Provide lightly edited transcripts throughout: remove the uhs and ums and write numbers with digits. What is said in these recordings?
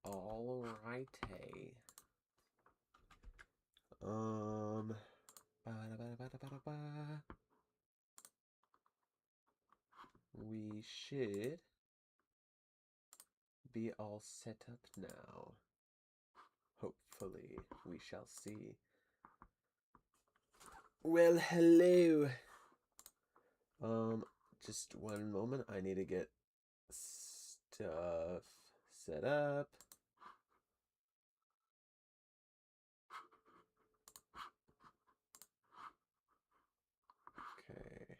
Alrighty. Ba-da-ba-da-ba-da-ba-da. We should be all set up now. Hopefully, we shall see. Well, hello. Just one moment. I need to get stuff set up. Okay.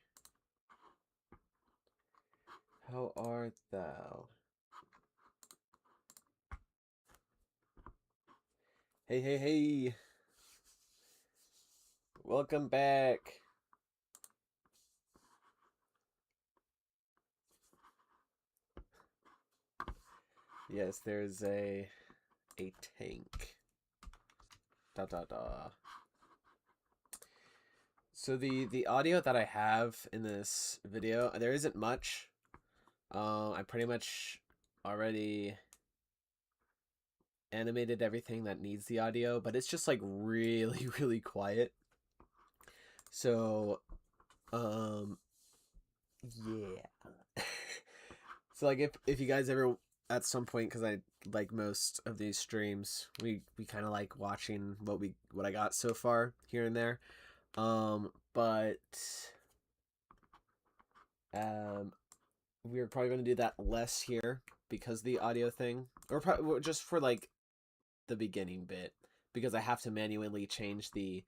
How art thou? Hey, hey, hey. Welcome back. Yes, there's a tank. Da da da. So the audio that I have in this video, there isn't much. I pretty much already animated everything that needs the audio, but it's just like really really quiet. So yeah. So like if you guys ever at some point, because I like most of these streams, we kind of like watching what I got so far here and there. But we're probably going to do that less here because the audio thing, or probably just for like the beginning bit, because I have to manually change the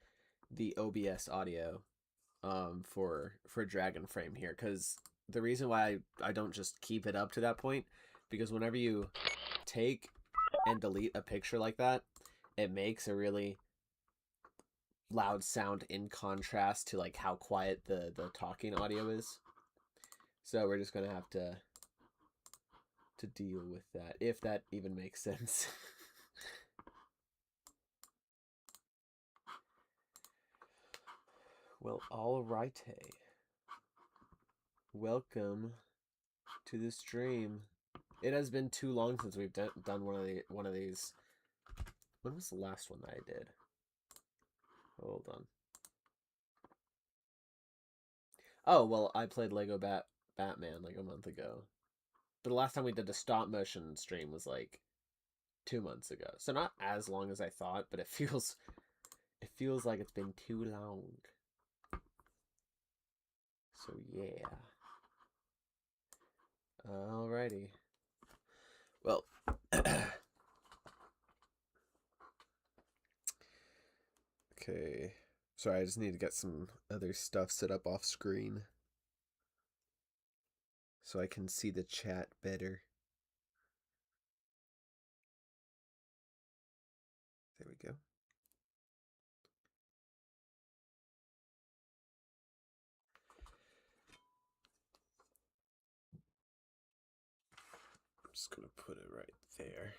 OBS audio for Dragon Frame here, because the reason why I don't just keep it up to that point, because whenever you take and delete a picture like that, it makes a really loud sound in contrast to like how quiet the talking audio is. So we're just gonna have to deal with that, if that even makes sense. Well, alrighty. Welcome to the stream. It has been too long since we've done one of these. When was the last one that I did? Hold on. Oh, well, I played Lego Batman like a month ago. But the last time we did a stop motion stream was like 2 months ago. So not as long as I thought, but it feels like it's been too long. So yeah. Alrighty. Well, okay. Sorry, I just need to get some other stuff set up off screen so I can see the chat better. There we go. I'm just gonna put it right there.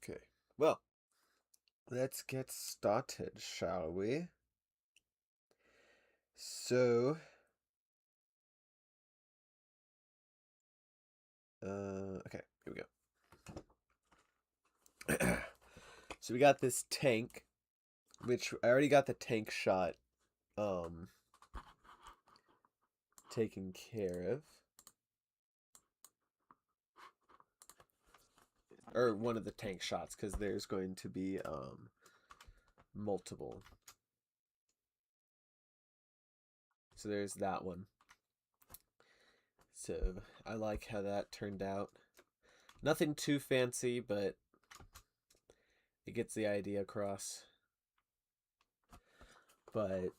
Okay. Well, let's get started, shall we? So, okay, here we go. So we got this tank, which I already got the tank shot, taken care of. Or one of the tank shots, because there's going to be, multiple. So there's that one. So I like how that turned out. Nothing too fancy, but it gets the idea across. But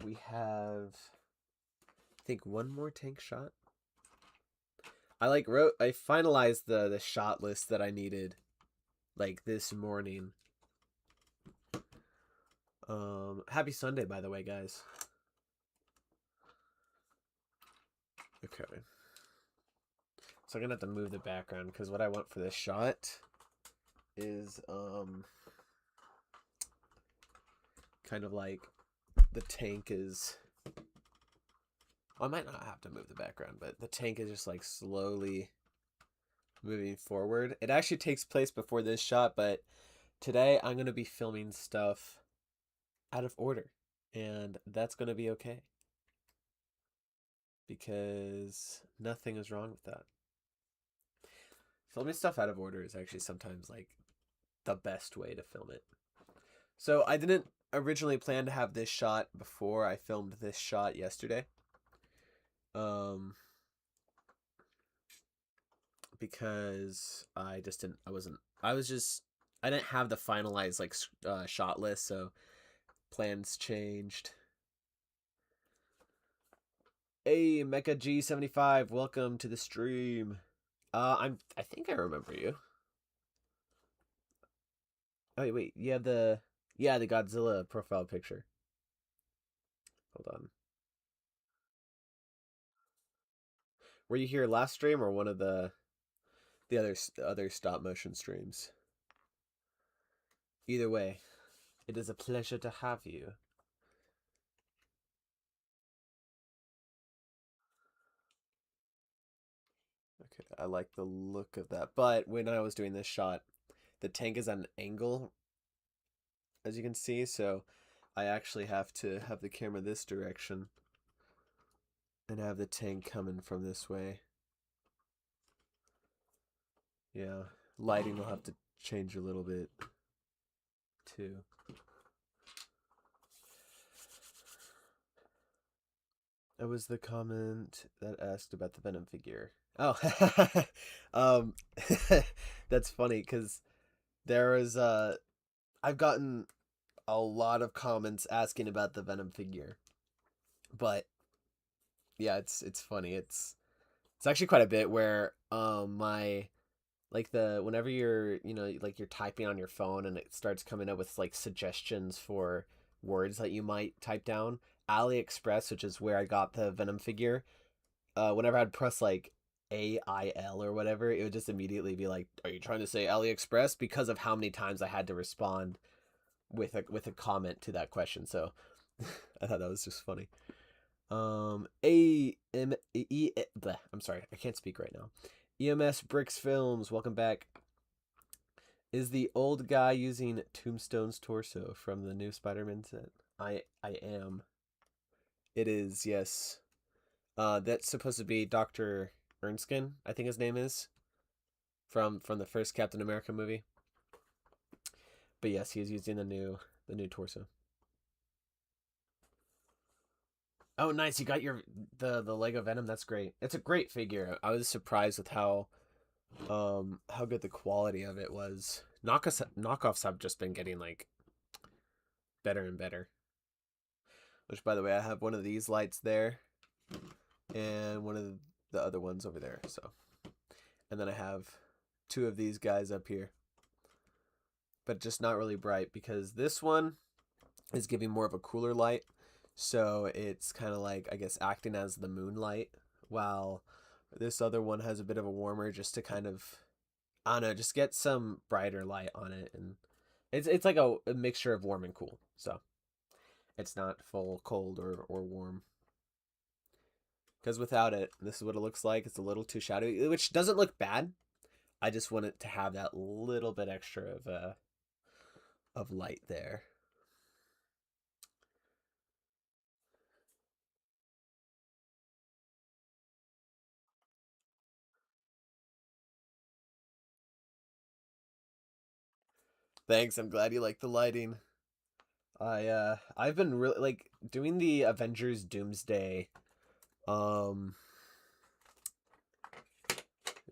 we have, I think, one more tank shot. I finalized the shot list that I needed like this morning. Happy Sunday, by the way, guys. Okay. So I'm gonna have to move the background because what I want for this shot is kind of like the tank is. I might not have to move the background, but the tank is just like slowly moving forward. It actually takes place before this shot, but today I'm going to be filming stuff out of order, and that's going to be okay because nothing is wrong with that. Filming stuff out of order is actually sometimes like the best way to film it. So I didn't originally plan to have this shot before I filmed this shot yesterday. Because I just didn't, I didn't have the finalized like shot list, so plans changed. Hey, Mecha G75, welcome to the stream. I think I remember you. Oh wait, you have the Godzilla profile picture. Hold on. Were you here last stream or one of the other stop motion streams? Either way, it is a pleasure to have you. Okay, I like the look of that. But when I was doing this shot, the tank is at an angle, as you can see, so I actually have to have the camera this direction and have the tank coming from this way. Yeah, lighting will have to change a little bit too. That was the comment that asked about the Venom figure. Oh, um, that's funny because there is I've gotten a lot of comments asking about the Venom figure, but yeah, it's funny. It's actually quite a bit where my like the whenever you're like you're typing on your phone and it starts coming up with like suggestions for words that you might type down. AliExpress, which is where I got the Venom figure, whenever I'd press like AIL or whatever, it would just immediately be like, "Are you trying to say AliExpress?" Because of how many times I had to respond with a comment to that question. So I thought that was just funny. I'm sorry, I can't speak right now. EMS Bricks Films, welcome back. Is the old guy using Tombstone's torso from the new Spider-Man set? I am. It is, yes. That's supposed to be Dr. Erskine, I think his name is, from the first Captain America movie. But yes, he is using the new torso. Oh, nice! You got the Lego Venom. That's great. It's a great figure. I was surprised with how good the quality of it was. Knockoffs have just been getting like better and better. Which, by the way, I have one of these lights there, and one of the other ones over there. So, and then I have two of these guys up here, but just not really bright because this one is giving more of a cooler light. So it's kind of like, I guess, acting as the moonlight, while this other one has a bit of a warmer just to kind of, I don't know, just get some brighter light on it. And it's like a mixture of warm and cool. So it's not full cold or warm. Because without it, this is what it looks like. It's a little too shadowy, which doesn't look bad. I just want it to have that little bit extra of light there. Thanks. I'm glad you like the lighting. I've been really like doing the Avengers Doomsday um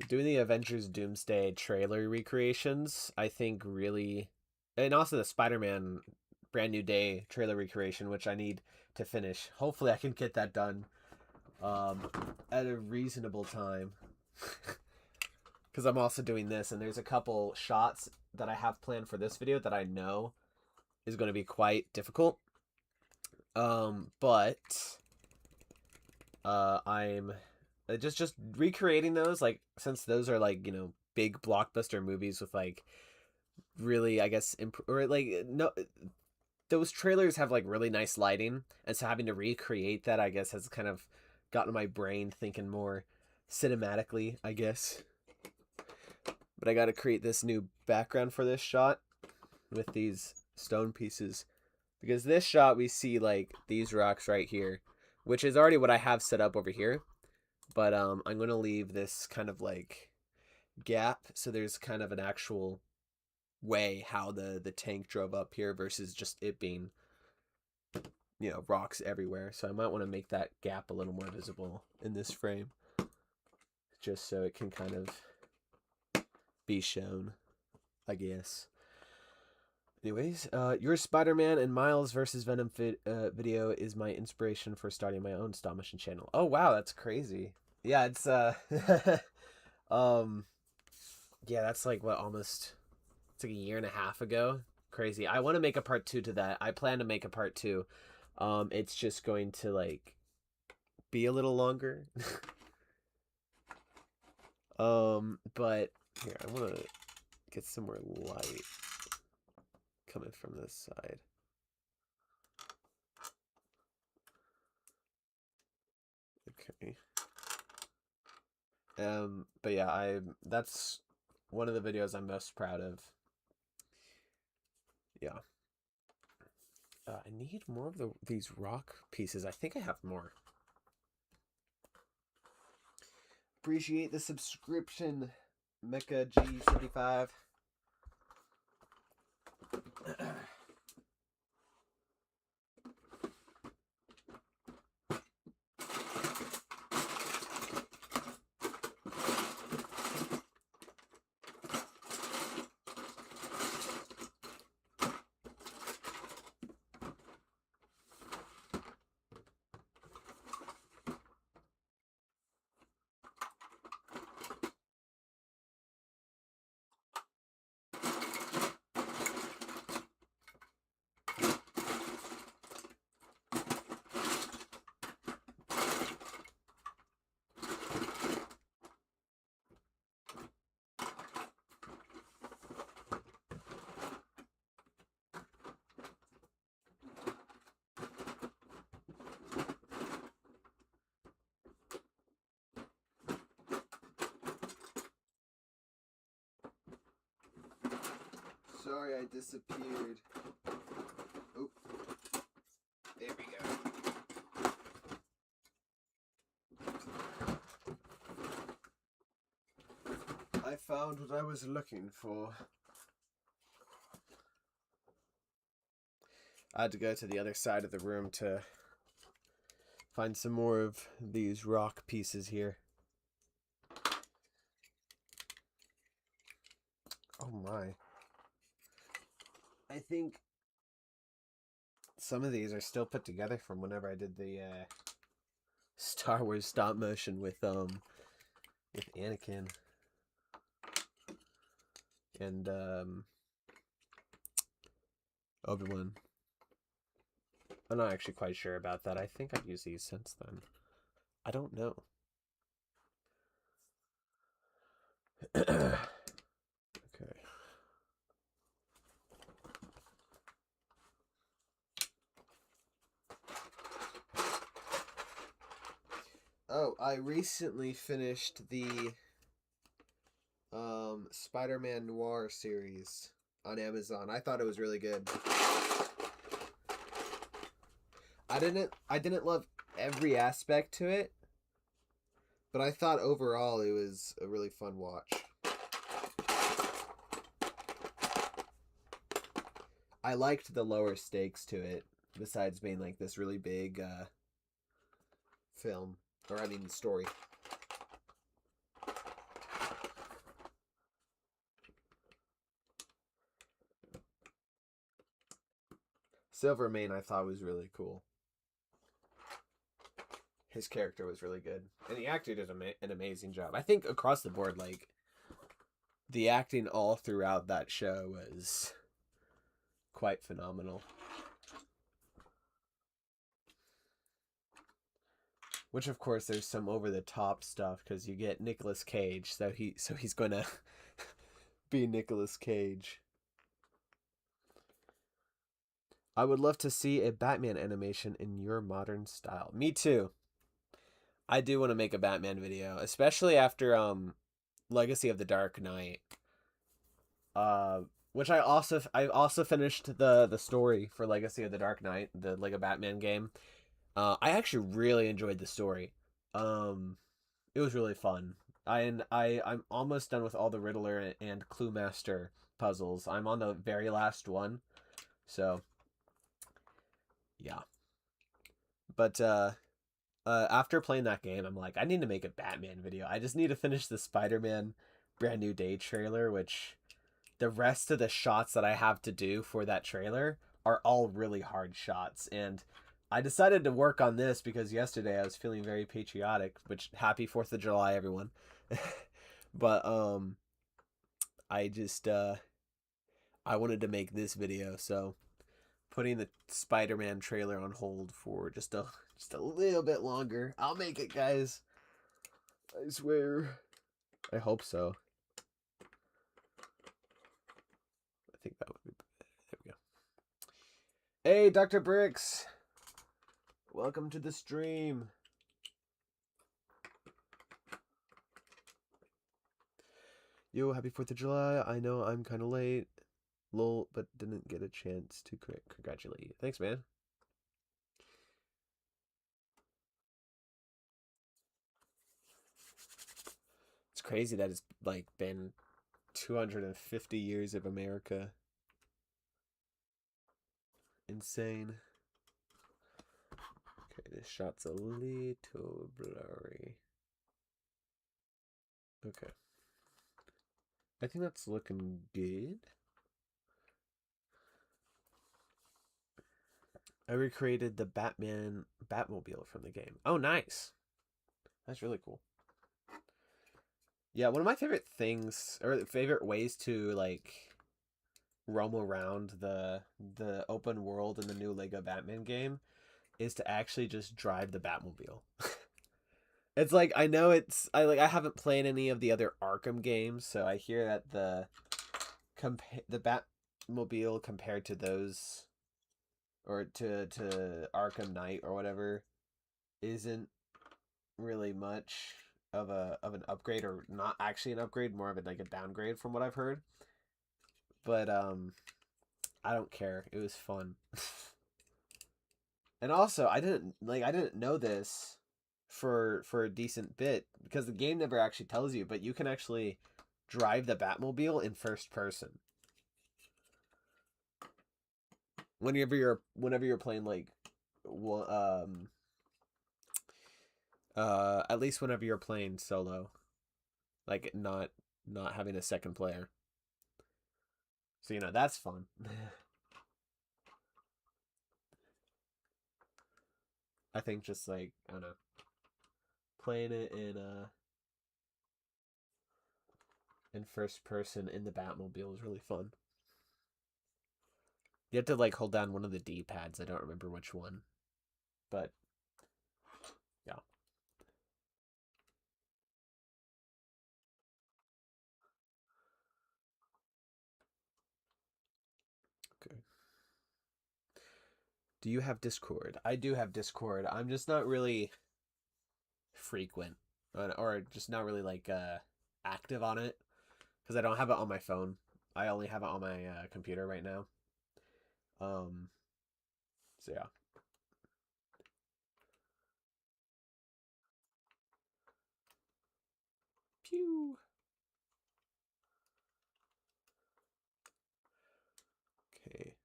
doing the Avengers Doomsday trailer recreations, I think really, and also the Spider-Man Brand New Day trailer recreation, which I need to finish. Hopefully I can get that done at a reasonable time. Because I'm also doing this, and there's a couple shots that I have planned for this video that I know is going to be quite difficult. But I'm just recreating those, like, since those are like, big blockbuster movies with like really, I guess, or like no, those trailers have like really nice lighting, and so having to recreate that, I guess, has kind of gotten my brain thinking more cinematically, I guess. But I got to create this new background for this shot with these stone pieces, because this shot we see like these rocks right here, which is already what I have set up over here. But I'm gonna leave this kind of like gap, so there's kind of an actual way how the tank drove up here versus just it being, rocks everywhere. So I might want to make that gap a little more visible in this frame, just so it can kind of be shown, I guess. Anyways, your Spider-Man and Miles versus Venom video is my inspiration for starting my own stop motion channel. Oh wow, that's crazy. Yeah, it's um yeah, that's like what, almost, it's like a year and a half ago. Crazy. I want to make a part 2 to that. I plan to make a part 2. It's just going to like be a little longer. But here, I want to get some more light coming from this side. Okay. But yeah, that's one of the videos I'm most proud of. Yeah. I need more of these rock pieces. I think I have more. Appreciate the subscription, Mecha G75. Sorry, I disappeared. Oh, there we go. I found what I was looking for. I had to go to the other side of the room to find some more of these rock pieces here. Oh my. I think some of these are still put together from whenever I did the Star Wars stop motion with Anakin and Obi-Wan. I'm not actually quite sure about that. I think I've used these since then. I don't know. Okay. Oh, I recently finished the Spider-Man Noir series on Amazon. I thought it was really good. I didn't love every aspect to it, but I thought overall it was a really fun watch. I liked the lower stakes to it, besides being like this really big film, or I mean story. Silvermane I thought was really cool. His character was really good, and the actor did an amazing job. I think across the board, like, the acting all throughout that show was quite phenomenal. Which, of course, there's some over the top stuff because you get Nicolas Cage, so he's gonna be Nicolas Cage. I would love to see a Batman animation in your modern style. Me too. I do want to make a Batman video, especially after Legacy of the Dark Knight. Uh which I also finished the story for Legacy of the Dark Knight, the Lego Batman game. I actually really enjoyed the story. Um it was really fun. I'm almost done with all the Riddler and Clue Master puzzles. I'm on the very last one. So, yeah. But after playing that game, I'm like, I need to make a Batman video. I just need to finish the Spider-Man Brand New Day trailer, which the rest of the shots that I have to do for that trailer are all really hard shots. And I decided to work on this because yesterday I was feeling very patriotic, which happy 4th of July, everyone. But I just I wanted to make this video, so putting the Spider-Man trailer on hold for just a little bit longer. I'll make it, guys. I swear. I hope so. I think that would be there we go. Hey, Dr. Bricks. Welcome to the stream. Yo, happy 4th of July. I know I'm kind of late. Lol, but didn't get a chance to congratulate you. Thanks, man. It's crazy that it's like been 250 years of America. Insane. Okay, this shot's a little blurry. Okay. I think that's looking good. I recreated the Batmobile from the game. Oh, nice. That's really cool. Yeah, one of my favorite things, or favorite ways to like roam around the open world in the new Lego Batman game is to actually just drive the Batmobile. It's like I know I haven't played any of the other Arkham games, so I hear that the Batmobile compared to those or to Arkham Knight or whatever isn't really much of an upgrade, or not actually an upgrade, more of like a downgrade from what I've heard. But I don't care. It was fun. And also, I didn't know this for a decent bit because the game never actually tells you, but you can actually drive the Batmobile in first person. Whenever you're playing like at least whenever you're playing solo, like not having a second player. So that's fun. I think just like I don't know, playing it in first person in the Batmobile is really fun. You have to like hold down one of the D pads. I don't remember which one, but yeah. Okay. Do you have Discord? I do have Discord. I'm just not really frequent, or just not really like active on it because I don't have it on my phone. I only have it on my computer right now. Um. So yeah. Pew. Okay.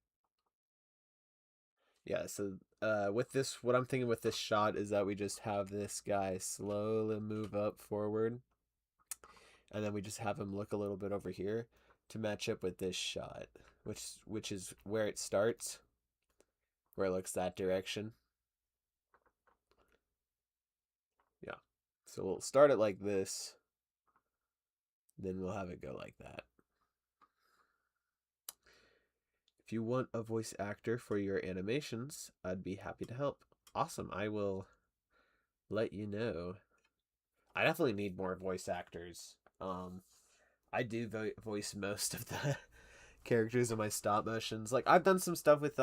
Yeah, so with this, what I'm thinking with this shot is that we just have this guy slowly move up forward, and then we just have him look a little bit over here to match up with this shot, which is where it starts, where it looks that direction. Yeah. So we'll start it like this, then we'll have it go like that. If you want a voice actor for your animations, I'd be happy to help. Awesome. I will let you know. I definitely need more voice actors. I do voice most of the characters in my stop motions. Like I've done some stuff with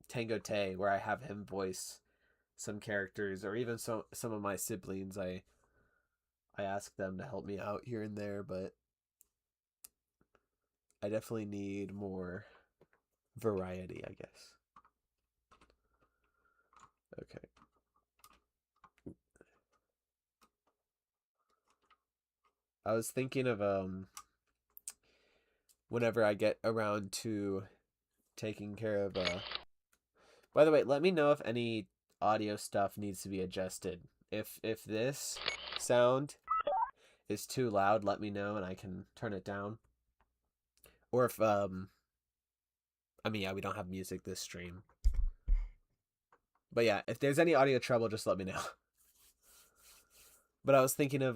Tango Tay, where I have him voice some characters, or even some of my siblings. I ask them to help me out here and there, but I definitely need more variety, I guess. Okay. I was thinking of whenever I get around to taking care of by the way, let me know if any audio stuff needs to be adjusted. If this sound is too loud, let me know and I can turn it down. Or if I mean, yeah, we don't have music this stream. But yeah, if there's any audio trouble, just let me know. But I was thinking of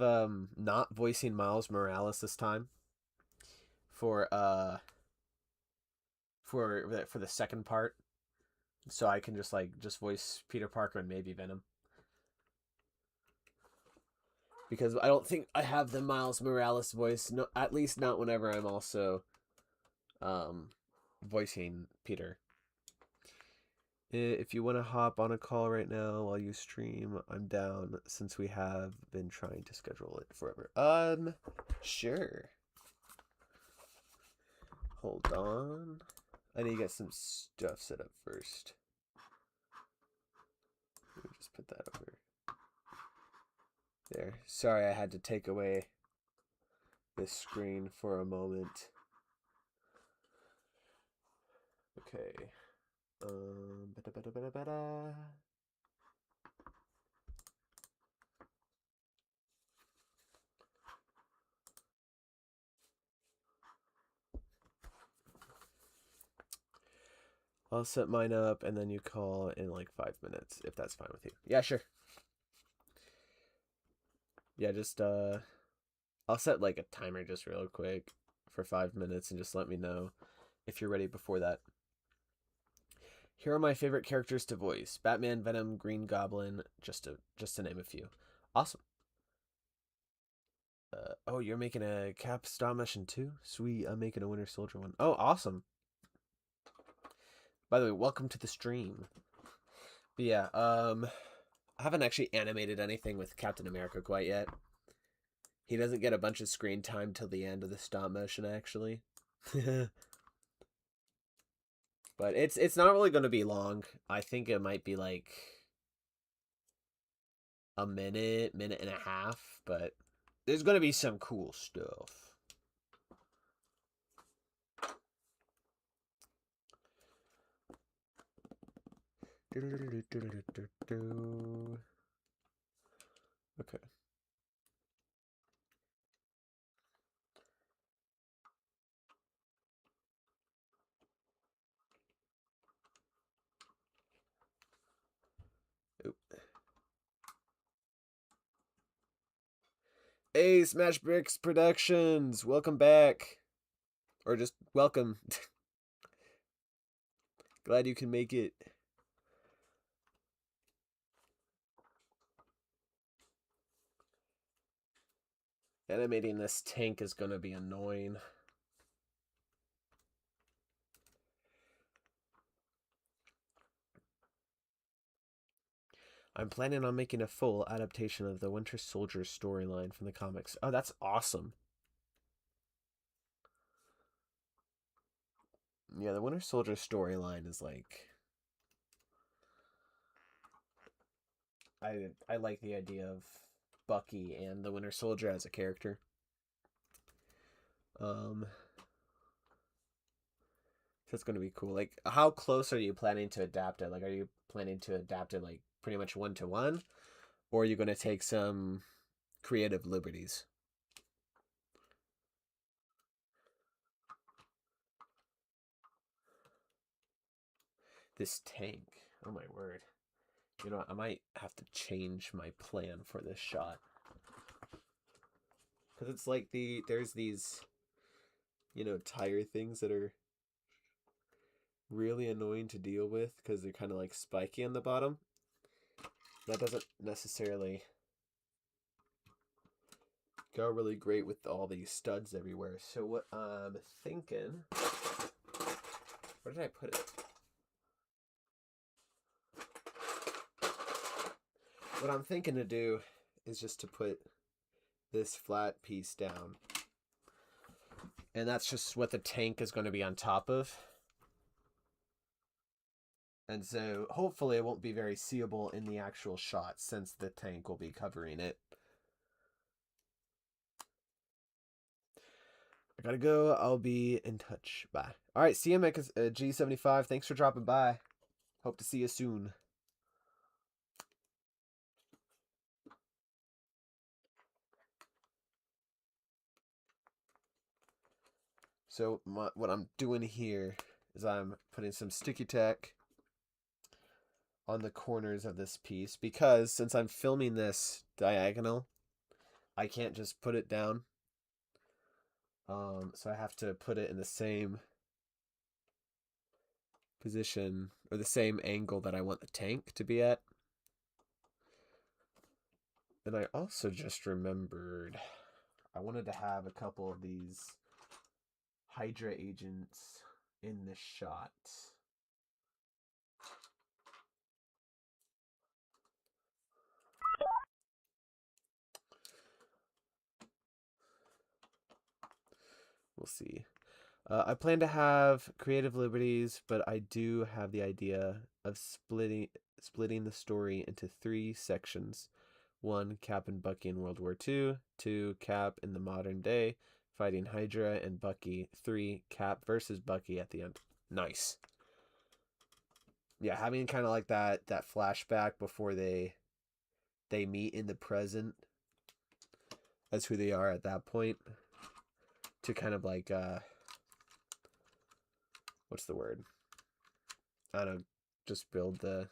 not voicing Miles Morales this time for for the second part, so I can just voice Peter Parker and maybe Venom, because I don't think I have the Miles Morales voice. No, at least not whenever I'm also um voicing Peter. If you want to hop on a call right now while you stream, I'm down, since we have been trying to schedule it forever. Sure. Hold on. I need to get some stuff set up first. Let me just put that over there. Sorry, I had to take away this screen for a moment. Okay. Bada. I'll set mine up and then you call in like 5 minutes, if that's fine with you. Yeah, sure. Yeah, just I'll set like a timer just real quick for 5 minutes and just let me know if you're ready before that. Here are my favorite characters to voice: Batman, Venom, Green Goblin, just to name a few. Awesome. Oh, you're making a Cap stop mission too? Sweet, I'm making a Winter Soldier one. Oh, awesome. By the way, welcome to the stream. But yeah, I haven't actually animated anything with Captain America quite yet. He doesn't get a bunch of screen time till the end of the stop motion, actually. But it's not really going to be long. I think it might be like a minute and a half, but there's going to be some cool stuff. Okay. Oop. Hey, Smash Bricks Productions, welcome back. Or just welcome. Glad you can make it. Animating this tank is going to be annoying. I'm planning on making a full adaptation of the Winter Soldier storyline from the comics. Oh, that's awesome. Yeah, the Winter Soldier storyline is like... I like the idea of Bucky and the Winter Soldier as a character. That's going to be cool. Like, how close are you planning to adapt it? Like, are you planning to adapt it like pretty much 1-to-1? Or are you going to take some creative liberties? This tank. Oh my word. You know what? I might have to change my plan for this shot. Because it's like there's these, tire things that are really annoying to deal with because they're kind of like spiky on the bottom. That doesn't necessarily go really great with all these studs everywhere. So what I'm thinking... Where did I put it? What I'm thinking to do is just to put this flat piece down. And that's just what the tank is going to be on top of. And so hopefully it won't be very seeable in the actual shot since the tank will be covering it. I gotta go. I'll be in touch. Bye. All right, see you, G75. Thanks for dropping by. Hope to see you soon. So what I'm doing here is I'm putting some sticky tack on the corners of this piece because since I'm filming this diagonal, I can't just put it down. So I have to put it in the same position or the same angle that I want the tank to be at. And I also just remembered I wanted to have a couple of these Hydra agents in this shot. We'll see. I plan to have creative liberties, but I do have the idea of splitting the story into 3 sections. 1, Cap and Bucky in World War II. 2, Cap in the modern day, fighting Hydra and Bucky. 3, Cap versus Bucky at the end. Nice. Yeah, having kind of like that flashback before they meet in the present as who they are at that point to kind of like what's the word? I don't know, just build the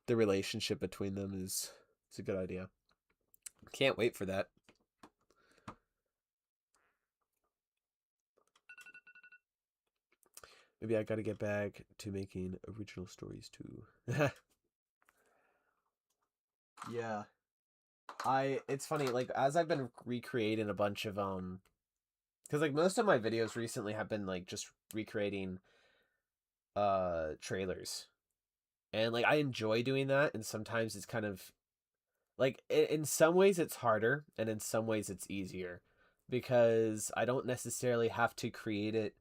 relationship between them is a good idea. Can't wait for that. Maybe I got to get back to making original stories too. Yeah. It's funny, like as I've been recreating a bunch of because like most of my videos recently have been like just recreating trailers. And like I enjoy doing that, and sometimes it's kind of like in some ways it's harder and in some ways it's easier because I don't necessarily have to create it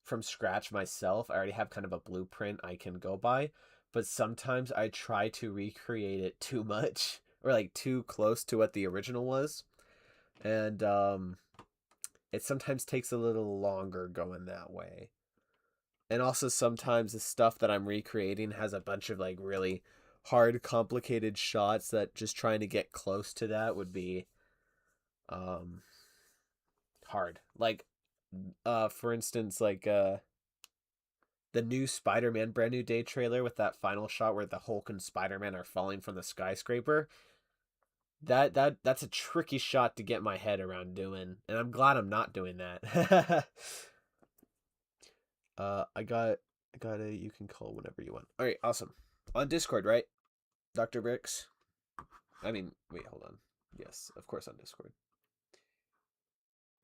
from scratch myself. I already have kind of a blueprint I can go by, but sometimes I try to recreate it too much or like too close to what the original was. And it sometimes takes a little longer going that way. And also sometimes the stuff that I'm recreating has a bunch of like really hard complicated shots that just trying to get close to that would be um hard. Like for instance like the new Spider-Man Brand New Day trailer with that final shot where the Hulk and Spider-Man are falling from the skyscraper. That's a tricky shot to get my head around doing, and I'm glad I'm not doing that. I got a you can call whenever you want. All right, awesome. On Discord, right? Dr. Bricks? I mean, wait, hold on. Yes, of course on Discord.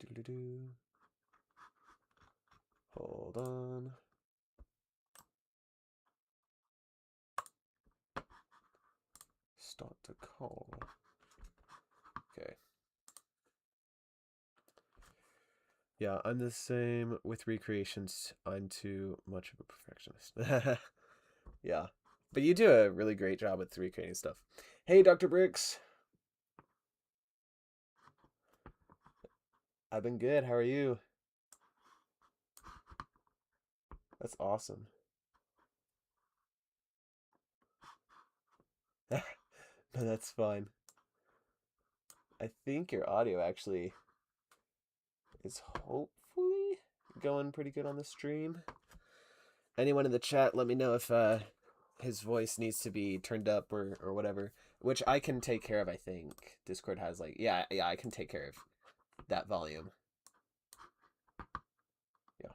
Doo-doo-doo. Hold on. Start the call. Okay. Yeah, I'm the same with recreations. I'm too much of a perfectionist. Yeah. But you do a really great job with recreating stuff. Hey, Dr. Bricks. I've been good. How are you? That's awesome. No, that's fine. I think your audio actually is hopefully going pretty good on the stream. Anyone in the chat, let me know if his voice needs to be turned up or whatever, which I can take care of. I think Discord has like yeah, I can take care of that volume. Yeah.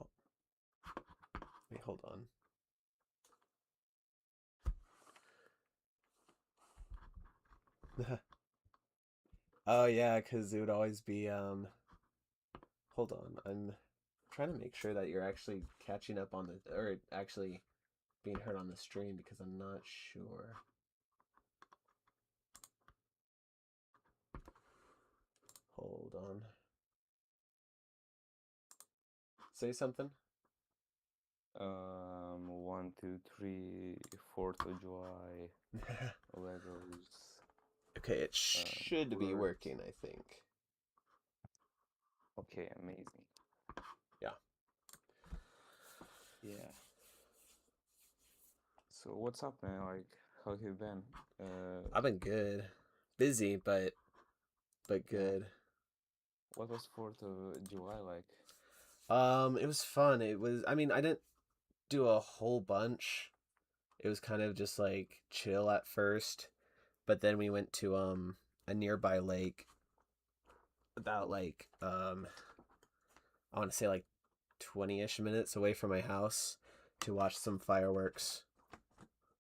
Oh, wait, hold on. Oh yeah, because it would always be hold on, I'm trying to make sure that you're actually catching up on the or actually being heard on the stream because I'm not sure. Hold on. Say something. 1, 2, 3, 4th of July, Legos, Okay, it should be words. working, I think. Okay, amazing. Yeah. Yeah. So what's up, man? Like, how have you been? I've been good. Busy, but Yeah. good. What was 4th of July like? It was fun. It was I mean, I didn't do a whole bunch. It was kind of just like chill at first, but then we went to a nearby lake about like I want to say like 20ish minutes away from my house to watch some fireworks.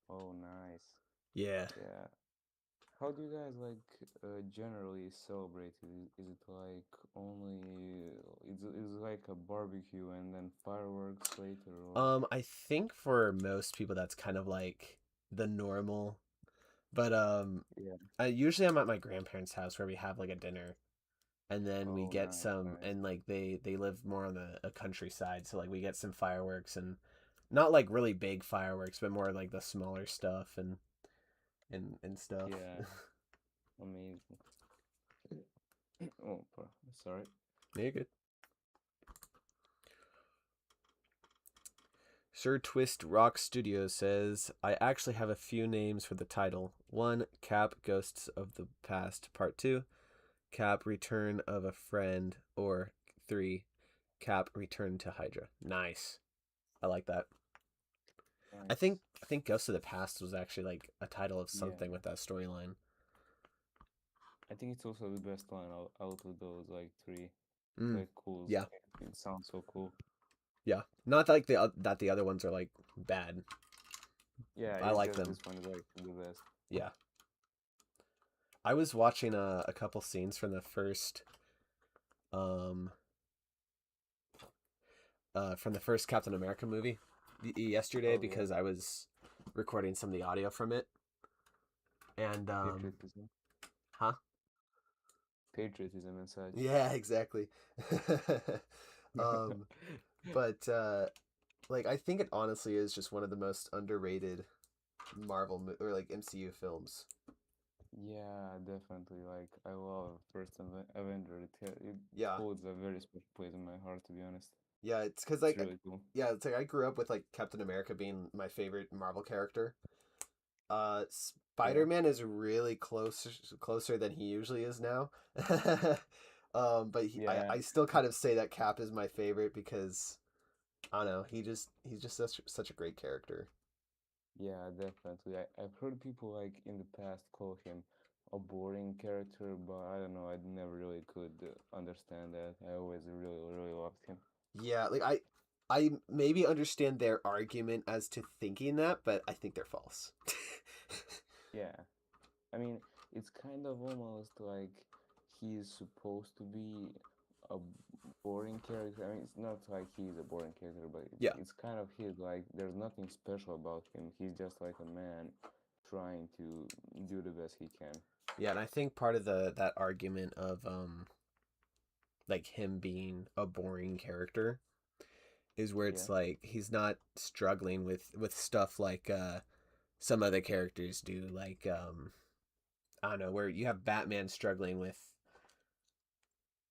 Oh, nice. Yeah. Yeah. How do you guys like generally celebrate it? Is it like only is it like a barbecue and then fireworks later or I think for most people that's kind of like the normal. But yeah. I usually I'm at my grandparents' house where we have like a dinner and then we Oh, get nice, some nice. and like they live more on a countryside, so like we get some fireworks and not like really big fireworks, but more like the smaller stuff and stuff. Yeah, amazing. Oh, sorry. Yeah, you're good. Sir Twist Rock Studio says, I actually have a few names for the title. 1, Cap Ghosts of the Past, Part 2, Cap Return of a Friend, or 3, Cap Return to Hydra. Nice. I like that. I Nice. think I think Ghosts of the Past was actually like a title of Yeah, something with that storyline. I think it's also the best one out of those like three. It's Mm. like cool. Yeah. It sounds so cool. Yeah. Not like that the other ones are like bad. Yeah, I it's like just them. this one is like the best. Yeah. I was watching a couple scenes um from the first Captain America movie yesterday Oh yeah, because I was recording some of the audio from it. And patriotism, huh? patriotism and such. Yeah, exactly. um but like I think it honestly is just one of the most underrated or like MCU films. Yeah, definitely. Like I love first Avenger. It Yeah. holds a very special place in my heart, to be honest. Yeah, it's cuz It's like really cool. yeah, it's like I grew up with like Captain America being my favorite Marvel character. Yeah, Spider-Man is really closer than he usually is now. But yeah, I still kind of say that Cap is my favorite because I don't know, he's just such a great character. yeah, definitely. I've heard people like in the past call him a boring character, but I don't know. I never really could understand that. I always really, really loved him. Yeah, like I maybe understand their argument as to thinking that, but I think they're false. Yeah, I mean, it's kind of almost like he's supposed to be a boring character. I mean, it's not like he's a boring character, but Yeah. it's kind of his like there's nothing special about him. He's just like a man trying to do the best he can. Yeah, and I think part of the that argument of like him being a boring character is where Yeah, it's like he's not struggling with stuff like some other characters do, like I don't know, where you have Batman struggling with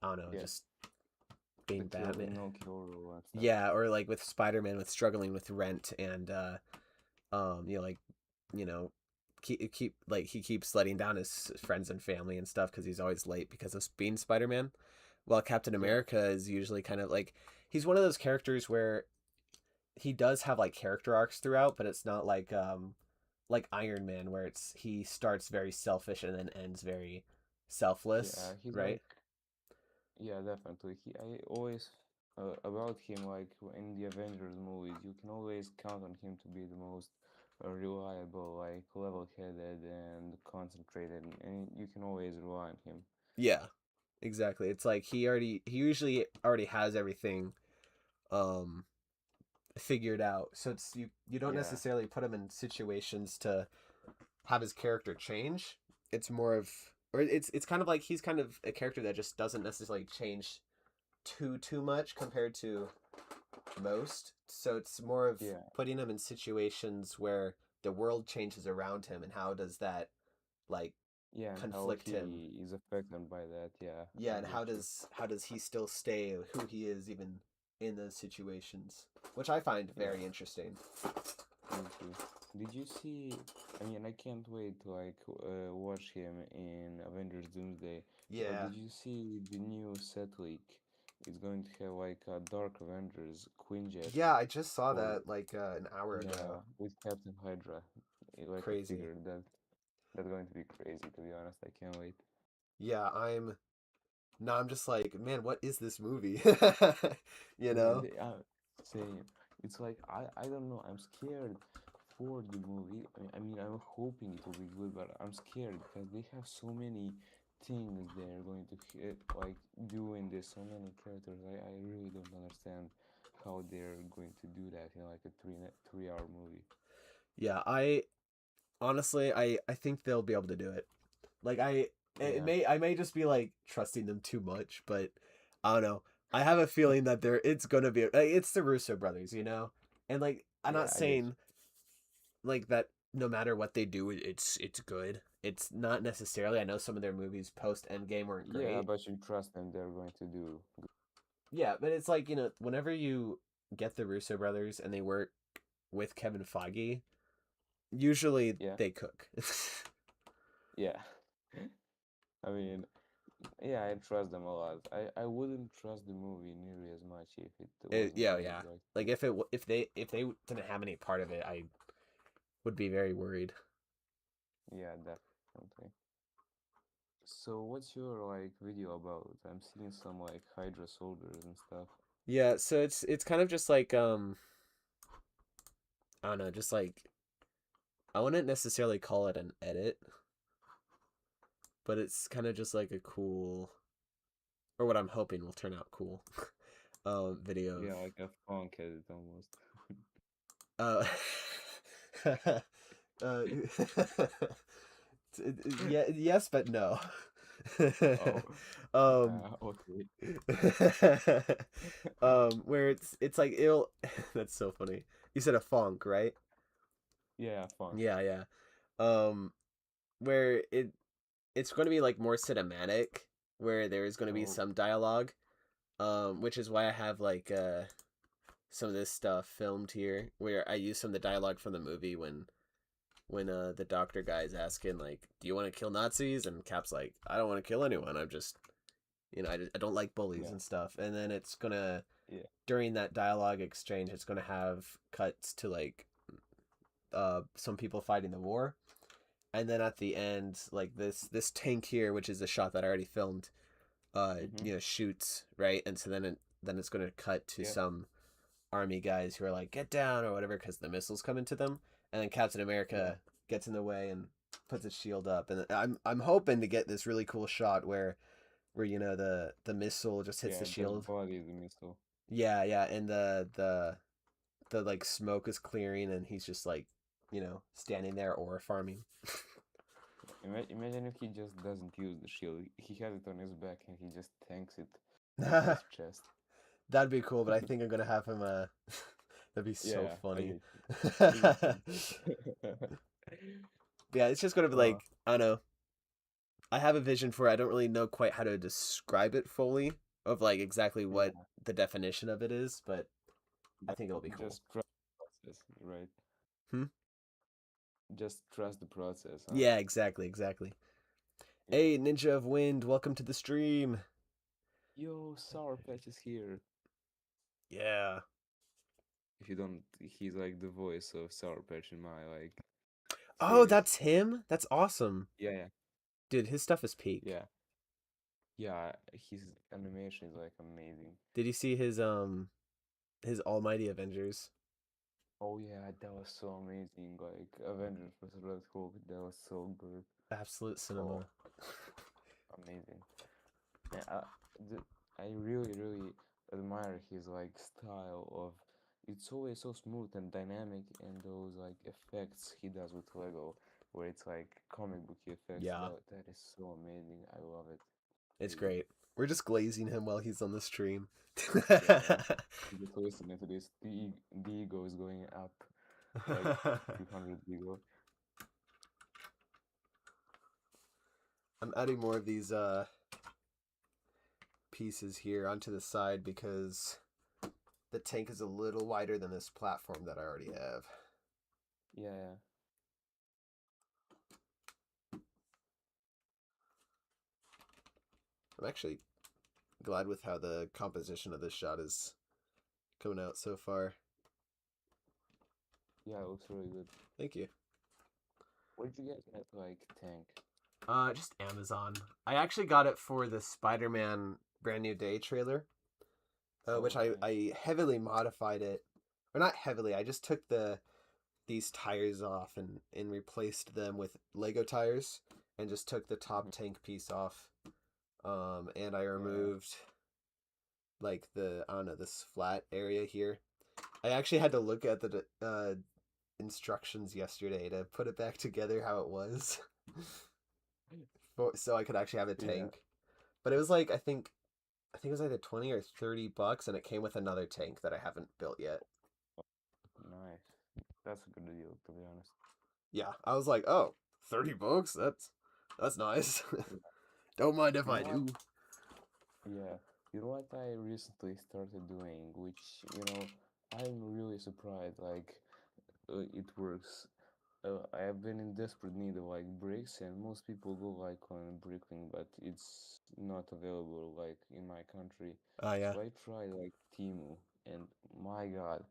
I don't know, yeah. just The being kill, Batman. no kill rule and stuff. Yeah, or like with Spider-Man with struggling with rent and like you know keep like he keeps letting down his friends and family and stuff because he's always late because of being Spider-Man. While Captain Yeah, America is usually kind of like he's one of those characters where he does have like character arcs throughout, but it's not like Iron Man where it's he starts very selfish and then ends very selfless, yeah. He's right? like, yeah, definitely. I always about him like in the Avengers movies, you can always count on him to be the most reliable, like level-headed and concentrated, and you can always rely on him. Yeah, exactly. It's like he usually already has everything um figured out. So it's you don't Yeah, necessarily put him in situations to have his character change. It's more of or it's kind of like he's kind of a character that just doesn't necessarily change too much compared to most. So it's more of yeah, putting him in situations where the world changes around him and how does that like yeah, and how conflict him. he is affected by that. Yeah, Yeah, I and get you. how does he still stay who he is even in those situations, which I find Yeah, very interesting. me too. Did you see? I mean, I can't wait to like watch him in Avengers Doomsday. But Yeah. did you see the new set leak? It's going to have like a Dark Avengers Quinjet Yeah, I just saw for that like an hour yeah ago. with Captain Hydra, like a Crazy. figure. That's going to be crazy. To be honest, I can't wait. Yeah, I'm just like, man, what is this movie? you Yeah, know? they are same. It's like I don't know. I'm scared for the movie. I mean, I'm hoping it will be good, but I'm scared because they have so many things they're going to hit, like do in this. So many characters. I really don't understand how they're going to do that in like a 3 hour movie. Yeah, I honestly I think they'll be able to do it. Like Yeah, I may just be like trusting them too much, but I don't know. I have a feeling that it's gonna be it's the Russo brothers, you know, and like I'm yeah, not I get saying like that no matter what they do, it's good. It's not necessarily. I know some of their movies post Endgame weren't you. Yeah, great. but you trust them. They're going to do. Yeah, but it's like whenever you get the Russo brothers and they work with Kevin Feige, usually Yeah, they cook. yeah. I mean, yeah, I trust them a lot. I wouldn't trust the movie nearly as much if it wasn't Yeah, by the yeah. Like director. if they didn't have any part of it, I would be very worried. Yeah, definitely. So what's your like video about? I'm seeing some like Hydra soldiers and stuff. Yeah, so it's kind of just like I don't know, just like I wouldn't necessarily call it an edit, but it's kind of just like a cool or what I'm hoping will turn out cool video Yeah, like a funk edit almost. of uh yeah, yes but no. Oh, um okay. where it's like it'll that's so funny. You said a funk, right? Yeah, funk. Yeah, yeah. Um where it's going to be like more cinematic where there is going to be Oh, some dialogue which is why I have like some of this stuff filmed here where I use some of the dialogue from the movie when the doctor guy's asking like do you want to kill Nazis and Cap's like I don't want to kill anyone I'm just I don't like bullies yeah, and stuff and then it's gonna yeah, during that dialogue exchange it's gonna have cuts to like some people fighting the war and then at the end like this tank here which is a shot that I already filmed mm-hmm, shoots right and so then it's going to cut to yeah, some army guys who are like get down or whatever because the missiles come into them and then Captain yeah, America gets in the way and puts his shield up and I'm hoping to get this really cool shot where the missile just hits yeah. the Just shield. body the missile. Yeah, yeah, and the like smoke is clearing and he's just like standing there or farming. Imagine if he just doesn't use the shield. He has it on his back and he just tanks it into his chest. That'd be cool, but I think I'm gonna have him. That'd be so Yeah, I funny. get you. Me Yeah, too. it's just gonna be Uh, like I don't know. I have a vision for it. I don't really know quite how to describe it fully of like exactly what yeah, the definition of it is, but I but think it'll be cool. just trust the process, right? Hmm? Just trust the process, huh? Yeah, exactly, exactly. Yeah. Hey, Ninja of Wind, welcome to the stream. Yo, Sour Patch is here. Yeah. If you don't, he's like the voice of Sour Patch in my like Oh, series. that's him. That's awesome, Yeah, yeah, dude. His stuff is peak. yeah, yeah. His animation is like amazing. Did you see his Almighty Avengers? Oh yeah, that was so amazing. Like Avengers vs. Red Hulk, that was so good. Absolute Oh, cinema. amazing. And the, I really, really admire his like style of it's always so smooth and dynamic, and those like effects he does with Lego, where it's like comic book effects. Yeah, That is so amazing. I love it. it's Really. great. We're just glazing him while he's on the stream. Yeah, and just listening to this, the ego is going up like 200 ego. I'm adding more of these pieces here onto the side because the tank is a little wider than this platform that I already have. Yeah, yeah. I'm actually glad with how the composition of this shot is coming out so far. Yeah, it looks really good. Thank you. Where did you get that like tank? Just Amazon. I actually got it for the Spider-Man Brand New Day trailer, which Oh, nice. I heavily modified it, or not heavily. I just took these tires off and replaced them with Lego tires, and just took the top Mhm. tank piece off. And I Yeah, removed like the I don't know this flat area here. I actually had to look at the instructions yesterday to put it back together how it was, so I could actually have a yeah, tank. But it was like I think it was either 20 or $30, and it came with another tank that I haven't built yet. nice. That's a good deal, to be honest. Yeah, I was like, oh, $30? That's nice. Yeah. Don't mind if You I know what? do. Yeah, you know what I recently started doing, which, I'm really surprised, like, it works. I have been in desperate need of like bricks, and most people go like on Bricklink, but it's not available like in my country. Oh yeah. So I tried like Temu, and my God,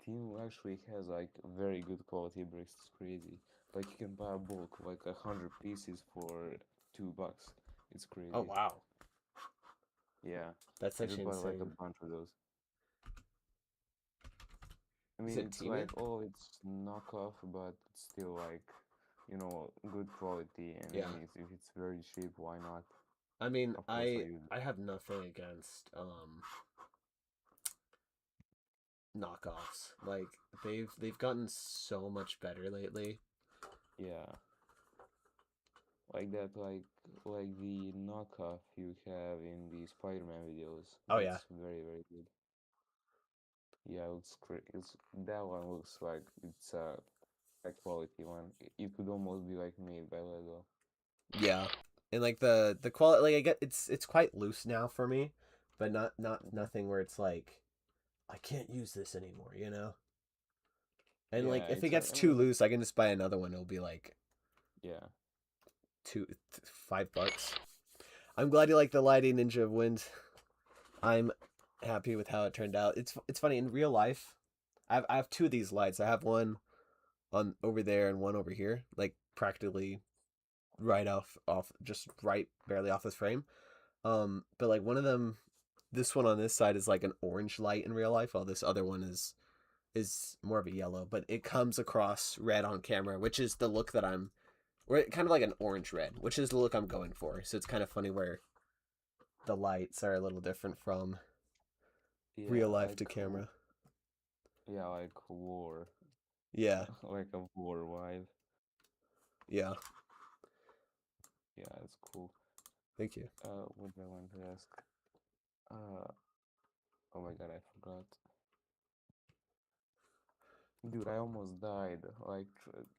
Temu actually has like very good quality bricks. It's crazy. Like you can buy a bulk, like 100 pieces for $2. It's Oh crazy. wow. Yeah, That's I just actually bought like a insane. bunch of those. I Is mean, it it's Timu? like, oh, it's knockoff, but it's still like, good quality. And Yeah. then if it's very cheap, why not? I mean, Of course, I use I them. have nothing against knockoffs. Like they've gotten so much better lately. Yeah, like that, like the knockoff you have in the Spider-Man videos. Oh yeah. That's very, very good. Yeah, it looks great. That one looks like it's a quality one. It could almost be like made by Lego. Yeah. And like the quality, like I get it's quite loose now for me, but not Hmm. nothing where it's like I can't use this anymore, you know? And like Yeah, if it it's gets I too mean, loose, I can just buy another one. It'll be like yeah, $5. I'm glad you like the lighting, Ninja of Wind. I'm happy with how it turned out. It's funny in real life. I have two of these lights. I have one on over there and one over here, like practically right off just right barely off this frame. But like one of them, this one on this side is like an orange light in real life, while this other one is more of a yellow. But it comes across red on camera, which is the look that I'm, or kind of like an orange red, which is the look I'm going for. So it's kind of funny where the lights are a little different from real yeah, life to camera. like war, Yeah, like a war vibe. yeah. Yeah, it's cool. Thank you. What do I want to ask? Uh, oh my God, I forgot. Dude, I almost died, like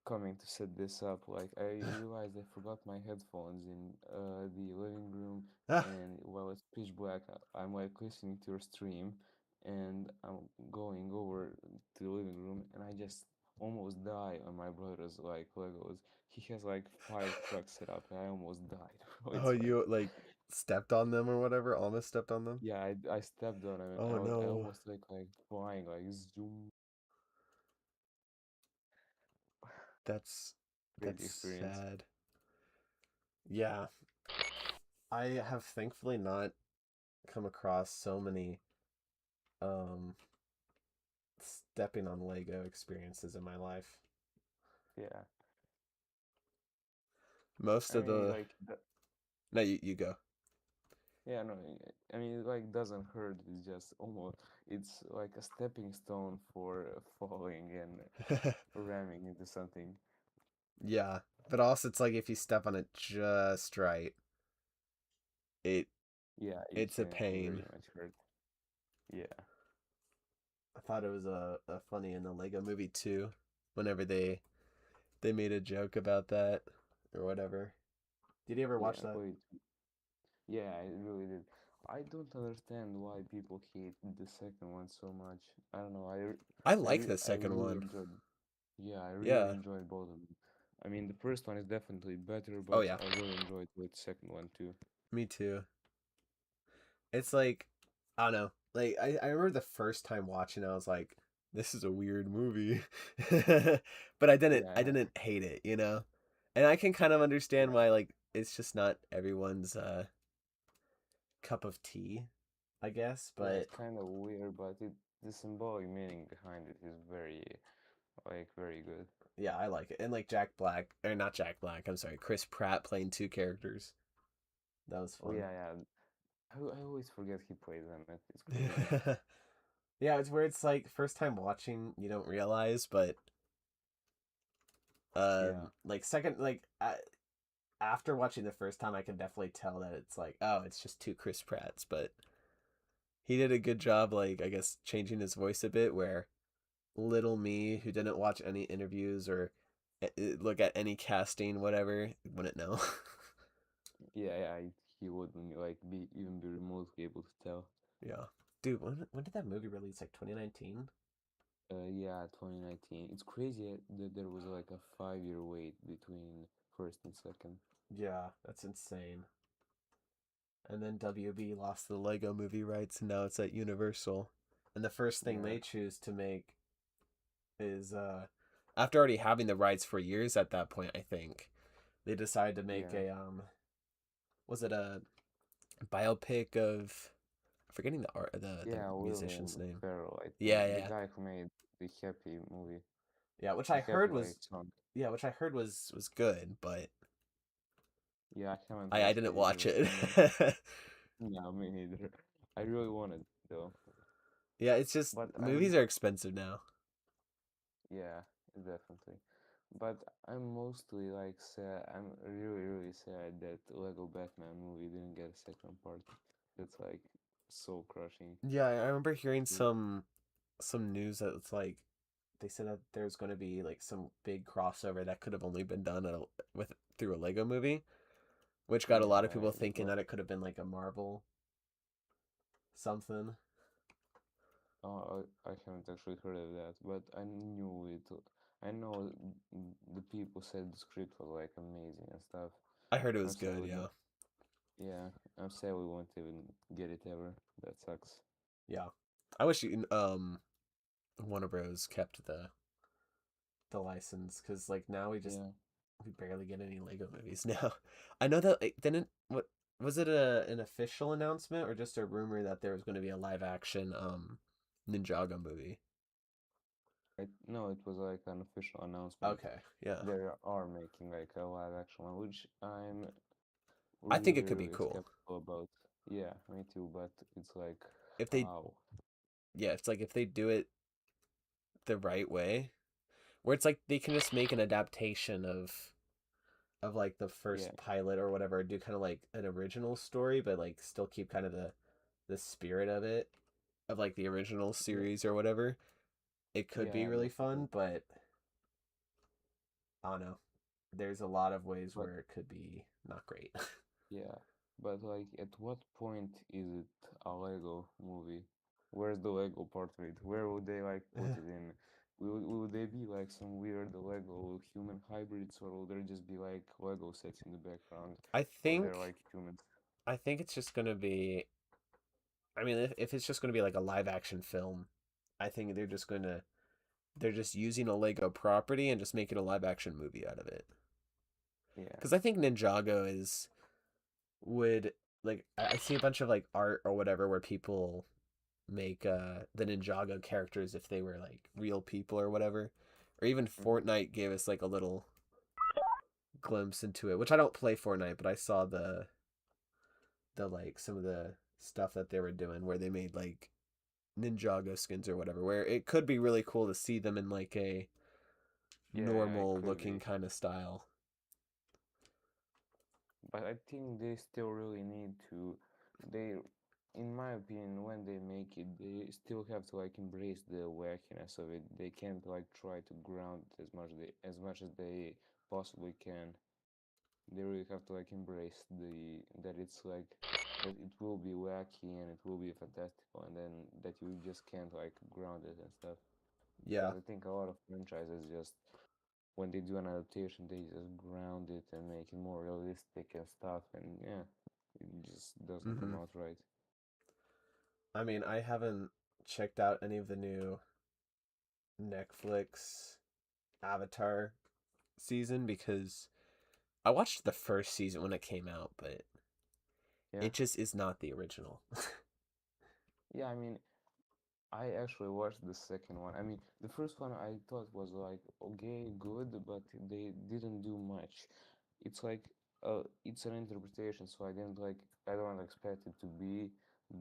coming to set this up. Like I realized I forgot my headphones in the living room, Ah, and while it's pitch black, I'm like listening to your stream, and I'm going over to the living room, and I just almost die on my brother's like Legos. He has like 5 trucks set up, and I almost died. oh, It's like, you like stepped on them or whatever? Almost stepped on them? yeah, I stepped on him, and Oh I no. almost like flying, like zoom, That's crazy that's experience. sad. Yeah. I have thankfully not come across so many um stepping on Lego experiences in my life. Yeah. Most I of mean, the like, no, you go. Yeah, no, I mean, it like doesn't hurt. It's just almost, it's like a stepping stone for falling and ramming into something. Yeah, but also it's like if you step on it just right, it Yeah, it it's a can very pain. much hurt. Yeah, I thought it was a funny in the Lego Movie too, whenever they made a joke about that or whatever. Did you ever watch yeah, that? wait, yeah, I really did. I don't understand why people hate the second one so much. I don't know. I like the I second really one. enjoyed. Yeah, I really Yeah. enjoyed both of them. I mean, the first one is definitely better, Oh but yeah. I really enjoyed the second one too. Me too. It's like I don't know. Like I remember the first time watching, I was like, this is a weird movie. But I Yeah, didn't hate it, you know? And I can kind of understand yeah, why like it's just not everyone's cup of tea, I guess, yeah. It's but kind of weird, but the symbolic meaning behind it is very, like, very good. yeah, I like it. And like Jack Black or not Jack Black, I'm sorry, Chris Pratt playing two characters. That was Oh fun. yeah, yeah. I always forget he plays them. It's crazy. Yeah, it's where it's like first time watching, you don't realize, but Yeah, like second after watching the first time I can definitely tell that it's like, oh, it's just two Chris Pratts, but he did a good job like I guess changing his voice a bit where little me who didn't watch any interviews or look at any casting whatever wouldn't know. yeah, yeah. He wouldn't like be even be remotely able to tell. Yeah. Dude, when did that movie release? Like 2019? Yeah, 2019. It's crazy that there was like a 5 year wait between first and second. Yeah, that's insane. And then WB lost the Lego movie rights and now it's at Universal. And the first thing Yeah, they choose to make is after already having the rights for years at that point, I think, they decided to make yeah, a was it a biopic of I'm forgetting the yeah. musician's William name. Ferrell, I Yeah, think, the yeah. guy who made the Happy movie, Yeah, which the I Happy heard like was song. yeah, which I heard was good, but Yeah, I haven't I watched didn't it watch either. it. I mean, no, me neither. I really wanted though, Yeah, it's just but movies are expensive now. yeah, definitely. But I'm mostly like sad. I'm really, really sad that Lego Batman movie didn't get a second part. That's like so crushing. Yeah, I remember hearing Mm. some news that it's like they said that there's going to be like some big crossover that could have only been done with through a Lego movie, which got a lot of Yeah, people thinking but that it could have been like a Marvel something. I haven't actually heard of that, but I knew it. I know the people said the script was like amazing and stuff. I heard it I'm was sad good, we yeah. don't. Yeah, I'm sad we won't even get it ever. That sucks. Yeah. I wish Warner Bros kept the license cuz like now Yeah. we barely get any Lego movies now. I know that like didn't what was it an official announcement or just a rumor that there was going to be a live action Ninjago movie? No, it was like an official announcement. Okay. Yeah. They are making like a live action one, which I'm I think it really, could be really cool. skeptical about. Yeah, me too, but it's like, If they how? yeah, it's like if they do it the right way, where it's like they can just make an adaptation of like the Yeah, first pilot or whatever, do kind of like an original story, but like still keep kind of the spirit of it of like the original yeah, series or whatever. It could be yeah, really definitely. fun, but I don't know. There's a lot of ways But where it could be not great. yeah, but like, at what point is it a Lego movie? Where's the Lego part of it? Where would they like put it in? Will they be like some weird Lego human hybrids, or will there just be like Lego sets in the background, I or they're think like humans? I think it's just gonna be. I mean, if it's just gonna be like a live action film, I think they're just using a Lego property and just making a live action movie out of it. Yeah, Because I think Ninjago is would like I see a bunch of like art or whatever where people make the Ninjago characters if they were like real people or whatever. Or even hmm, Fortnite gave us like a little glimpse into it, which I don't play Fortnite, but I saw the like some of the stuff that they were doing where they made like Ninjago skins or whatever, where it could be really cool to see them in like a Yeah, it normal could looking be. kind of style. But I think they still really need to, they, in my opinion, when they make it, they still have to like embrace the wackiness of it. They can't like try to ground it as much as they possibly can. They really have to like embrace the that it's like that it will be wacky and it will be fantastical, and then that you just can't like ground it and stuff. Yeah. Because I think a lot of franchises just when they do an adaptation, they just ground it and make it more realistic and stuff, and yeah, it just doesn't come Mm-hmm. out right. I mean, I haven't checked out any of the new Netflix Avatar season because I watched the first season when it came out, but Yeah, it just is not the original. yeah. I mean, I actually watched the second one. I mean, the first one I thought was like okay, good, but they didn't do much. It's like it's an interpretation, so I don't expect it to be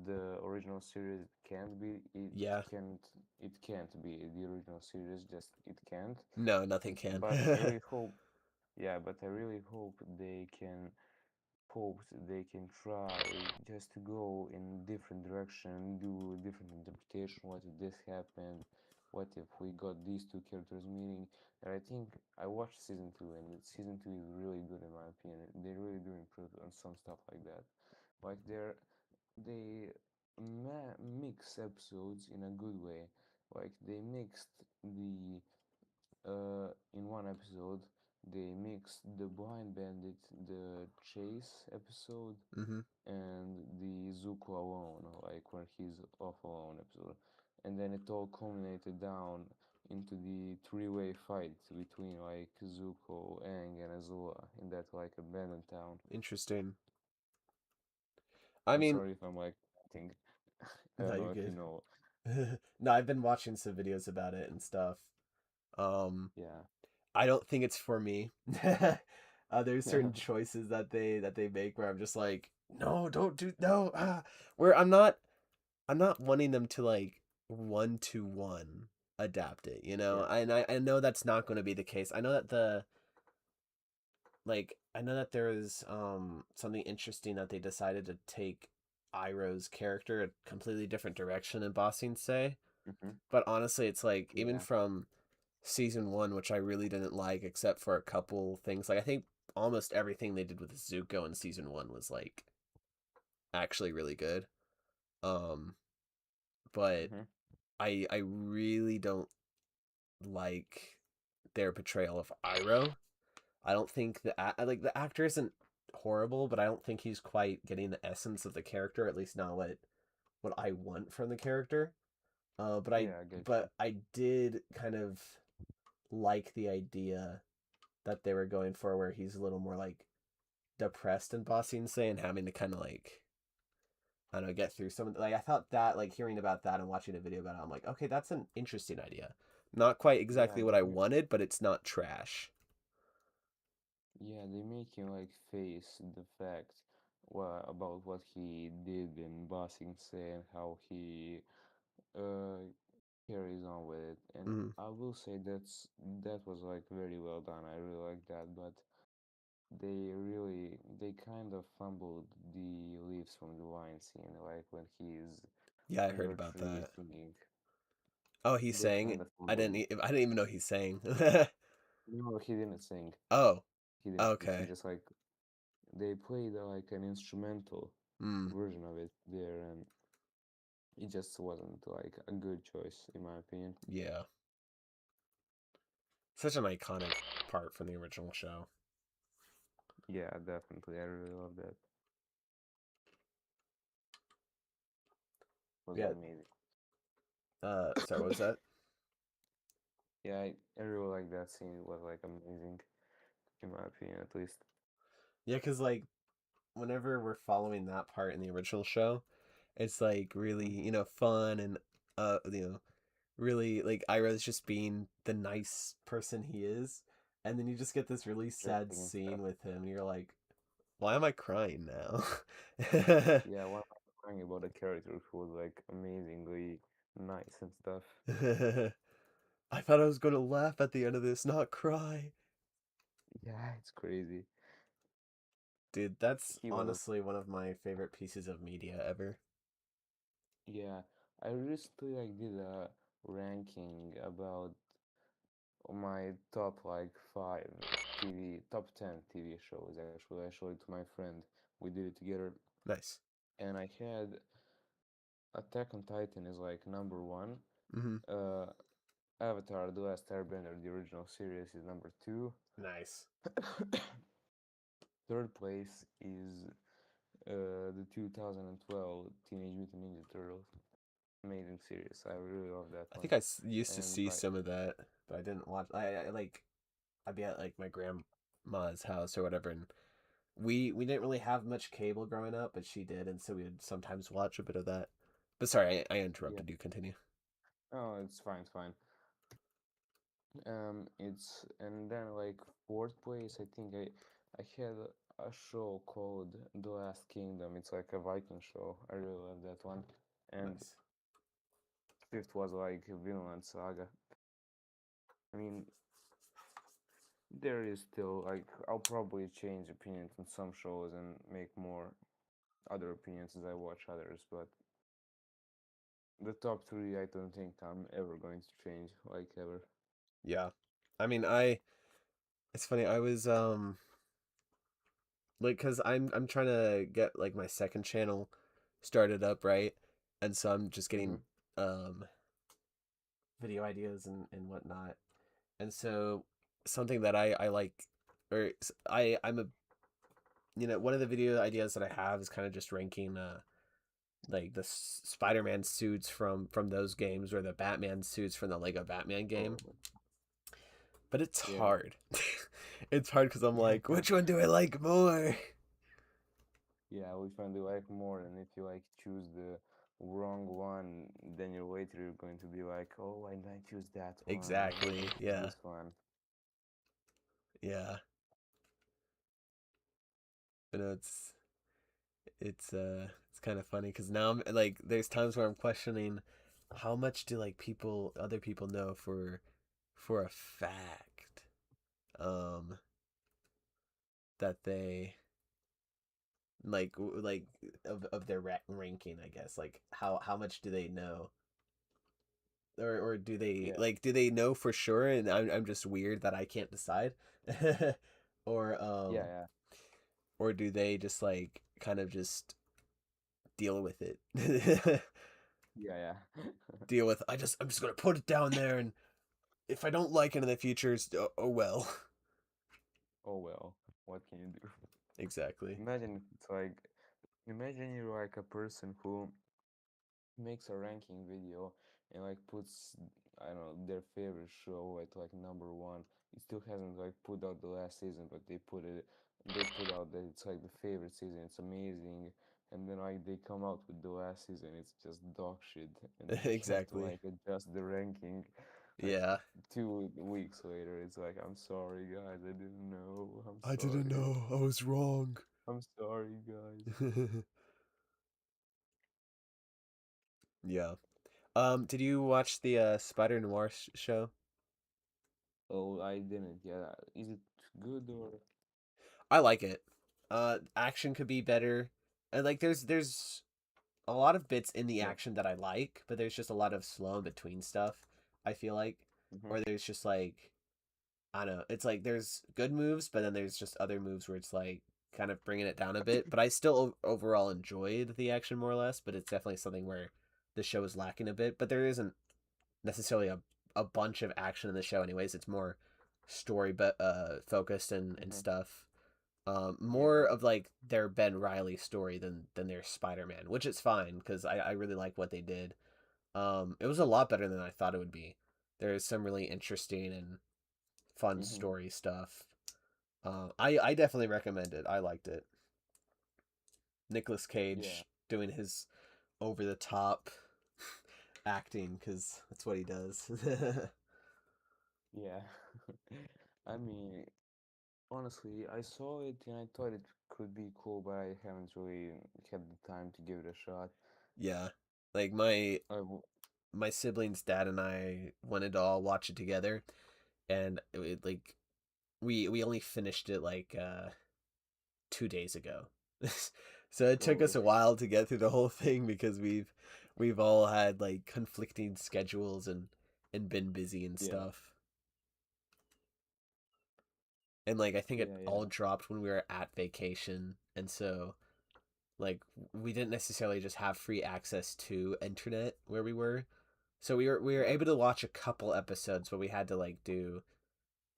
the original series. It can't be. Yeah. It can't be the original series. Just it can't. No, nothing can. But I really hope. Yeah, but I really hope they can try just to go in different direction, do different interpretation. What if this happened? What if we got these two characters meeting? And I think I watched season two, and season two is really good in my opinion. They really do improve on some stuff like that. Like they mix episodes in a good way. Like they mixed the in one episode they mixed the Blind Bandit, the Chase episode, Mm-hmm. and the Zuko alone, like where he's off alone episode. And then it all culminated down into the three-way fight between like Zuko, Aang, and Azula in that like abandoned town. Interesting. I I'm mean, sorry if I'm like ranting. I no, don't you're know if you good. know. No, I've been watching some videos about it and stuff. Um, Yeah. I don't think it's for me. There's certain choices that they make where I'm just like, no, don't do no. Where I'm not wanting them to like 1-to-1 adapt it, you know. Yeah. I know that's not going to be the case. I know that I know that there is something interesting that they decided to take Iroh's character a completely different direction in Bossing Say. Hmm. But honestly, it's like even Yeah. from season one, which I really didn't like, except for a couple things. Like I think almost everything they did with Zuko in season one was like actually really good. Um, but Hmm. I really don't like their portrayal of Iroh. I don't think like the actor isn't horrible, but I don't think he's quite getting the essence of the character. At least not what I want from the character. But Yeah, I get you. I did kind of like the idea that they were going for, where he's a little more like depressed and bossy say and having to kind of like I don't know get through some of like I thought that like hearing about that and watching a video about it, I'm like, okay, that's an interesting idea. Not quite Yeah, exactly what I wanted, but it's not trash. yeah, they make him like face the fact about what he did in Bossing Say and how he uh carries on with it. And Mm-hmm. I will say that was like very well done. I really like that, but they kind of fumbled the leaves from the wine scene, like when he's Yeah, I in heard the about tree that. singing. Oh, he's They saying kind of I fumbled. I didn't even know he's saying. No, he didn't sing. Oh, He didn't sing. He okay. just like they played like an instrumental Mm, version of it there, and it just wasn't like a good choice in my opinion. yeah. Such an iconic part from the original show. Yeah, definitely. I really love that. It was Yeah. amazing. Sorry, what was that? Yeah, I really like that scene. It was like amazing in my opinion, at least. Yeah, because like whenever we're following that part in the original show, it's like really, Hmm. fun and really like Iroh's just being the nice person he is. And then you just get this really sad Drinking and stuff. scene with him and you're like, Why am I crying now? Yeah, one crying about a character who was like amazingly nice and stuff. I thought I was gonna laugh at the end of this, not cry. Yeah, it's crazy. Dude, that's He was, honestly one of my favorite pieces of media ever. yeah. I recently like did a ranking about my top like five top 10 TV shows actually. I showed it to my friend. We did it together, Nice. and I had Attack on Titan is like number one. Mm-hmm. Uh, Avatar: The Last Airbender, the original series, is number two. Nice. Third place is the 2012 Teenage Mutant Ninja Turtles. Amazing series. I really love that I one. think used to And see like, some of that, but I didn't watch. I like I'd be at like my grandma's house or whatever, and we didn't really have much cable growing up, but she did, and so we would sometimes watch a bit of that. But sorry, I yeah. interrupted you. Continue. Oh, it's fine, it's fine. It's and then like fourth place, I think I had a show called The Last Kingdom. It's like a Viking show. I really love that one. And Nice. fifth was like Vinland Saga. I mean, there is still like I'll probably change opinions on some shows and make more other opinions as I watch others, but the top three I don't think I'm ever going to change, like ever. Yeah. I mean, I it's funny. I was like cuz I'm trying to get like my second channel started up, right? And so I'm just Mm-hmm. getting um video ideas and whatnot. And so something that I like or I'm a one of the video ideas that I have is kind of just ranking like the Spider-Man suits from those games or the Batman suits from the Lego Batman game. Oh, But it's yeah. hard. It's hard because I'm Yeah, like, which one do I like more? yeah, which one do you like more? And if you like choose the wrong one, then you're later you're going to be like, oh, why did I choose that one? Why did I Exactly. choose Yeah. this one? Yeah. You know, it's kind of funny because now I'm like, there's times where I'm questioning how much do like other people know for a fact, um, that they like of their ranking, I guess. Like how much do they know, or Yeah, do they know for sure, and I'm just weird that I can't decide, or yeah, or do they just like kind of just deal with it, yeah, yeah. deal with I'm just gonna put it down there, and if I don't like it in the future, oh well. Oh well, what can you do? Exactly. Imagine if it's like, imagine you're like a person who makes a ranking video and like puts I don't know their favorite show at like number one. It still hasn't like put out the last season, but they put out that it's like the favorite season. It's amazing, and then like they come out with the last season. It's just dog shit, and you have to Exactly. like adjust the ranking. Like Yeah. 2 weeks later, it's like I'm sorry guys, I didn't know. I'm I didn't sorry. know. I was wrong. I'm sorry guys. Yeah. Did you watch the Spider Noir show? Oh, I didn't. Yeah, is it good or? I like it. Action could be better. And like there's a lot of bits in the Yeah. action that I like, but there's just a lot of slow in between stuff, I feel like. Mm-hmm. Or there's just like I don't know. It's like there's good moves, but then there's just other moves where it's like kind of bringing it down a bit. But I still overall enjoyed the action more or less. But it's definitely something where the show is lacking a bit. But there isn't necessarily a bunch of action in the show, anyways. It's more story but focused and Mm-hmm. stuff. Yeah. More of like their Ben Riley story than their Spider Man, which is fine because I really like what they did. It was a lot better than I thought it would be. There is some really interesting and fun Mm-hmm. story stuff. I definitely recommend it. I liked it. Nicolas Yeah. Cage doing his over the top acting because that's what he does. Yeah. I mean, honestly, I saw it and I thought it could be cool, but I haven't really had the time to give it a shot. Yeah. Like my I w- my siblings' dad and I wanted to all watch it together, and like we only finished it like 2 days ago. So it took us oh a while to get through the whole thing because we've all had like conflicting schedules and been busy and yeah, stuff. And like I think it yeah, all yeah. dropped when we were at vacation, and so like we didn't necessarily just have free access to internet where we were. So we were able to watch a couple episodes, but we had to like do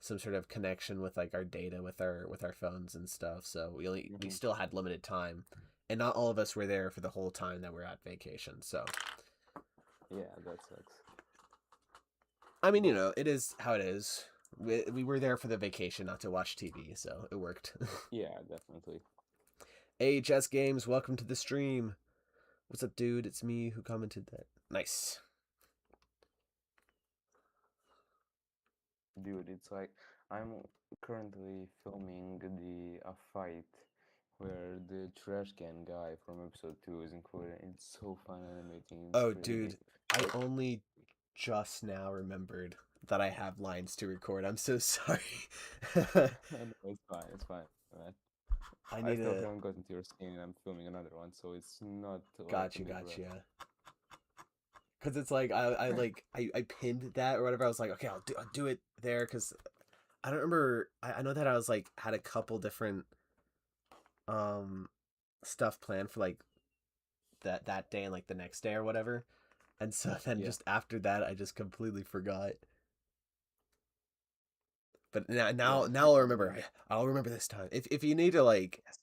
some sort of connection with like our data with our phones and stuff. So we Hmm. still had limited time, and not all of us were there for the whole time that we're at vacation. So Yeah, that sucks. I mean, But it is how it is. We were there for the vacation, not to watch TV, so it worked. yeah, definitely. Hey, Jess Games, welcome to the stream. What's up, dude? It's me who commented that. Nice. Dude, it's like I'm currently filming the a fight where the trash can guy from episode 2 is included. It's so fun animating. It's Oh, crazy. dude, I Like, only just now remembered that I have lines to record. I'm so sorry. no, it's fine. It's fine, man. I I need still to. haven't gotten to your scene, and I'm filming another one, so it's not like a Got you, big got rush. you. Because it's like I pinned that or whatever. I was like, okay, I'll do it there because I don't remember. I know that I was like had a couple different um stuff planned for like that day and like the next day or whatever. And so then Yeah. just after that, I just completely forgot. But now I'll remember. I'll remember this time. If you need to Yes.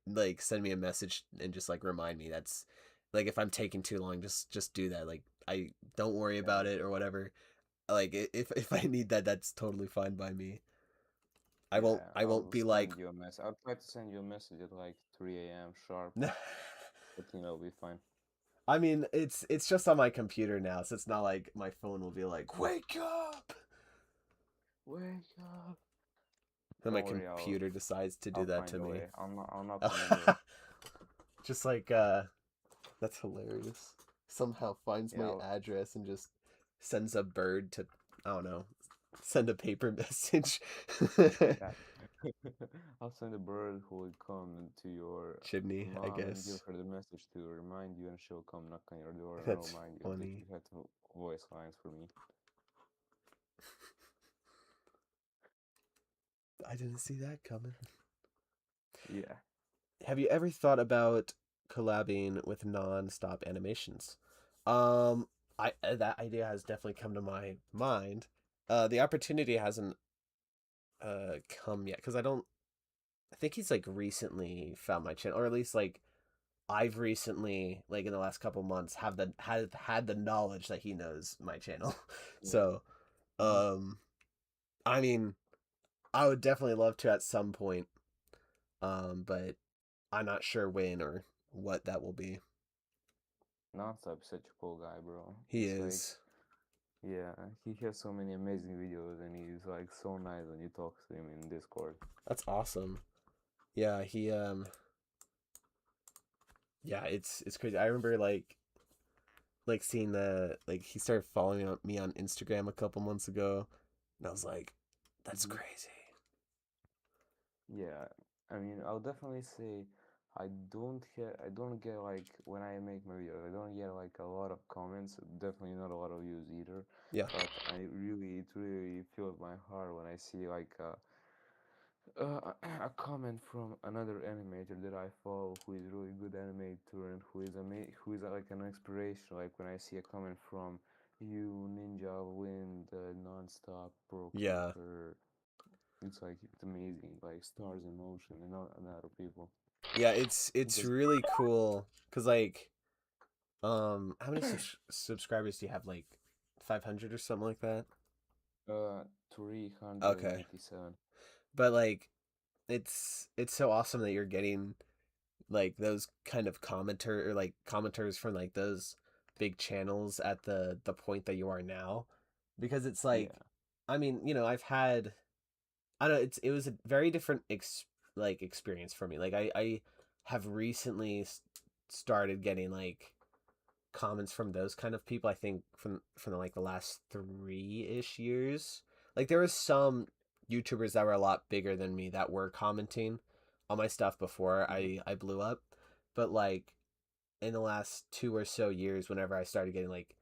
like send me a message and just like remind me, that's like if I'm taking too long, just do that. Like I don't worry Yeah, about it or definitely. whatever. Like if I need that, that's totally fine by me. I won't Yeah, I won't I'll be like. send you a message. I'll try to send you a message at like 3 a.m. sharp, but it'll be fine. I mean, it's just on my computer now, so it's not like my phone will be like wake up. Wake up! Then my Don't worry, computer decides to do I'll that find to a me. way. I'll knock on your door. Just like that's hilarious. Somehow finds Yeah, my address and just sends a bird to, I don't know, send a paper message. yeah. I'll send a bird who will come to your Chimney, I mom and give guess. her the message to remind you, and she'll come knock on your door and That's remind you that funny. you had to voice lines for me. I didn't see that coming. Yeah. Have you ever thought about collabing with non-stop animations? I that idea has definitely come to my mind. The opportunity hasn't come yet because I think he's like recently found my channel, or at least like I've recently, like in the last couple months, have the had the knowledge that he knows my channel. Yeah. So, Hmm. um, I mean, I would definitely love to at some point, but I'm not sure when or what that will be. Nonstop is such a cool guy, bro. He It's like, is. yeah, he has so many amazing videos, and he's like so nice when you talk to him in Discord. That's awesome. Yeah, yeah, it's crazy. I remember like seeing the like he started following me on Instagram a couple months ago, and I was like, that's Hmm. crazy. Yeah, I mean, I'll definitely say I don't get like when I make my videos, I don't get like a lot of comments, definitely not a lot of views either. Yeah, But it really fills my heart when I see like a comment from another animator that I follow who is really good animator and who is like an inspiration. Like when I see a comment from you, Ninja Wind, Nonstop, Pro yeah. Clipper, it's like it's amazing. Like Stars in Motion and other people. Yeah, it's Because really cool because like how many subscribers do you have? Like 500 or something like that? uh Okay, 397. but like it's so awesome that you're getting like those kind of commenter or like commenters from like those big channels at the point that you are now, because it's like Yeah. I mean I've had I don't know it was a very different like experience for me. Like I have recently started getting like comments from those kind of people. I think from like the last 3-ish years. Like there was some YouTubers that were a lot bigger than me that were commenting on my stuff before Hmm. I blew up, but like in the last 2 or so years, whenever I started getting like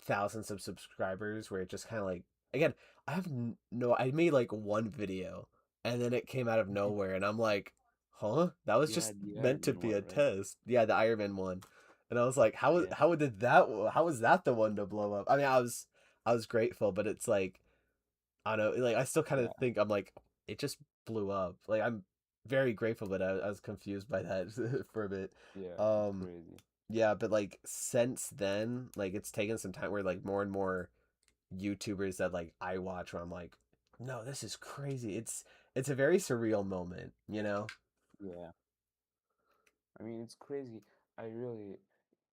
thousands of subscribers, where it just kind of like again, I have no, I made like one video and then it came out of nowhere, and I'm like, huh, that was Yeah, just the meant to Iron be one, a right? test. Yeah, the Iron Man one, and I was like, Yeah, how was that the one to blow up? I mean, I was grateful, but it's like I don't know, like I still kind of yeah, think I'm like it just blew up. Like I'm very grateful, but I was confused by that for a bit. yeah. It's Um, crazy. yeah, but like since then, like it's taken some time where like more and more YouTubers that like I watch where I'm like, no, this is crazy. It's a very surreal moment, you know? Yeah. I mean, it's crazy. I really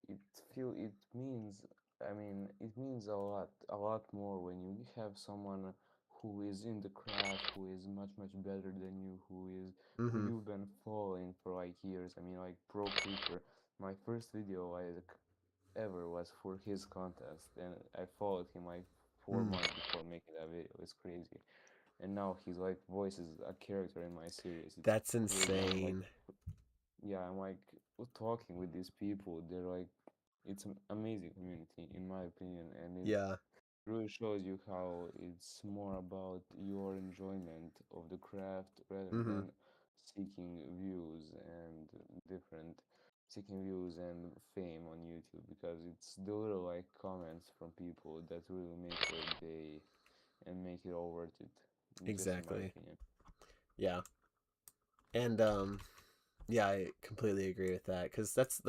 it feel it means I mean it means a lot more when you have someone who is in the craft, who is much better than you, who Mm-hmm. you've been following for like years. I mean, like Pro Creeper, my first video like ever was for his contest, and I followed him like four Mm. months before making that video. It's crazy. And now he's like voices a character in my series. It's That's crazy. I'm like, insane. yeah, I'm like talking with these people. They're like, it's an amazing community, in my opinion, and it Yeah. really shows you how it's more about your enjoyment of the craft rather Mm-hmm. than seeking views and different seeking views and fame on YouTube, because it's the little like comments from people that really make your day and make it all worth it, just in my Exactly. opinion. Yeah. And yeah, I completely agree with that cuz that's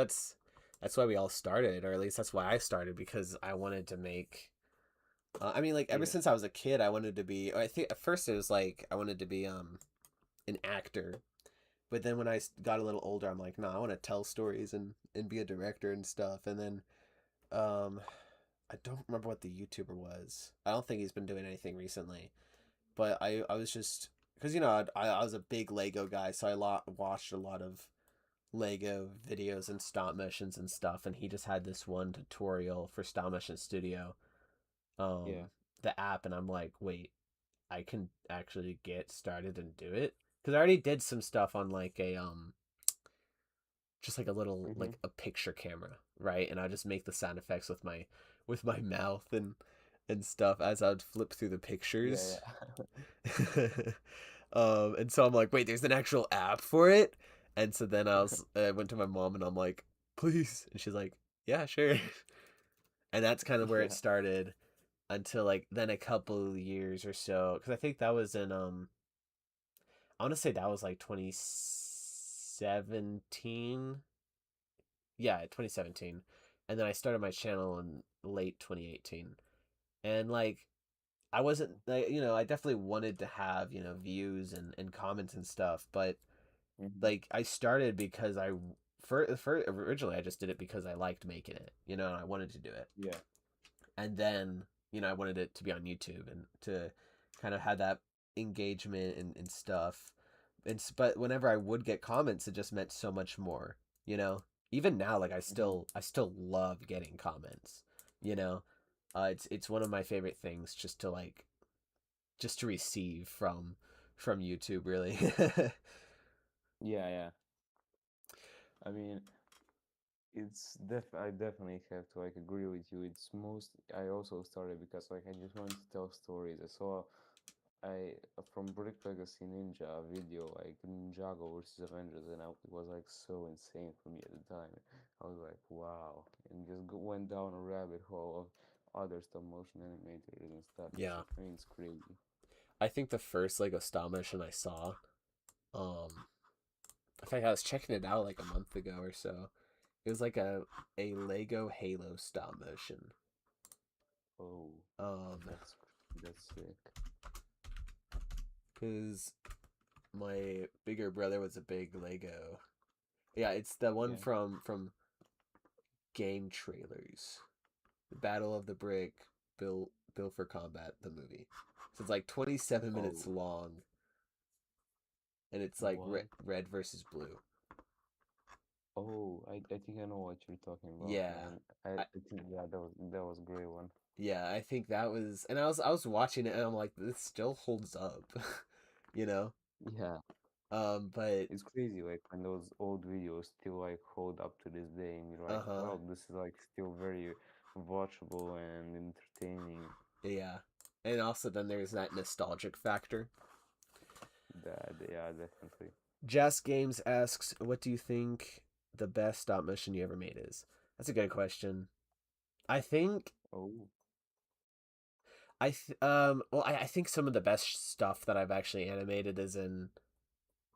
why we all started, or at least that's why I started, because I wanted to make I mean, like ever Yeah. since I was a kid, I wanted to be. I think at first it was like I wanted to be an actor, but then when got a little older, I'm like, no, I want to tell stories and be a director and stuff. And then um, I don't remember what the YouTuber was. I don't think he's been doing anything recently. But I was just because I was a big Lego guy, so watched a lot of Lego videos and stop motions and stuff. And he just had this one tutorial for Stop Motion Studio, Yeah. the app, and I'm like, wait, I can actually get started and do it, because I already did some stuff on like a just like a little Mm-hmm. like a picture camera, right? And I just make the sound effects with my mouth and stuff as I'd flip through the Yeah, pictures. yeah. And so I'm like, wait, there's an actual app for it. And so then I went to my mom and I'm like, please, and she's like, yeah, sure. And that's kind of where it Yeah. started until like then a couple years or so, because I think that was in I want to say that was like 2017. Yeah, 2017. And then I started my channel in late 2018. And like I wasn't like, I definitely wanted to have, views and comments and stuff, but Mm-hmm. like I started because for originally I just did it because I liked making it, and I wanted to do it. Yeah. And then I wanted it to be on YouTube and to kind of have that engagement and stuff. But whenever I would get comments, it just meant so much more. You know, even now, like Mm-hmm. I still love getting comments. You know, it's one of my favorite things just to like just to receive from YouTube. Really. Yeah, yeah. I mean, I definitely have to like agree with you. I also started because like I just wanted to tell stories. I saw I from Brick Legacy Ninja a video like Ninjago versus Avengers, and it was like so insane for me at the time. I was like, wow, and just went down a rabbit hole of other stop motion animators and stuff. Yeah, I mean, it's crazy. I think the first Lego stop motion I saw, um, in fact, I was checking it out like a month ago or so. It was like a Lego Halo stop motion. Oh, Um, that's sick. because my bigger brother was a big Lego. Yeah, it's the one Yeah. from Game Trailers, the Battle of the Brick, Built for Combat, the movie. So it's like 27 minutes Oh, long. and it's like What? red versus blue. Oh, I think I know what you're talking about, Yeah, man. I, I think yeah, that was a great one. yeah, I think that was, and I was watching it, and I'm like, this still holds up, you know. Yeah, But it's crazy like when those old videos still like hold up to this day, and you're uh like, huh, well, this is like still very watchable and entertaining. yeah, and also then there's that nostalgic factor. That yeah, definitely. Jess Games asks, "What do you think the best stop motion you ever made is?" That's a good question. I think Oh, well, I think some of the best stuff that I've actually animated is in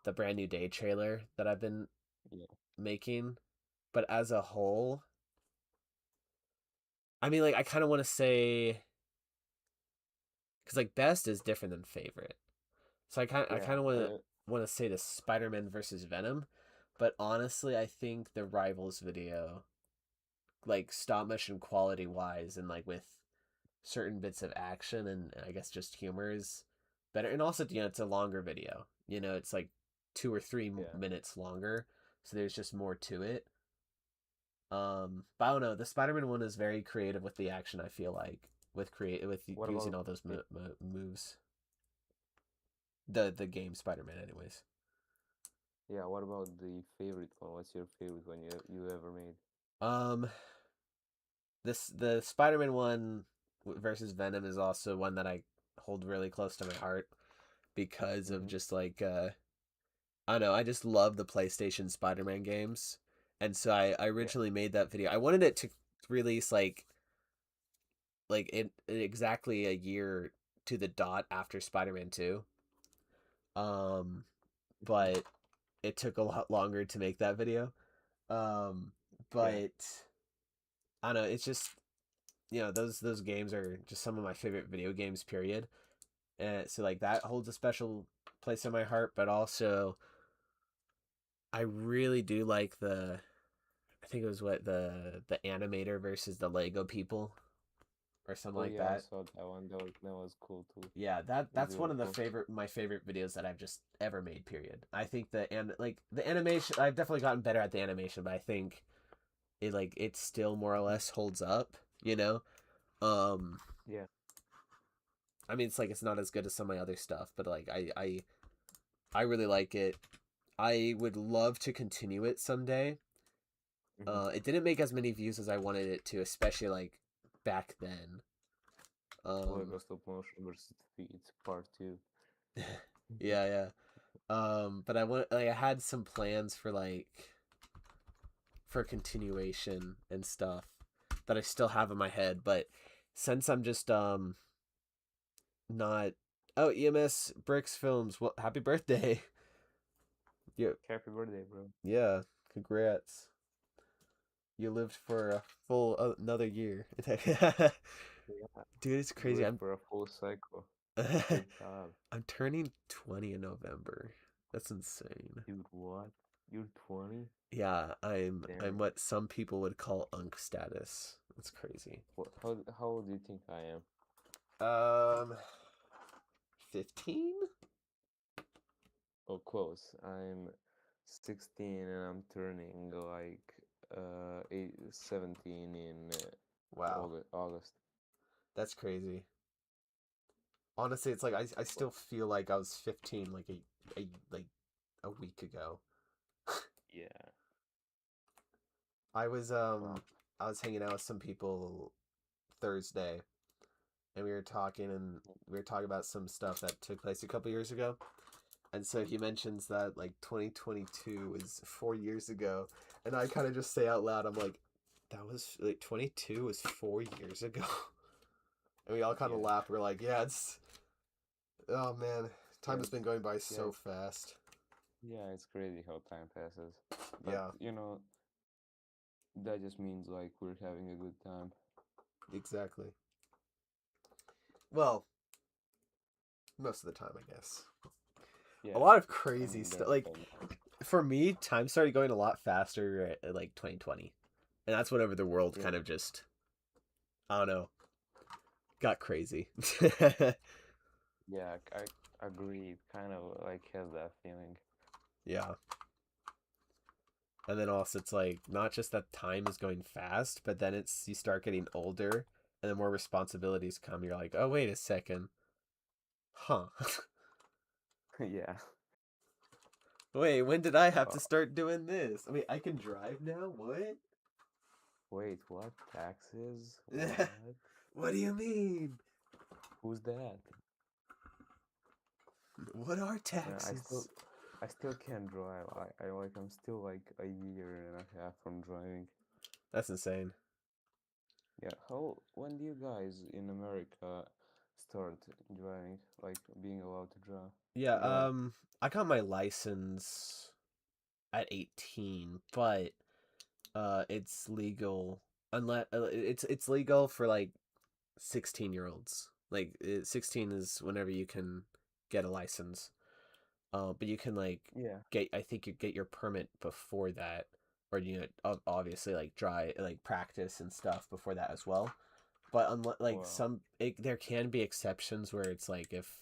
the brand new day trailer that I've been yeah, making. But as a whole, I mean, like I kind of want to say because like best is different than favorite. So I yeah. kind of want to say the Spider-Man versus Venom, but honestly, I think the Rivals video, like stop motion quality wise, and like with certain bits of action and I guess just humor is better. And also, it's a longer video. It's like 2 or 3 Yeah. minutes longer, so there's just more to it. But I don't know. The Spider-Man one is very creative with the action. I feel like with What using about all those yeah, moves. The game Spider-Man, anyways. yeah, what about the favorite one? What's your favorite one you ever made? Um, the Spider-Man one versus Venom is also one that I hold really close to my heart because of Mm-hmm. just like I don't know, I just love the PlayStation Spider-Man games. And so I Yeah. originally made that video. I wanted it to release like exactly a year to the dot after Spider-Man 2. Um Mhm. but it took a lot longer to make that video. Um Yeah. but I don't know, it's just those games are just some of my favorite video games period. And so like that holds a special place in my heart, but also I really do like I think it was what the animator versus the Lego people or something Oh like yeah, I that. saw that one. That was cool too. Yeah, It was that's one really of cool. my favorite videos that I've just ever made. Period. I think the animation. I've definitely gotten better at the animation, but I think it still more or Mhm. less holds up. You know. Um. Yeah. I mean, it's like it's not as good as some of my other stuff, but like I really like it. I would love to continue it someday. Hmm. It didn't make as many views as I wanted it to, especially like back then. Um, Lego stop motion versus Feet Part 2. yeah, yeah. But I had some plans for for continuation and stuff that I still have in my head, but since I'm just not oh EMS Bricks Films, well happy birthday. Yeah, Happy birthday, bro. yeah, congrats. You lived for a full another year. Yeah. Dude, it's You crazy. live I'm for a full cycle. Good job. I'm turning 20 in November. That's insane. Dude, what? You're 20? Yeah, I'm Damn. what some people would call unk status. That's crazy. How old do you think I am? Um, 15? Oh, close. I'm 16 and I'm turning like 17 in Wow, August. that's crazy. Honestly, it's like I What? still feel like I was 15 like like a week ago. Yeah. I was Wow. I was hanging out with some people Thursday and we were talking about some stuff that took place a couple years ago. And so he mentions that like 2022 is 4 years ago, and I kind of just say out loud, I'm like, that was like 22 was 4 years ago, and we all kind of Yeah. laugh. We're like, yeah, it's oh man, time Yeah. has been going by Yeah. so fast. Yeah. It's crazy how time passes. But Yeah, that just means like we're having a good time. exactly. Well, most of the time, I guess. A Yeah. lot of I crazy mean, stuff. there's Like some. for me, time started going a lot faster at like 2020, and that's whenever the world Yeah. kind of just I don't know got crazy. Yeah. Agreed. Kind of like has that feeling. Yeah. And then also it's like not just that time is going fast, but then it's you start getting older and then more responsibilities come. You're like, oh wait a second. Huh. Yeah. Wait, when did I have Uh, to start doing this? I mean, I can drive now? What? wait, what? Taxes? What? What do you mean? Who's that? What are Yeah, taxes? I still can't drive. I'm still like a year and a half from driving. That's insane. Yeah, when do you guys in America start driving, like being allowed to Yeah, drive? I got my license at 18, but it's legal unless it's legal for like 16-year-olds. Like 16 is whenever you can get a license. But you can like Yeah. get I think you get your permit before that, or obviously like like practice and stuff before that as well. But like Well, there can be exceptions where it's like if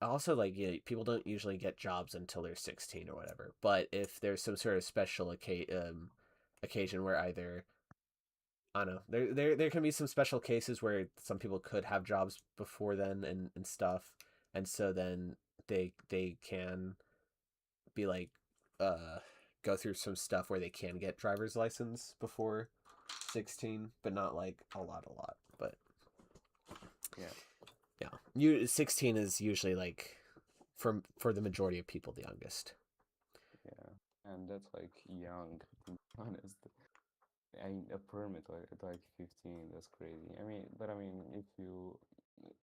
also like people don't usually get jobs until they're 16 or whatever. But if there's some sort of special occasion where either I don't know. There can be some special cases where some people could have jobs before then and stuff. And so then they can be like go through some stuff where they can get driver's license before 16, but not like a lot. But yeah, yeah. You 16 is usually like for the majority of people the youngest. yeah, and that's like young, to be honest. I mean, a permit like 15, that's crazy. I mean, if you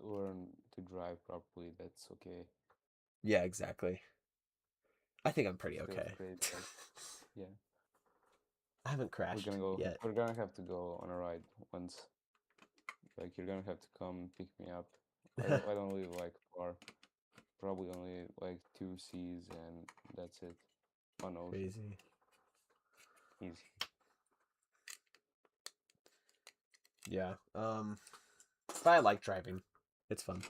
learn to drive properly, that's okay. Yeah, exactly. I think I'm pretty Still, it's okay. crazy. Like, yeah, I haven't crashed yet. we're gonna have to go on a ride once. Like, you're gonna have to come pick me up. I don't live like far. Probably only like two seas and that's it. One ocean. Crazy. Easy. Yeah. But I like driving. It's fun.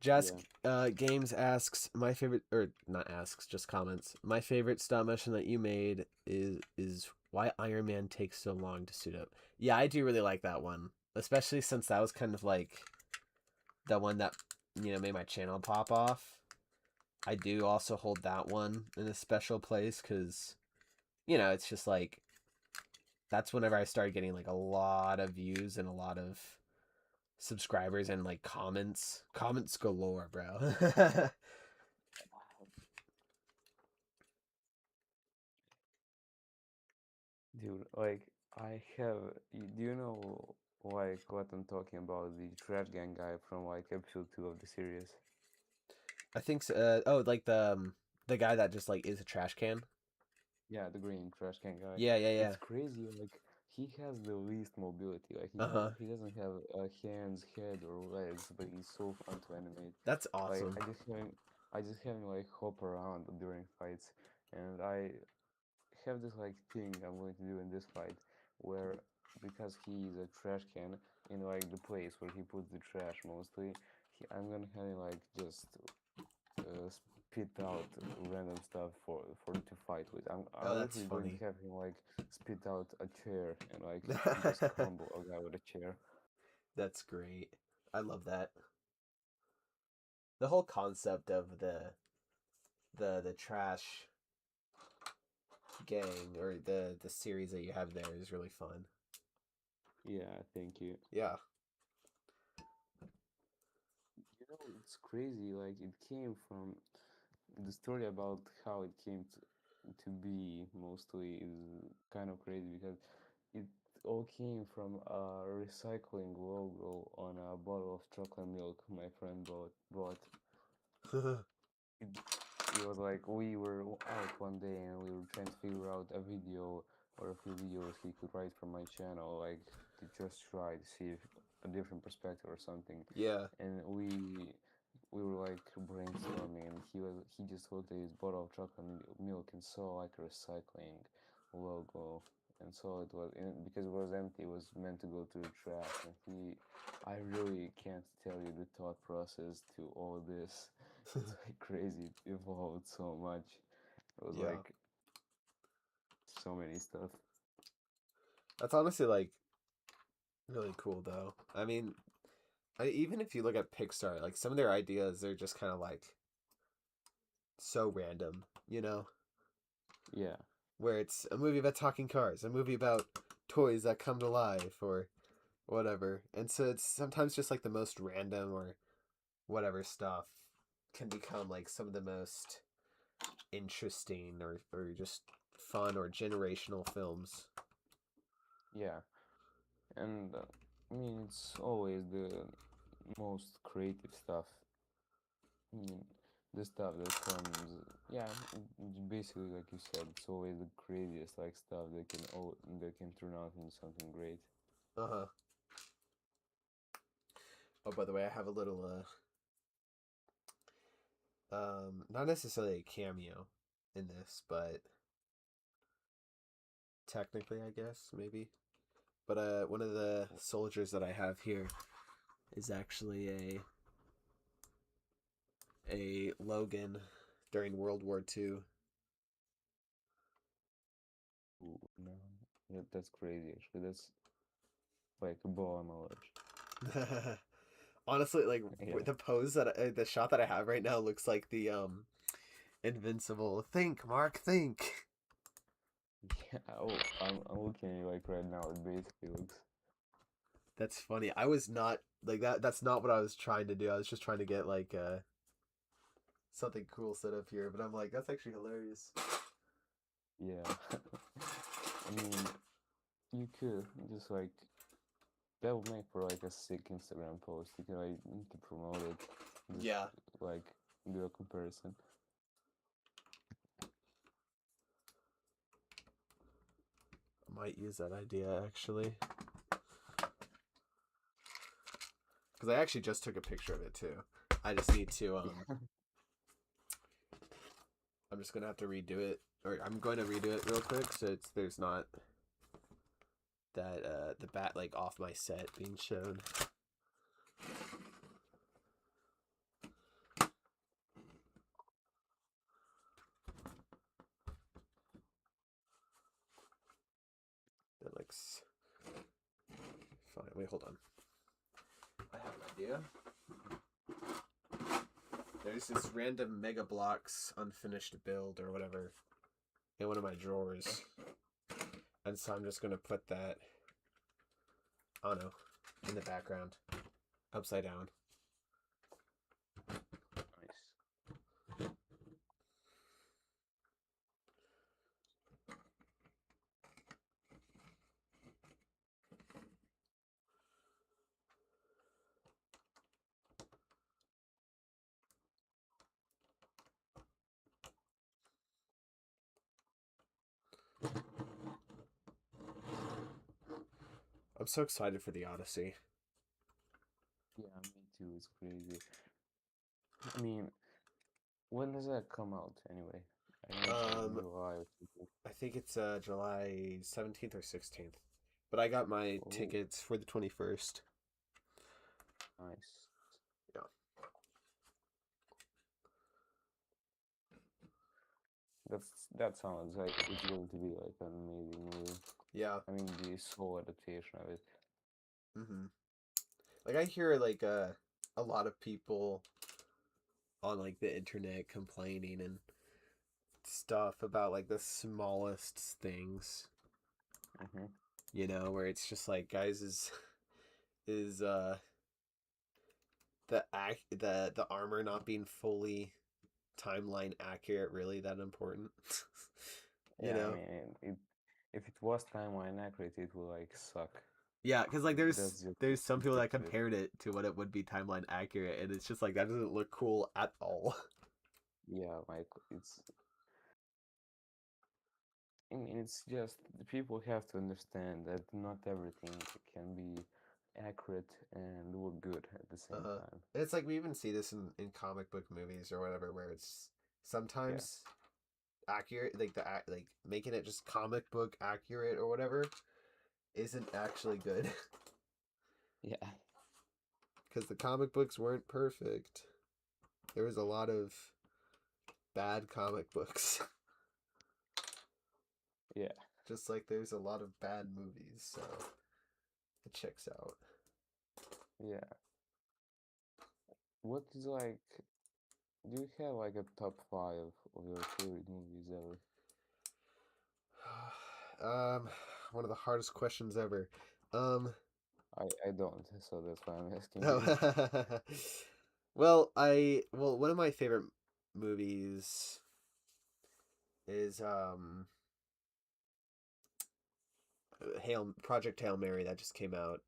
Jazz Yeah. Games asks my favorite, or not asks, just comments. My favorite stop motion that you made is why Iron Man takes so long to suit up. Yeah, I do really like that one, especially since that was kind of like the one that made my channel pop off. I do also hold that one in a special place because it's just like that's whenever I started getting like a lot of views and a lot of subscribers and like comments galore, bro. Dude, like I have do you know like what I'm talking about? The trash can guy from like episode 2 of the series. I think so. Oh, like the guy that just like is a trash can. Yeah, the green trash can guy. Yeah, yeah, yeah. It's crazy, like he has the least mobility. Like Uh huh. he doesn't have hands, head or legs, but he's so fun to animate. That's Like awesome. I just have him like hop around during fights, and I have this like thing I'm going to do in this fight where because he's a trash can in like the place where he puts the trash mostly, I'm gonna have him like just spit out random stuff for to fight with. I'm Oh, that's literally going to funny. have him like spit out a chair and like just crumble a guy with a chair. That's great. I love that. The whole concept of the trash gang or the series that you have there is really fun. Yeah, thank you. Yeah. You know, it's crazy. Like it came from the story about how it came to be mostly is kind of crazy because it all came from a recycling logo on a bottle of chocolate milk my friend bought. It, it was like we were out one day and we were trying to figure out a video or a few videos he could write for my channel, like to just try to see if a different perspective or something. Yeah. And we were like brainstorming and he just looked at his bottle of chocolate milk and saw like a recycling logo and saw it was because it was empty. It was meant to go to the trash, and I really can't tell you the thought process to all this. It's like crazy. It evolved so much. It was Yeah. like so many stuff. That's honestly like really cool though. I mean, even if you look at Pixar, like some of their ideas, they're just kind of like so random, you know? Yeah, Where it's a movie about talking cars, a movie about toys that come to life, or whatever. And so it's sometimes just like the most random or whatever stuff can become like some of the most interesting or just fun or generational films. yeah, and I mean it's always the most creative stuff. I mean, the stuff that comes, yeah, basically like you said, it's always the craziest like stuff that can turn out into something great. Uh huh. Oh, by the way, I have a little not necessarily a cameo in this, but technically, I guess maybe. But one of the soldiers that I have here is actually a Logan during World War II. Ooh, no, that's crazy. Actually, that's like a ball knowledge. Honestly, like Yeah, the pose that the shot that I have right now looks like the Invincible. Think, Mark, think. yeah. Oh, I'm looking at you like right now. It basically looks. That's funny. I was not like that. That's not what I was trying to do. I was just trying to get like something cool set up here. But I'm like, that's actually hilarious. Yeah. I mean, you could just like that would make for like a sick Instagram post. You can like need to promote it. Just Yeah, like do a comparison. I might use that idea actually. Because I actually just took a picture of it too. I just need to Yeah. I'm just gonna have to redo it, or I'm going to redo it real quick, so there's not that the bat like off my set being shown. That looks fine. Wait, hold on. I have an idea. There's this random Mega Blocks unfinished build or whatever in one of my drawers, and so I'm just gonna put that. Oh no, in the background, upside down. Nice. I'm so excited for the Odyssey. Yeah, me too. It's crazy. I mean, when does that come out anyway? I know it's like in Um, July or something. I think it's July 17th or 16th, but I got my Oh, tickets for the 21st. nice. Yeah. That sounds like it's going to be like an amazing movie. Yeah. I mean, the soul adaptation of it. Mm-hmm. Like I hear like a lot of people on like the internet complaining and stuff about like the smallest things, Mm-hmm. where it's just like guys is the armor not being fully timeline accurate really that important? you Yeah, I know? mean, if it was timeline accurate, it would like suck. Yeah, because like there's That's just there's some the people that truth of it. compared it to what it would be timeline accurate, and it's just like that doesn't look cool at all. Yeah, like it's. I mean, it's just the people have to understand that not everything can be accurate and look good at the same Uh-huh. time. And it's like we even see this in comic book movies or whatever, where it's Yeah. sometimes accurate, like like making it just comic book accurate or whatever, isn't actually good Yeah. because the comic books weren't perfect. There was a lot of bad comic books, Yeah. just like there's a lot of bad movies. So it checks out. Yeah. What is like? Do you have like a top five of your favorite movies ever? um, One of the hardest questions ever. Um, I don't, so that's why I'm asking no. you. Well, one of my favorite movies is Hail Mary that just came out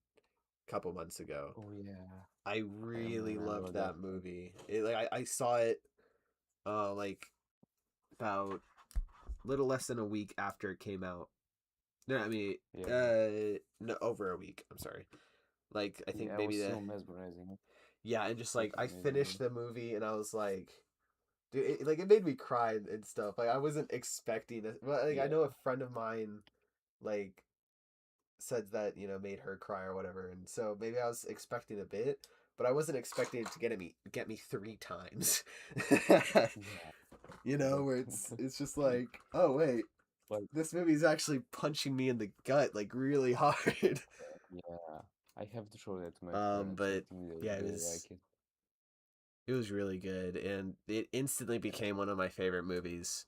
a couple months ago. Oh yeah. I I really loved remember that that one. movie. I saw it like about a little less than a week after it came out. No, I mean Yeah. no, over a week. I'm sorry. Like I think Yeah, it maybe was the so mesmerizing. yeah, and just like Such an I amazing finished movie. the movie and I was like, dude, like it made me cry and stuff. Like I wasn't expecting it. Well, like I know Yeah. a friend of mine like said that made her cry or whatever, and so maybe I was expecting a bit, but I wasn't expecting it to get me three times. Yeah. Where Definitely. it's just like, oh wait, Like, this movie's actually punching me in the gut like really hard. yeah. I have to show that to my friends. I But think they would yeah, really like it. it was really good, and it instantly became one of my favorite movies.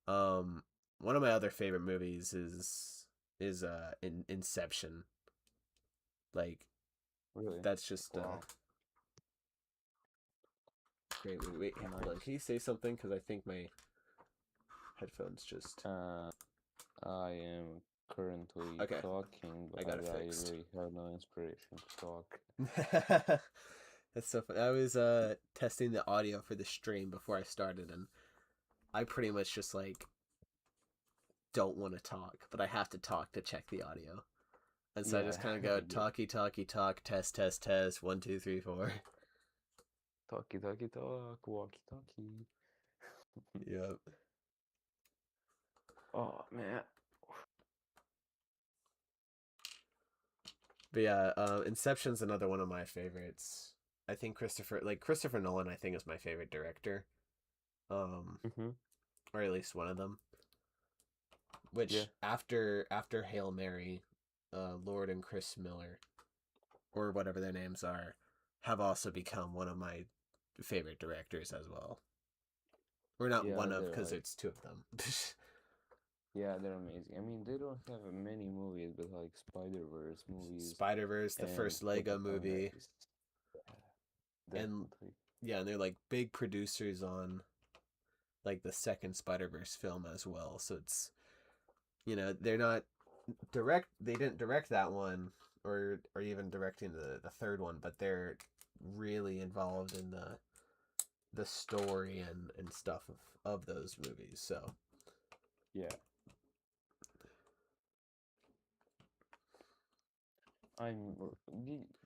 Um, One of my other favorite movies is Inception. Like Really. that's just Wow. great movie. Wait, hold on. Nice. Can you say something? Because I think my headphones just. Uh, I am currently Okay, talking, I got but it I fixed. really have no inspiration to talk. That's so fun. I was testing the audio for the stream before I started, and I pretty much just like don't want to talk, but I have to talk to check the audio. And so I Yeah, just kind of I go get it. talky talky talk, test test test, 1 2 3 4. Talkie, talkie, talk, walkie, talkie. Yep. Oh man. But yeah, Inception's another one of my favorites. I think Christopher Nolan, I think is my favorite director. Um, Mm-hmm. or at least one of them. Yeah. Which after Hail Mary, Lord and Chris Miller, or whatever their names are, have also become one of my favorite directors as well. Or not Yeah, one of, they're because like, it's two of them. yeah, they're amazing. I mean, they don't have many movies, but like Spider-Verse movies Spider Verse, the and first Lego movie, is, yeah, and definitely. yeah, and they're like big producers on like the second Spider Verse film as well. So it's they're not they didn't direct that one or even directing the third one, but they're really involved in the story and stuff of those movies. So Yeah. I'm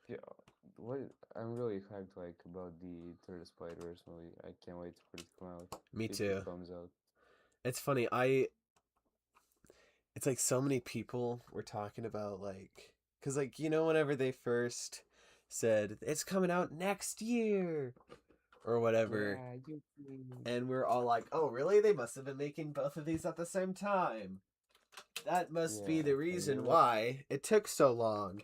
yeah, what I'm really hyped like about the third Spider-Verse movie. I can't wait for it to come out me if it too. comes out. It's funny. It's like so many people were talking about like because like whenever they first said it's coming out next year or whatever, Yeah, you too. and we're all like, oh really, they must have been making both of these at the same time. That must be Yeah, the and they're reason like, why it took so long.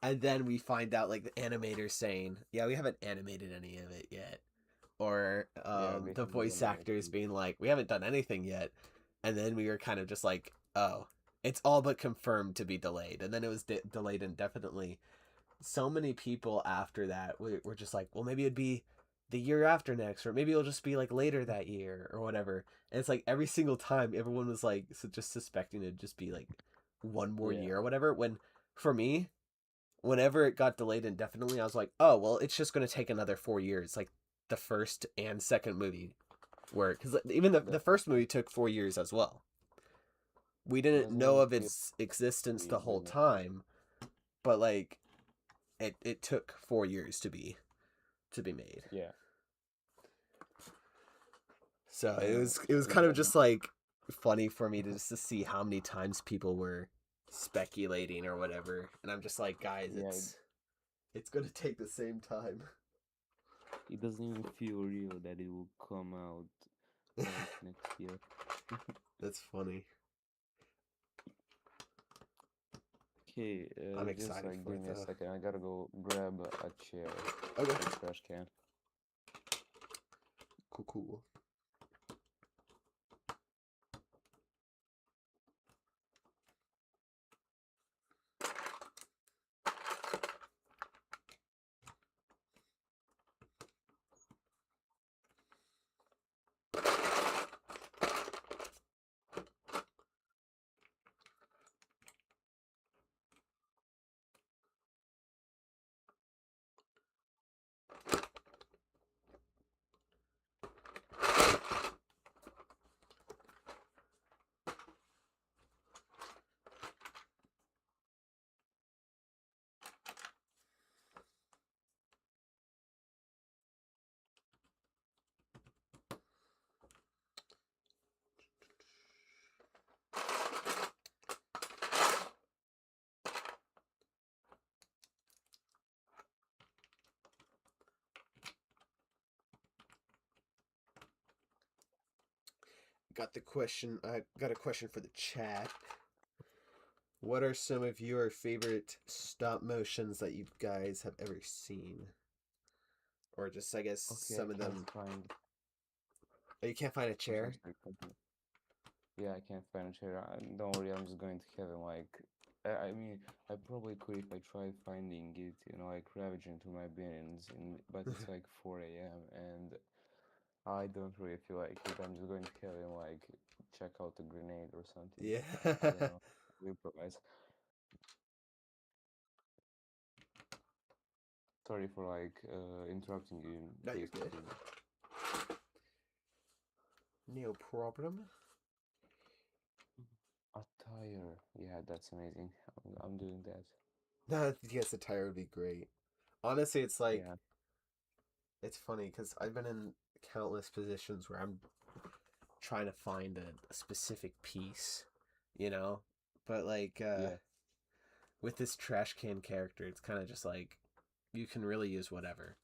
And then we find out like the animators saying, yeah, we haven't animated any of it yet, or yeah, they the haven't voice done actors anything. being like, we haven't done anything yet. And then we were kind of just like, oh, it's all but confirmed to be delayed. And then it was delayed indefinitely. So many people after that were just like, well, maybe it'd be the year after next, or maybe it'll just be like later that year or whatever. And it's like every single time everyone was like just suspecting it'd just be like one more year or Yeah, whatever. When for me, whenever it got delayed indefinitely, I was like, oh well, it's just going to take another 4 years, like the first and second movie were, because even the first definitely. movie took 4 years as well. We didn't Resident know of Evil its existence 3 the whole did not take. time, but like it took 4 years to be made. Yeah, So it and was kind of that just like funny for me to just to see how many times people were speculating or whatever, and I'm just like, guys, Yeah, it's gonna take the same time. it doesn't even feel real that it will come out like next year. That's funny. Okay, I'm just excited like for give it me a though. second. I gotta go grab a chair Okay. for the trash can. Cool, cool. Got the question. I got a question for the chat. What are some of your favorite stop motions that you guys have ever seen? Or just, I guess, Okay, I some of can't them. find. Oh, you can't find a I'm sorry, chair? sorry, continue. Yeah, I can't find a chair. Don't worry, I'm just going to heaven. Like, I mean, I probably could if I tried finding it, like ravaging through my bins, but it's like 4 a.m. and I don't really feel like it. I'm just going to heaven, like, check out a grenade or something. Yeah. I don't know. We improvise. Sorry for like interrupting you. No, you're Please good. continue. No problem. Attire. Yeah, that's amazing. I'm doing that. No, yes, a tire would be great. Honestly, it's like, Yeah, it's funny because I've been in countless positions where I'm trying to find a specific piece, you know? But like, yeah, with this trash can character, it's kind of just like, you can really use whatever.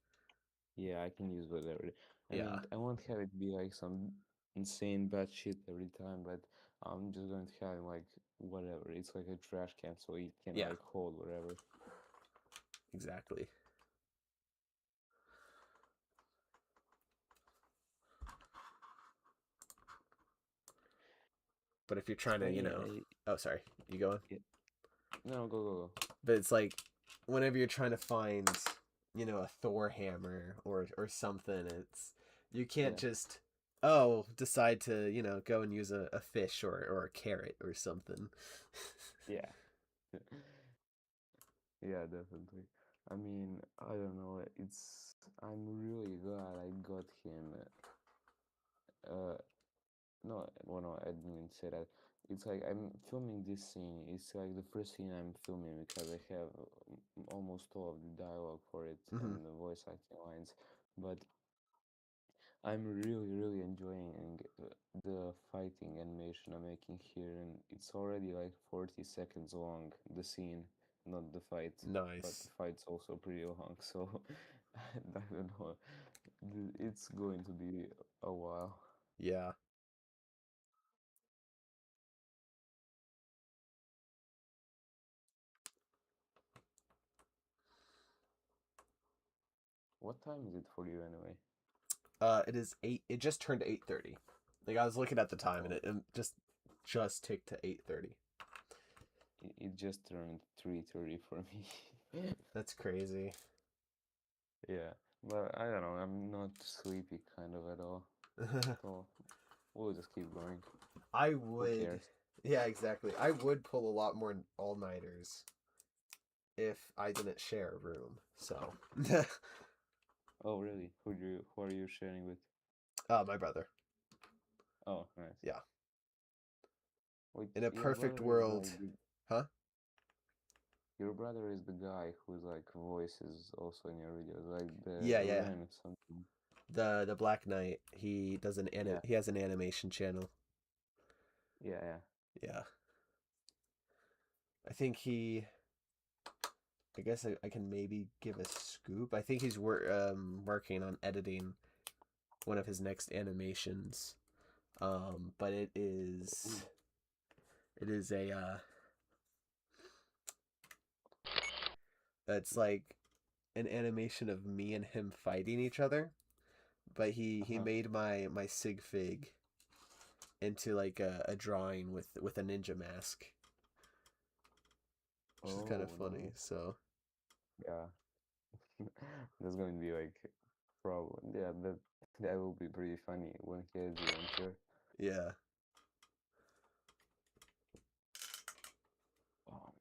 yeah. I can use whatever. I Yeah. mean, I won't have it be like some insane bad shit every time, but I'm just going to have like whatever. It's like a trash can, so it can Yeah, like hold whatever. exactly. But if you're It's trying to, funny. I oh, sorry, you going? yeah. No, go go go. But it's like, whenever you're trying to find, a Thor hammer or something, you can't Yeah, just decide to go and use a fish or a carrot or something. yeah. Yeah, definitely. I mean, I don't know. I'm really glad I got him. Uh, no, well, no, I didn't mean to say that. It's like I'm filming this scene. It's like the first scene I'm filming because I have almost all of the dialogue for it Hmm. and the voice acting lines. But I'm really, really enjoying the fighting animation I'm making here, and it's already like 40 seconds long, the scene, not the fight, but the Nice. fight's also pretty long, so I don't know. It's going to be a while. Yeah. What time is it for you anyway? It is 8. It just turned 8:30. Like I was looking at the time and Oh, it just ticked to 8:30. it just turned 3:30 for me. That's crazy. Yeah, but I don't know, I'm not sleepy kind of at all. So we'll just keep going. I Who would, cares? yeah, exactly. I would pull a lot more all-nighters if I didn't share a room. So, Oh, really? Who are you sharing with? my brother. Oh, nice. Yeah. Wait, In a your perfect brother is world, like huh? your brother is the guy who's like voices also in your videos, like Yeah, the yeah. Ren something. The Black Knight. He does Yeah. he has an animation channel. Yeah, yeah. Yeah. I think he. I guess I can maybe give a scoop. I think he's working on editing one of his next animations. But Ooh. it is a it's like an animation of me and him fighting each other. But he Uh-huh. made my sig fig into like a drawing with a ninja mask, which is kind of Oh, funny. nice. So Yeah. That's going to be like problem. Yeah, that will be pretty funny when he has it, I'm sure. yeah, Oh,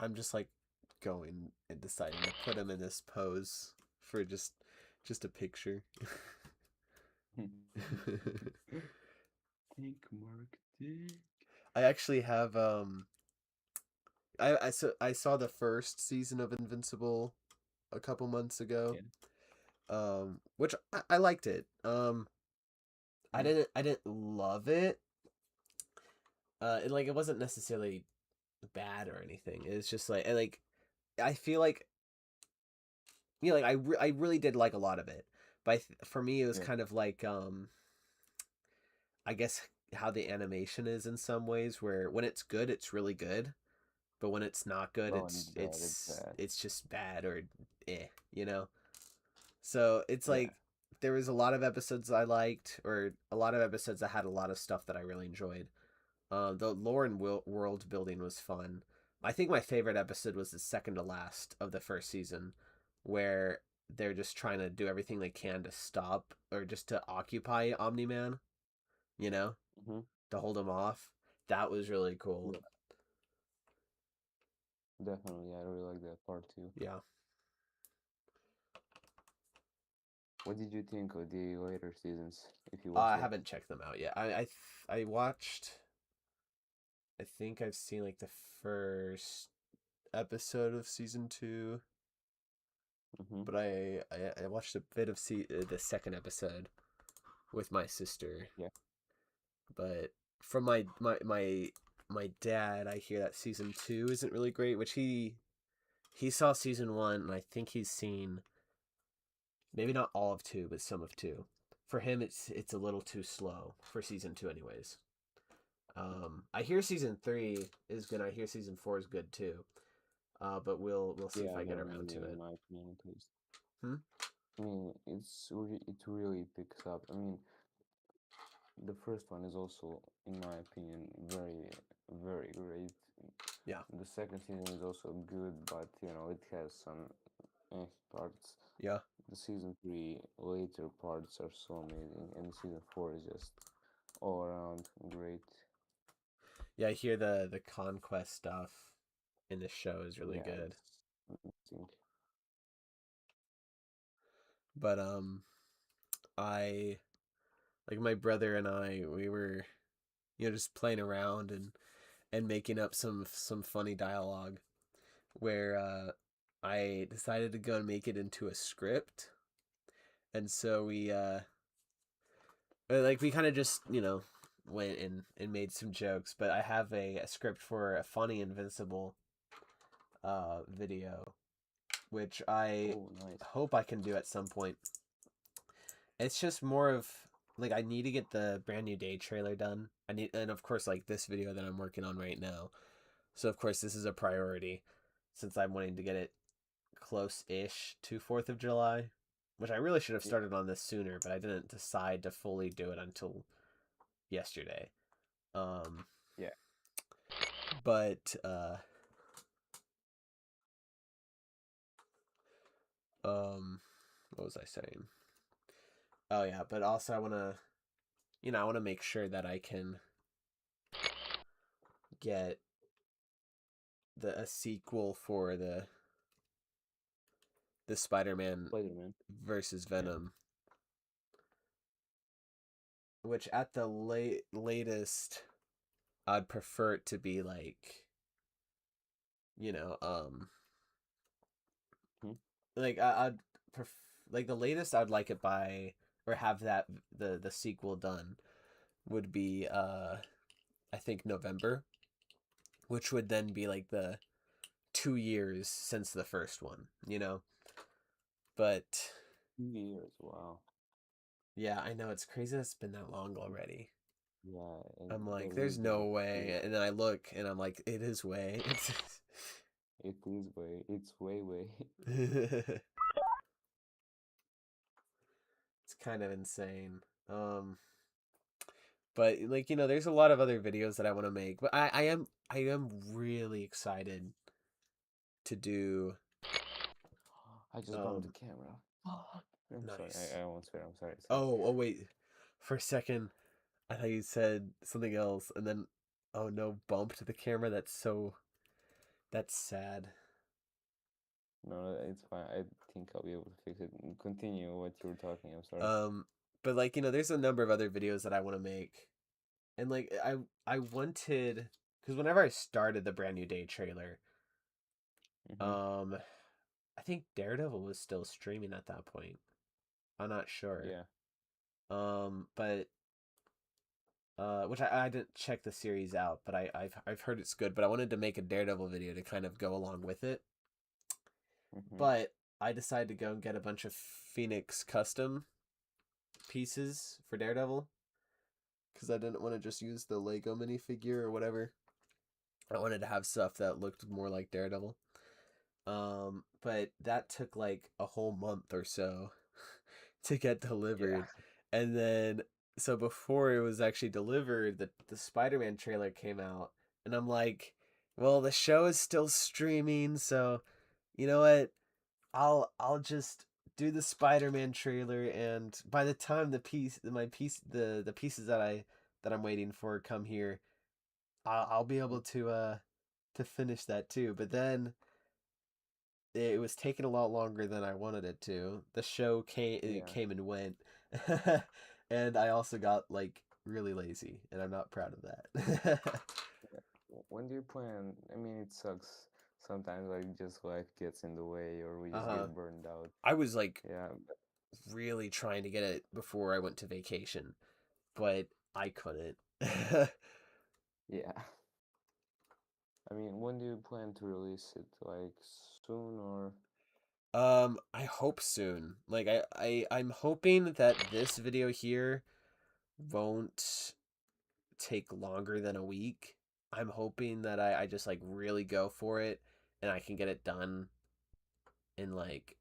I'm just like going and deciding to put him in this pose for just a picture. man. Think, Mark, think. I actually have I saw the first season of Invincible a couple months ago. Yeah. Which I liked it. Hmm. I didn't love it. It wasn't necessarily bad or anything. It's just I feel like I really did like a lot of it. But for me it was Yeah. kind of like I guess how the animation is in some ways where when it's good it's really good, but when it's not good Well, when it's bad, it's bad. it's just bad or eh, you know. So it's Yeah. like there was a lot of episodes I liked, or a lot of episodes that had a lot of stuff that I really enjoyed. The lore and world building was fun. I think my favorite episode was the second to last of the first season, where they're just trying to do everything they can to stop or just to occupy Omni Man, you know, Hmm. to hold him off. That was really cool. Yeah, definitely. I really like that part too. Yeah. What did you think of the later seasons, if you I watched it? haven't checked them out yet. I watched. I think I've seen like the first episode of season two, Hmm. but I watched a bit of the second episode with my sister. Yeah. But from my dad, I hear that season two isn't really great, which he saw season one, and I think he's seen maybe not all of two, but some of two. For him, it's a little too slow for season two, anyways. I hear season three is good. I hear season four is good too. But we'll see if Yeah, I get around definitely, to in it. my opinion, at least. Hmm? I mean, it really picks up. I mean, the first one is also, in my opinion, very, very great. Yeah, The second season is also good, but it has some parts. yeah, The season three later parts are so amazing, and season four is just all around great. yeah. I hear the conquest stuff in the show is really Yeah, good. it's amazing. But I like my brother and I we were just playing around and making up some funny dialogue where I decided to go and make it into a script, and so we kind of just went and made some jokes. But I have a script for a funny Invincible video, which I Oh, nice. hope I can do at some point. It's just more of like I need to get the brand new day trailer done. I need, and of course, like this video that I'm working on right now. So of course, this is a priority since I'm wanting to get it close-ish to 4th of July, which I really should have Yeah, started on this sooner, but I didn't decide to fully do it until yesterday. Um, yeah. but what was I saying? Oh yeah, but also I want to, I want to make sure that I can get a sequel for the Spider-Man Spider-Man. versus Yeah. Venom, which at the latest I'd prefer it to be like, you know, Hmm. like I'd like the latest I'd like it by or have that the sequel done would be I think November, which would then be like the 2 years since the first one, you know? But 2 years, wow. yeah, I know it's crazy that it's been that long already. Yeah, and I'm the like, there's no original way. is And then I look and I'm like, it is way. it's way. It's it's kind of insane. Um but like, there's a lot of other videos that I want to make. But I am really excited to do I just bumped the um camera. Fuck. I'm sorry. nice. I won't swear. I'm sorry. Sorry. Oh wait. For a second I thought you said something else and then oh no, bumped the camera. That's sad. No, it's fine. I think I'll be able to fix it. Continue what you were talking. I'm sorry. Um but like, there's a number of other videos that I want to make. And like I wanted because whenever I started the Brand New Day trailer, Mm-hmm. um I think Daredevil was still streaming at that point. I'm not sure. Yeah. But which I didn't check the series out, but I've heard it's good. But I wanted to make a Daredevil video to kind of go along with it. Mm-hmm. But I decided to go and get a bunch of Phoenix custom pieces for Daredevil because I didn't want to just use the Lego minifigure or whatever. I wanted to have stuff that looked more like Daredevil. But that took like a whole month or so to get Yeah. delivered. And then so before it was actually delivered, the Spider-Man trailer came out and I'm like, well, the show is still streaming, so you know what? I'll just do the Spider-Man trailer and by the time the pieces that I'm waiting for come here, I'll be able to finish that too. But then it was taking a lot longer than I wanted it to. The show Yeah. came and went, and I also got like really lazy, and I'm not proud of that. Yeah. When do you plan? I mean, it sucks sometimes. Like just life gets in the way, or we just uh, get burned out. I was like Yeah. really trying to get it before I went to vacation, but I couldn't. Yeah. I mean, when do you plan to release it? Like soon or? I hope soon. Like I'm hoping that this video here won't take longer than a week. I'm hoping that I just like really go for it and I can get it done in like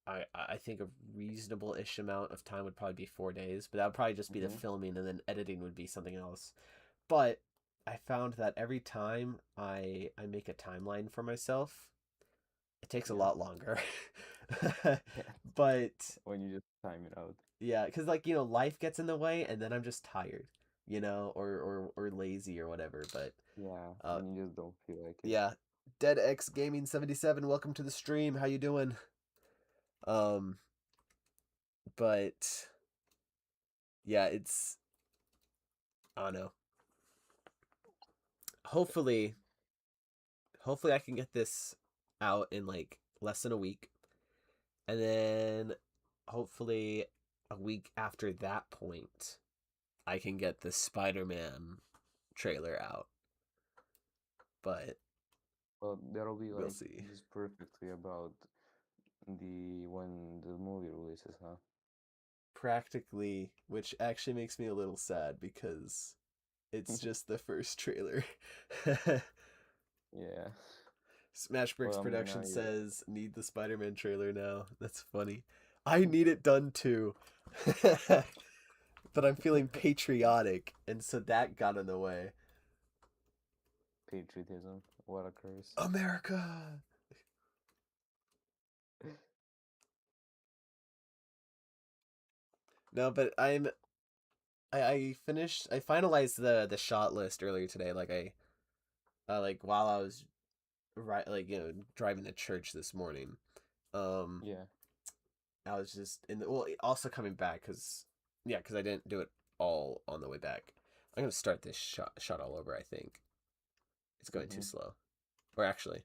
I think a reasonable ish amount of time would probably be 4 days, but that would probably just be the Mm-hmm. filming and then editing would be something else. But I found that every time I make a timeline for myself, it takes a Yeah. lot longer. Yeah. But When you just time it out. yeah, because like life gets in the way, and then I'm just tired, or lazy or whatever. But Yeah. uh, And you just don't feel like it. yeah, Dead X Gaming 77, welcome to the stream. How you doing? Um, but yeah, it's I don't know. Hopefully, hopefully I can get this out in like less than a week, and then hopefully a week after that point, I can get the Spider-Man trailer out. But Well, that'll be we'll like see. just perfectly about the when the movie releases, huh? Practically, which actually makes me a little sad because it's just the first trailer. Yeah. Smashbricks Well, I mean, now Production you're says need the Spider-Man trailer now. That's funny. I need it done too. But I'm feeling patriotic, and so that got in the way. patriotism. What a curse. America. No, but I finalized the shot list earlier today. Like like while I was driving to church this morning. Um, Yeah. I was just also coming back because I didn't do it all on the way back. I'm gonna start this shot all over. I think it's going too Mm-hmm. slow. Or actually,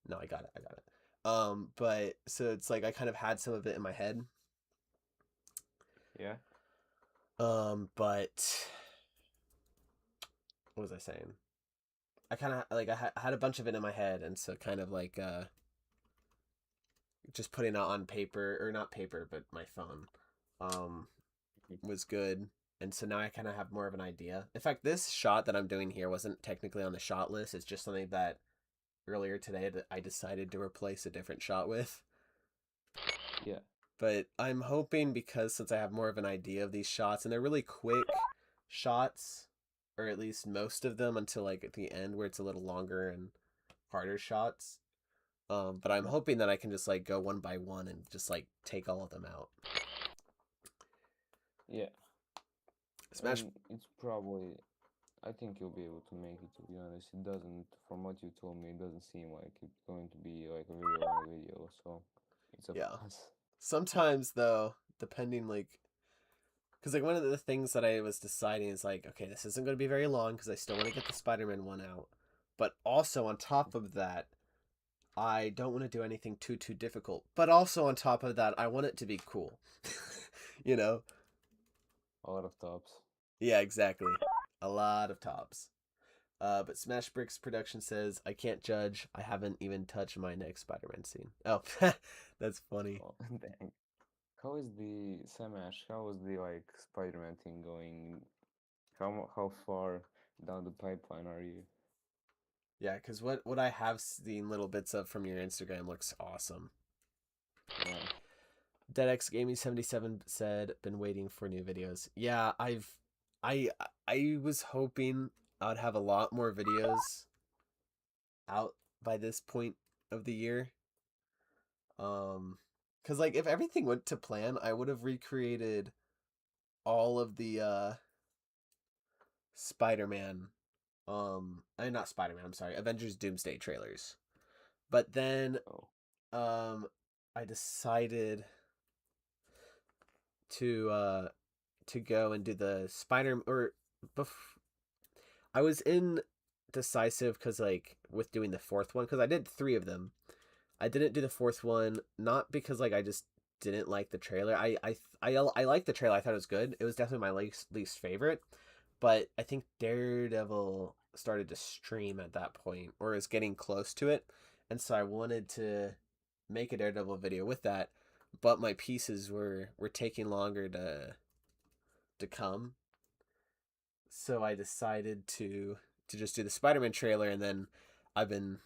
no, I got it. But so it's like I kind of had some of it in my head, Yeah. But what was I saying? I kind of like I had a bunch of it in my head, and so kind of like just putting it on paper or not paper, but my phone, um, Mhm. was good. And so now I kind of have more of an idea. In fact, this shot that I'm doing here wasn't technically on the shot list. It's just something that earlier today that I decided to replace a different shot with. Yeah. But I'm hoping because since I have more of an idea of these shots and they're really quick shots, or at least most of them until like at the end where it's a little longer and harder shots. But I'm Mhm. hoping that I can just like go one by one and just like take all of them out. Yeah. Smash. And it's probably, I think you'll be able to make it, to be honest. It doesn't, from what you told me, it doesn't seem like it's going to be like a very long video, so it's a Yeah. plus. Sometimes though, depending like, because like one of the things that I was deciding is like, okay, this isn't going to be very long because I still want to get the Spider-Man one out, but also on top of that, I don't want to do anything too difficult. But also on top of that, I want it to be cool. you know? A lot of tops. Yeah, exactly. A lot of tops. But Smash Bricks Production says, I can't judge. I haven't even touched my next Spider-Man scene. Oh, that's funny. Oh, dang. How is the Samash? How is the like Spider-Man thing going? How far down the pipeline are you? Yeah, because what I have seen little bits of from your Instagram looks awesome. Yeah. DeadX Gaming 77 said, been waiting for new videos. Yeah, I I was hoping I'd have a lot more videos out by this point of the year. Cuz like if everything went to plan, I would have recreated all of the Spider-Man not Spider-Man, I'm sorry, Avengers Doomsday trailers. But then Oh, um I decided to to go and do the Spider or I was indecisive because like with doing the fourth one because I did three of them. I didn't do the fourth one not because like I just didn't like the trailer. I liked the trailer. I thought it was good. It was definitely my least favorite. But I think Daredevil started to stream at that point or is getting close to it, and so I wanted to make a Daredevil video with that. But my pieces were taking longer to come, so I decided to just do the Spider-Man trailer, and then I've been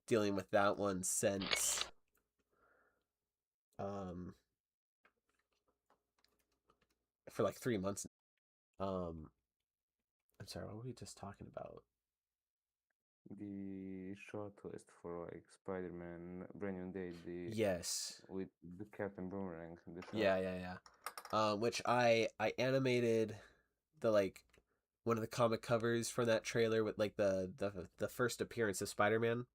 dealing with that one since um for like 3 months. I'm sorry, what were we just talking about? the short list for like Spider-Man Brand New Day, the Yes. with the Captain Boomerang, the shot. Yeah. Which I animated the like one of the comic covers from that trailer with like the first appearance of Spider-Man.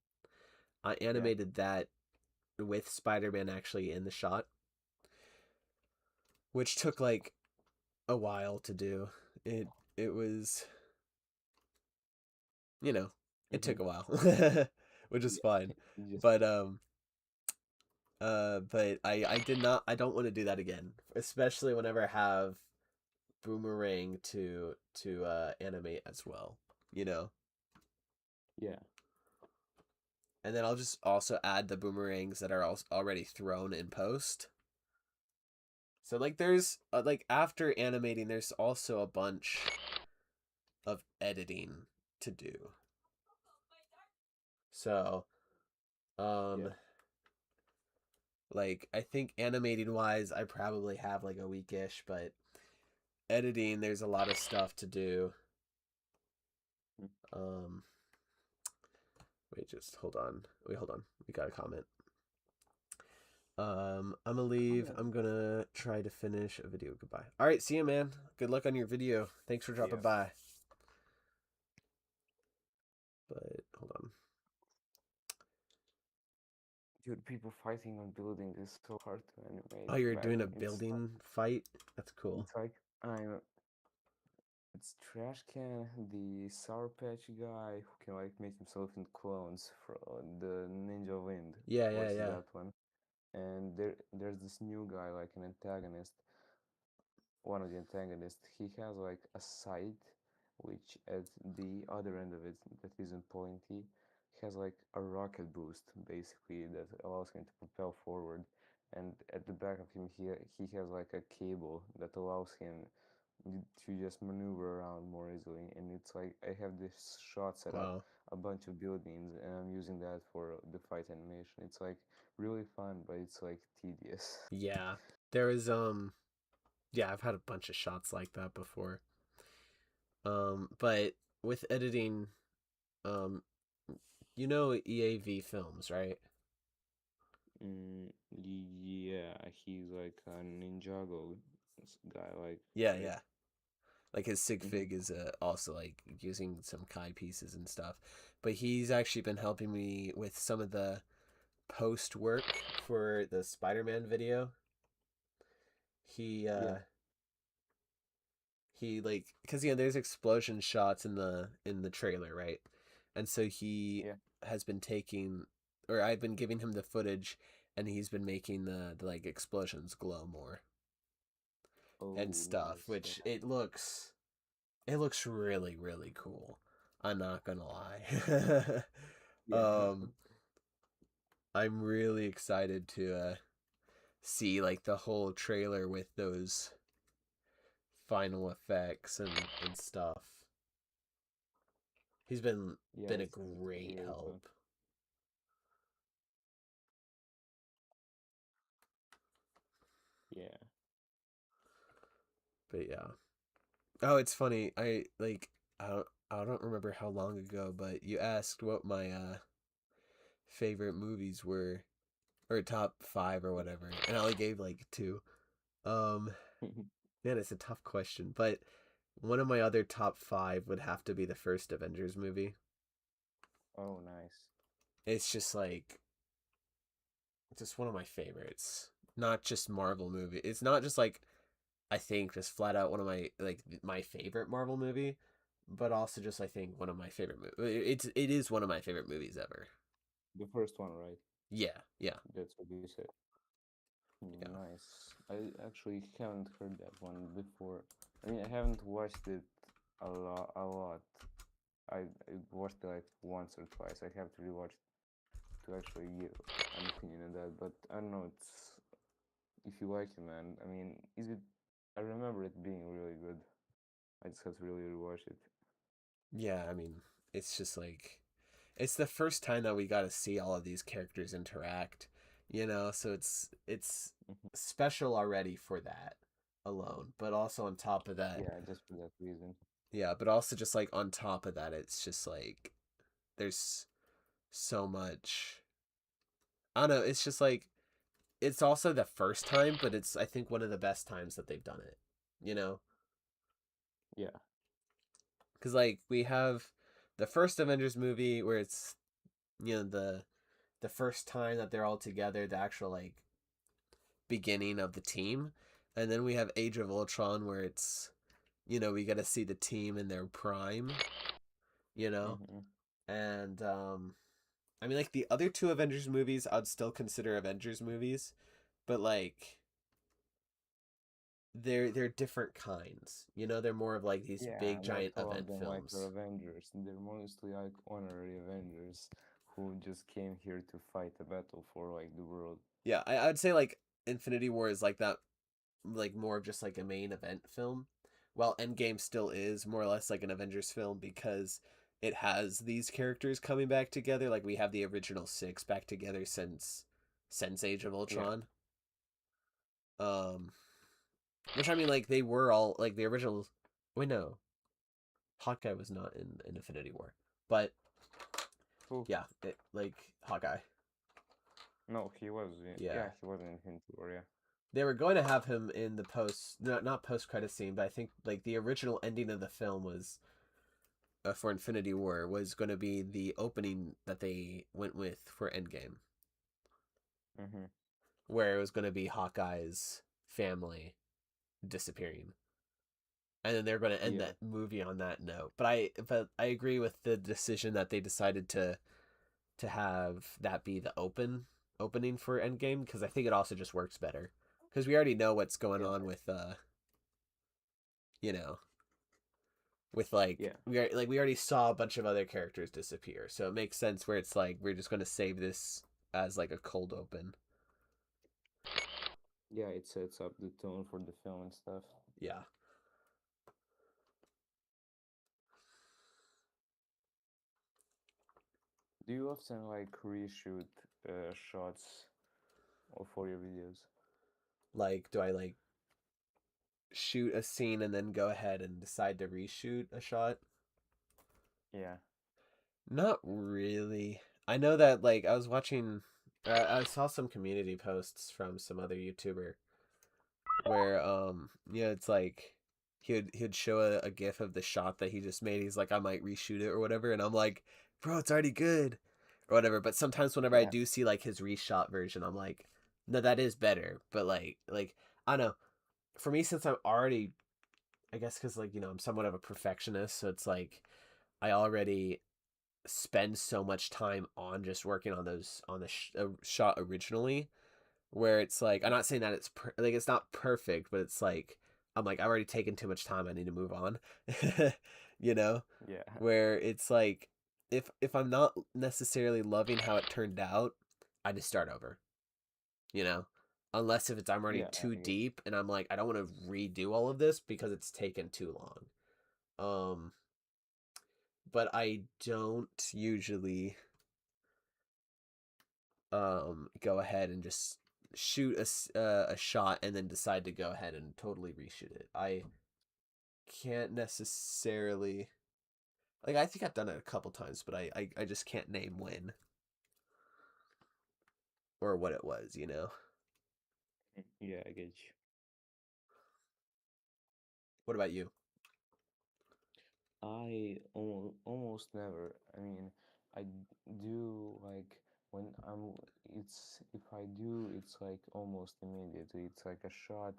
I Yeah. animated that with Spider-Man actually in the shot, which took like a while to do. It was, you know, it Mm-hmm. took a while, which is Yeah. fine. Just But but I did not I don't want to do that again, especially whenever I have Boomerang to animate as well, you know. yeah. And then I'll just also add the boomerangs that are already thrown in post. So like there's like after animating there's also a bunch of editing to do. So Yeah. um like I think animating wise I probably have like a weekish, but editing there's a lot of stuff to do. Mm. Um wait, just hold on. Wait, hold on. We got a comment. I'm gonna leave. Okay. I'm gonna try to finish a video. Goodbye. All right, see you, man. Good luck on your video. Thanks for See dropping ya. by. But hold on. Dude, people fighting on buildings is so hard to Oh, animate. you're doing a Man, building fight. That's cool. it's like I'm it's Trash Can, the Sour Patch guy who can like make himself into clones for the Ninja Wind Yeah. voices that one. And there's this new guy like an antagonist. one of the antagonists, he has like a sight which at the other end of it that isn't pointy has like a rocket boost basically that allows him to propel forward, and at the back of him he has like a cable that allows him to just maneuver around more easily. And it's like I have this shot set up, Wow. a bunch of buildings, and I'm using that for the fight animation. It's like really fun, but it's like tedious. Yeah. There is yeah, I've had a bunch of shots like that before. But with editing, um you know EAV films, right? Yeah, he's like a Ninjago guy, like, Yeah, right? yeah. Like his sig Mm-hmm. fig is also like using some Kai pieces and stuff. But he's actually been helping me with some of the post work for the Spider-Man video. He Yeah, he like because there's explosion shots in the trailer, right? And so he yeah. has been taking, or I've been giving him the footage, and he's been making the like explosions glow more and Oh, stuff, nice. Yeah, which it looks really really cool. I'm not gonna lie. yeah, um I'm really excited to see like the whole trailer with those final effects and stuff. He's yeah. been a It's great really fun. help. Yeah. But yeah. Oh, it's funny. I don't remember how long ago, but you asked what my favorite movies were, or top 5 or whatever, and I only gave like 2. Um Man, it's a tough question, but one of my other top 5 would have to be the first Avengers movie. Oh, nice. It's just one of my favorites. Not just Marvel movie. It's not just like I think just flat out one of my favorite Marvel movie, but also just I think one of my favorite it is one of my favorite movies ever. The first one, right? Yeah, yeah, That's what you said. yeah, Nice. I actually haven't heard that one before. I mean, I haven't watched it a lot. I watched it like once or twice. I have to rewatch to actually give an opinion on that. But I don't know. It's if you like it, man. I mean, is it? I remember it being really good. I just have to really rewatch it. yeah. I mean, it's just like it's the first time that we got to see all of these characters interact, so it's Mhm. special already for that alone, but also on top of that, Yeah, just for that reason. yeah, but also just like on top of that, it's just like there's so much. I don't know. It's just like it's also the first time, but it's I think one of the best times that they've done it. You know, Yeah. because like we have the first Avengers movie where it's the first time that they're all together, the actual like beginning of the team, and then we have Age of Ultron where it's we get to see the team in their prime. You know, Hmm. and I mean like the other two Avengers movies, I'd still consider Avengers movies, but like they're different kinds. They're more of like these Yeah, big not giant all of event them like are films. Avengers. They're mostly like honorary Avengers who just came here to fight a battle for like the world. Yeah, I'd say like Infinity War is like that, like more of just like a main event film, while Endgame still is more or less like an Avengers film because it has these characters coming back together. Like we have the original six back together since Age of Yeah. Ultron. Um, which I mean, like they were all like the original. Wait, no, Hawkeye was not in Infinity War, but Who? yeah, like Hawkeye. No, Yeah, yeah, he was in Infinity War, yeah. they were going to have him in the not post credit scene, but I think like the original ending of the film was for Infinity War was going to be the opening that they went with for Endgame, Mm-hmm. where it was going to be Hawkeye's family disappearing, and then they're going to end Yeah. that movie on that note. But I agree with the decision that they decided to have that be the opening for Endgame because I think it also just works better because we already know what's going Yeah. on with you know, with like Yeah, we already saw a bunch of other characters disappear, so it makes sense where it's like we're just going to save this as like a cold open. yeah, it sets up the tone for the film and stuff. Yeah. Do you often like reshoot shots for your videos? Like, do I like shoot a scene and then go ahead and decide to reshoot a shot? Yeah, Not really. I know that like I was watching I saw some community posts from some other YouTuber where it's like he'd show a gif of the shot that he just made. He's like I might reshoot it or whatever and I'm like, "Bro, it's already good." Or whatever. But sometimes whenever I yeah, do see like his reshot version, I'm like, "No, that is better." But like I don't know. For me since I'm already I guess cuz like, I'm somewhat of a perfectionist, so it's like I already spend so much time on just working on those on the shot originally where it's like I'm not saying that like it's not perfect but it's like I'm like I've already taken too much time, I need to move on. you know yeah, where it's like if I'm not necessarily loving how it turned out, I just start over, you know unless if it's I'm already yeah. too I get deep and I'm like I don't want to redo all of this because it's taken too long. But I don't usually go ahead and just shoot a shot and then decide to go ahead and totally reshoot it. I can't necessarily like I think I've done it a couple times, but I just can't name when or what it was. Yeah, I get you. What about you? I almost never. I mean, I do like when I'm. It's if I do, it's like almost immediately. It's like a shot.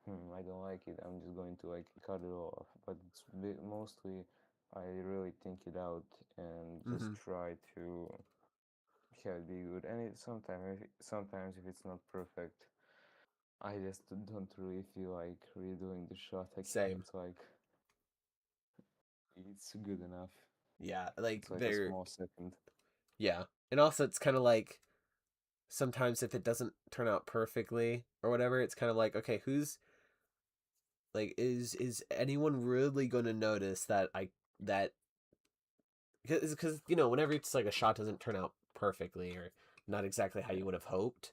I don't like it. I'm just going to like cut it off. But it's mostly I really think it out and just Mm-hmm. try to have it be good. And it sometimes if it's not perfect, I just don't really feel like redoing the shot again. Same. It's like it's good enough. Yeah, like It's like a they're small second. yeah. And also it's kind of like sometimes if it doesn't turn out perfectly or whatever, it's kind of like okay, who's like is anyone really going to notice that because whenever it's like a shot doesn't turn out perfectly or not exactly how Yeah, you would have hoped,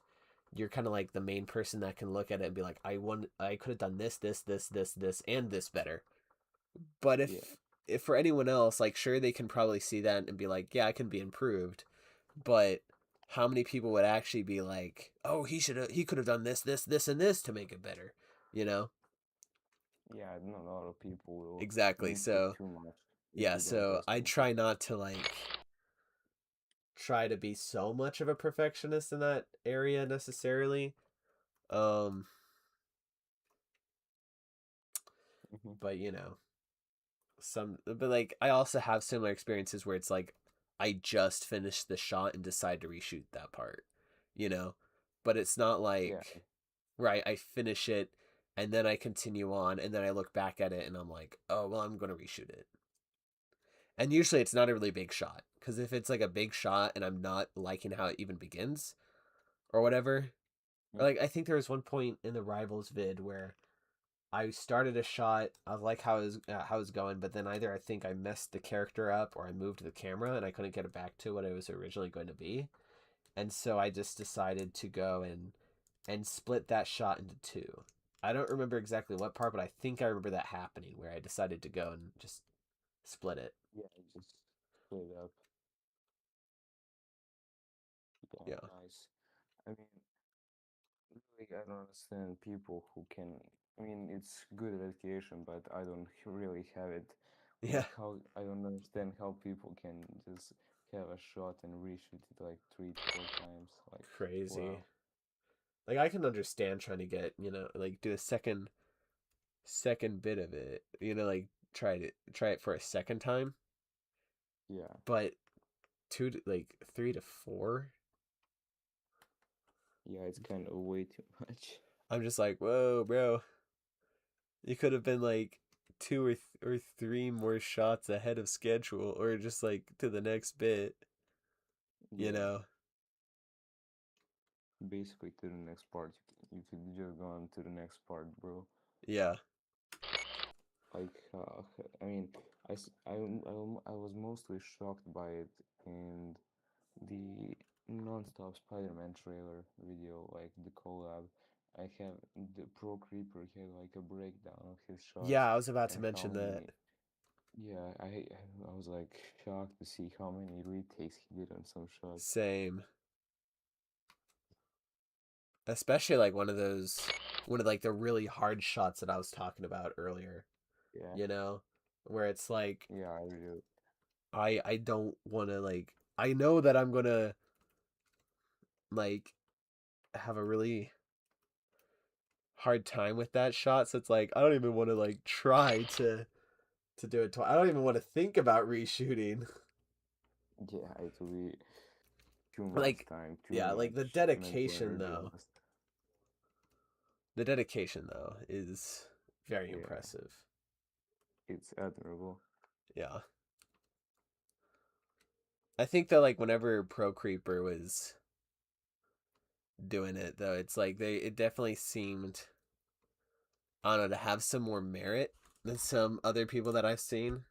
you're kind of like the main person that can look at it and be like I could have done this and this better. But yeah, if for anyone else, like sure they can probably see that and be like yeah, I can be improved, but how many people would actually be like oh he could have done this and this to make it better, you know yeah. Not a lot of people will exactly. nitpick So too much if yeah, you don't so tell I something. try not to like try to be so much of a perfectionist in that area necessarily. Um, Hmm. but but like I also have similar experiences where it's like I just finished the shot and decide to reshoot that part, you know, but it's not Yeah, like right. I finish it and then I continue on and then I look back at it and I'm like, oh well, I'm gonna reshoot it. And usually it's not a really big shot because if it's like a big shot and I'm not liking how it even begins or whatever, or like I think there was one point in the Rivals vid where I started a shot. I like how it was going, but then either I think I messed the character up or I moved the camera and I couldn't get it back to what it was originally going to be. And so I just decided to go and split that shot into two. I don't remember exactly what part, but I think I remember that happening where I decided to go and just split it. yeah. Just split it up. Yeah, Yeah. nice. I mean, really, I don't understand people who can. I mean, it's good education, but I don't really have it. Yeah. Like how I don't understand how people can just have a shot and reshoot it like 3 to 4 times. Like, Crazy. wow. Like I can understand trying to get, like do a second bit of it, like try it for a second time, Yeah. but like 3 to 4, Yeah, it's kind of way too much. I'm just like, whoa, bro, you could have been like two or three more shots ahead of schedule, or just like to the next bit, you Yeah, know? basically to the next part. You could just go on to the next part, bro. Yeah. Like, I mean, I was mostly shocked by it in the non-stop Spider-Man trailer video, like the collab. I have the Pro Creeper had like a breakdown of his Yeah, shots I was about to and how mention that. many. Yeah, I was like shocked to see how many retakes he did on some shots. Same. Especially like one of like the really hard shots that I was talking about earlier, Yeah, you know? Where it's like yeah, I really. I don't want to like I know that I'm going to like have a really hard time with that shot, so it's like I don't even want to like try to do it twice. I don't even want to think about reshooting. Yeah, it will be too much Like time, too yeah, like much mental energy lost. the dedication though is very Yeah, impressive. it's admirable. Yeah. I think that like whenever Pro Creeper was doing it though, it's like it definitely seemed I don't know to have some more merit than some other people that I've seen,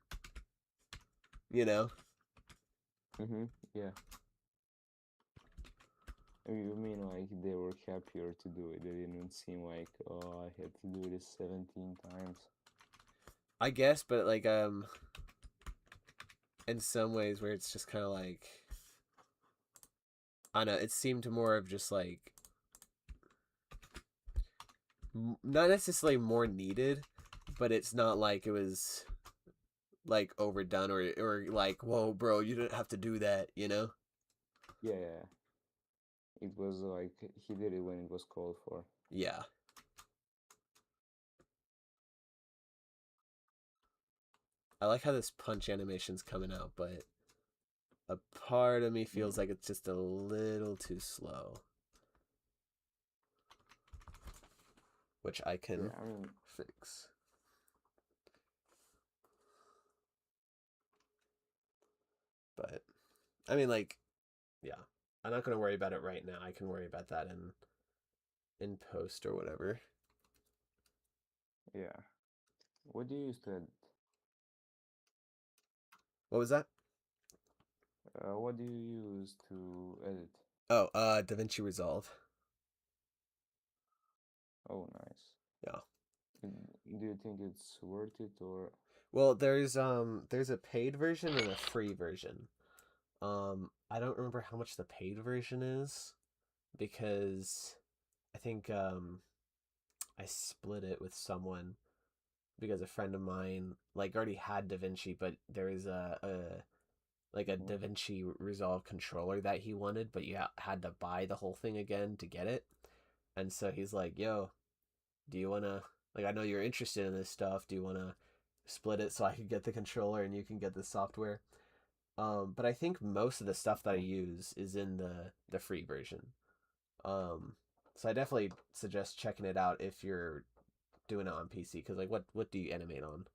you know? Mm-hmm. Yeah. You mean like they were happier to do it? They didn't seem like, oh, I had to do this 17 times. I guess, but like in some ways where it's just kind of like I don't know, it seemed more of just like not necessarily more needed, but it's not like it was like overdone or like whoa bro you didn't have to do that, you know? Yeah, yeah. It was like he did it when it was called for. Yeah. I like how this punch animation's coming out, but a part of me feels Mm. like it's just a little too slow, which I Yeah, can I mean, fix. But I mean like yeah. I'm not going to worry about it right now. I can worry about that in post or whatever. yeah. What do you use to edit? What was that? What do you use to edit? Oh, DaVinci Resolve. Oh, nice. Yeah. Do you think it's worth it or? Well, there's a paid version and a free version. I don't remember how much the paid version is because I think I split it with someone because a friend of mine like already had DaVinci, but there is a like a Mhm. DaVinci Resolve controller that he wanted, but you had to buy the whole thing again to get it. And so he's like, "Yo, do you wanna like I know you're interested in this stuff. Do you wanna split it so I can get the controller and you can get the software?" But I think most of the stuff that I Okay. use is in the free version. Um, so I definitely suggest checking it out if you're doing it on PC. Because like, what do you animate on?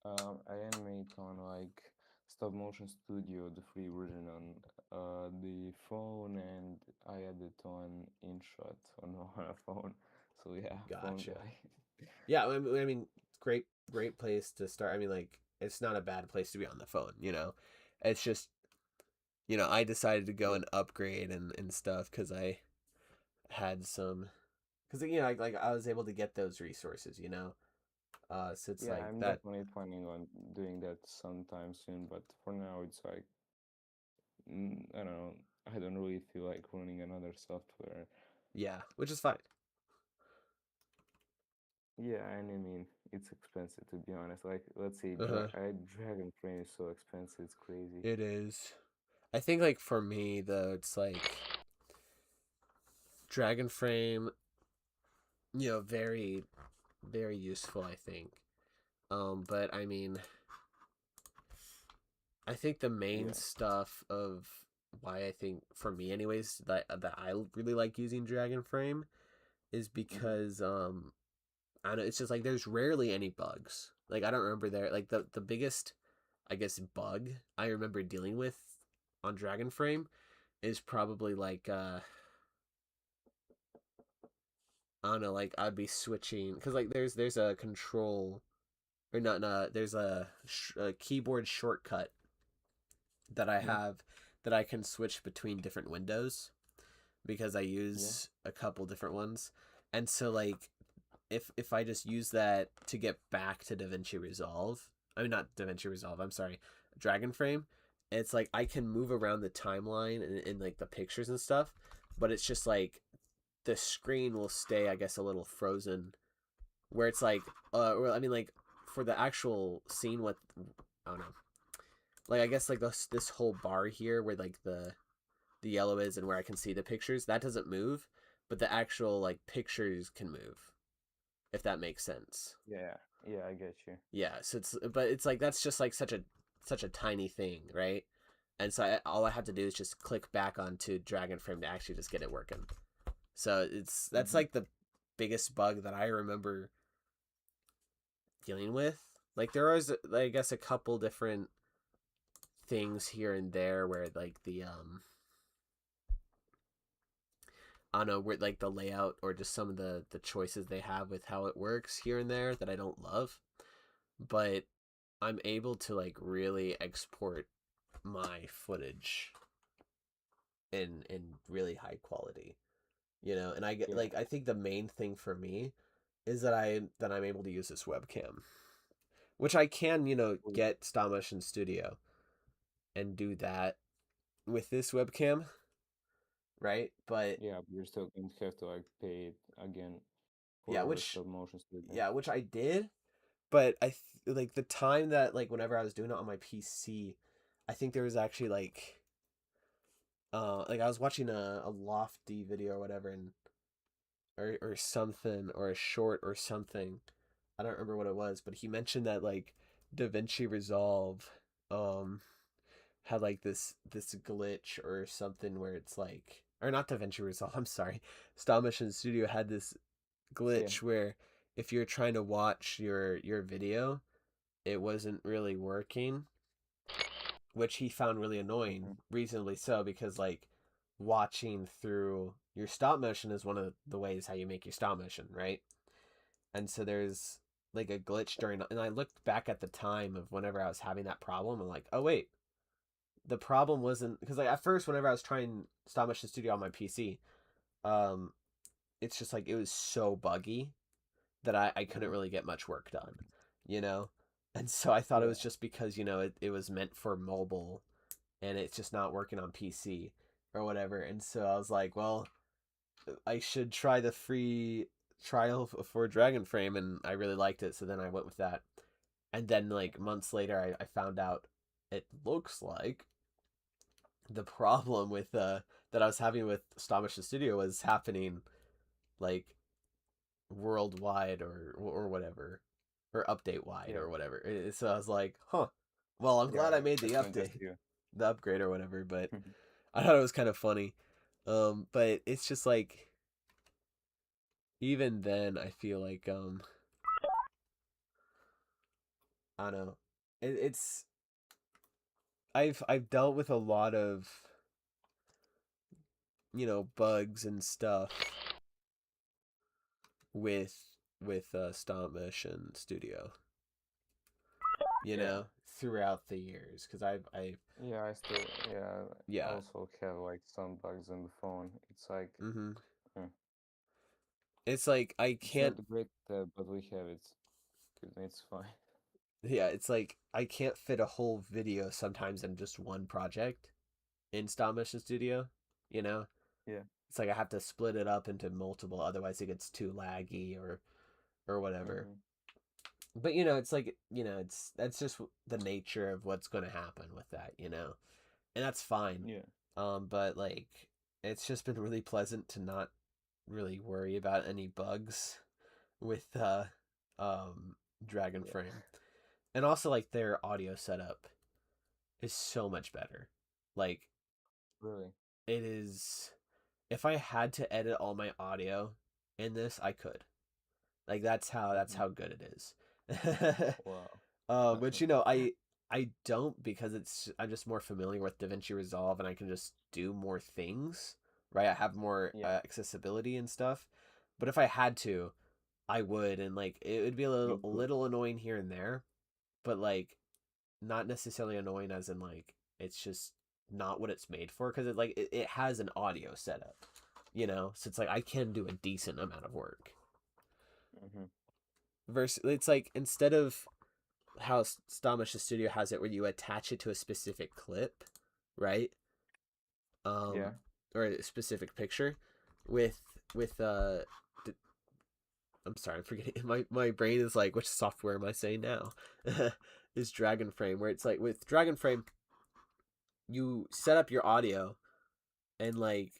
I animate on like Stop Motion Studio, the free version on the phone, and I edit on InShot on on a phone. So yeah, phone Gotcha. guy. Yeah, I mean, great place to start. I mean, like, it's not a bad place to be on the phone. You know, it's just I decided to go Yeah, and upgrade and stuff because I had some because like I was able to get those resources. So it's yeah, like I'm that. definitely planning on doing that sometime soon, but for now it's like I don't know. I don't really feel like running another software. Yeah, which is fine. Yeah, and I mean it's expensive to be honest. Like let's say Uh-huh. Dragon Frame is so expensive, it's crazy. It is. I think like for me though, it's like Dragon Frame, very very useful, I think. But I mean, I think the main Yeah. stuff of why I think for me anyways that I really like using Dragon Frame is Mm-hmm. because I don't know, it's just like there's rarely any bugs. Like I don't remember there like the biggest I guess bug I remember dealing with on Dragon Frame is probably like I don't know, like I'd be switching because like there's a control or not, no, there's a keyboard shortcut that I Yeah, have that I can switch between different windows because I yeah, use a couple different ones, and so like if I just use that to get back to DaVinci Resolve, I mean not DaVinci Resolve, I'm sorry, Dragon Frame, it's like I can move around the timeline and like the pictures and stuff, but it's just like the screen will stay, I guess, a little frozen, where it's like, well, I mean, like for the actual scene, what I don't know, like I guess like this whole bar here where like the yellow is and where I can see the pictures, that doesn't move, but the actual like pictures can move, if that makes sense. yeah, yeah. I get you. Yeah, so it's but it's like that's just like such a tiny thing, right? And so all I have to do is just click back onto Dragon Frame to actually just get it working. So that's Hmm. like the biggest bug that I remember dealing with. Like there was, I guess, a couple different things here and there where like the I don't know, where like the layout or just some of the choices they have with how it works here and there that I don't love, but I'm able to like really export my footage in really high quality, you know. And I get Yeah, like I think the main thing for me is that I'm able to use this webcam, which I can, well, get stop motion studio and do that with this webcam, right? But yeah. But you're still going to have to like pay it again yeah, for which stop motion studio. yeah, which I did, but like the time that like whenever I was doing it on my PC, I think there was actually like I was watching a Lofty video or whatever, and or something, or a short or something. I don't remember what it was, but he mentioned that like DaVinci Resolve um had like this glitch or something where it's like, or not DaVinci Resolve, I'm sorry. Stop Motion Studio had this Yeah. glitch where if you're trying to watch your video, it wasn't really working, which he found really annoying, Hmm. reasonably so, because like watching through your stop motion is one of the ways how you make your stop motion, right? And so there's like a glitch during, and I looked back at the time of whenever I was having that problem. I'm like, oh wait, the problem wasn't because like at first whenever I was trying stop motion studio on my PC, um, it's just like it was so buggy that I couldn't Hmm. really get much work done, you know. And so I thought it Yeah. was just because it was meant for mobile and it's just not working on PC or whatever. And so I was like, well, I should try the free trial for Dragon Frame, and I really liked it, so then I went with that. And then like months later, I found out it looks like the problem with that I was having with Stop Motion Studio was happening like worldwide or whatever, or update wide Yeah. or whatever. So I was like, huh. Well, I'm glad Yeah. I made the It's not just update, you. the upgrade or whatever. But I thought it was kind of funny. But it's just like even then, I feel like I don't know. It's I've dealt with a lot of bugs and stuff with stop motion studio, Yeah. throughout the years because I Yeah, I still, yeah, I yeah. also have like some bugs on the phone. It's like, Mm-hmm. uh, It's like I it's can't, not great, but we have it. It's fine. yeah, it's like I can't fit a whole video sometimes in just one project in stop motion studio, you know. Yeah. It's like I have to split it up into multiple, otherwise it gets too laggy or whatever. Mm-hmm. But it's like it's that's just the nature of what's going to happen with that, and that's fine. Yeah. But like it's just been really pleasant to not really worry about any bugs with um Dragon Yeah. Frame, and also like their audio setup is so much better. Like Really. it is, if I had to edit all my audio in this, I could. Like that's Mm-hmm. how good it is. Wow. But I don't, because I'm just more familiar with DaVinci Resolve and I can just do more things, right? I have more Yeah, accessibility and stuff. But if I had to, I would, and like it would be you a could. little annoying here and there, but like not necessarily annoying as in like it's just not what it's made for, because it has an audio setup, so it's like I can do a decent amount of work. Mm-hmm. Versus, it's like instead of how Stamish Studio has it, where you attach it to a specific clip, right? Yeah. Um, or a specific picture. With with I'm sorry, I'm forgetting. My brain is like, which software am I saying now? Is Dragon Frame, where it's like with Dragon Frame, you set up your audio and like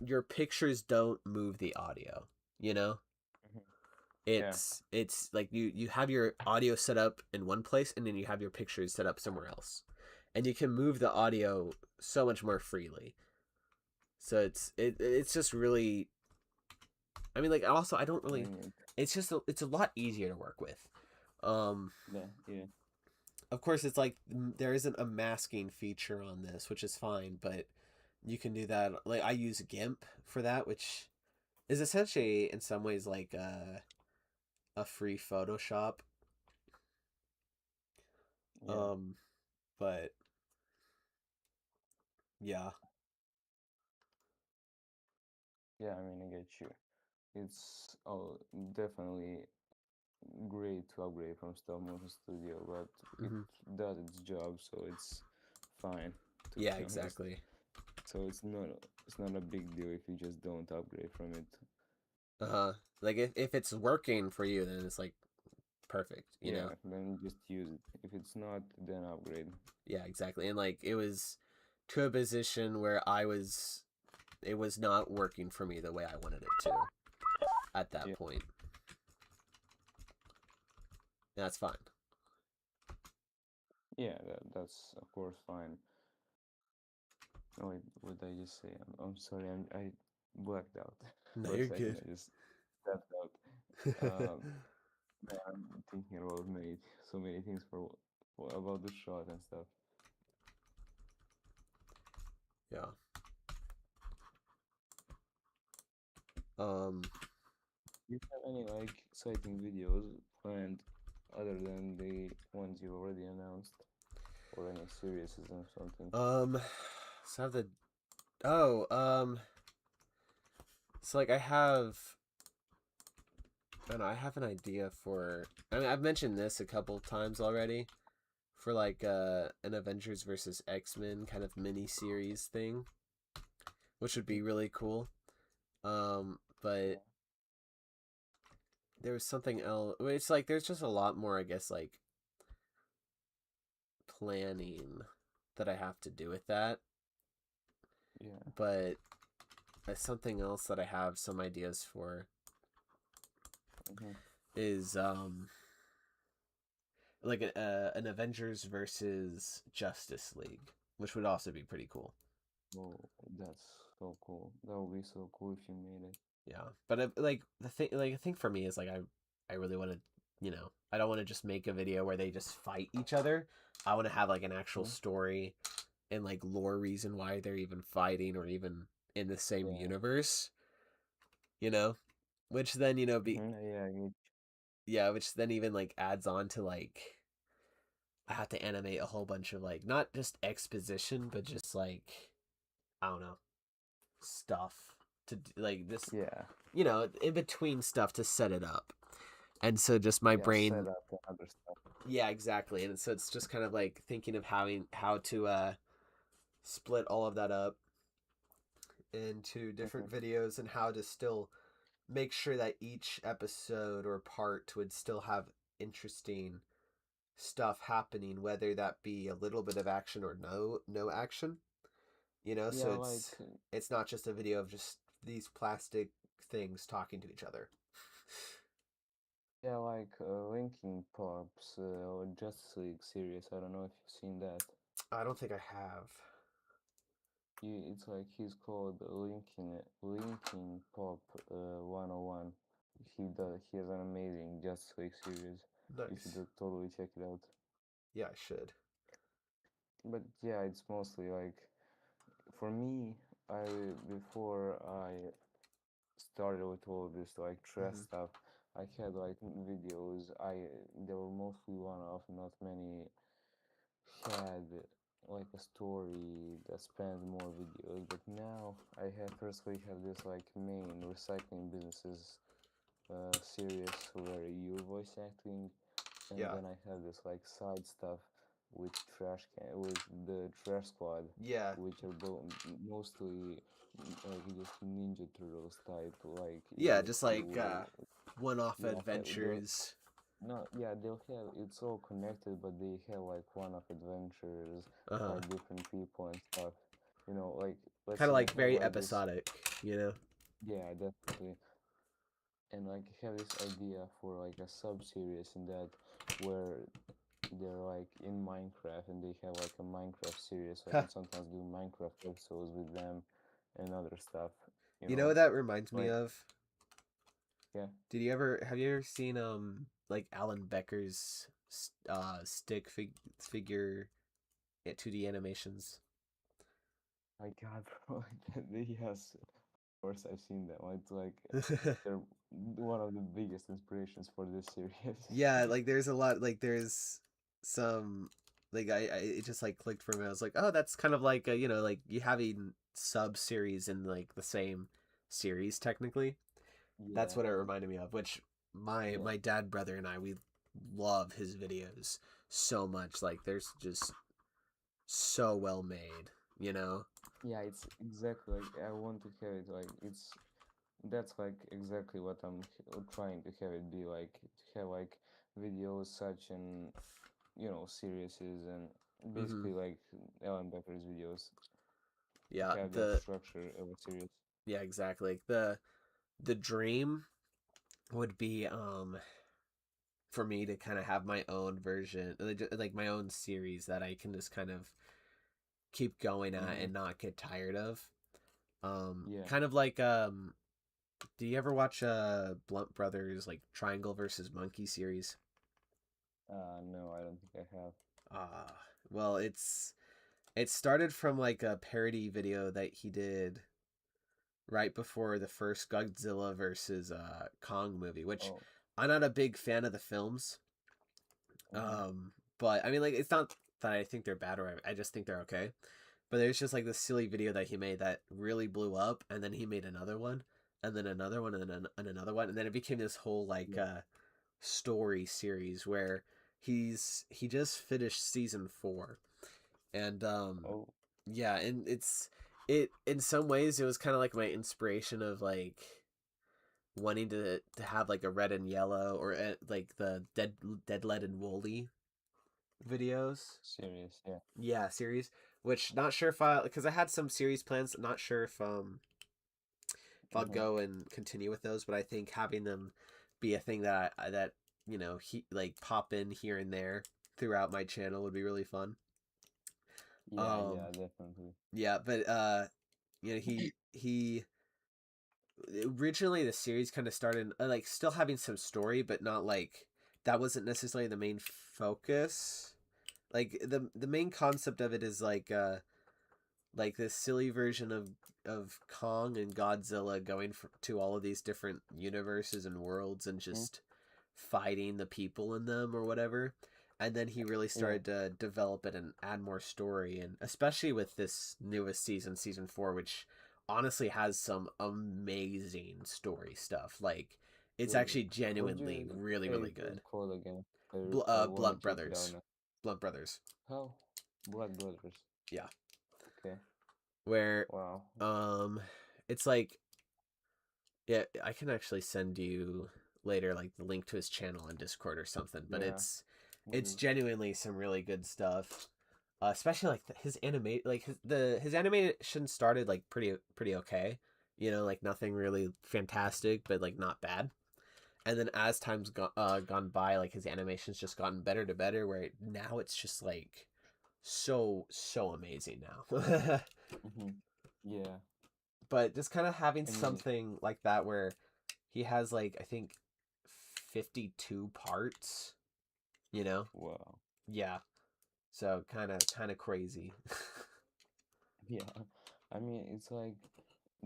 your pictures don't move the audio, you know? Mm-hmm. Yeah. It's like you have your audio set up in one place and then you have your pictures set up somewhere else. And you can move the audio so much more freely. So it's just really, I mean, like, also I don't really, Convenient. it's a lot easier to work with. Um Yeah. Yeah. of course it's like there isn't a masking feature on this, which is fine, but you can do that. Like I use GIMP for that, which is essentially in some ways like a free Photoshop. Yeah. Um but yeah. Yeah. I mean, I get you. It's definitely great to upgrade from Stop Motion Studio, but it Hmm. does its job, so it's fine, to Yeah, be honest. exactly. So it's not a big deal if you just don't upgrade from it. Uh-huh. Like if it's working for you, then it's like perfect. Yeah, then just use it. If it's not, then upgrade. Yeah, exactly. And like it was to a position where it was not working for me the way I wanted it to at that Yeah, point. And that's fine. yeah, that's of course fine. Oh, wait, what did I just say? I'm sorry, I blacked out No, for a you're second. good. I just stepped out. Um, man, I'm thinking about so many things about the shot and stuff. Yeah. Um Do you have any like exciting videos planned other than the ones you already announced, or any series or something? um so I have the oh so like I have an idea for, I mean, I've mentioned this a couple times already, for like an Avengers versus X-Men kind of mini series thing, which would Mhm. be really cool. But Yeah, there was something else. It's like there's just a lot more, I guess, like planning that I have to do with that. yeah. But there's something else that I have some ideas for Mm-hmm. is like an Avengers versus Justice League, which would also be pretty cool. Oh, that's so cool. That would be so cool if you made it. Yeah, but like the thing for me is like I really want to, I don't want to just make a video where they just fight each other. I want to have like an actual Hmm. story and like lore reason why they're even fighting or even in the same Yeah. universe, you know, which then be Mm-hmm. Yeah. yeah, which then even like adds on to like I have to animate a whole bunch of like not just exposition but just like I don't know stuff to like this, Yeah. in between stuff to set it up. And so just my Yeah. Set brain, up and other stuff. yeah, exactly. And so it's just kind of like thinking of how to split all of that up into Mm-hmm. different videos and how to still make sure that each episode or part would still have interesting stuff happening, whether that be a little bit of action or no action. So Yeah, like it's not just a video of just these plastic things talking to each other. yeah, like Linkin Pop's or Justice League series. I don't know if you've seen that. I don't think I have. It's like he's called Linkin Pop 101. He has an amazing Justice League series. You should Nice. totally check it out. Yeah, I should. But yeah, it's mostly like for me. I Before I started with all this like trash Hmm. stuff, I had like videos. They were mostly one-off, not many had like a story that spanned more videos. But now I have firstly have this like main recycling businesses series where you're voice acting, and Yeah. then I have this like side stuff with with the trash squad, Yeah. which are mostly like just Ninja Turtles type. Like Yeah, just you like will, one-off yeah, they'll adventures. no, yeah, they'll have it's all connected, but they have like one-off adventures Uh-huh. by different people and stuff. Like let's Kind of say like I have very like this, episodic, you know? yeah, definitely, and like have this idea for like a sub-series in that where they're like in Minecraft and they have like a Minecraft series, so I can sometimes do Minecraft episodes with them and other stuff, you You know know, what that reminds me like of? yeah, Have you ever seen like Alan Becker's stick figure 2D animations? my God, bro, yes, of course I've seen them. It's like they're one of the biggest inspirations for this series. Yeah, like there's a lot, like there's some, like I it just like clicked for me. I was like, oh, that's kind of like you know, like you having sub series in like the same series technically. That's Yeah, what it reminded me of. Which yeah, my dad, brother, and I, we love his videos so much. Like there's just so well made, you know. yeah. It's exactly like I want to have it like it's that's like exactly what I'm trying to have it be like to have like videos such and series and Hmm. basically like Ellen Becker's videos Yeah, have that the structure of a series. yeah, exactly. Like the dream would be for me to kind of have my own version, like my own series that I can just kind of keep going at Mm-hmm. and not get tired of. Yeah. Kind of like do you ever watch Blunt Brothers like Triangle versus Monkey series? No, I don't think I have. Uh well, it started from like a parody video that he did right before the first Godzilla versus Kong movie, which Oh. I'm not a big fan of the films. Mm-hmm. But I mean, like, it's not that I think they're bad or I just think they're okay. But there's just like this silly video that he made that really blew up, and then he made another one, and then another one, and another one, and then it became this whole like Yeah. story series where he just finished season 4, and Oh, yeah, and it in some ways it was kind of like my inspiration of like wanting to have like a red and yellow or like the dead lead and woolly videos. serious. Yeah. Yeah, series. Which not sure if I because I had some series plans. Not sure if I'll Mm-hmm. go and continue with those, but I think having them be a thing that that he like pop in here and there throughout my channel would be really fun. Yeah. Um, Yeah. Definitely. yeah, but he originally the series kind of started like still having some story, but not like that wasn't necessarily the main focus. Like the main concept of it is like this silly version of Kong and Godzilla going to all of these different universes and worlds and Mm-hmm. just fighting the people in them or whatever. And then he really Yeah. started to develop it and add more story, and especially with this newest season, season 4, which honestly has some amazing story stuff. Like it's Really. actually What did genuinely you really say really it was good. called again? I want Blunt to check it out Brothers, now. Blunt Brothers. How? Blood Brothers. Yeah, Okay. where Wow. um, it's like yeah, I can actually send you later like the link to his channel on Discord or something, but Yeah. it's Would genuinely some really good stuff. Especially like his animate like his animation started like pretty okay. You know, like nothing really fantastic, but like not bad. And then as time's gone by, like his animation's just gotten better to better where now it's just like so amazing now. Mm-hmm. Yeah. But just kind of having I mean, something like that where he has like I think 52 parts, you know? Wow. Yeah. So kind of crazy. Yeah. I mean, it's like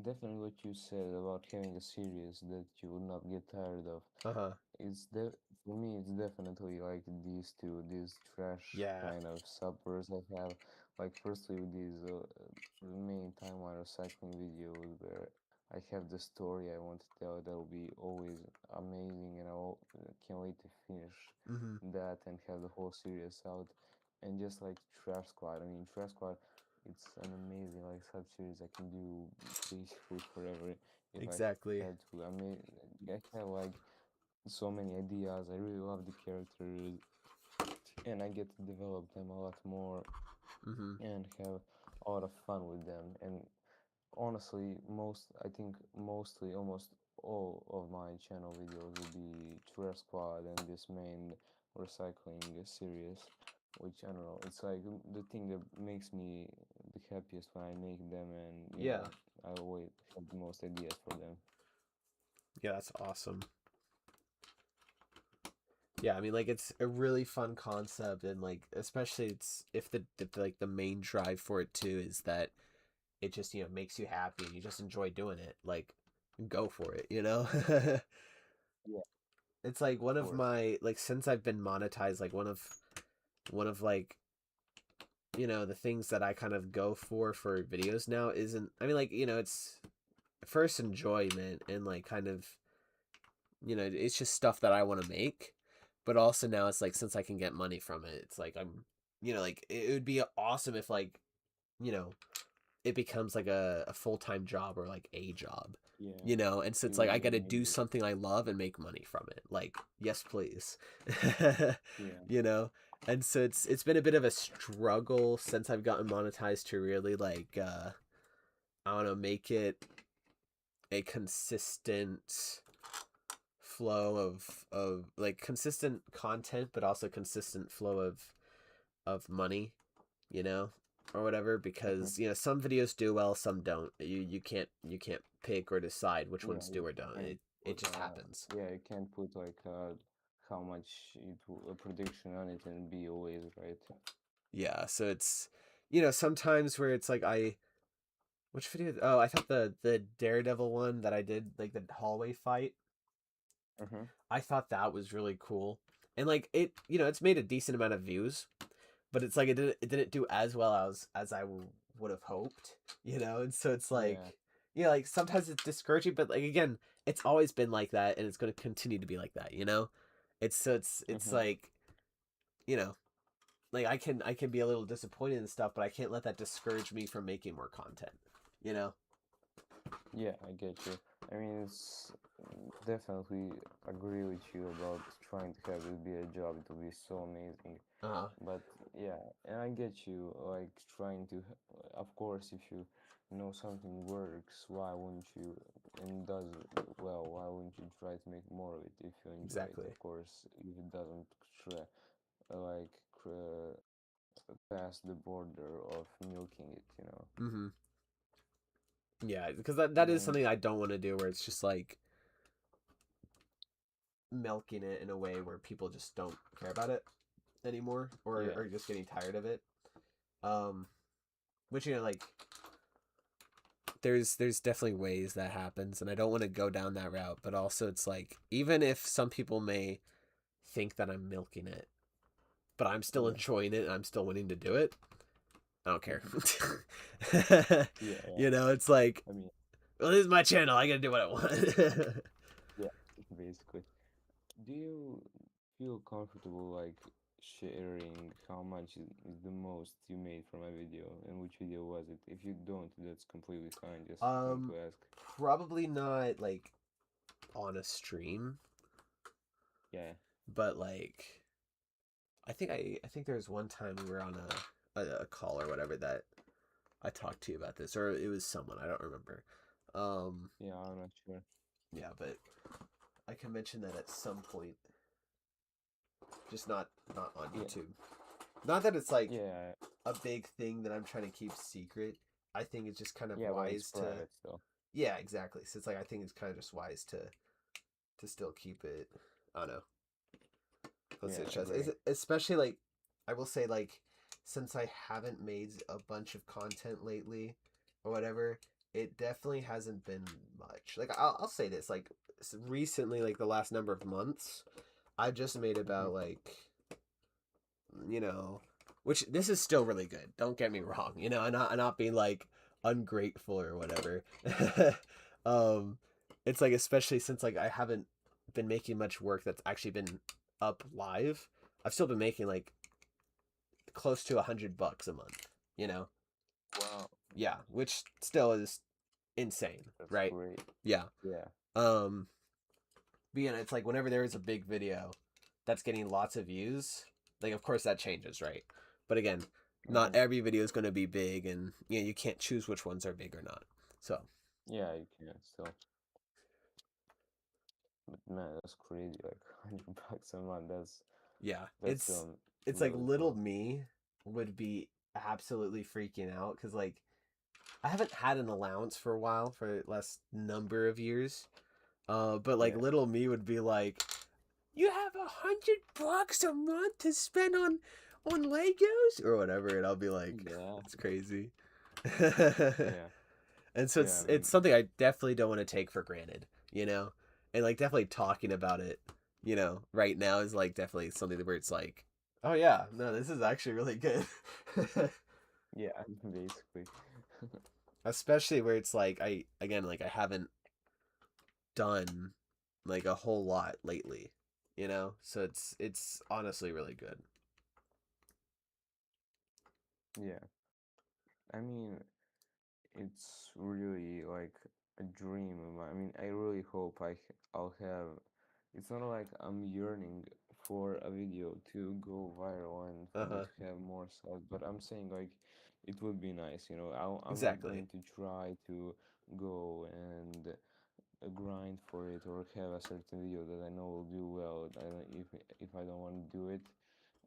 definitely what you said about having a series that you would not get tired of. Uh-huh. It's de For me, it's definitely like these two, these trash Yeah. kind of suppers I have. Like, firstly, with these main timeline recycling videos where I have the story I want to tell that'll be always amazing, and can't wait to finish Mm-hmm. that and have the whole series out. And just like Trash Squad, I mean, Trash Squad, it's an amazing like sub series I can do basically forever if I Exactly. had to. I mean, I have like so many ideas. I really love the characters, and I get to develop them a lot more Mm-hmm. and have a lot of fun with them. And honestly, I think mostly almost all of my channel videos will be Trash Squad and this main recycling series, which I don't know, it's like the thing that makes me the happiest when I make them, and Yeah. I always have the most ideas for them. Yeah, that's awesome. Yeah, I mean, like it's a really fun concept, and like especially it's if like the main drive for it too is that it just makes you happy and you just enjoy doing it. Like, go for it, you know. Yeah, It's like one of of course. my like since I've been monetized, like one of like the things that I kind of go for videos now isn't. I mean, like it's first enjoyment and like kind of it's just stuff that I want to make. But also now it's like since I can get money from it, it's like I'm like it would be awesome if like you know it becomes like a full-time job or like a job, Yeah, and so it it's like would I be got to do amazing. something I love and make money from it, like yes please. Yeah, you know and so it's been a bit of a struggle since I've gotten monetized to really like I don't know, make it a consistent flow of like consistent content but also consistent flow of money, you know, or whatever, hmm, because some videos do well, some don't. You can't pick or decide which yeah. ones do You or don't. can't It put just happens. you can't put like how much a prediction on it and be always right. Yeah, so it's sometimes where it's like which video, oh, I thought the Daredevil one that I did, like the hallway fight, Mm-hmm. I thought that was really cool. And like it's made a decent amount of views, but it's like it didn't do as well as I would have hoped, and so it's like Yeah. like sometimes it's discouraging, but like again, it's always been like that, and it's going to continue to be like that. It's Mm-hmm. like you know like I can be a little disappointed and stuff, but I can't let that discourage me from making more content you know Yeah, I get you. I mean, it's definitely agree with you about trying to have it be a job. It will be so amazing. uh But yeah, and I get you, like trying to, of course, if you know something works, why wouldn't you, and does well, why wouldn't you try to make more of it if you enjoy it? exactly. Of course, if it doesn't tra like pass the border of milking it. Mm-hmm. Yeah, because that is And something I don't want to do, where it's just like milking it in a way where people just don't care about it anymore, or yeah, or just getting tired of it. Um, which like there's definitely ways that happens, and I don't want to go down that route. But also, it's like even if some people may think that I'm milking it, but I'm still yeah, enjoying it and I'm still wanting to do it, I don't care. mhm, yeah, yeah. It's like, I mean, well, this is my channel. I gotta do what I want. yeah, basically. Do you feel comfortable like sharing how much is the most you made from a video and which video was it? If you don't, that's completely fine. Just want um, to ask. Probably not like on a stream, Yeah, but like I think there was one time we were on a call or whatever that I talked to you about this, or it was someone, I don't remember. Um, yeah, I'm not sure. yeah, but I can mention that at some point, just not on Yeah, YouTube. Not that it's like yeah, a big thing that I'm trying to keep secret. I think it's just kind of yeah, but it's wise to. private still. Yeah, exactly. So it's like I think it's kind of just wise to to still keep it. I don't know. Let's Yeah, say I chess. agree. Especially like, I will say like, since I haven't made a bunch of content lately, or whatever, it definitely hasn't been much. Like I'll say this like recently, like the last number of months, I just made Hmm. about like, you know, which this is still really good. Don't get me wrong. You know, I'm not being like ungrateful or whatever. um, it's like especially since like I haven't been making much work that's actually been up live. I've still been making like close to $100 a month. You know, Wow, yeah, which still is insane, that's right? great. Yeah. Yeah. Um, but yeah, it's like whenever there is a big video that's getting lots of views, like of course that changes, right? But again, not Hmm. every video is going to be big, and you can't choose which ones are big or not. So Yeah, you can still. But man, that's crazy. Like $100 a month. yeah, That's still it's like really little cool. me would be absolutely freaking out because like I haven't had an allowance for a while for the last number of years. But like Yeah. little me would be like, you have $100 a month to spend on Legos or whatever, and I'll be like, Yeah. that's crazy. Yeah. And so Yeah. I it's mean, something I definitely don't want to take for granted, and like definitely talking about it, right now is like definitely something where it's like, oh yeah, no, this is actually really good. yeah, basically. Especially where it's like I haven't done like a whole lot lately, so it's honestly really good. Yeah. I mean, it's really like a dream of mine. I mean, I really hope I'll have. It's not like I'm yearning for a video to go viral and for me Uh-huh. to have more subs, but I'm saying like it would be nice, you know. I'm not Exactly. going to try to go and grind for it or have a certain video that I know will do well. If I don't want to do it,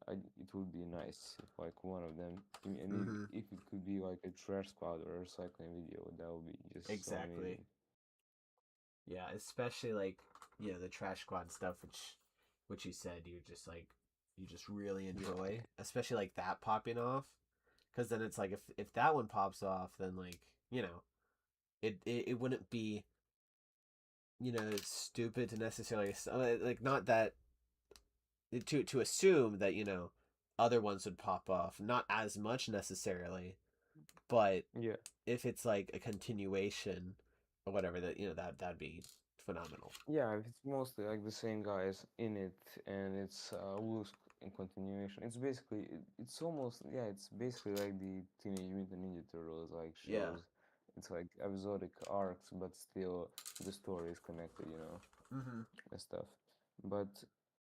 it would be nice if like one of them, and Mm-hmm. if it could be like a trash squad or a recycling video, that would be just so Exactly. amazing. Yeah, especially like, the trash squad stuff, which you said you just really Yeah, enjoy, especially like that popping off, because then it's like if that one pops off, then like, it wouldn't be, stupid to necessarily like, not that to assume that, other ones would pop off, not as much necessarily, but yeah, if it's like a continuation or whatever, that that'd be phenomenal. yeah. If it's mostly like the same guys in it, and it's loose in continuation. It's basically it's almost, yeah. It's basically like the Teenage Mutant Ninja Turtles like Yeah. shows. It's like episodic arcs, but still the story is connected, Mm-hmm. and stuff. But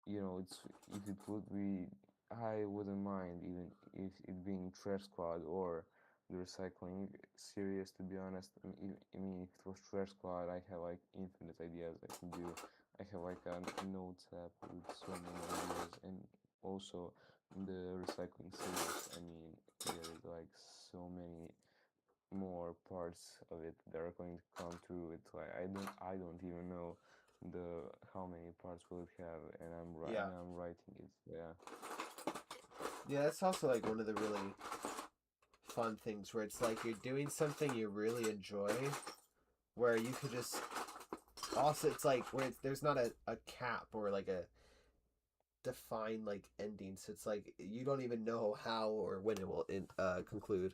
it's if it would be, I wouldn't mind even if it being Trash Squad or the recycling series. To be honest, I mean, if it was Trash Squad, I have like infinite ideas I could do. I have like a notes app with so many ideas, and also the recycling series. I mean, there is like so many more parts of it that are going to come through. It's like I don't even know the how many parts will it have, and Yeah. I'm writing it. Yeah, Yeah, that's also like one of the really fun things where it's like you're doing something you really enjoy, where you could just also it's like where there's not a cap or like a defined like ending, so it's like you don't even know how or when it will conclude,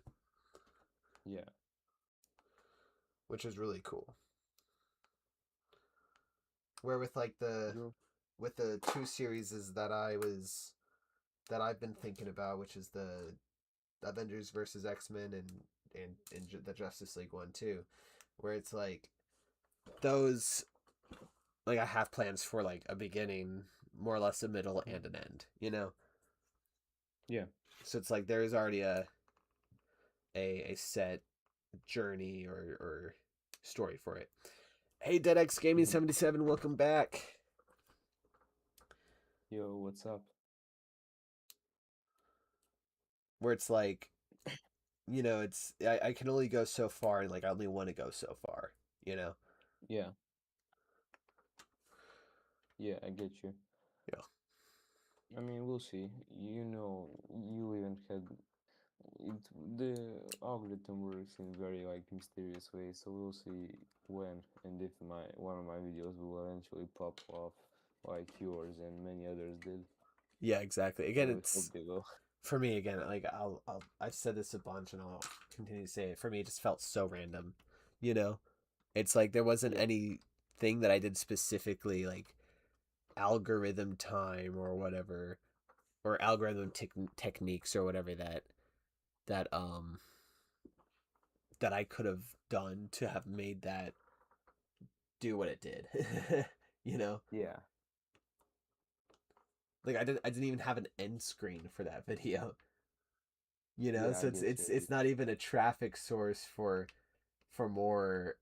yeah, which is really cool. Where with like you, with the two series that I've been thinking about, which is the Avengers versus X-Men and the Justice League one too, where it's like those, like I have plans for like a beginning, more or less a middle mhm, and an end. yeah, So it's like there's already a set journey or story for it. Hey, DeadX Gaming mhm. 77, welcome back. Yo, what's up? Where it's like, it's I can only go so far, and like I only want to go so far. Yeah, Yeah, I get you. Yeah. I mean, we'll see. You know, you even had it. The algorithm works in very like mysterious ways, so we'll see when and if my one of my videos will eventually pop off like yours and many others did. Yeah, exactly. Again, And we hope it's they will. for me again, like I've said this a bunch and I'll continue to say it. For me, it just felt so random. You know? It's like there wasn't Yeah, anything that I did specifically like algorithm time or whatever or algorithm techniques or whatever that that I could have done to have made that do what it did. you know? yeah, Like I didn't even have an end screen for that video. You know? yeah. So I it's get it's you. it's not even a traffic source for more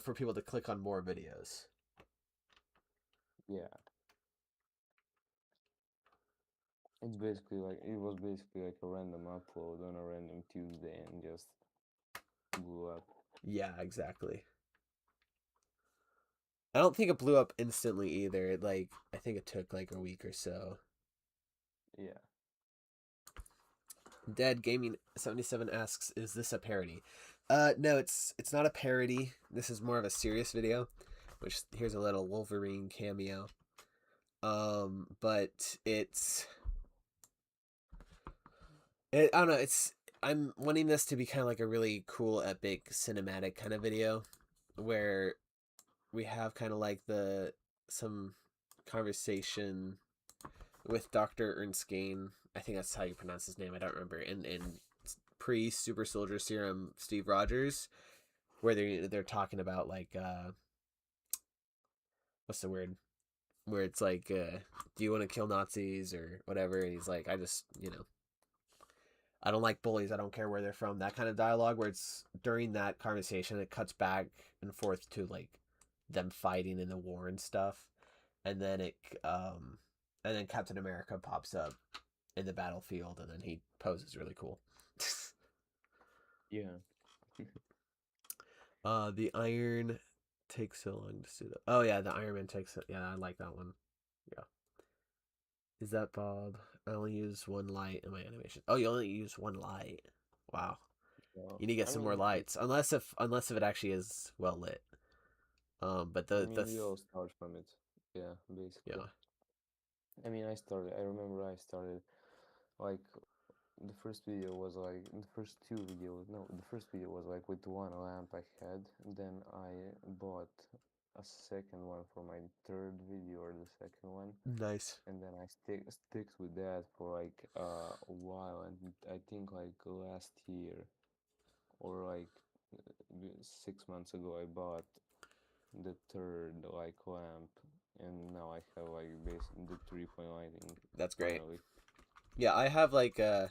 for people to click on more videos. Yeah, it's basically like it was basically like a random upload on a random Tuesday and just blew up. Yeah, exactly. I don't think it blew up instantly either. Like I think it took like a week or so. Yeah, Dead Gaming 77 asks, "Is this a parody?" No, it's not a parody. This is more of a serious video. Which here's a little Wolverine cameo. But I don't know. I'm wanting this to be kind of like a really cool, epic, cinematic kind of video, where we have kind of like the some conversation with Dr. Ernskane. I think that's how you pronounce his name. I don't remember. And pre Super Soldier Serum Steve Rogers, where they're talking about like what's the word? Where it's like, do you want to kill Nazis or whatever? And he's like, I just I don't like bullies. I don't care where they're from. That kind of dialogue where it's during that conversation, it cuts back and forth to like them fighting in the war and stuff, and then and then Captain America pops up in the battlefield, and then he poses really cool. yeah. The iron takes so long to suit up. Oh yeah, the Iron Man takes it. Yeah, I like that one. Yeah. Is that Bob? I only use one light in my animation. Oh, you only use one light. Wow. Well, You need to get I some more mean, lights. Unless if it actually is well lit. But I the mean, we all start from it. Yeah, basically. yeah, I mean, I remember I started like the first video was like the first two videos. No, the first video was like with one lamp I had. Then I bought a second one for my third video or the second one. nice. And then I sticks with that for like a while. And I think like last year or like 6 months ago, I bought the third like lamp, and now I have like basically the 3 point lighting That's great. finally. Yeah, I have like I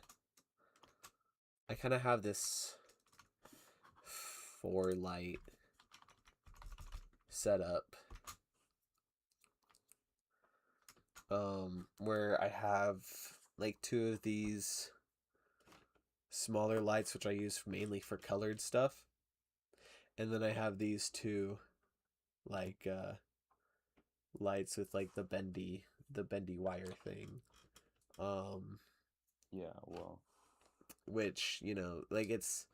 kind of have this four light setup. Where I have like two of these smaller lights, which I use mainly for colored stuff, and then I have these two like lights with like the bendy wire thing. Um, Yeah, well, which like it's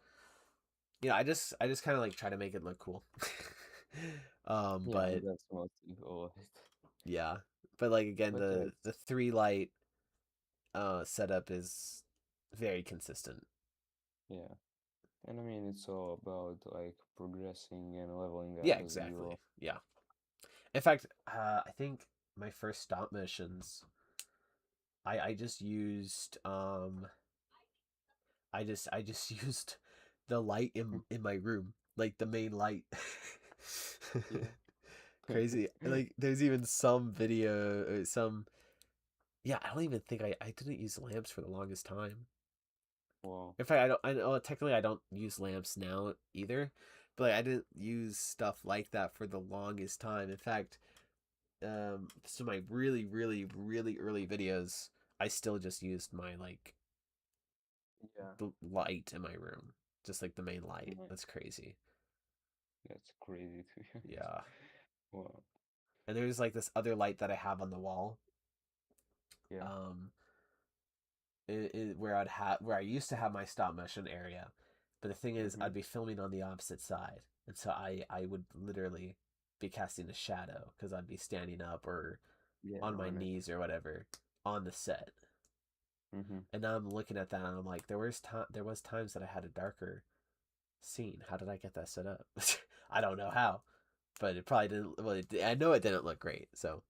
I just kind of like try to make it look cool. yeah, But that's mostly all of it. yeah, but like again, But yeah, the three light setup is very consistent. yeah, and I mean it's all about like progressing and leveling up Yeah, as you exactly. go. Yeah. In fact, I think my first stop missions, I just used I just used the light in my room, like the main light. Yeah. Crazy. Like there's even some video, some yeah. I don't even think I didn't use lamps for the longest time. Well, In fact, I know technically I don't use lamps now either, but like, I didn't use stuff like that for the longest time. In fact, so my really, really, really early videos, I still just used my like yeah. the light in my room, just like the main light. Mm, That's crazy. that's crazy to be honest. Yeah. Well. And there's like this other light that I have on the wall, Yeah. um, where I used to have my stop motion area, but the thing is, Mm-hmm. I'd be filming on the opposite side, and so I would literally be casting a shadow because I'd be standing up or Yeah, on my on it. knees or whatever on the set. Mm-hmm. And now I'm looking at that and I'm like, there was times that I had a darker scene. How did I get that set up? I don't know how, but it probably didn't. Well, I know it didn't look great. So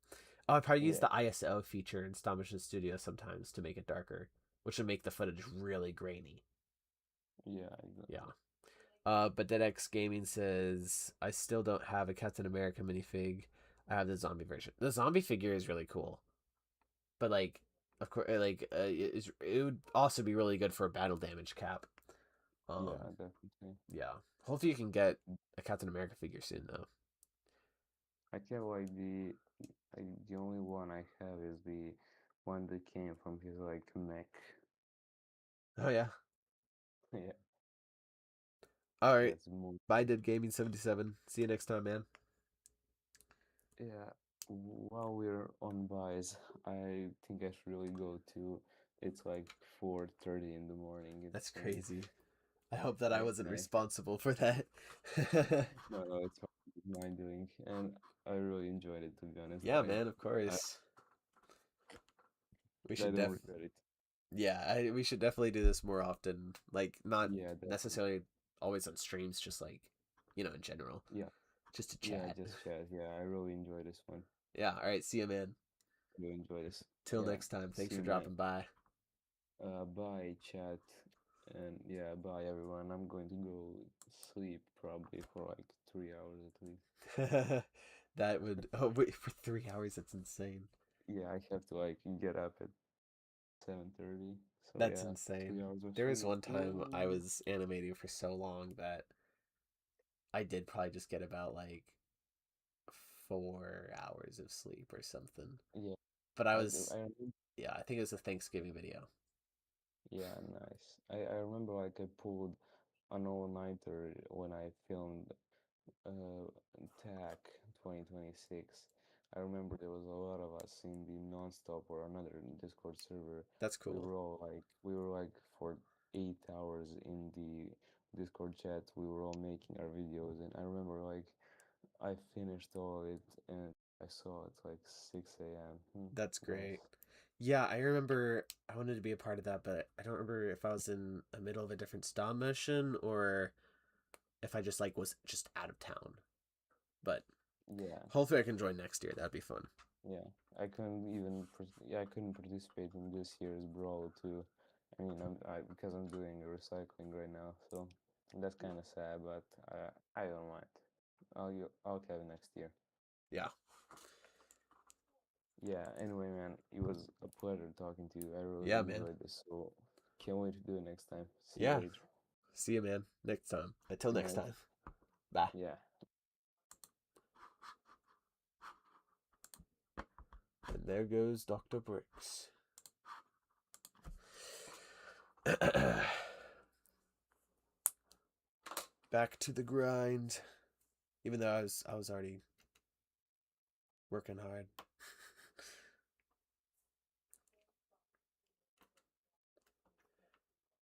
I probably use Yeah. the ISO feature in Stop Motion Studio sometimes to make it darker, which would make the footage really grainy. Yeah, Yeah. exactly. But DeadX Gaming says I still don't have a Captain America minifig. I have the zombie version. The zombie figure is really cool, but like, of course, it would also be really good for a battle damage cap. Yeah, Um, definitely. yeah. Hopefully you can get a Captain America figure soon, though. I feel like the only one I have is the one that came from his like mech. Oh yeah. Yeah, All right. that's more. Bye, Dead Gaming 77. See you next time, man. Yeah, while we're on buys, I think I should really go to. It's like 4:30 in the morning. That's It's crazy. I hope that I yeah, wasn't nice. responsible for that. No, no, it's my doing, and I really enjoyed it to be honest. Yeah, man. Of I, course. We I should don't def. regret it. Yeah, we should definitely do this more often. Like, not Yeah, definitely. necessarily always on streams, just like, in general, Yeah, just to yeah, chat. just chat. Yeah, I really enjoy this one. Yeah. All right. See you, man. I really enjoy this. Till Yeah, next time. Thanks see for you, man. dropping by. Bye, chat, and yeah, bye everyone. I'm going to go sleep probably for like 3 hours at least. That would. Oh wait, for 3 hours. That's insane. Yeah, I have to like get up at 7:30. So That's yeah, three insane. hours of There was sleep. one time I was animating for so long that I did probably just get about like 4 hours of sleep or something. Yeah, But I I do. was, I remember. yeah, I think it was a Thanksgiving video. Yeah, nice. I remember like I pulled an all-nighter when I filmed uh TAC 2026. I remember there was a lot of us in the non-stop or another Discord server. That's We cool. were all like we were like for 8 hours in the Discord chat. We were all making our videos, and I remember like I finished all of it and I saw it's like 6 a.m. That's Nice. great. Yeah, I remember I wanted to be a part of that, but I don't remember if I was in the middle of a different stop motion or if I just like was just out of town. But Yeah, hopefully I can join next year. That'd be fun. yeah. I couldn't participate in this year's brawl too. I mean, because I'm doing recycling right now, so that's kind of sad, but I don't mind. I'll have it next year. Yeah. Yeah. Anyway, man, it was a pleasure talking to you. I really Yeah, man. enjoyed this, so can't wait to do it next time. See you Yeah. later. See you, man. Next time. Until Good next night. time. Bye. Yeah. And there goes Dr. Bricks. Back to the grind. Even though I was already working hard.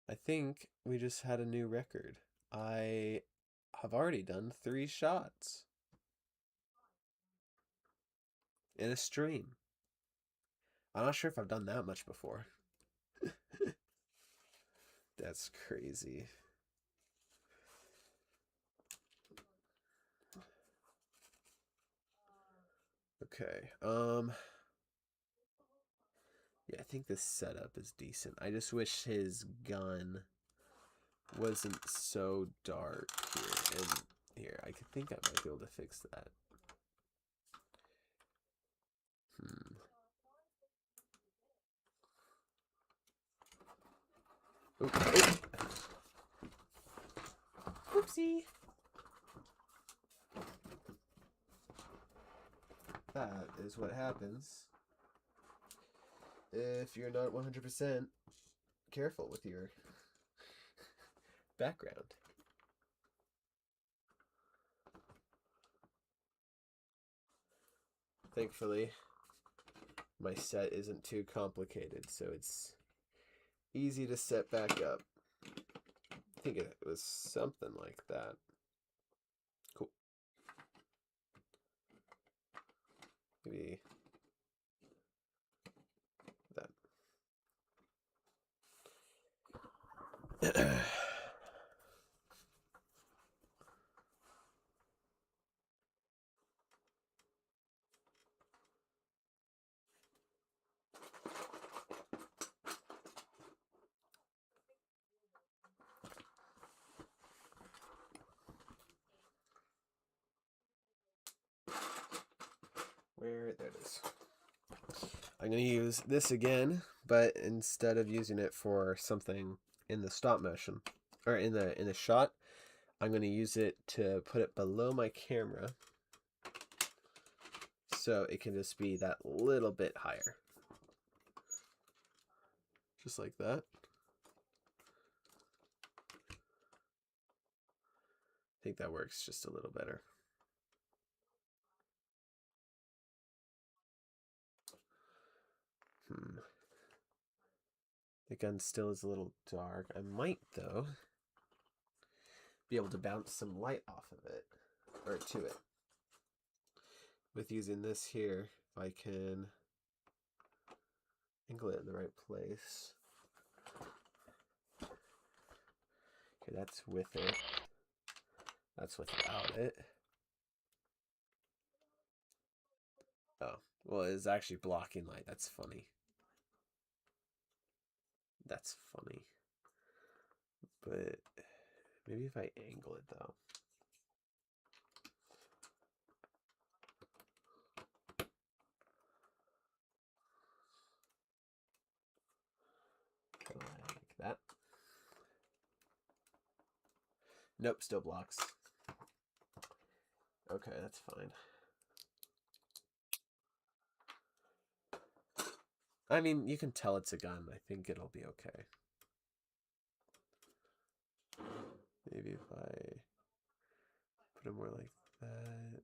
I think we just had a new record. I have already done 3 shots in a stream. I'm not sure if I've done that much before. That's crazy. Okay. Yeah, I think this setup is decent. I just wish his gun wasn't so dark here. And here, I think I might be able to fix that. Hmm. Oop, oop. Oopsie. That is what happens if you're not 100% careful with your background. thankfully, my set isn't too complicated, so it's easy to set back up. I think it was something like that. Cool. Maybe that. There it is. I'm going to use this again, but instead of using it for something in the stop motion or in the shot, I'm going to use it to put it below my camera so it can just be that little bit higher. Just like that. I think that works just a little better. The gun still is a little dark. I might, though, be able to bounce some light off of it, or to it. With using this here, if I can angle it in the right place. Okay, that's with it. That's without it. Oh, well, it's actually blocking light. That's funny. That's funny. But maybe if I angle it, though. Like that. Nope, still blocks. Okay, that's fine. I mean, you can tell it's a gun. I think it'll be okay. Maybe if I put it more like that.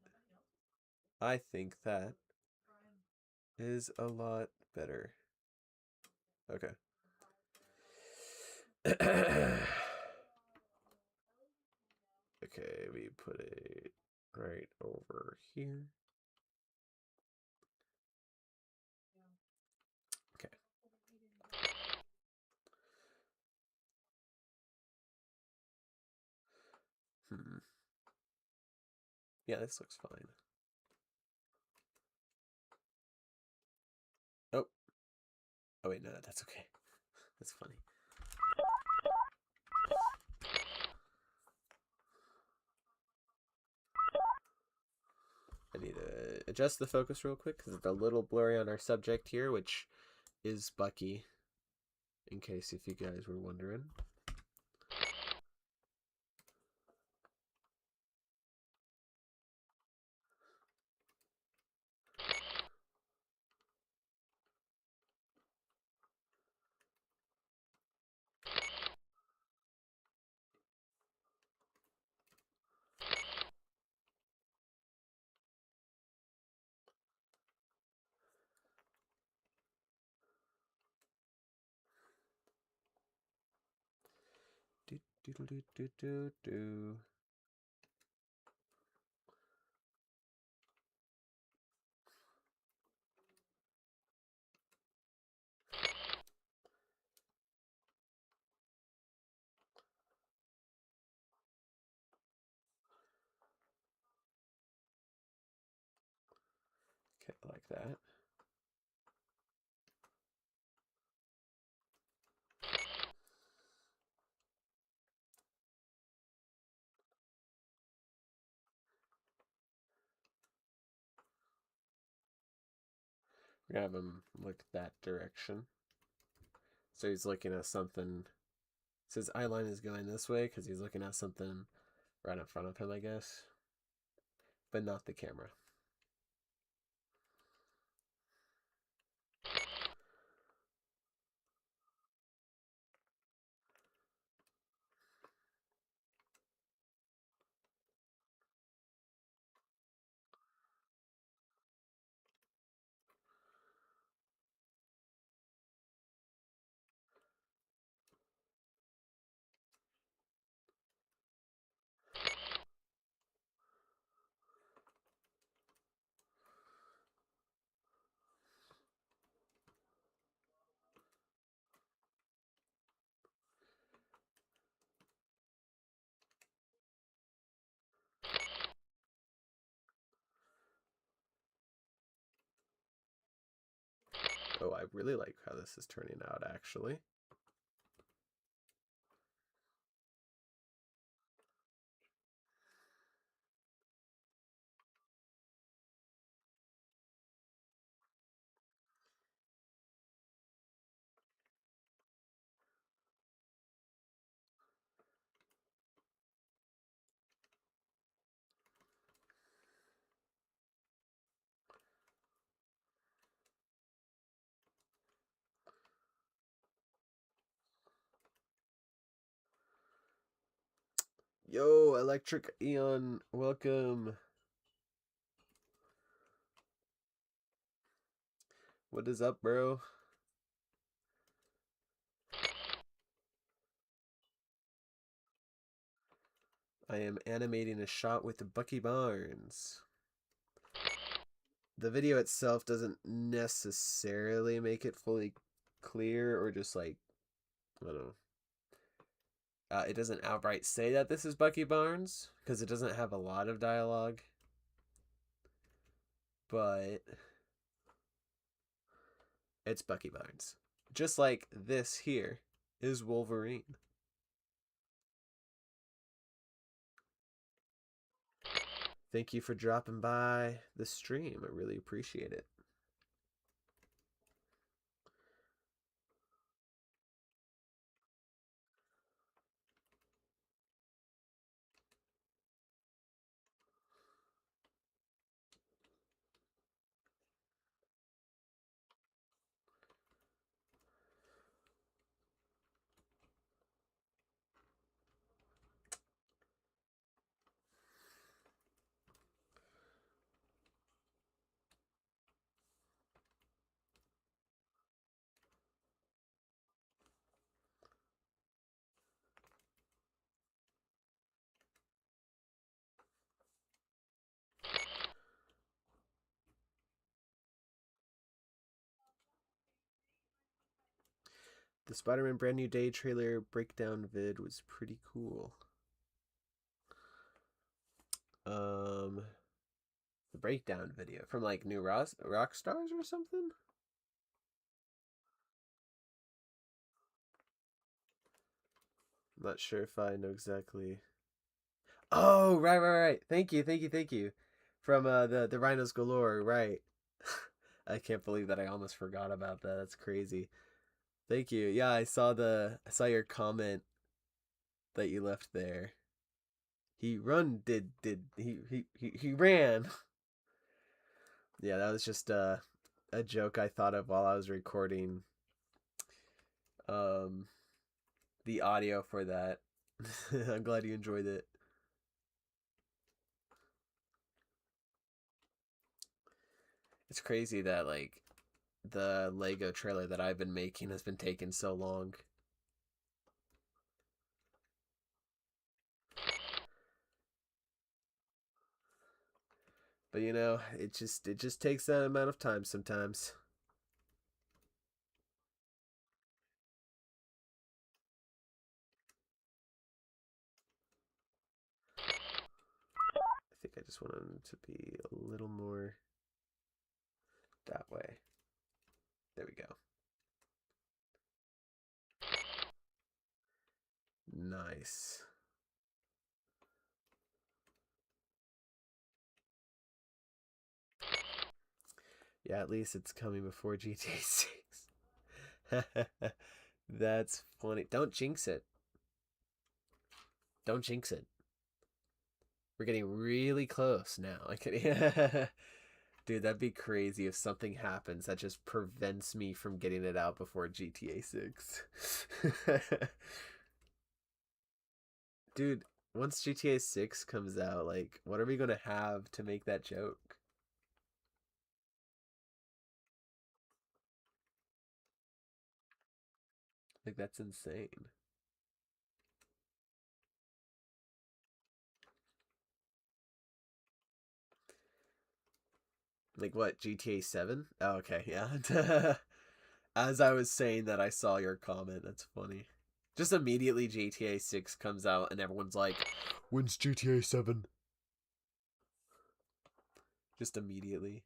I think that is a lot better. Okay. Okay, we put it right over here. Okay. Yeah, this looks fine. Oh. Oh wait, no, that's okay. That's funny. I need to adjust the focus real quick because it's a little blurry on our subject here, which is Bucky, in case if you guys were wondering. Do, do, do, do, do, do, do. Okay, like that. We're gonna have him look that direction. So he's looking at something. So his eye line is going this way because he's looking at something right in front of him, I guess. But not the camera. Oh, I really like how this is turning out, actually. Yo, Electric Eon, welcome. What is up, bro? I am animating a shot with Bucky Barnes. The video itself doesn't necessarily make it fully clear, or just like, I don't know. It doesn't outright say that this is Bucky Barnes because it doesn't have a lot of dialogue. But it's Bucky Barnes. Just like this here is Wolverine. Thank you for dropping by the stream. I really appreciate it. The Spider-Man Brand New Day trailer breakdown vid was pretty cool. The breakdown video from like New Rock Stars or something. I'm not sure if I know exactly. Oh, right. Thank you. From the Rhinos Galore, right. I can't believe that I almost forgot about that. That's crazy. Thank you. Yeah, I saw your comment that you left there. He run did he ran. Yeah, that was just a joke I thought of while I was recording um the audio for that. I'm glad you enjoyed it. It's crazy that like the Lego trailer that I've been making has been taking so long. But you know, it just takes that amount of time sometimes. I think I just want them to be a little more that way. There we go. Nice. Yeah, at least it's coming before GTA 6. That's funny. Don't jinx it. Don't jinx it. We're getting really close now. I could, dude, that'd be crazy if something happens that just prevents me from getting it out before GTA 6. Dude, once GTA 6 comes out, like, what are we gonna have to make that joke? Like, that's insane. Like, what, GTA 7? Oh, okay, yeah. As I was saying that, I saw your comment. That's funny. Just immediately GTA 6 comes out, and everyone's like, when's GTA 7? Just immediately.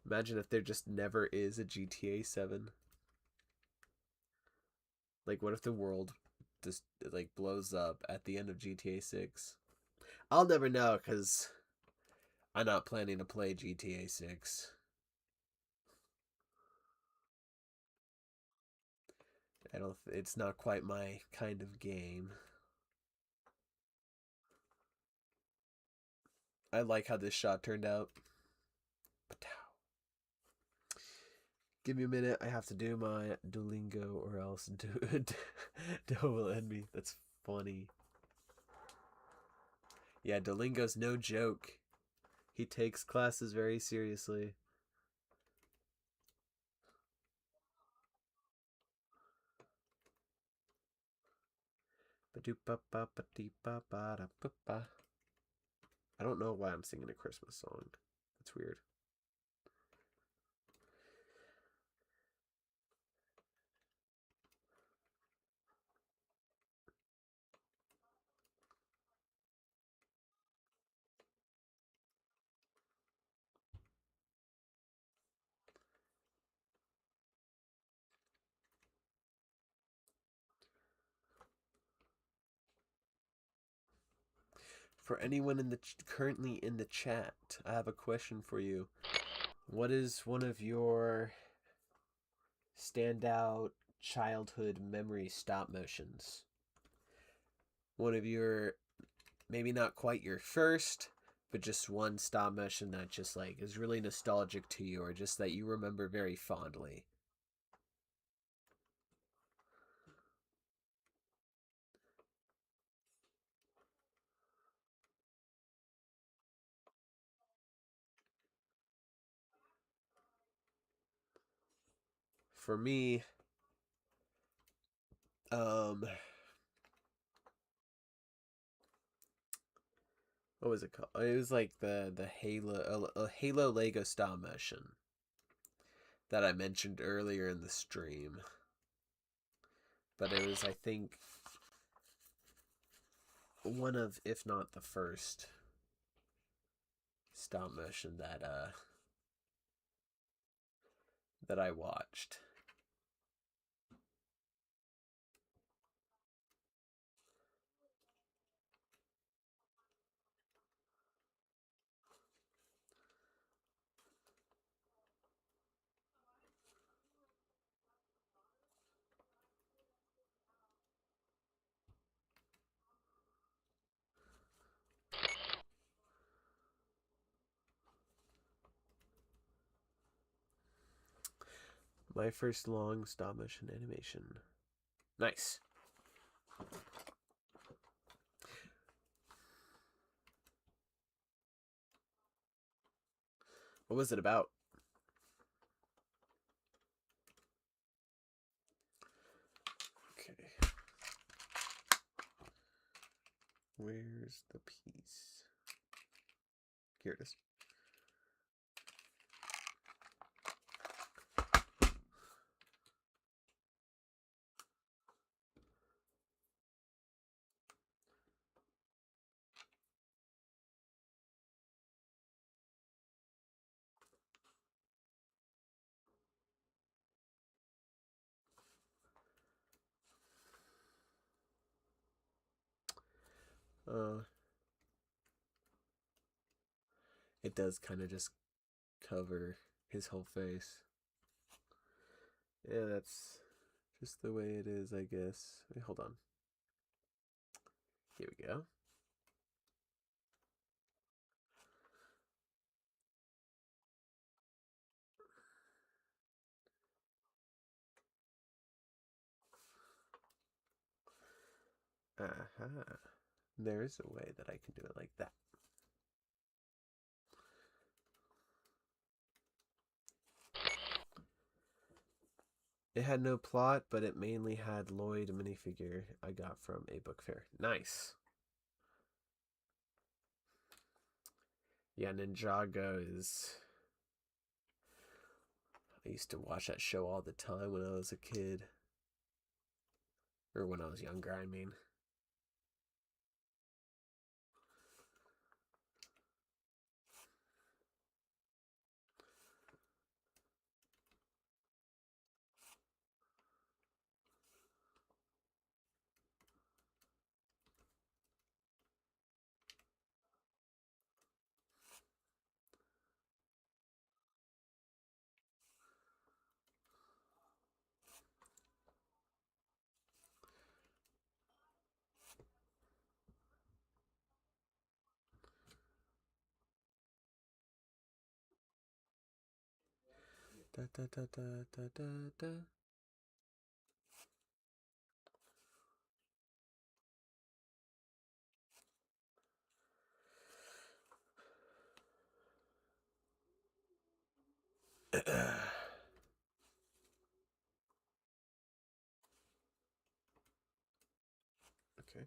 Imagine if there just never is a GTA 7. Like, what if the world just like blows up at the end of GTA 6? I'll never know because I'm not planning to play GTA 6. I don't. It's not quite my kind of game. I like how this shot turned out. Give me a minute. I have to do my Duolingo or else Doe will end me. That's funny. Yeah, Duolingo's no joke. He takes classes very seriously. I don't know why I'm singing a Christmas song. That's weird. For anyone currently in the chat, I have a question for you. What is one of your standout childhood memory stop motions? One of your, maybe not quite your first, but just one stop motion that just like is really nostalgic to you, or just that you remember very fondly. For me, um, what was it called? It was like the Halo a Halo Lego stop motion that I mentioned earlier in the stream. But it was, I think, one of, if not the first, stop motion that I watched. My first long stop motion animation. Nice. What was it about? Okay. Where's the piece? Here it is. Uh, it does kind of just cover his whole face. Yeah, that's just the way it is, I guess. Wait, hold on. Here we go. Aha. There is a way that I can do it like that. It had no plot, but it mainly had Lloyd, a minifigure I got from a book fair. Nice. Yeah, Ninjago is. I used to watch that show all the time when I was a kid. Or when I was younger, I mean. Da, da, da, da, da, da, da. Okay.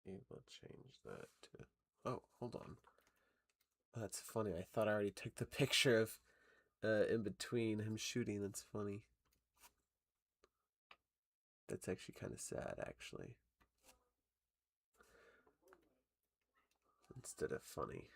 We'll change that to. Oh, hold on. That's funny. I thought I already took the picture of in between him shooting. That's funny. That's actually kind of sad, actually. Instead of funny.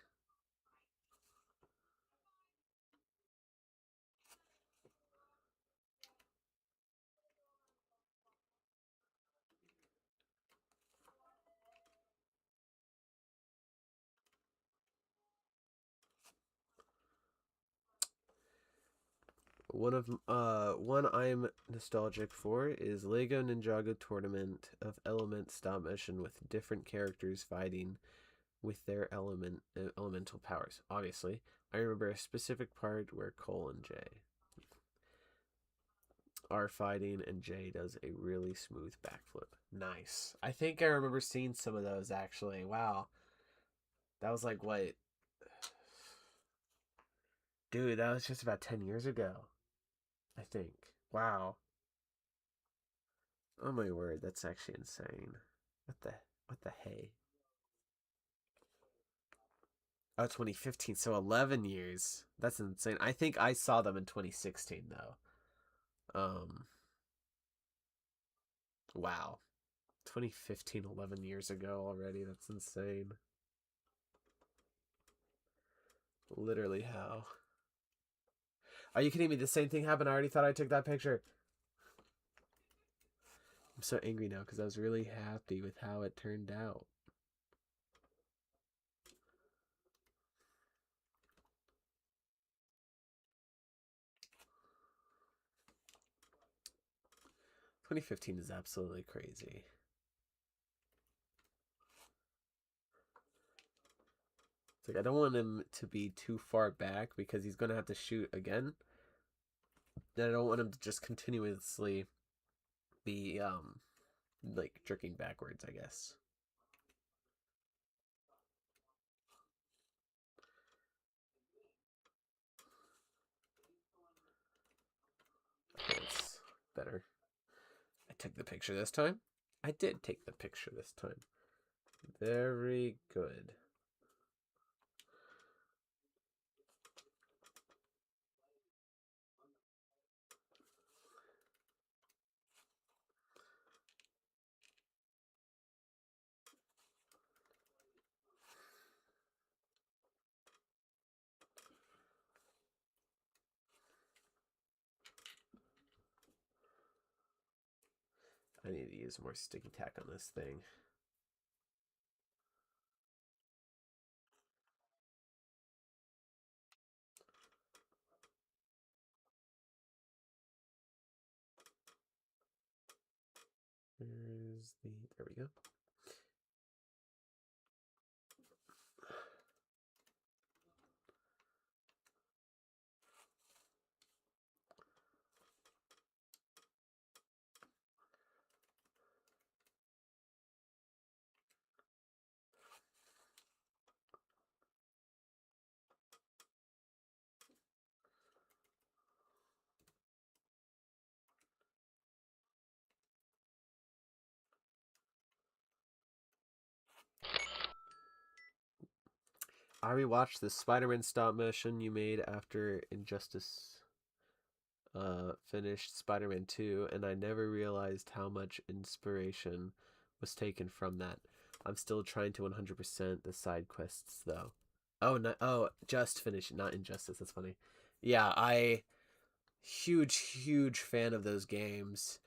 One I'm nostalgic for is Lego Ninjago Tournament of Element stop motion with different characters fighting with their elemental powers. Obviously, I remember a specific part where Cole and Jay are fighting, and Jay does a really smooth backflip. Nice. I think I remember seeing some of those actually. Wow, that was like what? Dude, that was just about 10 years ago. I think. Wow. Oh my word, that's actually insane. What the hey? Oh, 2015, so 11 years. That's insane. I think I saw them in 2016 though. Wow. 2015, 11 years ago already. That's insane. Literally how? Are you kidding me? The same thing happened. I already thought I took that picture. I'm so angry now because I was really happy with how it turned out. "2015 is absolutely crazy." It's like I don't want him to be too far back because he's gonna have to shoot again. And I don't want him to just continuously be like jerking backwards, I guess. That's better. I took the picture this time. I did take the picture this time. Very good. I need to use more sticky tack on this thing. There's the. There we go. I rewatched the Spider-Man stop motion you made after Injustice finished Spider-Man 2, and I never realized how much inspiration was taken from that. I'm still trying to 100% the side quests though. Oh no! Oh, just finished, not Injustice. That's funny. Yeah, I huge fan of those games,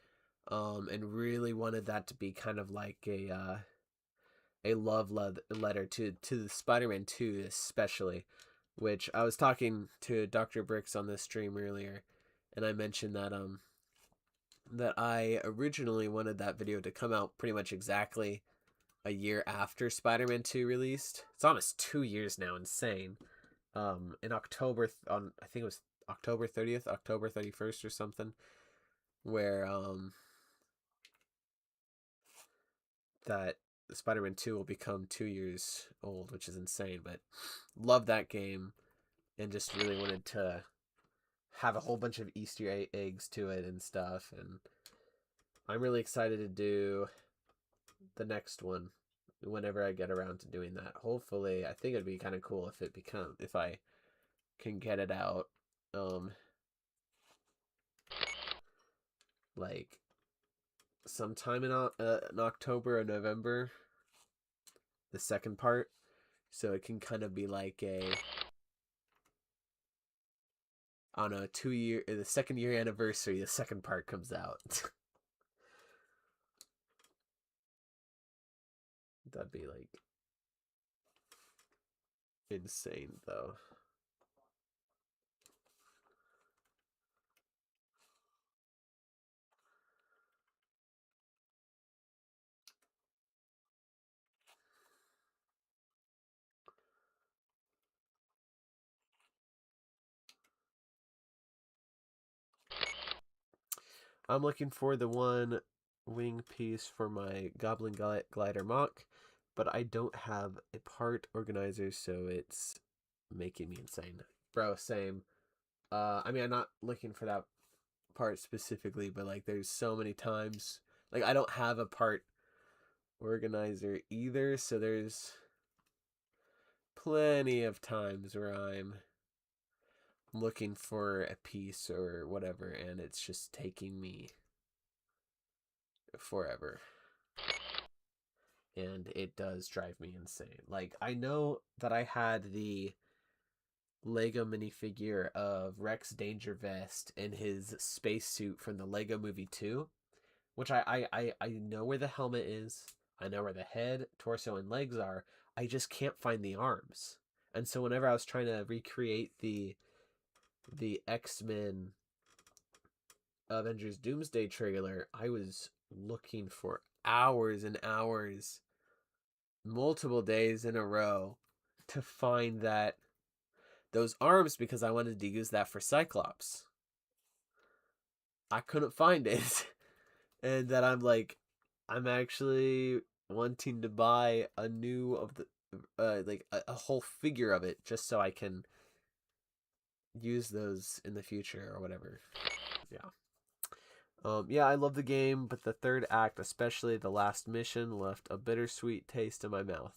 and really wanted that to be kind of like a letter to the Spider-Man 2 especially, which I was talking to Dr. Bricks on this stream earlier, and I mentioned that I originally wanted that video to come out pretty much exactly a year after Spider-Man 2 released. It's almost 2 years now, insane. In October on I think it was October 30th, October 31st, or something, where that Spider-Man 2 will become 2 years old, which is insane. But love that game and just really wanted to have a whole bunch of Easter eggs to it and stuff. And I'm really excited to do the next one whenever I get around to doing that. Hopefully, I think it'd be kind of cool if I can get it out like sometime in October or November, the second part, so it can kind of be like a, I don't know, 2 year, the second year anniversary, the second part comes out. That'd be like insane though. I'm looking for the one wing piece for my Goblin Glider Mock, but I don't have a part organizer, so it's making me insane. Bro, same. I mean, I'm not looking for that part specifically, but like, there's so many times, like, I don't have a part organizer either, so there's plenty of times where I'm looking for a piece or whatever, and it's just taking me forever. And it does drive me insane. Like, I know that I had the Lego minifigure of Rex Danger Vest in his spacesuit from the Lego Movie 2, which I know where the helmet is. I know where the head, torso, and legs are. I just can't find the arms. And so whenever I was trying to recreate the X-Men Avengers Doomsday trailer, I was looking for hours and hours, multiple days in a row, to find those arms because I wanted to use that for Cyclops. I couldn't find it. And that I'm actually wanting to buy a new of the like a whole figure of it just so I can use those in the future or whatever. Yeah. Yeah, I love the game, but the third act, especially the last mission, left a bittersweet taste in my mouth.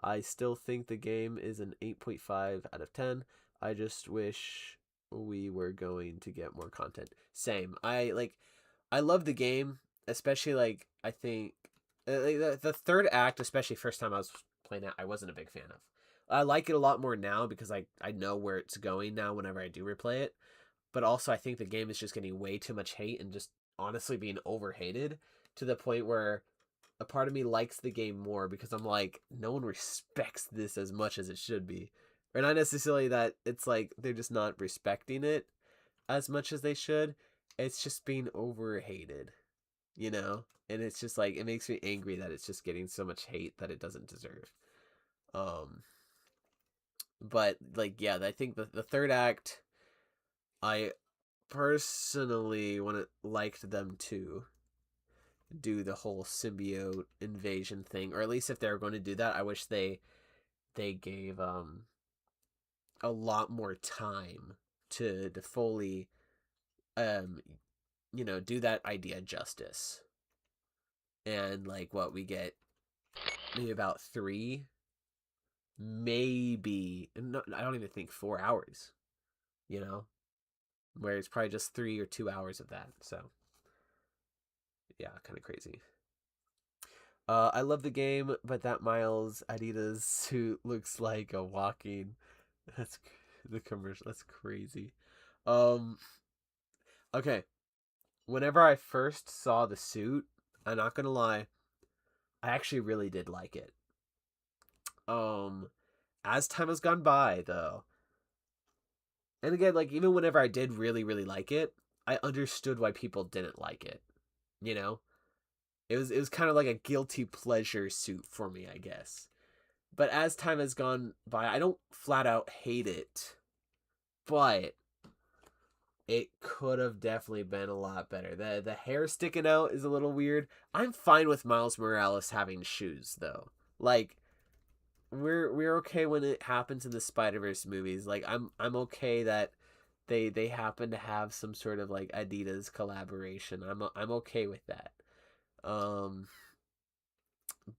I still think the game is an 8.5 out of 10. I just wish we were going to get more content. Same. I love the game, especially like I think the third act, especially first time I was playing it, I wasn't a big fan of. I like it a lot more now because I know where it's going now whenever I do replay it. But also I think the game is just getting way too much hate and just honestly being overhated to the point where a part of me likes the game more because I'm like, no one respects this as much as it should be. Or not necessarily that it's like they're just not respecting it as much as they should. It's just being overhated, you know? And it's just like, it makes me angry that it's just getting so much hate that it doesn't deserve. Um, but like, yeah, I think the third act, I personally liked them to do the whole symbiote invasion thing, or at least if they were going to do that, I wish they gave a lot more time to fully um do that idea justice. And like what we get, maybe about three, maybe no, I don't even think 4 hours, you know, where it's probably just 3 or 2 hours of that. So yeah, kind of crazy. I love the game, but that Miles Adidas suit looks like a walking. That's the commercial. That's crazy. Um. Okay. Whenever I first saw the suit, I'm not gonna lie, I actually really did like it. Um, as time has gone by, though, and again, like even whenever I did really really like it, I understood why people didn't like it. You know, it was kind of like a guilty pleasure suit for me, I guess. But as time has gone by, I don't flat out hate it, but it could have definitely been a lot better. The hair sticking out is a little weird. I'm fine with Miles Morales having shoes though. Like we're okay when it happens in the Spider-Verse movies. Like I'm okay that they happen to have some sort of like Adidas collaboration. I'm okay with that. Um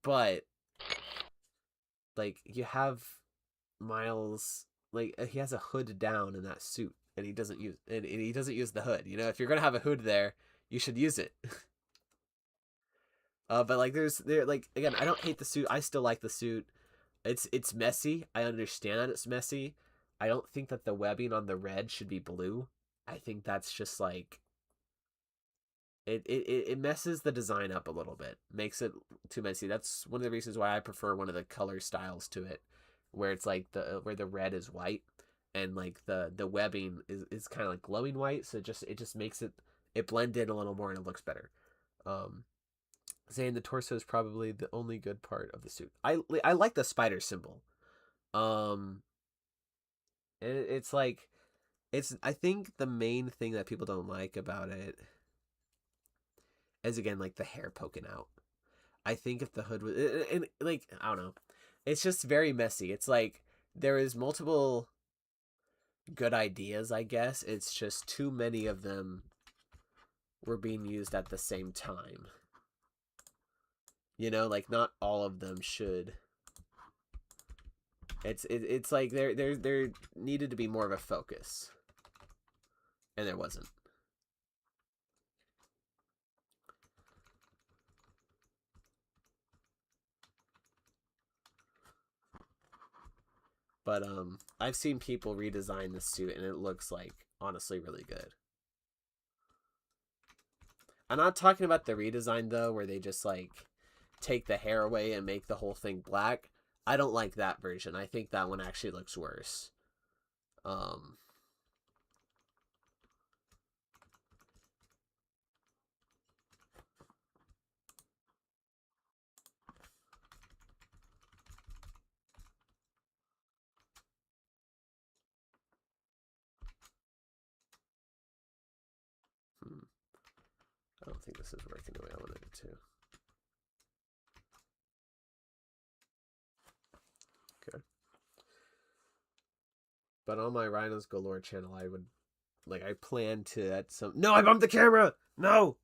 but like you have Miles, like he has a hood down in that suit and he doesn't use the hood. You know, if you're going to have a hood there, you should use it. But like there like again, I don't hate the suit. I still like the suit. It's messy. I understand that it's messy. I don't think that the webbing on the red should be blue. I think that's just like it messes the design up a little bit, makes it too messy. That's one of the reasons why I prefer one of the color styles to it, where it's like where the red is white and like the webbing is kind of like glowing white, so it just makes it blend in a little more and it looks better. Um, saying the torso is probably the only good part of the suit. I like the spider symbol. Um, it's like it's I think the main thing that people don't like about it is again like the hair poking out. I think if the hood was and like I don't know, it's just very messy. It's like there is multiple good ideas, I guess. It's just too many of them were being used at the same time. You know, like not all of them should. It's like there needed to be more of a focus, and there wasn't. But I've seen people redesign the suit, and it looks like honestly really good. I'm not talking about the redesign though, where they just like take the hair away and make the whole thing black. I don't like that version. I think that one actually looks worse. Um, hmm, I don't think this is working the way I wanted it to. Okay, but on my Rhinos Galore channel, I would like I plan to at some. No, I bumped the camera. No.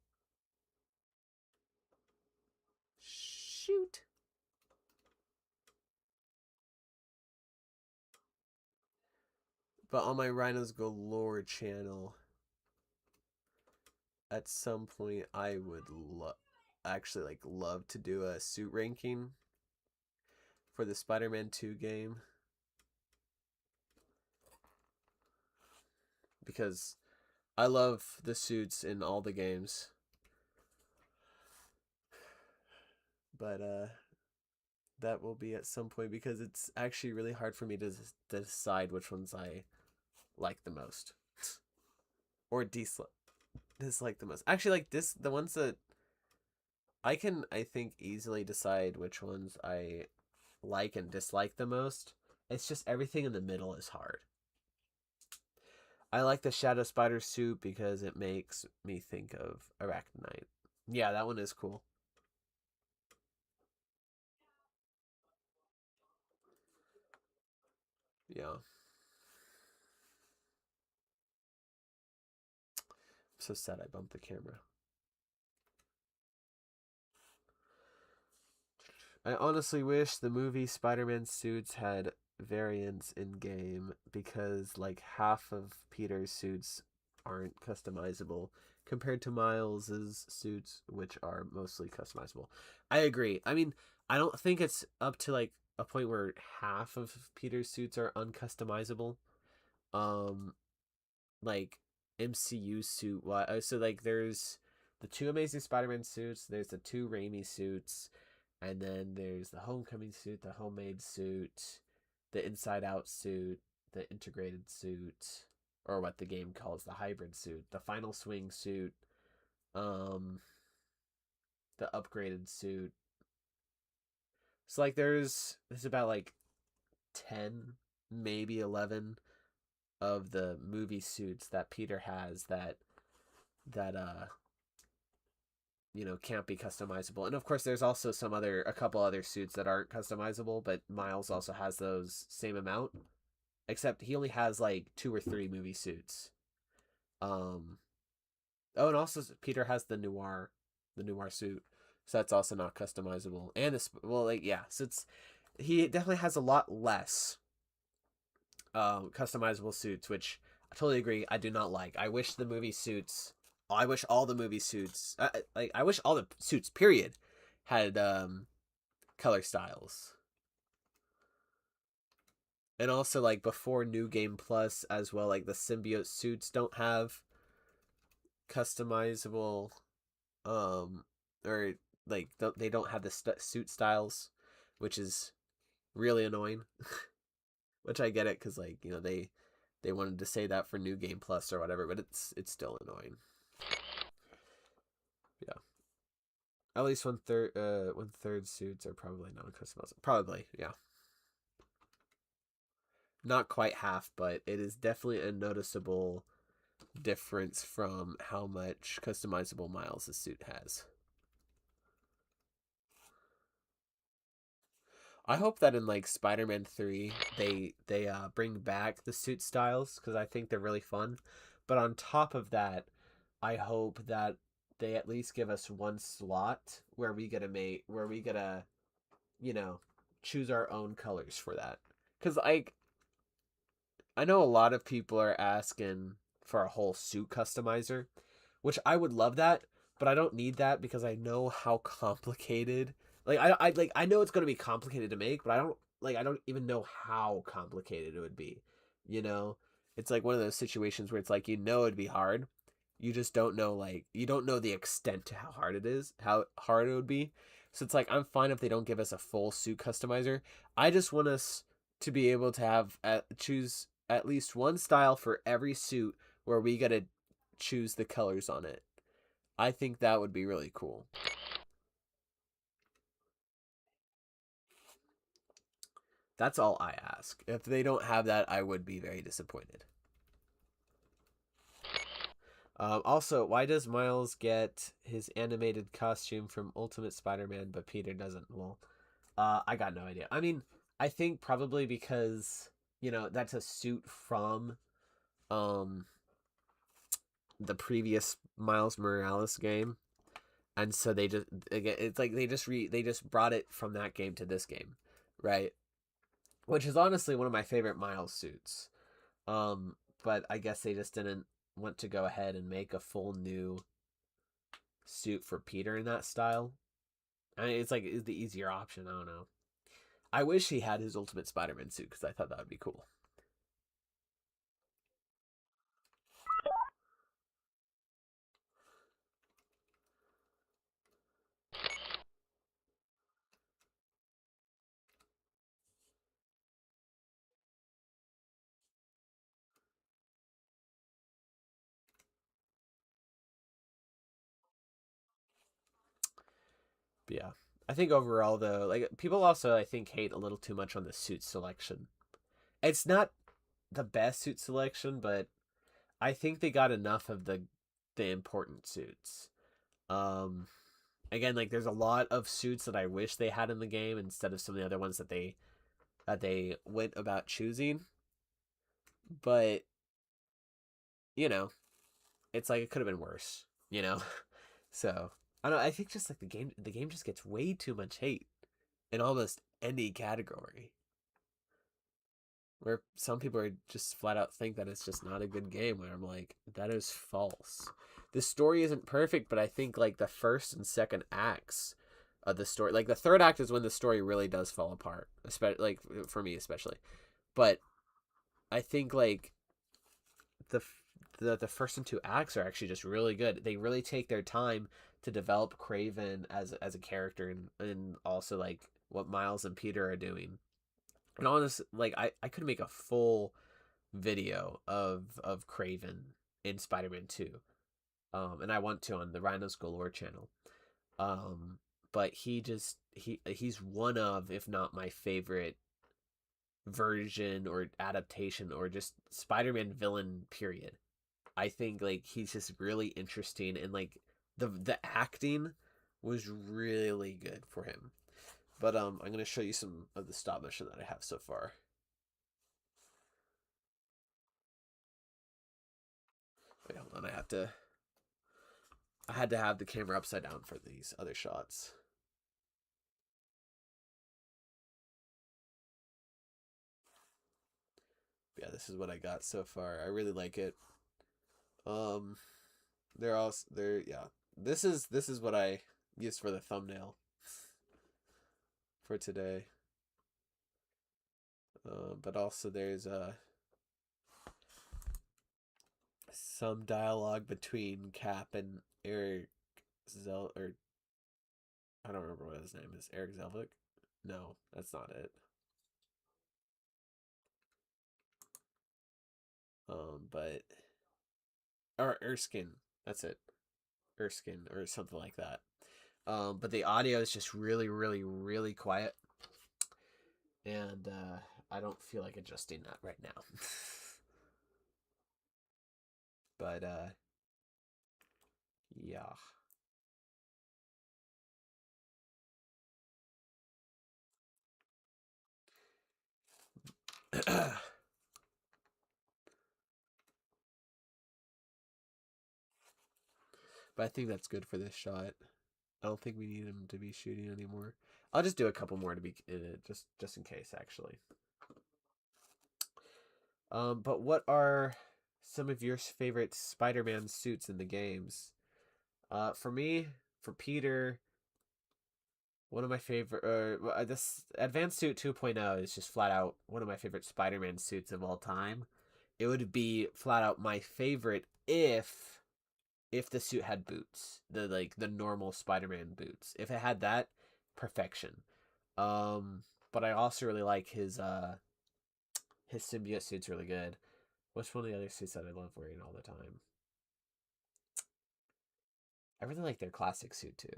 Shoot. But on my Rhinos Galore channel, at some point, I would actually like love to do a suit ranking for the Spider-Man 2 game because I love the suits in all the games. But that will be at some point because it's actually really hard for me to decide which ones I like the most or dislike the most. Actually, like this, the ones that I think easily decide which ones I like and dislike the most. It's just everything in the middle is hard. I like the Shadow Spider suit because it makes me think of Arachnite. Yeah, that one is cool. Yeah. I'm so sad I bumped the camera. I honestly wish the movie Spider-Man suits had variants in game because like half of Peter's suits aren't customizable compared to Miles's suits, which are mostly customizable. I agree. I mean, I don't think it's up to like a point where half of Peter's suits are uncustomizable. Um, like MCU suit. So like there's the two Amazing Spider-Man suits. There's the two Raimi suits, and then there's the Homecoming suit, the homemade suit, the Inside Out suit, the integrated suit, or what the game calls the hybrid suit, the Final Swing suit, um, the upgraded suit. So like there's about like 10, maybe 11 of the movie suits that Peter has that can't be customizable. And of course there's also a couple other suits that aren't customizable, but Miles also has those same amount, except he only has like two or three movie suits. Um oh, and also Peter has the noir suit. So that's also not customizable. And this well like yeah, so it's he definitely has a lot less customizable suits, which I totally agree. I do not like. I wish the movie suits. I wish all the movie suits. Like I wish all the suits. Period, had color styles. And also like before New Game Plus as well, like the symbiote suits don't have customizable or like they don't have the suit styles, which is really annoying. Which I get it because like they wanted to say that for New Game Plus or whatever, but it's still annoying. Yeah, at least one third suits are probably non customizable. Probably, yeah, not quite half, but it is definitely a noticeable difference from how much customizable Miles' suit has. I hope that in like Spider-Man 3 they bring back the suit styles cuz I think they're really fun. But on top of that, I hope that they at least give us one slot where we get to, you know, choose our own colors for that. Cuz like I know a lot of people are asking for a whole suit customizer, which I would love that, but I don't need that because I know how complicated. I know it's going to be complicated to make, but I don't even know how complicated it would be. You know, it's like one of those situations where it's like it'd be hard, you just don't know you don't know the extent to how hard it is, how hard it would be. So it's like I'm fine if they don't give us a full suit customizer. I just want us to be able to choose at least one style for every suit where we got to choose the colors on it. I think that would be really cool. That's all I ask. If they don't have that, I would be very disappointed. Also, why does Miles get his animated costume from Ultimate Spider-Man, but Peter doesn't? Well, I got no idea. I mean, I think probably because that's a suit from um the previous Miles Morales game, and so they just again, it's like they just brought it from that game to this game, right? Which is honestly one of my favorite Miles suits. But I guess they just didn't want to go ahead and make a full new suit for Peter in that style. I mean, it's the easier option. I don't know. I wish he had his Ultimate Spider-Man suit because I thought that would be cool. But yeah, I think overall though, like people also I think hate a little too much on the suit selection. It's not the best suit selection, but I think they got enough of the important suits. Um, Again, like there's a lot of suits that I wish they had in the game instead of some of the other ones that they went about choosing. But you know, it's like it could have been worse. You know, so I don't know. I think just like the game just gets way too much hate in almost any category. Where some people are just flat out think that it's just not a good game. Where I'm like, that is false. The story isn't perfect, but I think like the first and second acts of the story, like the third act is when the story really does fall apart. Especially like for me, especially. But I think like the the first and two acts are actually just really good. They really take their time to develop Craven as a character and also like what Miles and Peter are doing. And honest, like I could make a full video of Craven in Spider-Man 2. And I want to on the Rhinos Galore channel. Um, but he's one of, if not my favorite version or adaptation or just Spider-Man villain period. I think like he's just really interesting and like the acting was really good for him. But I'm gonna show you some of the stop motion that I have so far. Wait, hold on, I had to have the camera upside down for these other shots. Yeah, this is what I got so far. I really like it. Um they're yeah. This is what I used for the thumbnail for today. But also there's some dialogue between Cap and Eric or I don't remember what his name is. Eric Zelvik? No, that's not it. But or Erskine. That's it. Erskine or something like that. But the audio is just really, really, really quiet, and I don't feel like adjusting that right now. But yeah. But I think that's good for this shot. I don't think we need him to be shooting anymore. I'll just do a couple more to be just in case, actually. But what are some of your favorite Spider-Man suits in the games? For me, for Peter, one of my favorite, this Advanced Suit 2.0 is just flat out one of my favorite Spider-Man suits of all time. It would be flat out my favorite if the suit had boots, the normal Spider-Man boots. If it had that, perfection. But I also really like his symbiote suit's really good. What's one of the other suits that I love wearing all the time? I really like their classic suit too.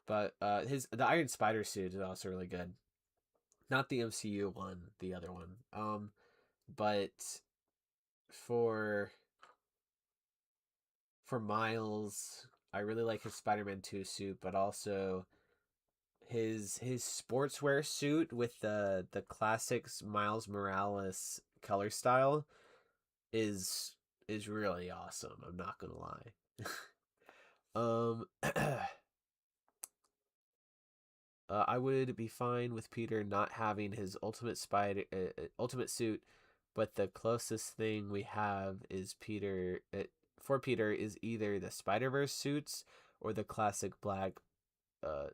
But the Iron Spider suit is also really good. Not the MCU one, the other one. But for for Miles, I really like his Spider-Man 2 suit, but also his sportswear suit with the classics Miles Morales color style is really awesome. I'm not gonna lie. I would be fine with Peter not having his ultimate suit, but the closest thing we have is for Peter is either the Spider Verse suits or the classic black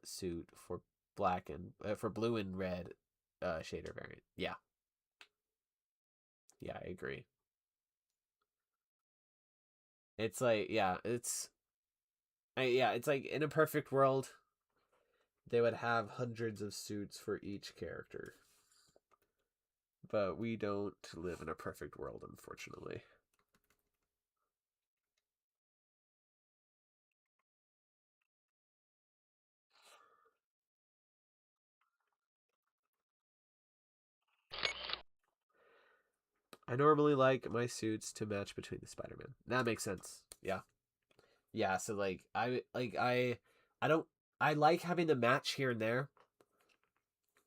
suit for black and for blue and red shader variant. Yeah, yeah, I agree. It's like yeah, it's like in a perfect world they would have hundreds of suits for each character. But we don't live in a perfect world, unfortunately. I normally like my suits to match between the Spider-Man. That makes sense. Yeah. Yeah, so I don't I like having the match here and there,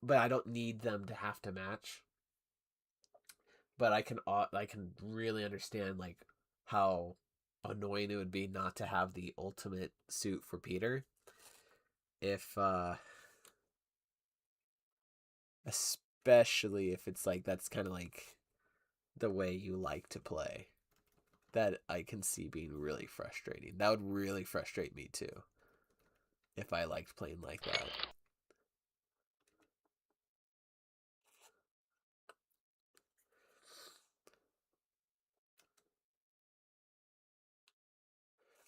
but I don't need them to have to match. But I can really understand like how annoying it would be not to have the ultimate suit for Peter if especially if it's like that's kind of like the way you like to play. That I can see being really frustrating. That would really frustrate me too if I liked playing like that.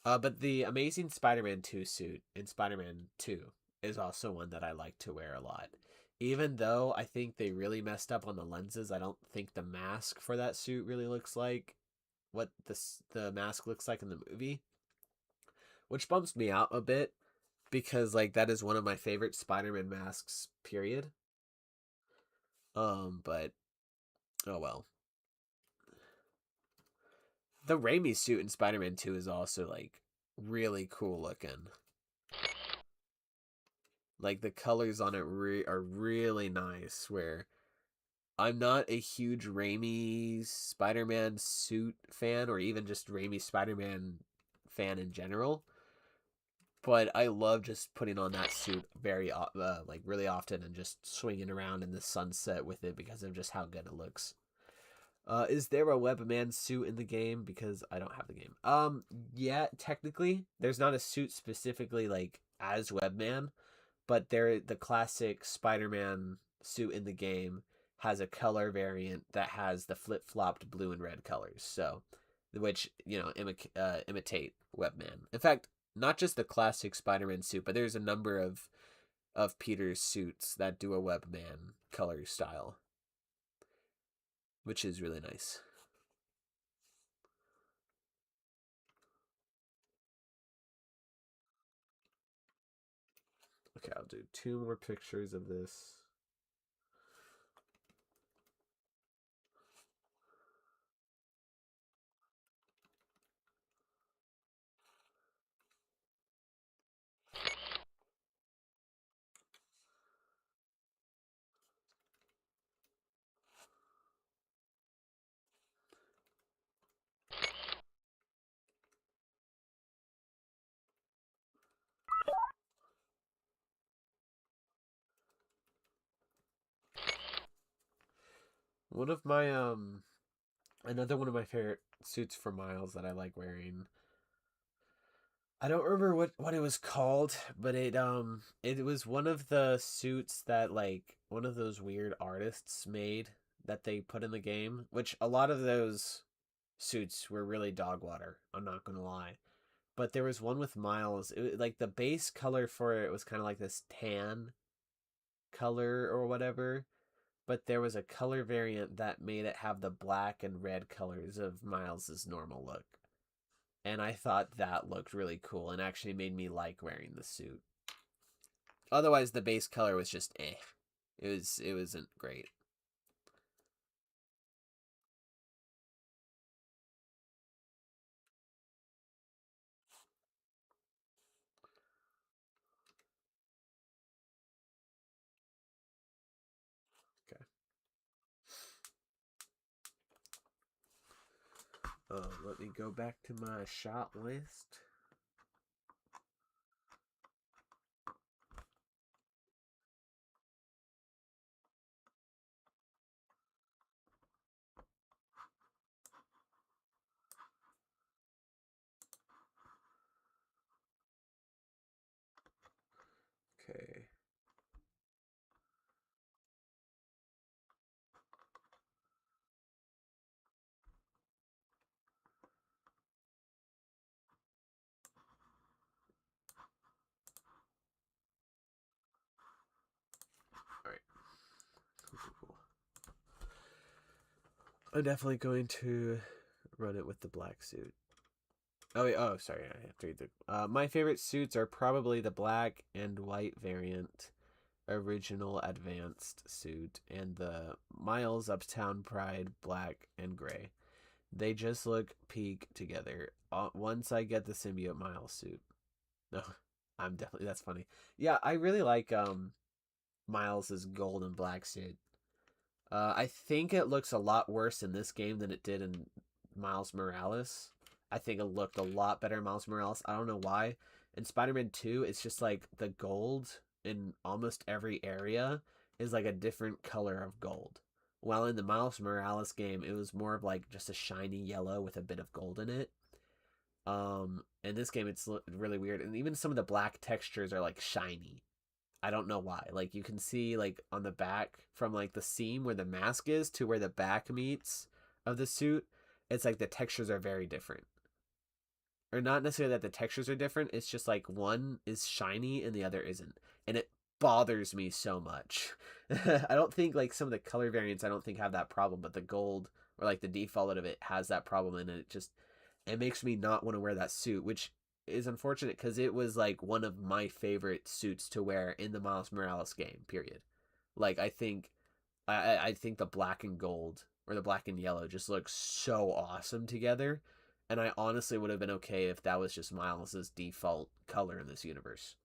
But the Amazing Spider-Man 2 suit in Spider-Man 2 is also one that I like to wear a lot. Even though I think they really messed up on the lenses, I don't think the mask for that suit really looks like what the mask looks like in the movie, which bumps me out a bit because like that is one of my favorite Spider-Man masks. Period. But oh well. The Raimi suit in Spider-Man 2 is also like really cool looking. Like the colors on it are really nice. Where I'm not a huge Raimi Spider-Man suit fan, or even just Raimi Spider-Man fan in general. But I love just putting on that suit like really often and just swinging around in the sunset with it because of just how good it looks. Is there a Webman suit in the game? Because I don't have the game. Yeah, technically, there's not a suit specifically like as Webman, but the classic Spider-Man suit in the game has a color variant that has the flip-flopped blue and red colors. So, which imitate Webman. In fact, not just the classic Spider-Man suit, but there's a number of Peter's suits that do a Webman color style, which is really nice. Okay, I'll do two more pictures of this. One of my another one of my favorite suits for Miles that I like wearing. I don't remember what it was called, but it was one of the suits that like one of those weird artists made that they put in the game, which a lot of those suits were really dog water, I'm not going to lie. But there was one with Miles. Like the base color for it was kind of like this tan color or whatever, but there was a color variant that made it have the black and red colors of Miles's normal look. And I thought that looked really cool and actually made me like wearing the suit. Otherwise, the base color was just eh. It wasn't great. Okay. Let me go back to my shot list. Okay. All right. Cool, cool, cool. I'm definitely going to run it with the black suit. Oh, wait, oh, sorry. I have to read the. My favorite suits are probably the black and white variant, original advanced suit, and the Miles Uptown Pride black and gray. They just look peak together. Once I get the symbiote Miles suit. No, I'm definitely that's funny. Yeah, I really like Miles's gold and black suit. I think it looks a lot worse in this game than it did in Miles Morales. I think it looked a lot better in Miles Morales. I don't know why. In Spider-Man 2, it's just like the gold in almost every area is like a different color of gold. While in the Miles Morales game, it was more of like just a shiny yellow with a bit of gold in it. In this game, it's really weird, and even some of the black textures are like shiny. I don't know why. Like you can see like on the back from like the seam where the mask is to where the back meets of the suit, it's like the textures are very different. Or not necessarily that the textures are different, it's just like one is shiny and the other isn't. And it bothers me so much. I don't think like some of the color variants I don't think have that problem, but the gold or like the default of it has that problem and it makes me not want to wear that suit, which is unfortunate because it was like one of my favorite suits to wear in the Miles Morales game. Period. Like I think I think the black and gold or the black and yellow just looks so awesome together. And I honestly would have been okay if that was just Miles's default color in this universe.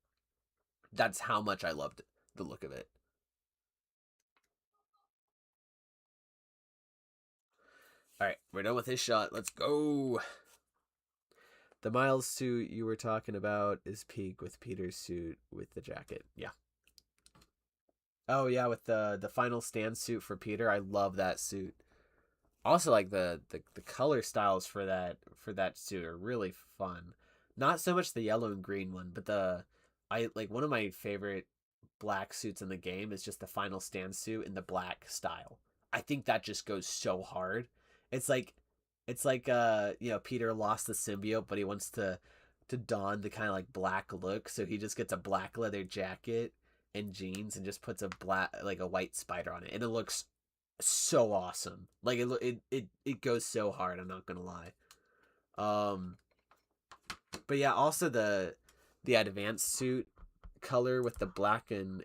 That's how much I loved the look of it. All right, we're done with his shot. Let's go. The Miles suit you were talking about is peak with Peter's suit with the jacket. Yeah. Oh yeah, with the final stand suit for Peter. I love that suit. Also, like the color styles for that suit are really fun. Not so much the yellow and green one, but the I like one of my favorite black suits in the game is just the final stand suit in the black style. I think that just goes so hard. It's like Peter lost the symbiote, but he wants to don the kind of like black look, so he just gets a black leather jacket and jeans and just puts a black like a white spider on it, and it looks so awesome. Like it goes so hard. I'm not gonna lie. Um, but yeah, also the advanced suit color with the black and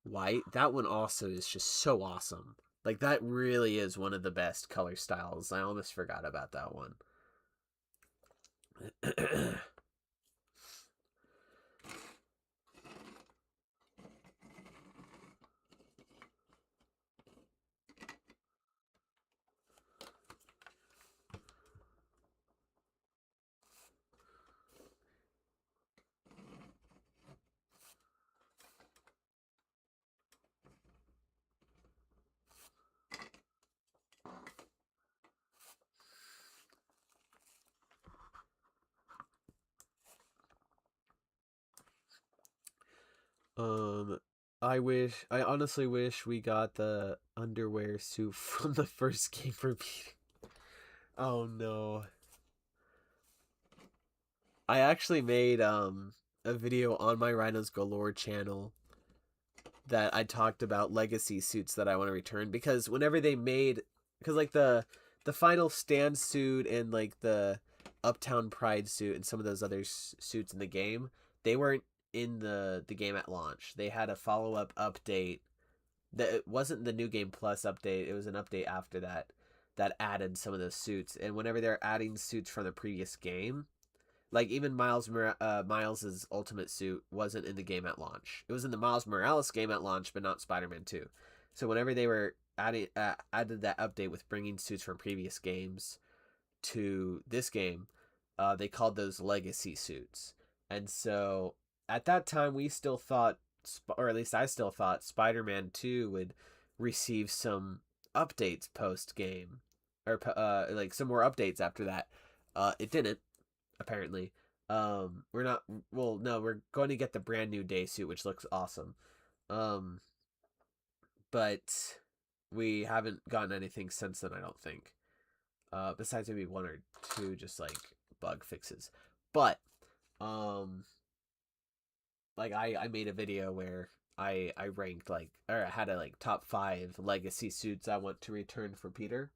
white. That one also is just so awesome. Like that really is one of the best color styles. I almost forgot about that one. Um, I honestly wish we got the underwear suit from the first game for Peter. Oh no. I actually made a video on my Rhinos Galore channel that I talked about legacy suits that I want to return, because whenever they made, because like the final stand suit and like the Uptown Pride suit and some of those other suits in the game, they weren't in the game at launch. They had a follow-up update that it wasn't the new game plus update. It was an update after that that added some of those suits. And whenever they're adding suits from the previous game, like even Miles's ultimate suit wasn't in the game at launch. It was in the Miles Morales game at launch, but not Spider-Man 2. So whenever they were added that update with bringing suits from previous games to this game, they called those legacy suits. And so at that time, we still thought, or at least I still thought, Spider-Man 2 would receive some updates post game, or like some more updates after that. It didn't, apparently. We're not. Well, no, we're going to get the brand new day suit, which looks awesome. Um, but we haven't gotten anything since then. I don't think. Besides maybe one or two just like bug fixes. But um, like I made a video where I ranked like, or I had a like top 5 legacy suits I want to return for Peter.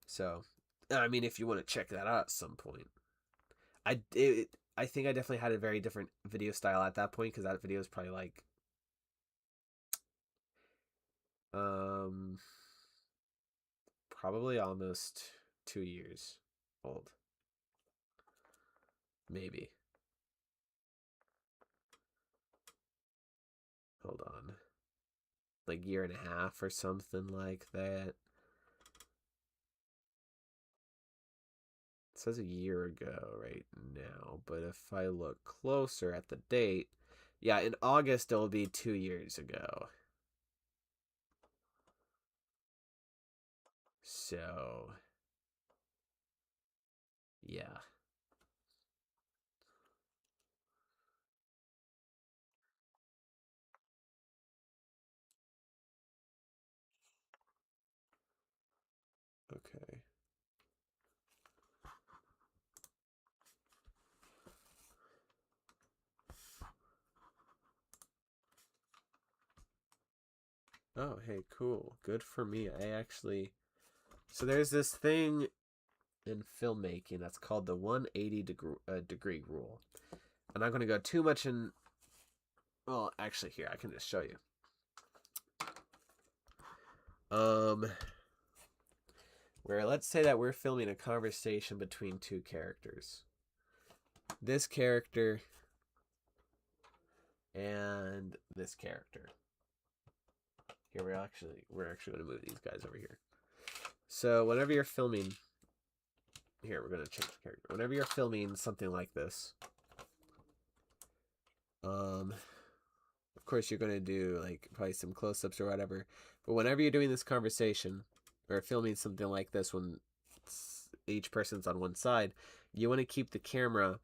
So, I mean, if you want to check that out at some point. I think I definitely had a very different video style at that point, because that video is probably like um probably almost 2 years old, maybe. Hold on, like year and a half or something like that. It says a year ago right now, but if I look closer at the date, yeah, in August it'll be 2 years ago. So yeah. Okay. Oh, hey, cool. Good for me. I actually. So there's this thing in filmmaking that's called the 180 degree rule. I'm not going to go too much in Well, actually, here I can just show you. Um, where let's say that we're filming a conversation between two characters. This character and this character. Here we're actually going to move these guys over here. So whenever you're filming, here we're going to change the character. Whenever you're filming something like this, of course you're going to do like probably some close-ups or whatever. But whenever you're doing this conversation or filming something like this, when each person's on one side, you want to keep the camera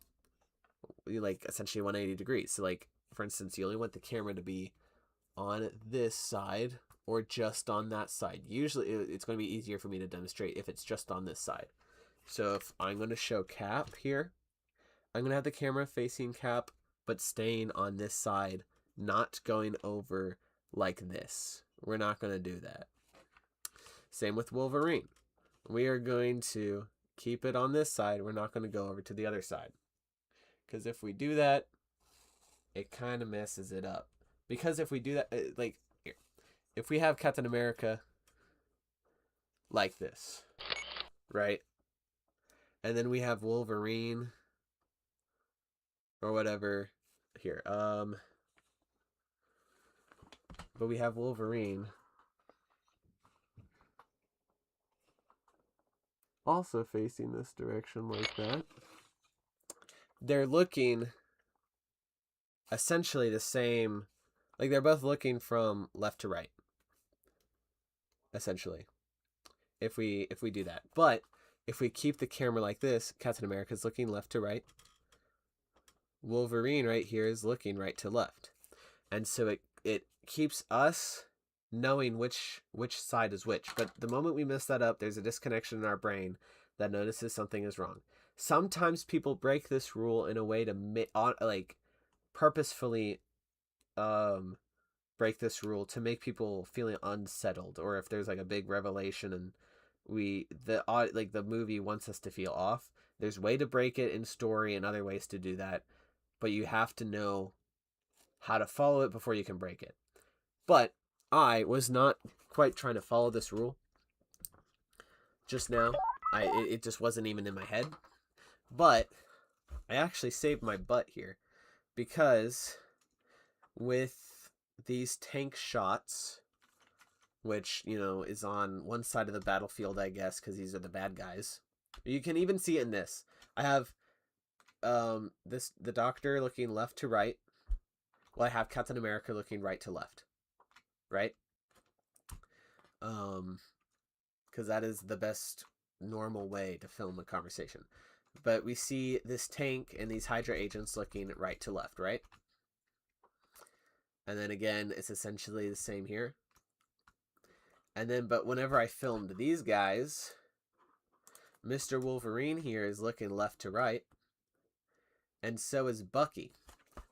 like essentially 180 degrees. So like for instance, you only want the camera to be on this side or just on that side. Usually it's going to be easier for me to demonstrate if it's just on this side. So if I'm going to show Cap here, I'm going to have the camera facing Cap but staying on this side, not going over like this. We're not going to do that. Same with Wolverine. We are going to keep it on this side. We're not going to go over to the other side. Because if we do that, it kind of messes it up. Because if we do that, like, here, if we have Captain America like this, right? And then we have Wolverine or whatever here. But we have Wolverine also facing this direction like that. They're looking essentially the same, like they're both looking from left to right, essentially. If we do that. But if we keep the camera like this, Captain America's looking left to right. Wolverine right here is looking right to left. And so it keeps us knowing which side is which. But the moment we mess that up, there's a disconnection in our brain that notices something is wrong. Sometimes people break this rule in a way to like purposefully break this rule to make people feeling unsettled, or if there's like a big revelation and the movie wants us to feel off. There's a way to break it in story and other ways to do that, but you have to know how to follow it before you can break it. But I was not quite trying to follow this rule just now. It just wasn't even in my head. But I actually saved my butt here, because with these tank shots, which, you know, is on one side of the battlefield, I guess, because these are the bad guys. You can even see it in this. I have the Doctor looking left to right. Well, I have Captain America looking right to left. Right? Because that is the best normal way to film a conversation. But we see this tank and these Hydra agents looking right to left, right? And then again, it's essentially the same here. And then, but whenever I filmed these guys, Mr. Wolverine here is looking left to right. And so is Bucky.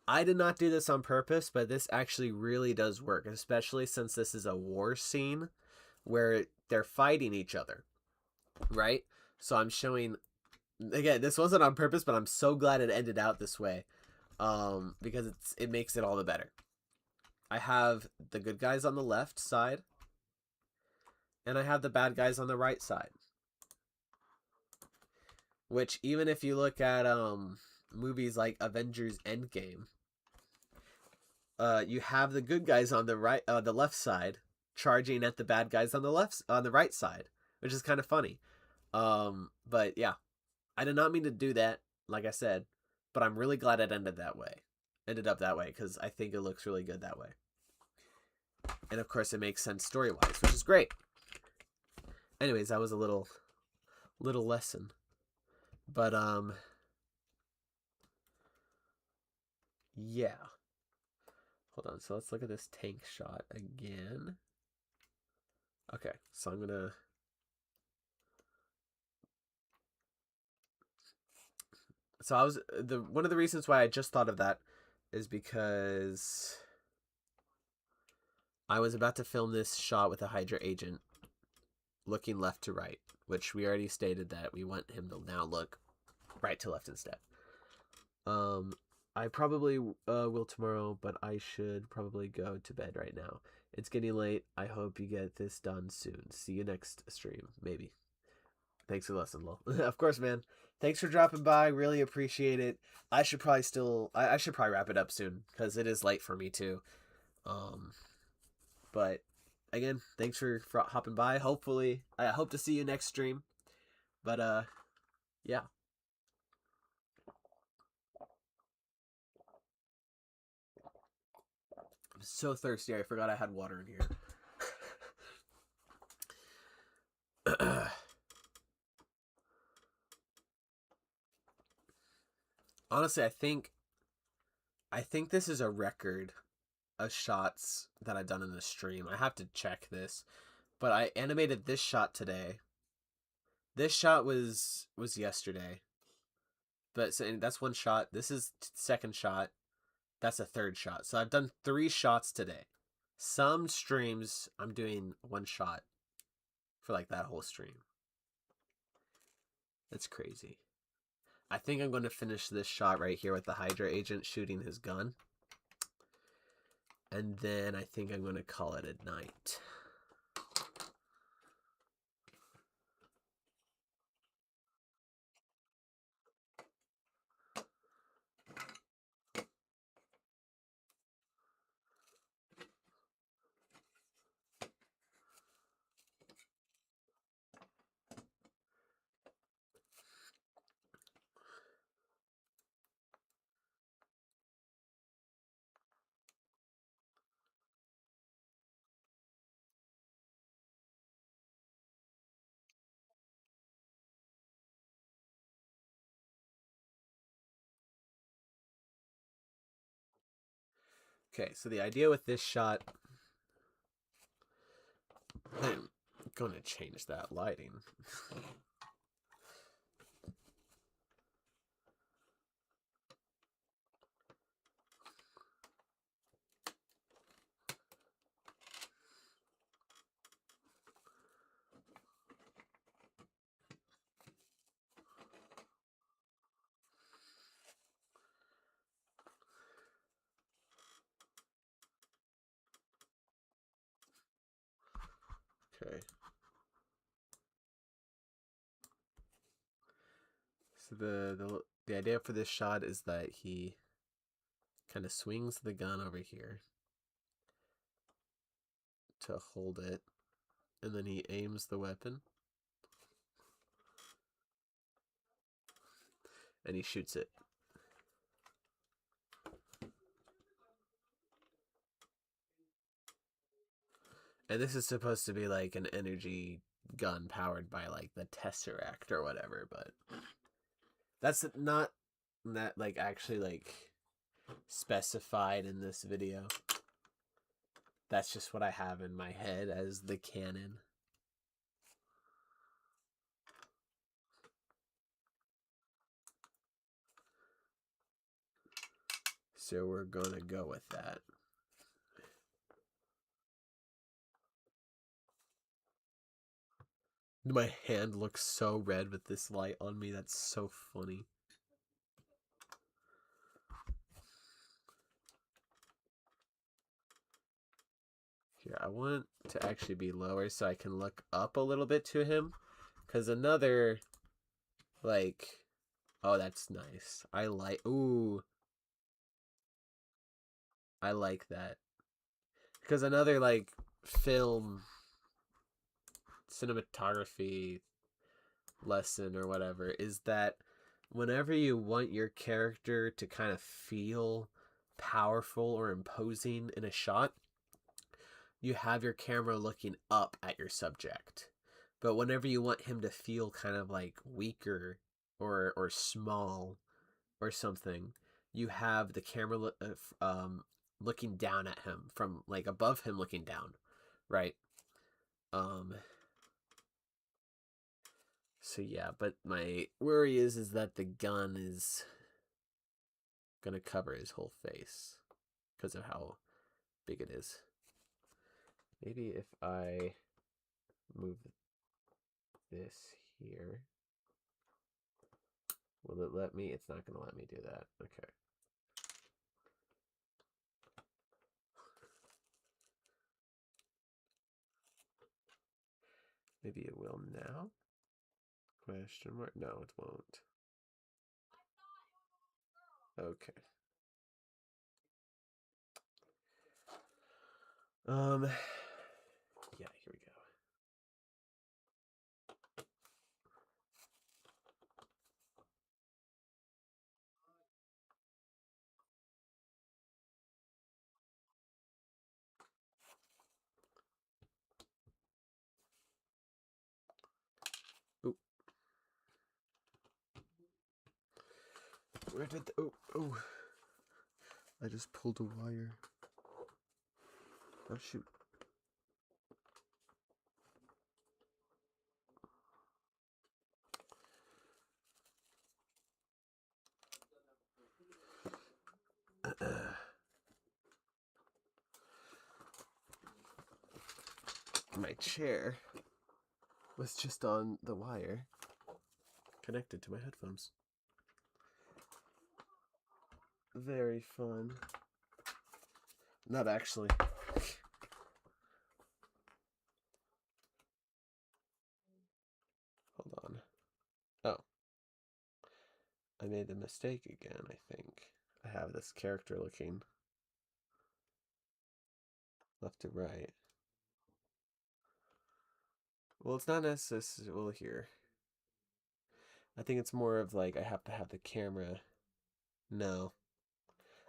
I did not do this on purpose, but this actually really does work, especially since this is a war scene where they're fighting each other, right? So I'm showing, again, this wasn't on purpose, but I'm so glad it ended out this way, because it makes it all the better. I have the good guys on the left side, and I have the bad guys on the right side. Which, even if you look at movies like Avengers Endgame, you have the good guys on the left side charging at the bad guys on the right side, which is kind of funny. But yeah, I did not mean to do that, like I said, but I'm really glad it ended up that way, because I think it looks really good that way. And of course, it makes sense story-wise, which is great. Anyways, that was a little lesson. But yeah. Hold on, so let's look at this tank shot again. Okay, so I'm gonna one of the reasons why I just thought of that is because I was about to film this shot with a Hydra agent looking left to right, which we already stated that we want him to now look right to left instead. I I probably will tomorrow, but I should probably go to bed right now. It's getting late. I hope you get this done soon. See you next stream, maybe. Thanks for listening, lol. Of course, man. Thanks for dropping by. Really appreciate it. I should probably still. I should probably wrap it up soon because it is late for me too. Um, but again, thanks for hopping by. Hopefully, I hope to see you next stream. But yeah. I'm so thirsty. I forgot I had water in here. Honestly, I think this is a record of shots that I've done in the stream. I have to check this, but I animated this shot today. This shot was yesterday, but so, that's one shot. This is second shot. That's a third shot. So I've done 3 shots today. Some streams I'm doing one shot for like that whole stream. That's crazy. I think I'm going to finish this shot right here with the Hydra agent shooting his gun. And then I think I'm going to call it a night. Okay, so the idea with this shot, I'm going to change that lighting. Okay. So the idea for this shot is that he kind of swings the gun over here to hold it, and then he aims the weapon, and he shoots it. And this is supposed to be like an energy gun powered by like the Tesseract or whatever, but that's not that like actually like specified in this video. That's just what I have in my head as the canon. So we're gonna go with that. My hand looks so red with this light on me. That's so funny. Here, I want to actually be lower so I can look up a little bit to him. Because another, like, oh, that's nice. I like, ooh. I like that. Because another, like, film cinematography lesson or whatever is that whenever you want your character to kind of feel powerful or imposing in a shot, you have your camera looking up at your subject. But whenever you want him to feel kind of like weaker or small or something, you have the camera looking down at him from like above him looking down, right? Um so yeah, but my worry is that the gun is gonna cover his whole face because of how big it is. Maybe if I move this here. Will it let me? It's not going to let me do that. Okay. Maybe it will now? Question mark? No, it won't. Okay. Yeah, here we go. Oh, where did oh, I just pulled a wire. Oh shoot. My chair was just on the wire connected to my headphones. Very fun. Not actually. Hold on. Oh. I made a mistake again, I think. I have this character looking left to right. Well, it's not necessarily well, here. I think it's more of like I have to have the camera. No.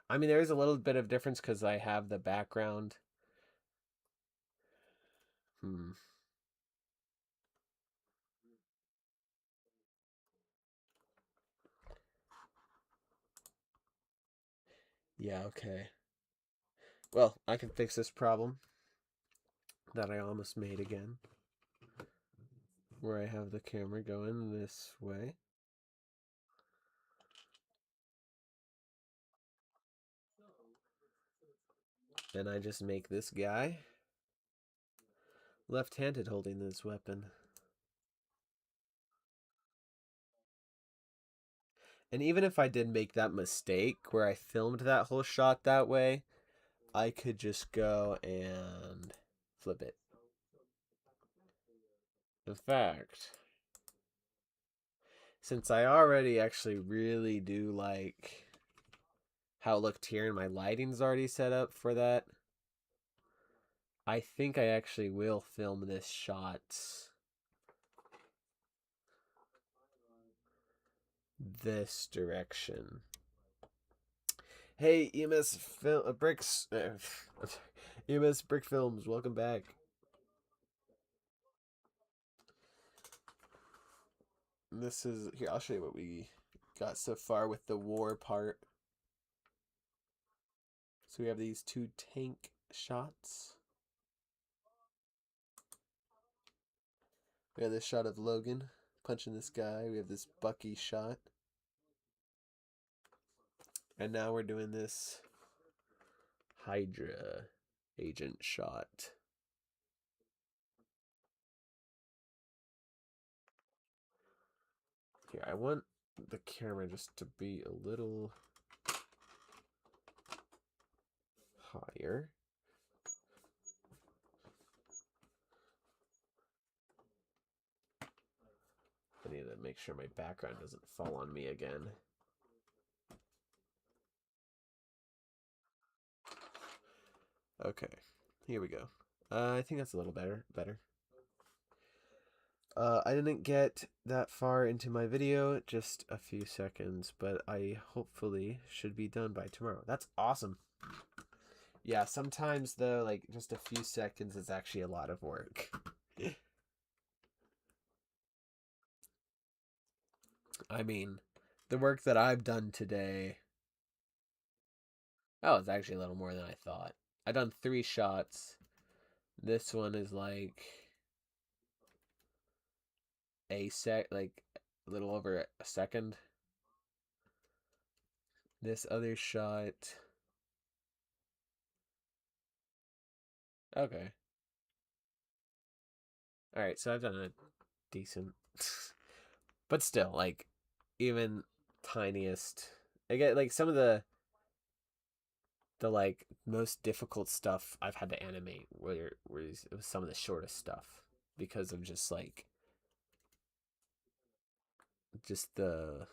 I mean, there is a little bit of difference because I have the background. Yeah, okay. Well, I can fix this problem that I almost made again. Where I have the camera going this way. And I just make this guy left-handed holding this weapon. And even if I did make that mistake where I filmed that whole shot that way, I could just go and flip it. In fact, since I already actually really do like how it looked here and my lighting's already set up for that, I think I actually will film this shot this direction. Hey, EMS Bricks, EMS Brick Films, welcome back. This is here. I'll show you what we got so far with the war part. So we have these two tank shots. We have this shot of Logan punching this guy. We have this Bucky shot. And now we're doing this Hydra agent shot. Here, I want the camera just to be a little higher. I need to make sure my background doesn't fall on me again. Okay, here we go. I think that's a little better. I didn't get that far into my video, just a few seconds, but I hopefully should be done by tomorrow. That's awesome. Yeah, sometimes though, like just a few seconds is actually a lot of work. I mean, the work that I've done today, oh, it's actually a little more than I thought. I've done 3 shots. This one is like like a little over a second. This other shot, okay. All right, so I've done a decent, but still, like, even tiniest. I get like some of the like most difficult stuff I've had to animate, where it was some of the shortest stuff. because of just the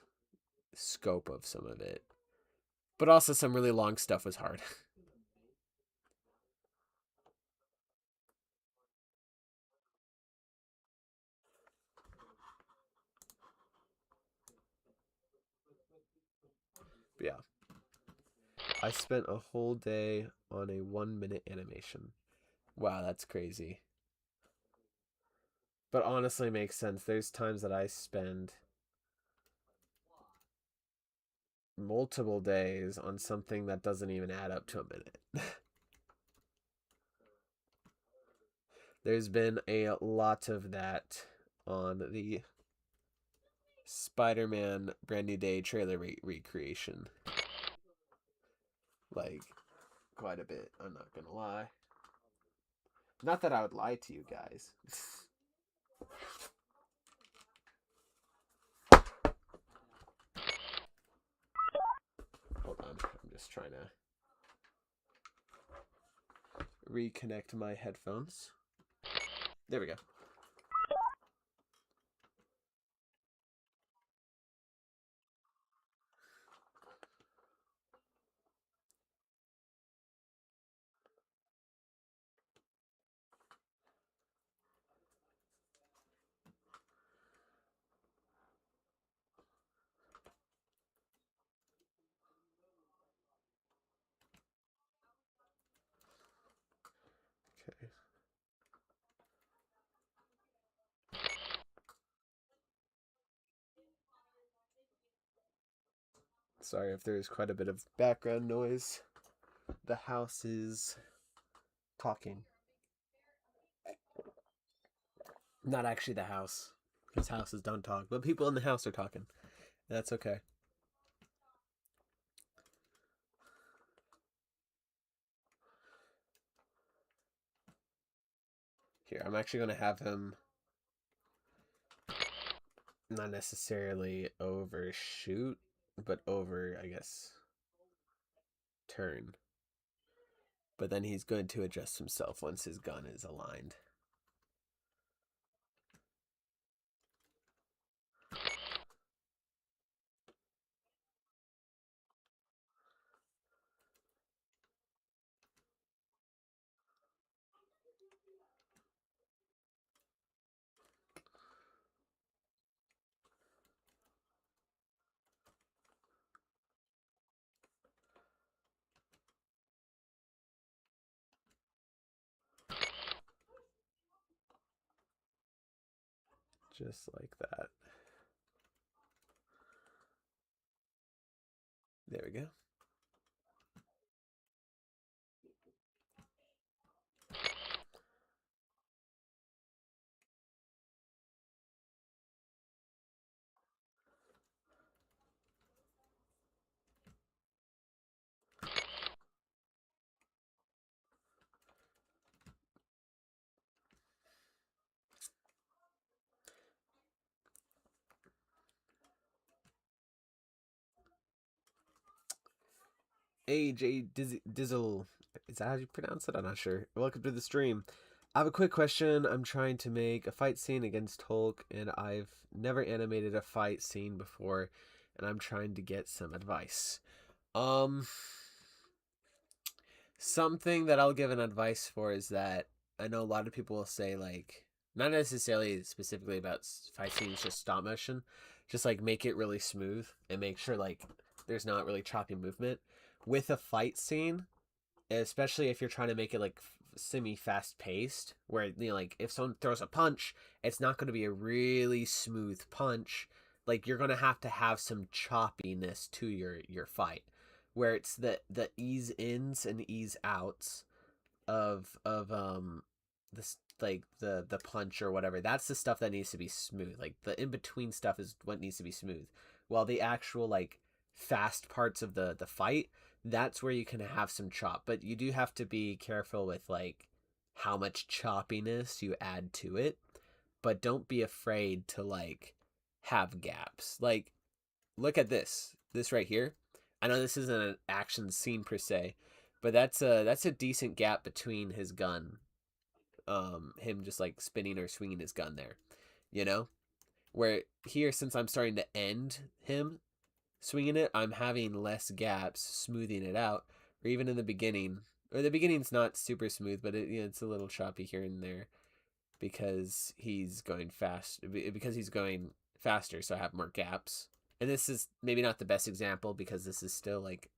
scope of some of it. But also some really long stuff was hard. But yeah. I spent a whole day on a 1 minute animation. Wow, that's crazy. But honestly makes sense. There's times that I spend multiple days on something that doesn't even add up to a minute. There's been a lot of that on the Spider-Man Brand New Day trailer recreation. Like, quite a bit, I'm not gonna lie. Not that I would lie to you guys. Hold on, I'm just trying to reconnect my headphones. There we go. Okay. Sorry if there's quite a bit of background noise. The house is talking. Not actually the house, because houses don't talk, but people in the house are talking. That's okay. Here, I'm actually going to have him not necessarily overshoot, but over, I guess, turn. But then he's going to adjust himself once his gun is aligned. Just like that. There we go. AJ Dizzle. Is that how you pronounce it? I'm not sure. Welcome to the stream. I have a quick question. I'm trying to make a fight scene against Hulk, and I've never animated a fight scene before, and I'm trying to get some advice. Um, Something that I'll give an advice for is that I know a lot of people will say, like, not necessarily specifically about fight scenes, just stop motion, just like make it really smooth and make sure like there's not really choppy movement with a fight scene, especially if you're trying to make it like semi fast paced, where like if someone throws a punch, it's not going to be a really smooth punch. Like you're going to have some choppiness to your fight, where it's the ease ins and ease outs of this, like the punch or whatever. That's the stuff that needs to be smooth. Like the in between stuff is what needs to be smooth, while the actual like fast parts of the fight, that's where you can have some chop. But you do have to be careful with like how much choppiness you add to it. But don't be afraid to like have gaps. Like look at this right here. I know this isn't an action scene per se, but that's a decent gap between his gun him just like spinning or swinging his gun there, you know. Where here, since I'm starting to end him swinging it, I'm having less gaps, smoothing it out. Or even in the beginning, or the beginning's not super smooth, but it's a little choppy here and there because he's going fast. Because he's going faster, so I have more gaps. And this is maybe not the best example because this is still like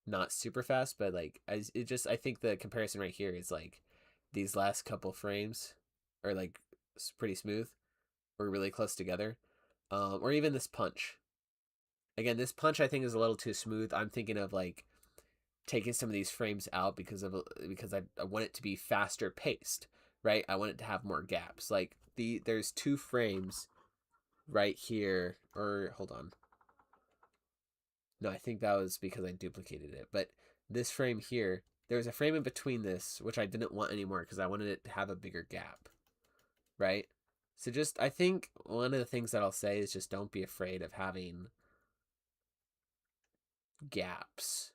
not super fast, but like I think the comparison right here is like these last couple frames are like pretty smooth or really close together, or even this punch. Again, this punch I think is a little too smooth. I'm thinking of like taking some of these frames out because I want it to be faster paced, right? I want it to have more gaps. Like there's 2 frames right here, or hold on. No, I think that was because I duplicated it. But this frame here, there was a frame in between this, which I didn't want anymore because I wanted it to have a bigger gap, right? So just, I think one of the things that I'll say is just don't be afraid of having gaps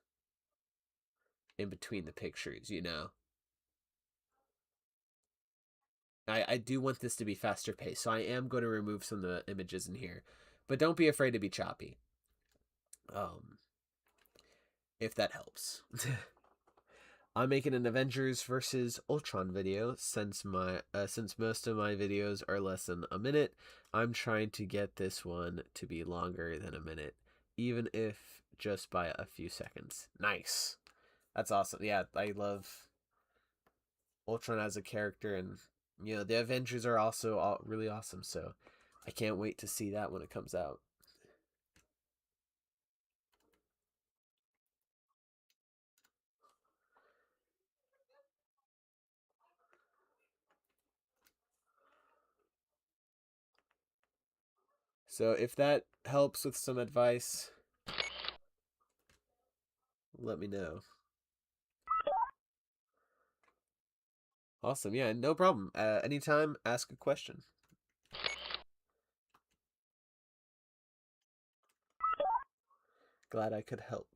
in between the pictures, you know? I do want this to be faster paced, so I am going to remove some of the images in here. But don't be afraid to be choppy, um, if that helps. I'm making an Avengers versus Ultron video since most of my videos are less than a minute. I'm trying to get this one to be longer than a minute, even if just by a few seconds. Nice. That's awesome. Yeah, I love Ultron as a character, and the Avengers are also really awesome. So I can't wait to see that when it comes out. So if that helps with some advice, let me know. Awesome. Yeah, no problem. Anytime, ask a question. Glad I could help.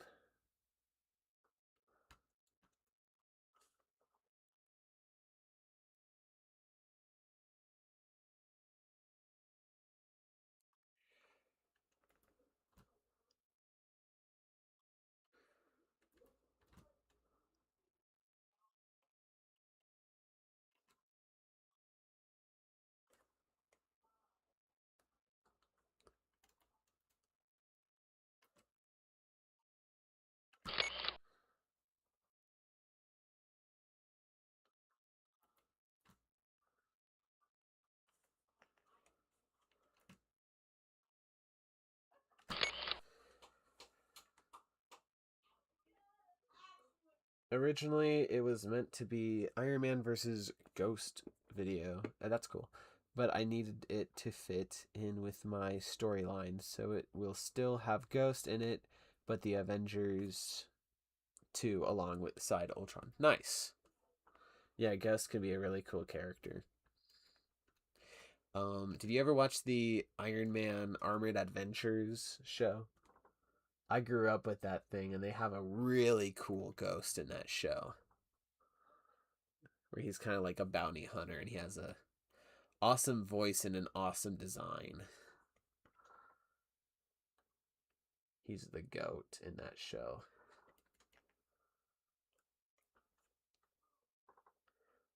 Originally, it was meant to be Iron Man versus Ghost video. That's cool. But I needed it to fit in with my storyline, so it will still have Ghost in it, but the Avengers too, along with side Ultron. Nice. Yeah, Ghost could be a really cool character. Did you ever watch the Iron Man Armored Adventures show? I grew up with that thing, and they have a really cool Ghost in that show, where he's kind of like a bounty hunter, and he has a awesome voice and an awesome design. He's the goat in that show.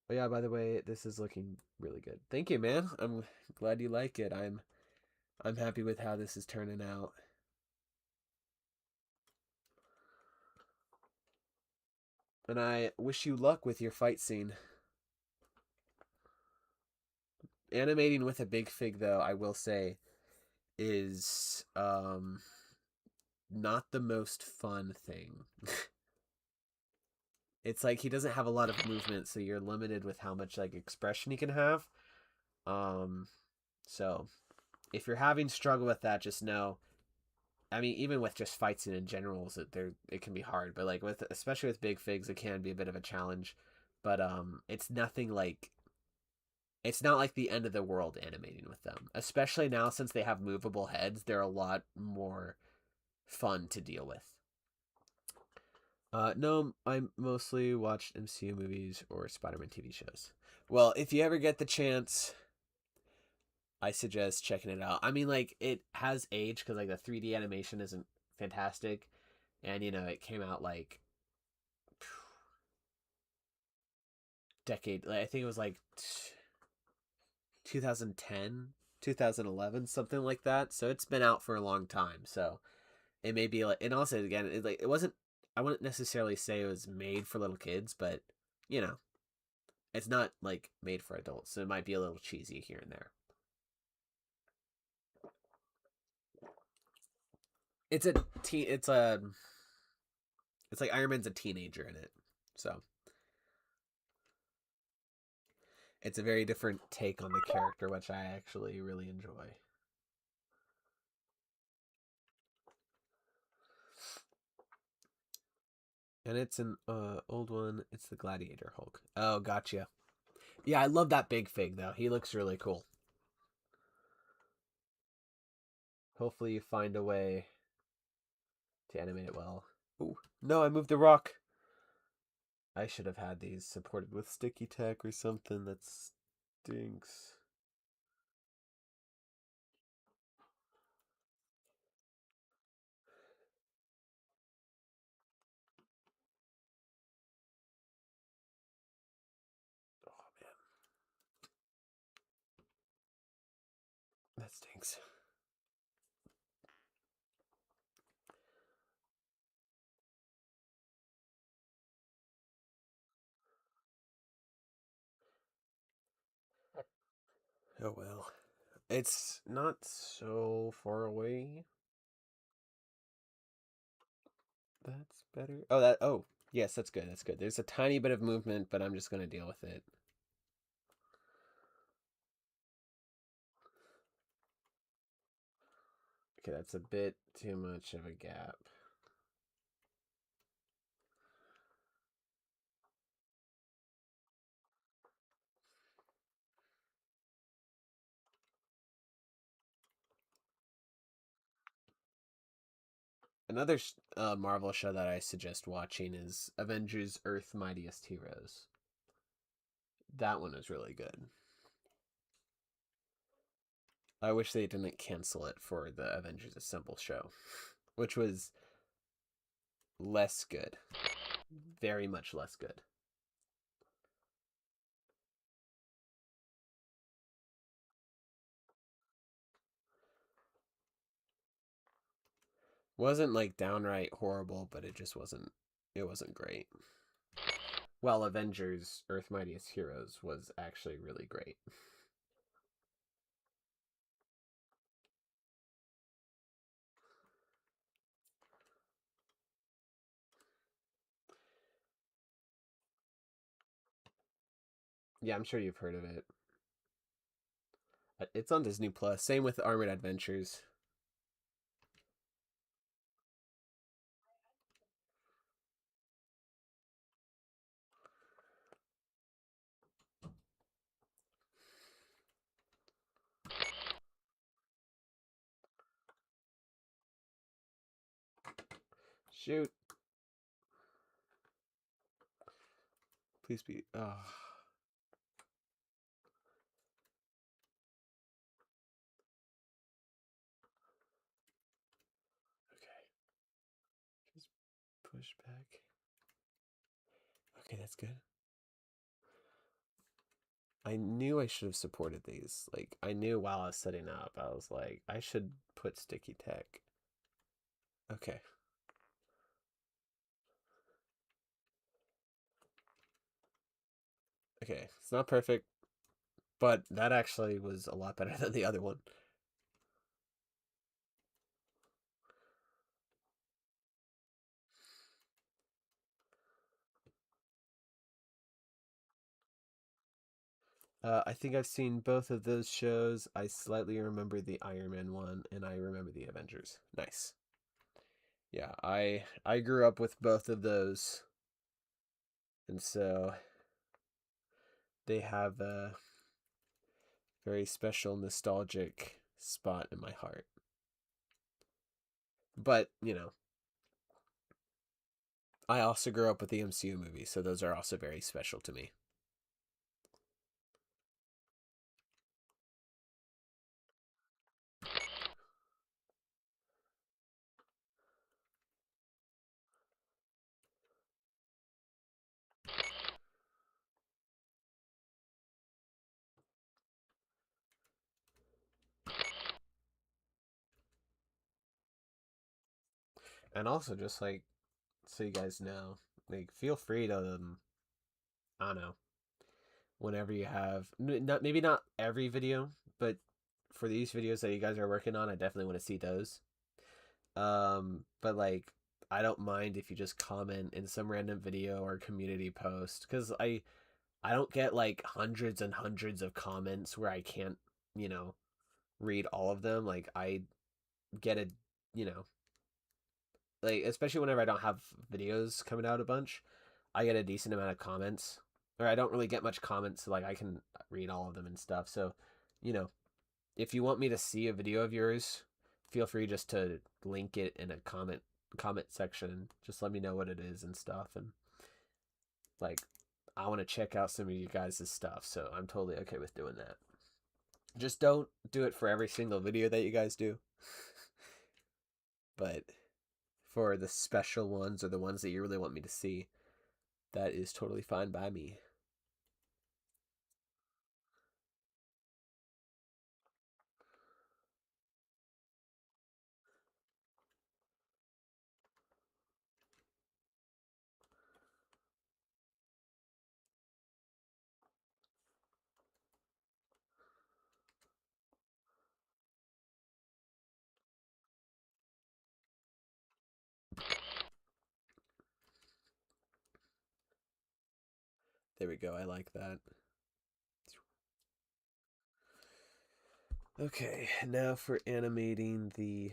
Oh yeah, by the way, this is looking really good. Thank you, man. I'm glad you like it. I'm happy with how this is turning out. And I wish you luck with your fight scene. Animating with a big fig, though, I will say, is not the most fun thing. It's like he doesn't have a lot of movement, so you're limited with how much like expression he can have. Um, so if you're having struggle with that, just know. I mean, even with just fights in general, it can be hard. But like especially with big figs, it can be a bit of a challenge. But it's nothing like it's not like the end of the world animating with them. Especially now since they have movable heads, they're a lot more fun to deal with. No, I mostly watched MCU movies or Spider-Man TV shows. Well, if you ever get the chance, I suggest checking it out. I mean, like it has age because like the 3D animation isn't fantastic, and it came out like decade. Like, I think it was like 2010, 2011, something like that. So it's been out for a long time. So it may be like, and also again, it wasn't. I wouldn't necessarily say it was made for little kids, but you know, it's not like made for adults. So it might be a little cheesy here and there. It's a teen. It's like Iron Man's a teenager in it, so it's a very different take on the character, which I actually really enjoy. And it's an old one. It's the Gladiator Hulk. Oh, gotcha. Yeah, I love that big fig though. He looks really cool. Hopefully, you find a way to animate it well. Ooh, no, I moved the rock. I should have had these supported with sticky tack or something. That stinks. Oh man, that stinks. Oh well. It's not so far away. That's better. Oh, that. Oh, yes, that's good. That's good. There's a tiny bit of movement, but I'm just gonna deal with it. Okay, that's a bit too much of a gap. Another Marvel show that I suggest watching is Avengers: Earth Mightiest Heroes. That one is really good. I wish they didn't cancel it for the Avengers Assemble show, which was less good. Very much less good. Wasn't like downright horrible, but it wasn't great. Well, Avengers Earth Mightiest Heroes was actually really great. Yeah, I'm sure you've heard of it. It's on Disney Plus. Same with Armored Adventures. Shoot. Please be. Oh. Okay. Just push back. Okay, that's good. I knew I should have supported these. Like, I knew while I was setting up, I was like, I should put sticky tech. Okay. Okay. It's not perfect, but that actually was a lot better than the other one. I think I've seen both of those shows. I slightly remember the Iron Man one, and I remember the Avengers. Nice. Yeah, I grew up with both of those, and so they have a very special nostalgic spot in my heart. But I also grew up with the MCU movies, so those are also very special to me. And also, just like so you guys know, like feel free to I don't know, whenever you have not maybe not every video, but for these videos that you guys are working on, I definitely want to see those. But like I don't mind if you just comment in some random video or community post because I don't get like hundreds and hundreds of comments where I can't, you know, read all of them. Like I get a, you know, like especially whenever I don't have videos coming out a bunch, I get a decent amount of comments. Or I don't really get much comments, so like I can read all of them and stuff. So, you know, if you want me to see a video of yours, feel free just to link it in a comment section. Just let me know what it is and stuff. And like, I want to check out some of you guys' stuff, so I'm totally okay with doing that. Just don't do it for every single video that you guys do, but for the special ones or the ones that you really want me to see, that is totally fine by me. There we go. I like that. Okay, now for animating the.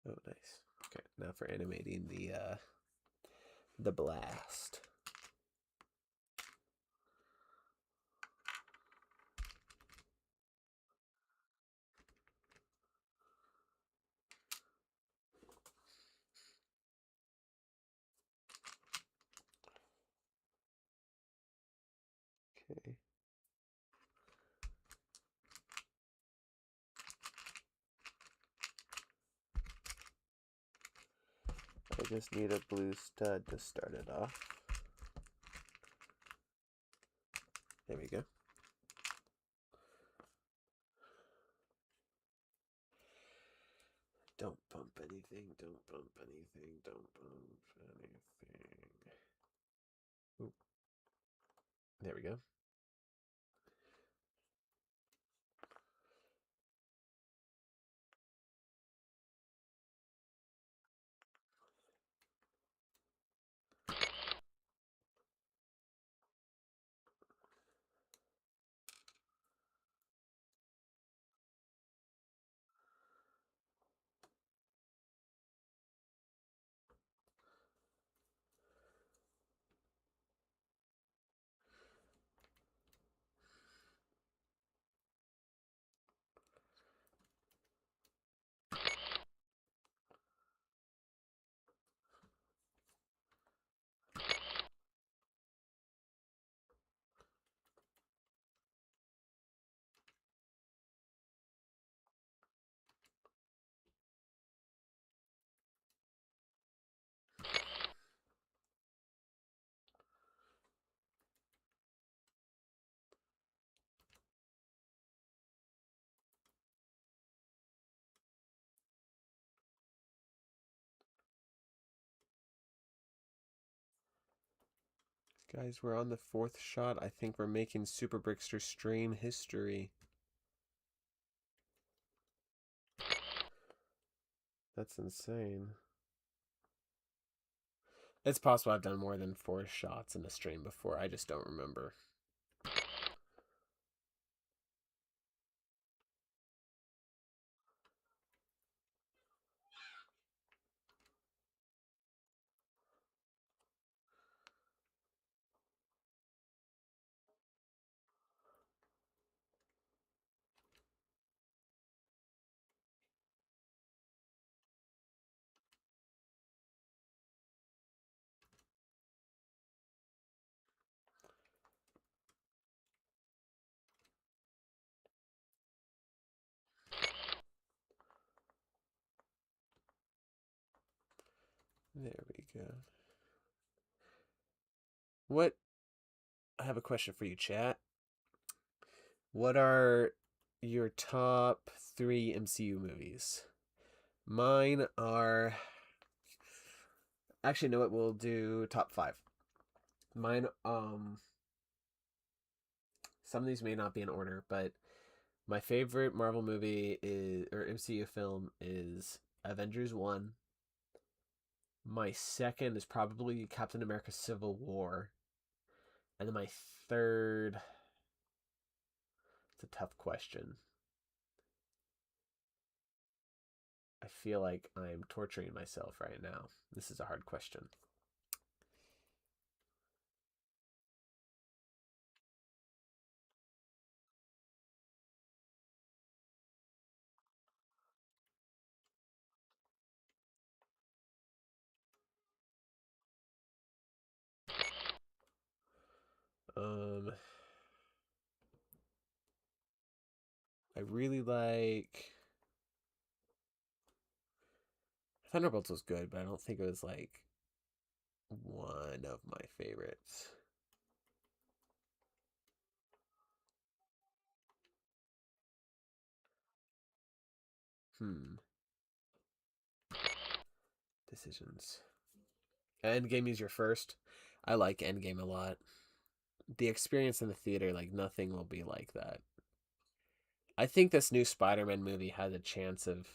Oh, nice. Okay, now for animating the blast. Okay. I just need a blue stud to start it off. There we go. Don't bump anything, don't bump anything, don't bump anything. Ooh. There we go. Guys, we're on the fourth shot. I think we're making Super Brickster stream history. That's insane. It's possible I've done more than 4 shots in a stream before. I just don't remember. There we go. What? I have a question for you, chat. What are your top 3 MCU movies? Mine are. Actually, no, what we'll do top 5. Mine, some of these may not be in order, but my favorite Marvel movie is, or MCU film is Avengers 1. My second is probably Captain America Civil War. And then my third, it's a tough question. I feel like I'm torturing myself right now. This is a hard question. Um, I really like Thunderbolts was good, but I don't think it was like one of my favorites. Hmm. Decisions. Endgame is your first. I like Endgame a lot. The experience in the theater, like nothing will be like that. I think this new Spider-Man movie has a chance of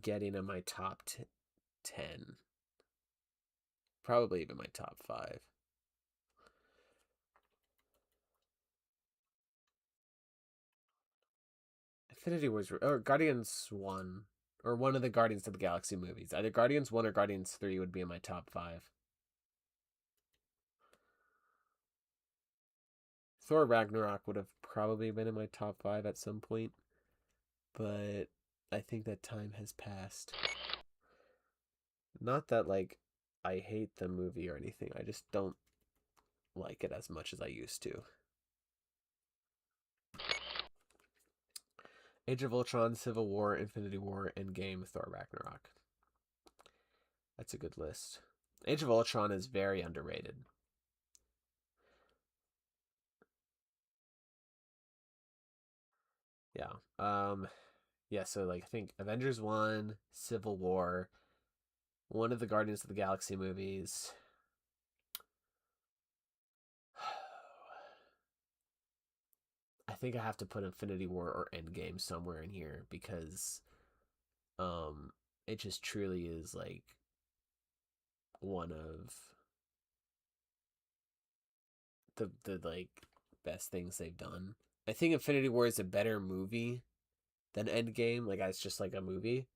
getting in my top 10. Probably even my top 5. Infinity Wars or Guardians 1 or one of the Guardians of the Galaxy movies. Either Guardians 1 or Guardians 3 would be in my top 5. Thor Ragnarok would have probably been in my top 5 at some point, but I think that time has passed. Not that like I hate the movie or anything. I just don't like it as much as I used to. Age of Ultron, Civil War, Infinity War, Endgame, Thor Ragnarok. That's a good list. Age of Ultron is very underrated. Yeah. Yeah, so like I think Avengers 1, Civil War, one of the Guardians of the Galaxy movies. I think I have to put Infinity War or Endgame somewhere in here because um it just truly is like one of the like best things they've done. I think Infinity War is a better movie than Endgame, like it's just like a movie.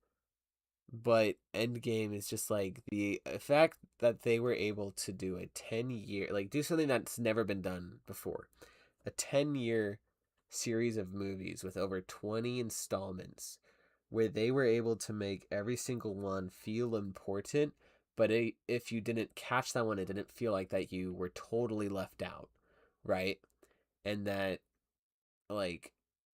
But Endgame is just like the fact that they were able to do a 10-year, like do something that's never been done before. A 10-year series of movies with over 20 installments where they were able to make every single one feel important, but if you didn't catch that one, it didn't feel like that you were totally left out, right? And that like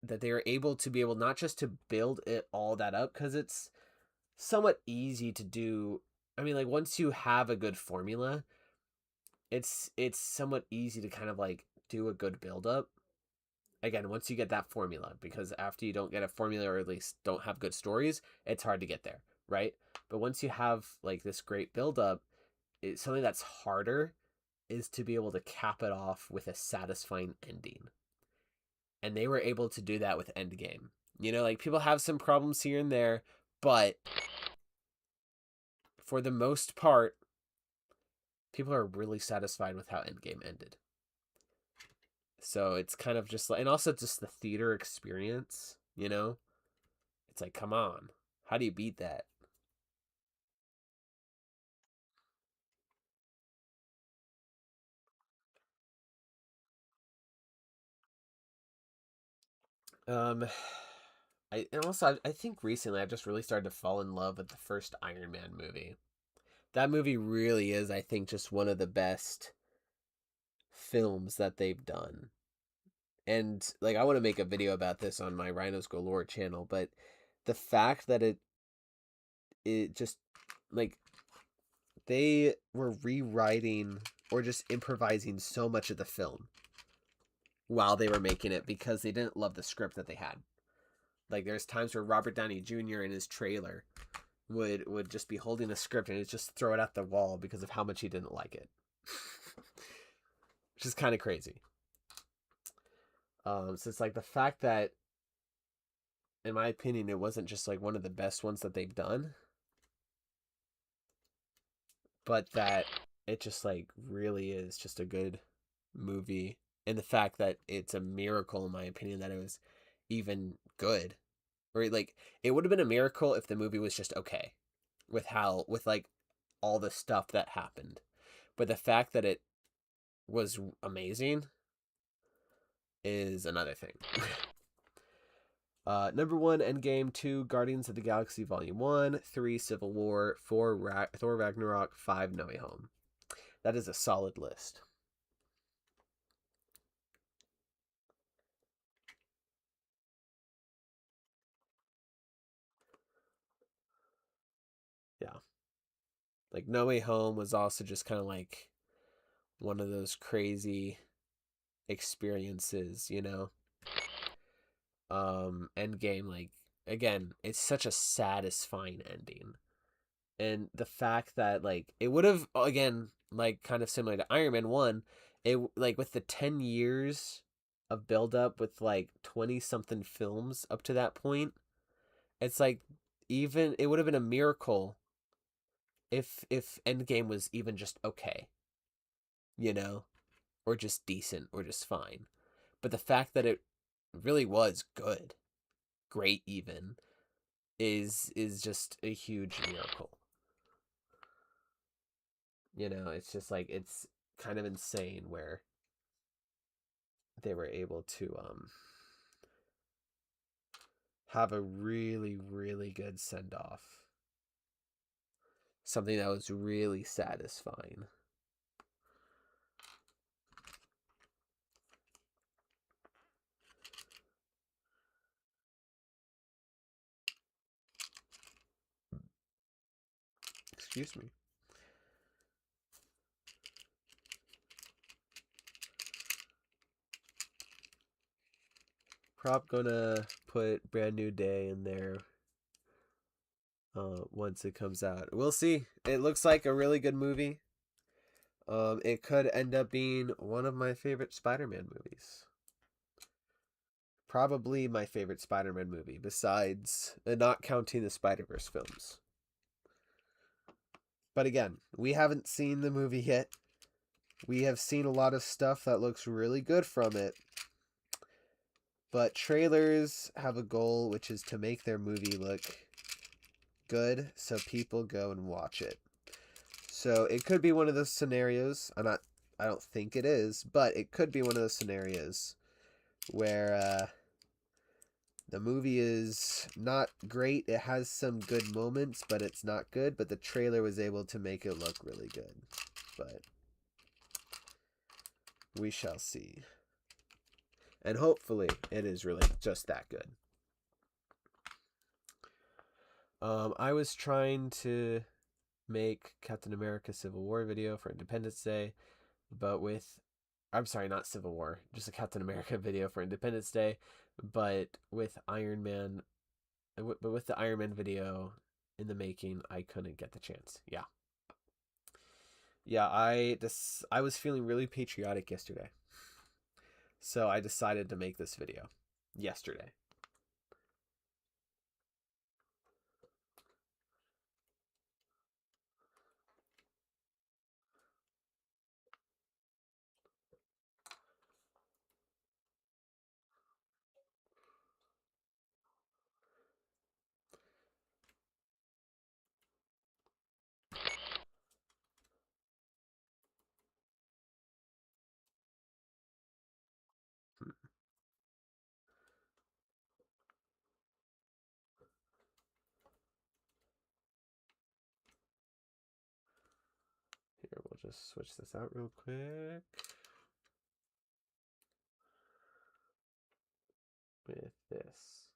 that they were able to be able not just to build it all that up because it's somewhat easy to do. I mean, like once you have a good formula, it's somewhat easy to kind of like do a good build up. Again, once you get that formula, because after you don't get a formula or at least don't have good stories, it's hard to get there, right? But once you have like this great build up, something that's harder is to be able to cap it off with a satisfying ending. And they were able to do that with Endgame. You know, like people have some problems here and there, but for the most part, people are really satisfied with how Endgame ended. So it's kind of just like, and also just the theater experience, you know? It's like, come on. How do you beat that? Um, and also I think recently I've just really started to fall in love with the first Iron Man movie. That movie really is, I think, just one of the best films that they've done. And like I want to make a video about this on my Rhinos Galore channel, but the fact that it just like they were rewriting or just improvising so much of the film while they were making it because they didn't love the script that they had. Like there's times where Robert Downey Jr. in his trailer would just be holding a script and he'd just throw it at the wall because of how much he didn't like it. Which is kind of crazy. So it's like the fact that, in my opinion, it wasn't just like one of the best ones that they've done, but that it just like really is just a good movie. And the fact that it's a miracle, in my opinion, that it was even good. Or like it would have been a miracle if the movie was just okay with like all the stuff that happened. But the fact that it was amazing is another thing. Number one, Endgame. Two, Guardians of the Galaxy Volume 1. Three, Civil War. Four, Thor Ragnarok. Five, No Way Home. That is a solid list. Yeah. Like, No Way Home was also just kind of like one of those crazy experiences, you know? Endgame, like, again, it's such a satisfying ending. And the fact that like it would have, again, like kind of similar to Iron Man 1, it like with the 10 years of build up with like 20 something films up to that point, it's like even it would have been a miracle if Endgame was even just okay, you know, or just decent or just fine. But the fact that it really was good, great even, is just a huge miracle. You know, it's just like it's kind of insane where they were able to have a really really good send off. Something that was really satisfying. Excuse me. Prop gonna put Brand New Day in there once it comes out. We'll see. It looks like a really good movie. It could end up being one of my favorite Spider-Man movies. Probably my favorite Spider-Man movie, besides not counting the Spider-Verse films. But again, we haven't seen the movie yet. We have seen a lot of stuff that looks really good from it. But trailers have a goal, which is to make their movie look good so people go and watch it. So it could be one of those scenarios. I don't think it is, but it could be one of those scenarios where the movie is not great. It has some good moments, but it's not good. But the trailer was able to make it look really good. But we shall see. And hopefully it is really just that good. I was trying to make Captain America Civil War video for Independence Day, but with I'm sorry, not Civil War, just a Captain America video for Independence Day, but with Iron Man, but with the Iron Man video in the making, I couldn't get the chance. Yeah, yeah, I was feeling really patriotic yesterday, so I decided to make this video yesterday. Here, we'll just switch this out real quick with this.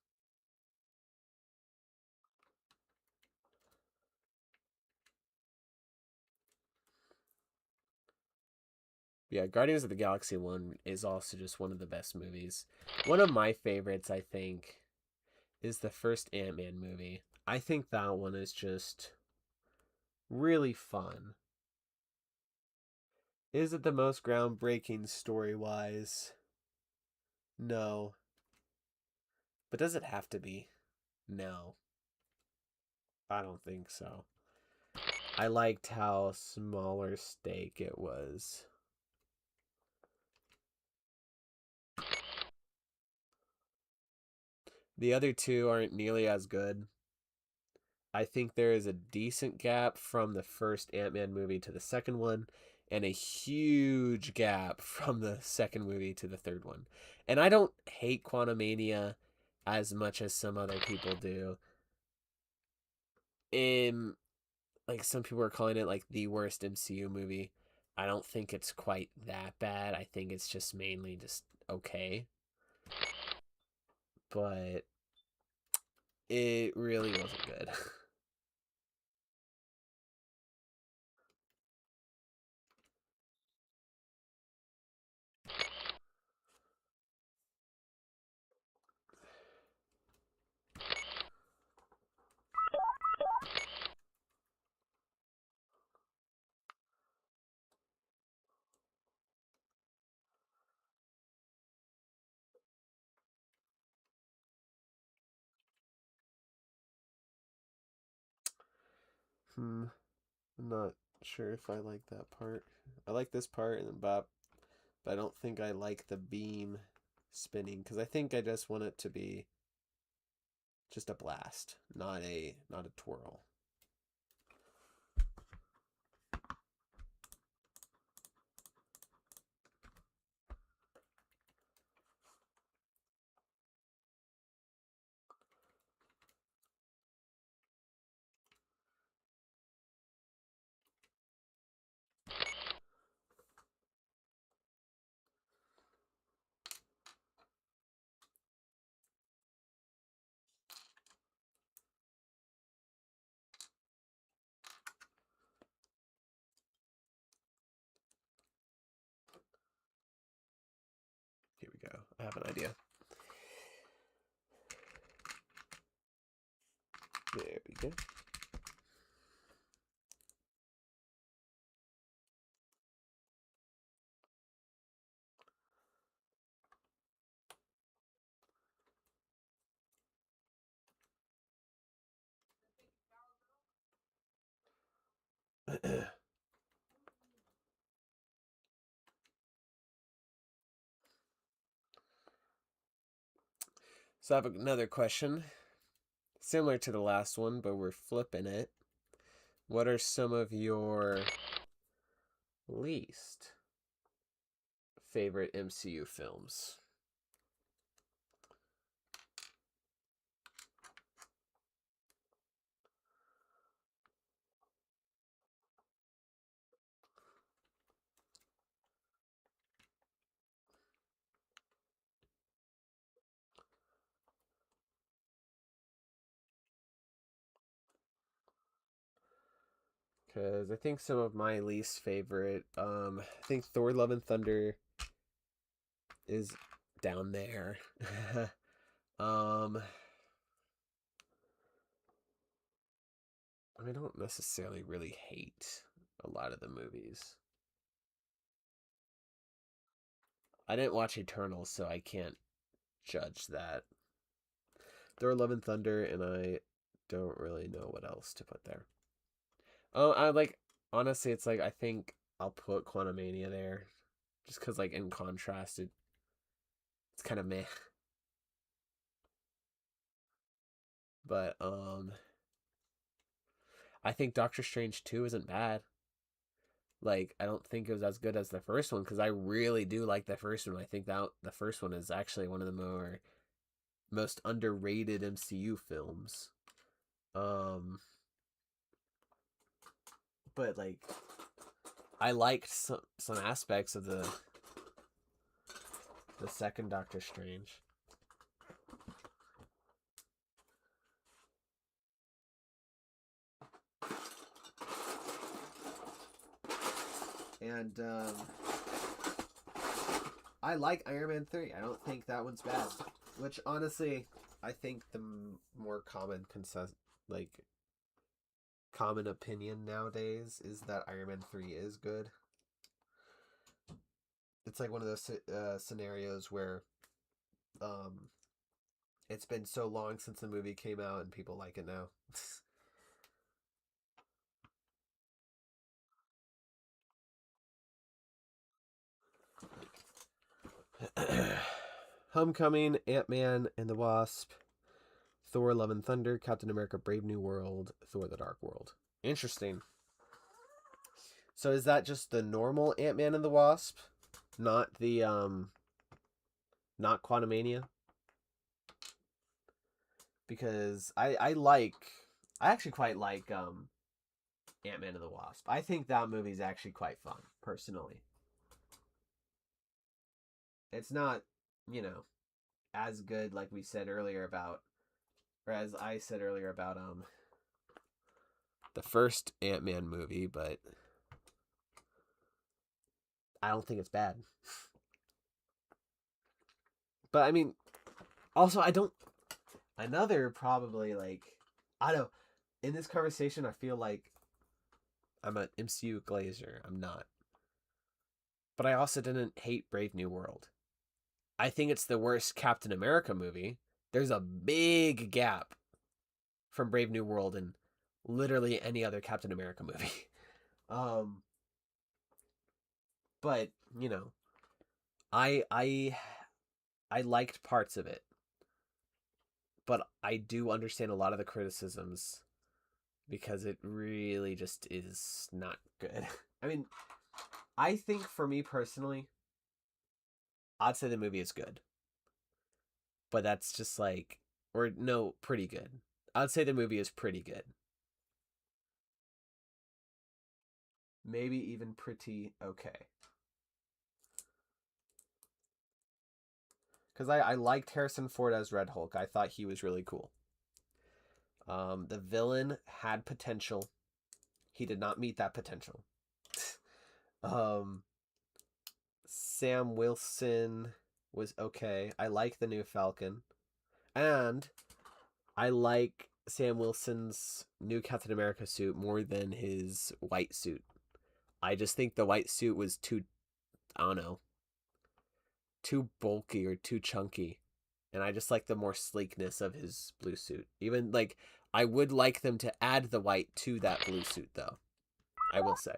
Yeah, Guardians of the Galaxy 1 is also just one of the best movies. One of my favorites, I think, is the first Ant-Man movie. I think that one is just really fun. Is it the most groundbreaking story-wise? No. But does it have to be? No. I don't think so. I liked how smaller stake it was. The other two aren't nearly as good. I think there is a decent gap from the first Ant-Man movie to the second one, and a huge gap from the second movie to the third one. And I don't hate Quantumania as much as some other people do. In like some people are calling it like the worst MCU movie. I don't think it's quite that bad. I think it's just mainly just okay. But it really wasn't good. I'm not sure if I like that part. I like this part and then bop, but I don't think I like the beam spinning because I think I just want it to be just a blast, not a twirl. Here we go. I have an idea. There we go. So I have another question, similar to the last one, but we're flipping it. What are some of your least favorite MCU films? Because I think some of my least favorite, I think Thor: Love and Thunder is down there. um, I don't necessarily really hate a lot of the movies. I didn't watch Eternals, so I can't judge that. Thor: Love and Thunder, and I don't really know what else to put there. Oh, I like honestly, it's like I think I'll put Quantumania there, just because like in contrast, it's kind of meh. But I think Doctor Strange 2 isn't bad. Like I don't think it was as good as the first one because I really do like the first one. I think that the first one is actually one of the most underrated MCU films. Um, but like I liked some aspects of the second Doctor Strange. And I like Iron Man 3. I don't think that one's bad. Which honestly, I think the more common consensus, like common opinion nowadays is that Iron Man 3 is good. It's like one of those scenarios where um it's been so long since the movie came out and people like it now. Homecoming, Ant-Man and the Wasp, Thor Love and Thunder, Captain America Brave New World, Thor the Dark World. Interesting. So is that just the normal Ant-Man and the Wasp? Not the not Quantumania? Because I actually quite like Ant-Man and the Wasp. I think that movie's actually quite fun, personally. It's not, you know, as good like we said earlier about or as I said earlier about the first Ant-Man movie, but I don't think it's bad. But I mean, also I don't another probably like I don't know. In this conversation I feel like I'm an MCU glazer. I'm not. But I also didn't hate Brave New World. I think it's the worst Captain America movie. There's a big gap from Brave New World and literally any other Captain America movie. Um, but you know, I I I liked parts of it, but I do understand a lot of the criticisms because it really just is not good. I mean, I think for me personally, I'd say the movie is good, but that's just like, or no, pretty good. I'd say the movie is pretty good. Maybe even pretty okay. Because I liked Harrison Ford as Red Hulk. I thought he was really cool. The villain had potential. He did not meet that potential. um, Sam Wilson was okay. I like the new Falcon. And I like Sam Wilson's new Captain America suit more than his white suit. I just think the white suit was too, I don't know, too bulky or too chunky. And I just like the more sleekness of his blue suit. Even like I would like them to add the white to that blue suit though. I will say.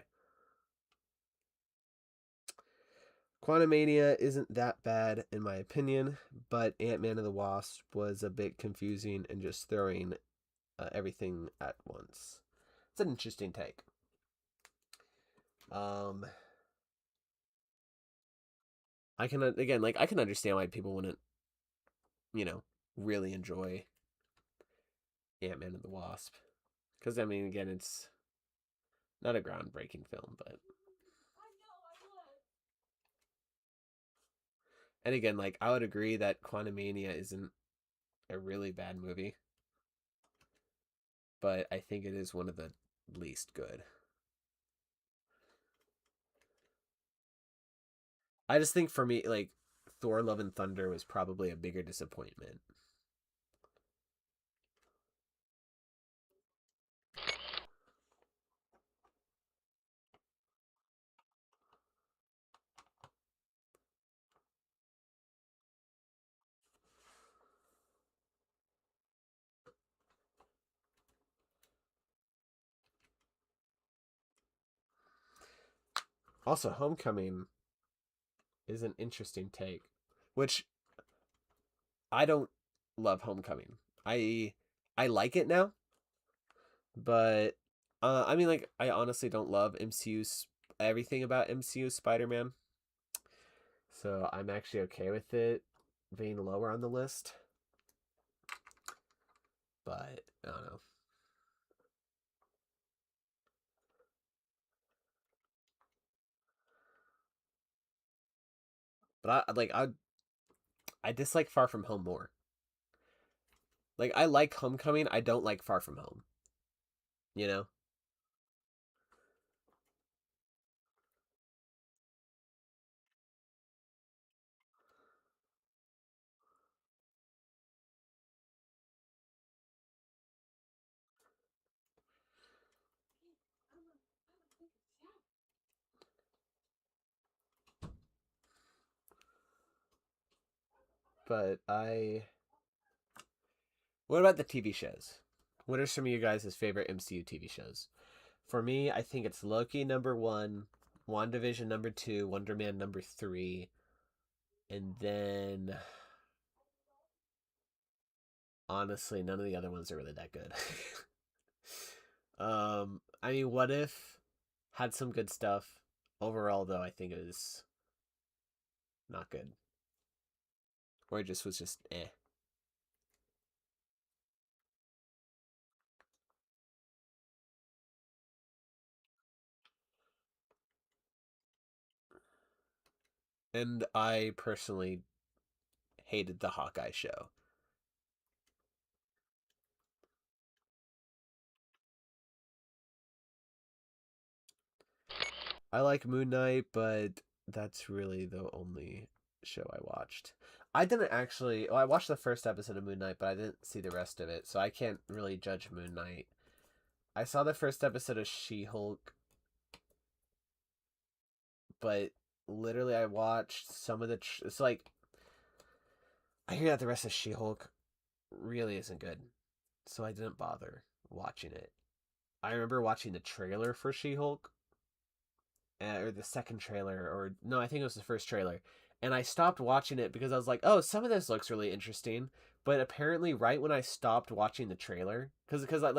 Quantumania isn't that bad in my opinion, but Ant-Man and the Wasp was a bit confusing and just throwing everything at once. It's an interesting take. Um, I can again like I can understand why people wouldn't, you know, really enjoy Ant-Man and the Wasp because I mean again it's not a groundbreaking film, but and again like I would agree that Quantumania isn't a really bad movie, but I think it is one of the least good. I just think for me like Thor Love and Thunder was probably a bigger disappointment. Also, Homecoming is an interesting take, which I don't love Homecoming. I I like it now, but I mean like I honestly don't love MCU's everything about MCU Spider-Man. So I'm actually okay with it being lower on the list, but I don't know. But I dislike Far From Home more. Like I like Homecoming, I don't like Far From Home, you know? but I. What about the TV shows? What are some of you guys' favorite MCU TV shows? For me, I think it's Loki number one, WandaVision number two, Wonder Man number three, and then honestly, none of the other ones are really that good. I mean, What If had some good stuff. Overall, though, I think it was not good, or it just was just eh. And I personally hated the Hawkeye show. I like Moon Knight, but that's really the only show I watched. I didn't actually. Well, I watched the first episode of Moon Knight, but I didn't see the rest of it, so I can't really judge Moon Knight. I saw the first episode of She Hulk, but literally I watched some of the. It's like I hear that the rest of She Hulk really isn't good, so I didn't bother watching it. I remember watching the trailer for She Hulk, or the second trailer, or no, I think it was the first trailer. And I stopped watching it because I was like, oh, some of this looks really interesting. But apparently, right when I stopped watching the trailer, because because I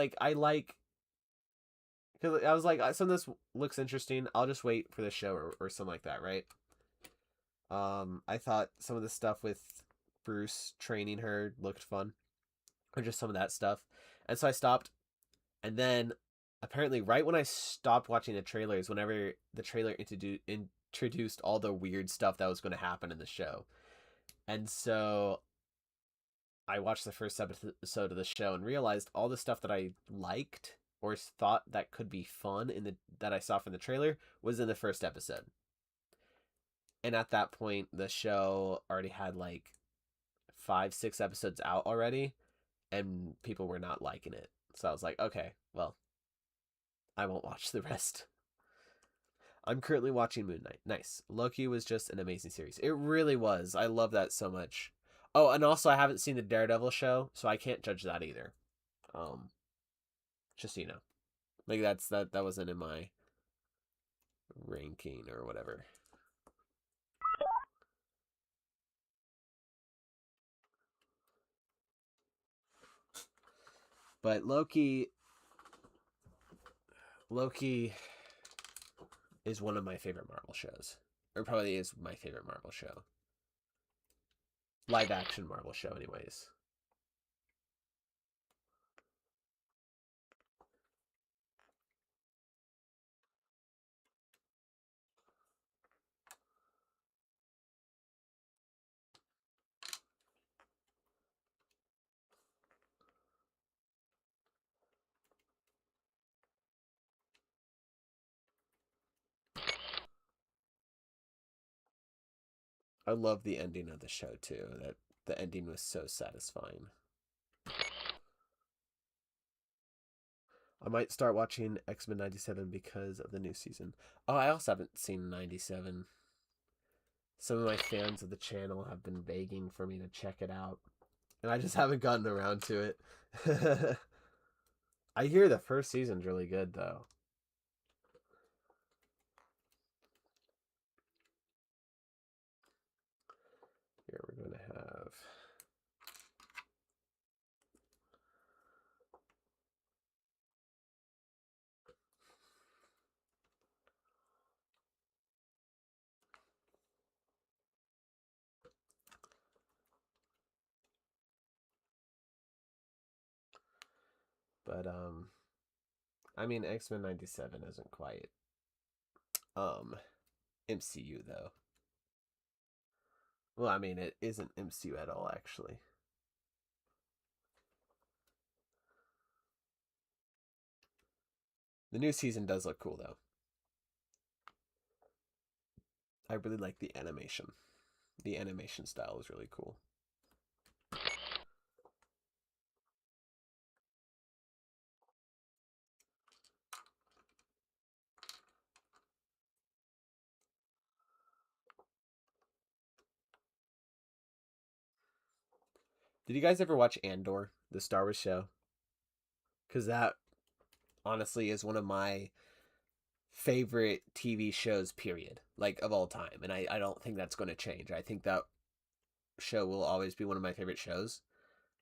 was like, some of this looks interesting. I'll just wait for the show or something like that, right? I thought some of the stuff with Bruce training her looked fun, or just some of that stuff, and so I stopped. And then apparently, right when I stopped watching the trailers, whenever the trailer introduced all the weird stuff that was going to happen in the show. And so I watched the first episode of the show and realized all the stuff that I liked or thought that could be fun in the that I saw from the trailer was in the first episode. And at that point, the show already had like 5, 6 episodes out already, and people were not liking it. So I was like, okay, well, I won't watch the rest. I'm currently watching Moon Knight. Nice. Loki was just an amazing series. It really was. I love that so much. Oh, and also I haven't seen the Daredevil show, so I can't judge that either. Um, just so you know, like that wasn't in my ranking or whatever. But Loki is one of my favorite Marvel shows, or probably is my favorite Marvel show, live action Marvel show, anyways. I love the ending of the show too. That the ending was so satisfying. I might start watching X-Men 97 because of the new season. Oh, I also haven't seen 97. Some of my fans of the channel have been begging for me to check it out, and I just haven't gotten around to it. I hear the first season's really good, though. Here we're going to have. But, I mean, X-Men 97 isn't quite, um, MCU, though. Well, I mean, it isn't MCU at all, actually. The new season does look cool, though. I really like the animation. The animation style is really cool. Did you guys ever watch Andor, the Star Wars show? Because that honestly is one of my favorite TV shows, period, like of all time. And I don't think that's going to change. I think that show will always be one of my favorite shows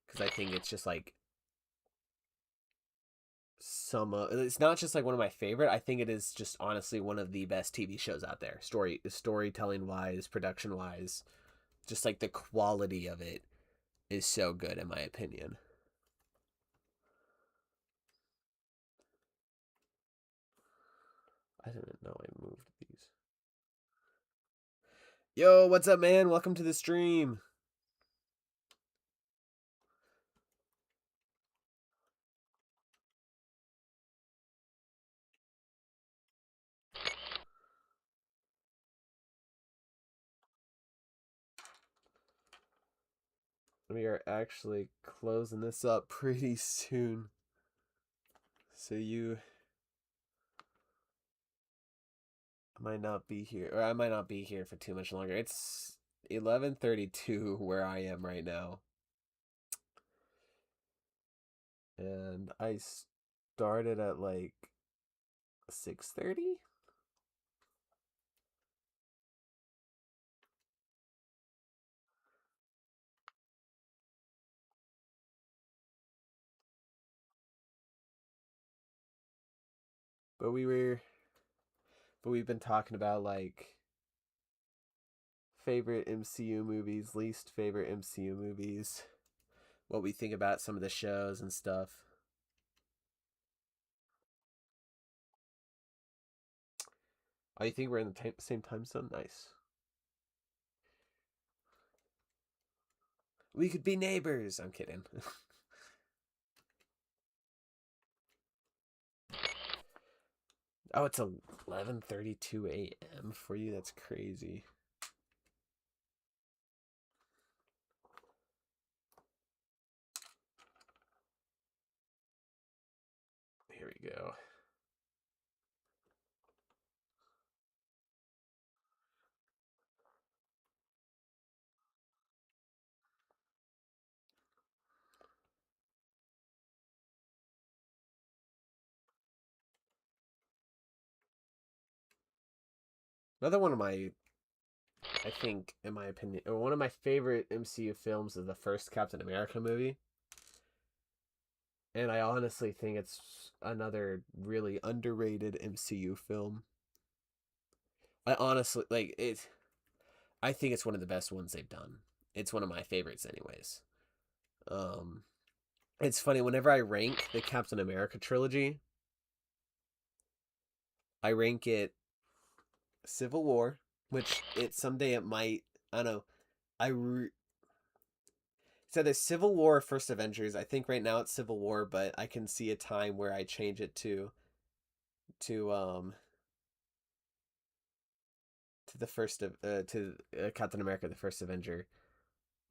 because I think it's just like it's not just like one of my favorite. I think it is just honestly one of the best TV shows out there. Storytelling wise, production wise, just like the quality of it is so good in my opinion. I didn't know I moved these. Yo, what's up, man? Welcome to the stream. We are actually closing this up pretty soon. So you might not be here, or I might not be here for too much longer. It's 11:32 where I am right now. And I started at like 6:30. But we've been talking about like favorite MCU movies, least favorite MCU movies, what we think about some of the shows and stuff. Oh, you think we're in the same time zone? Nice. We could be neighbors. I'm kidding. Oh, it's 11:32 a.m. for you. That's crazy. Here we go. Another one of my, I think, in my opinion, one of my favorite MCU films is the first Captain America movie. And I honestly think it's another really underrated MCU film. I honestly like it. I think it's one of the best ones they've done. It's one of my favorites, anyways. Um, it's funny whenever I rank the Captain America trilogy, I rank it Civil War, which it someday it might. I don't know. I re- it's either Civil War or First Avengers. I think right now it's Civil War, but I can see a time where I change it to to the first of to Captain America, the First Avenger.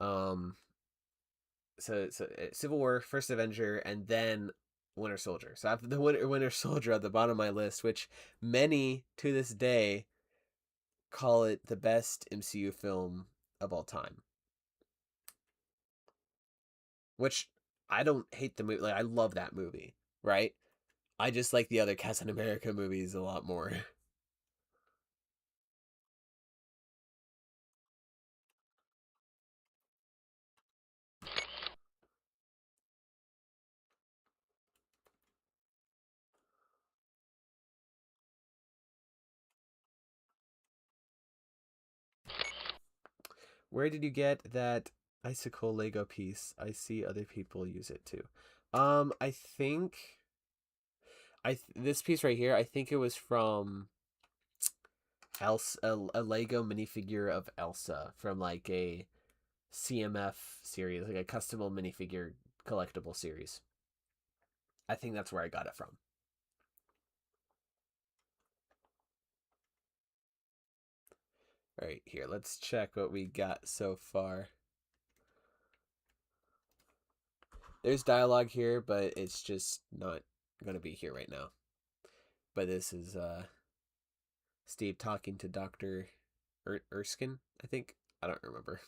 Um, so Civil War, First Avenger, and then Winter Soldier. So I have the Winter Soldier at the bottom of my list, which many to this day call it the best MCU film of all time. Which I don't hate the movie. Like I love that movie, right? I just like the other Captain America movies a lot more. Where did you get that icicle Lego piece? I see other people use it too. I think this piece right here. I think it was from Elsa, a Lego minifigure of Elsa from like a CMF series, like a custom minifigure collectible series. I think that's where I got it from. All right, here, let's check what we got so far. There's dialogue here, but it's just not going to be here right now. But this is Steve talking to Dr. Erskine, I think. I don't remember.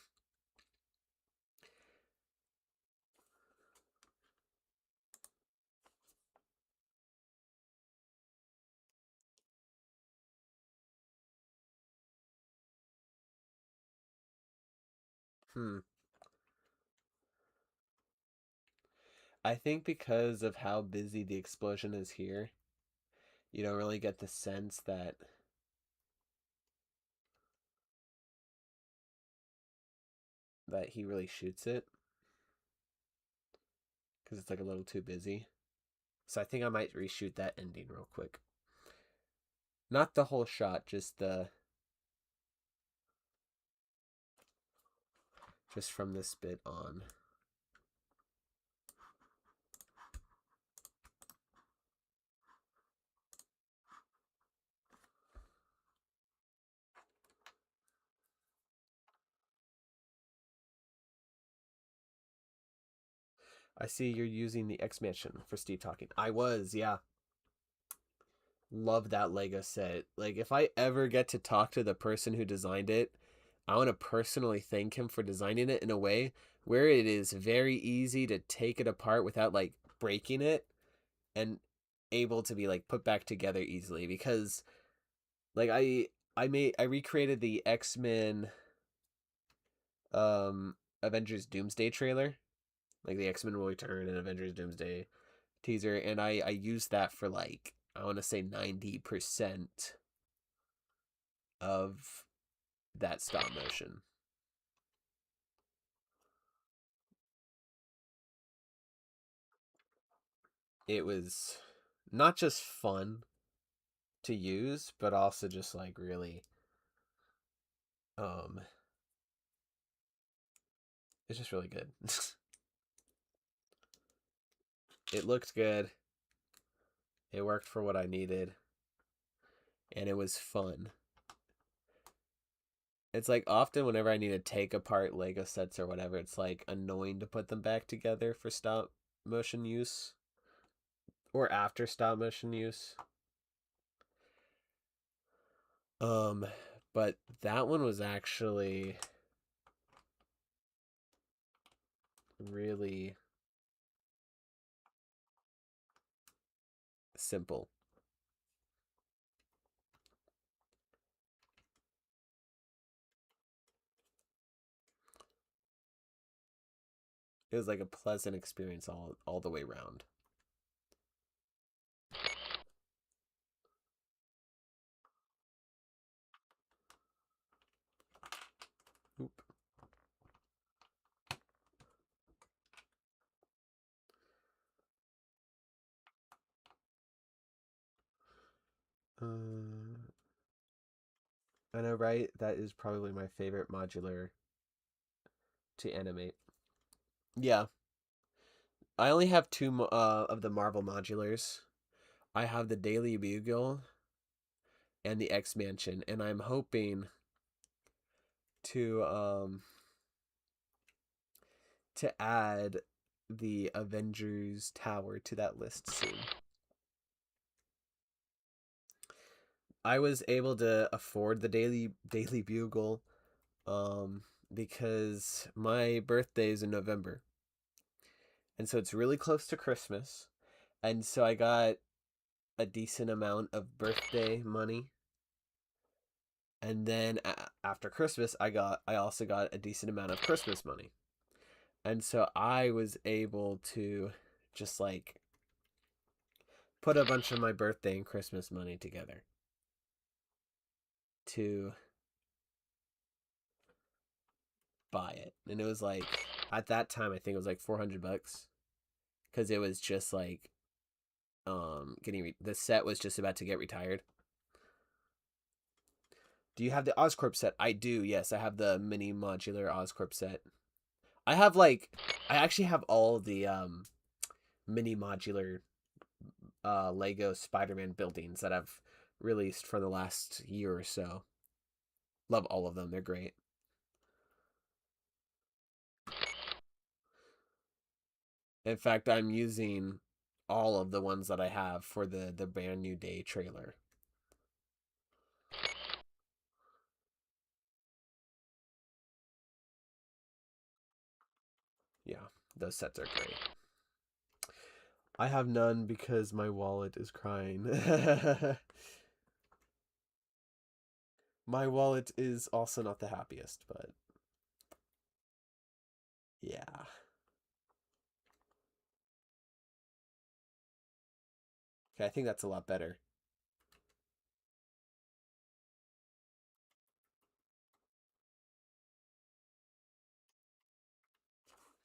Hmm. I think because of how busy the explosion is here, you don't really get the sense that he really shoots it because it's like a little too busy. So I think I might reshoot that ending real quick. Not the whole shot, just from this bit on. I see you're using the X Mansion for Steve talking. I was, yeah. Love that Lego set. Like, if I ever get to talk to the person who designed it, I want to personally thank him for designing it in a way where it is very easy to take it apart without like breaking it and able to be like put back together easily because like I recreated the X-Men Avengers Doomsday trailer, like the X-Men will return and Avengers Doomsday teaser, and I used that for like I want to say 90% of that stop motion. It was not just fun to use, but also just like really um it's just really good. It looked good. It worked for what I needed, and it was fun. It's like often whenever I need to take apart Lego sets or whatever, it's like annoying to put them back together for stop motion use or after stop motion use. Um, but that one was actually really simple. It was like a pleasant experience all the way around. Oop. I know, right? That is probably my favorite modular to animate. Yeah, I only have two of the Marvel modulars. I have the Daily Bugle and the X Mansion, and I'm hoping to add the Avengers Tower to that list soon. I was able to afford the Daily Bugle um because my birthday is in November. And so it's really close to Christmas. And so I got a decent amount of birthday money. And then after Christmas, I also got a decent amount of Christmas money. And so I was able to just like put a bunch of my birthday and Christmas money together to buy it. And it was like at that time I think it was like $400 cuz it was just like the set was just about to get retired. Do you have the Oscorp set? I do. Yes, I have the mini modular Oscorp set. I have like I actually have all the mini modular Lego Spider-Man buildings that I've released for the last year or so. Love all of them. They're great. In fact, I'm using all of the ones that I have for the brand new day trailer. Yeah, those sets are great. I have none because my wallet is crying. My wallet is also not the happiest, but Yeah. Okay, I think that's a lot better.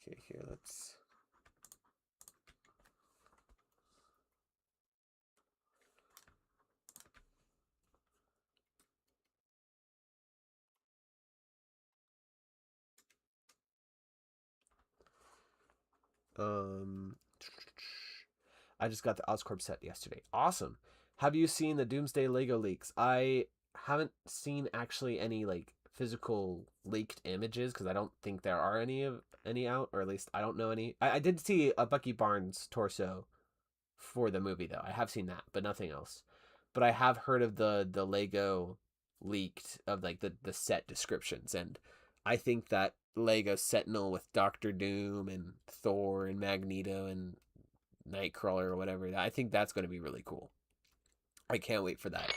Okay, here, let's... Um, I just got the Oscorp set yesterday. Awesome. Have you seen the Doomsday Lego leaks? I haven't seen actually any like physical leaked images because I don't think there are any out, or at least I don't know any. I did see a Bucky Barnes torso for the movie though. I have seen that, but nothing else. But I have heard of the Lego leaked of like the set descriptions, and I think that Lego Sentinel with Doctor Doom and Thor and Magneto and Nightcrawler or whatever, I think that's going to be really cool. I can't wait for that.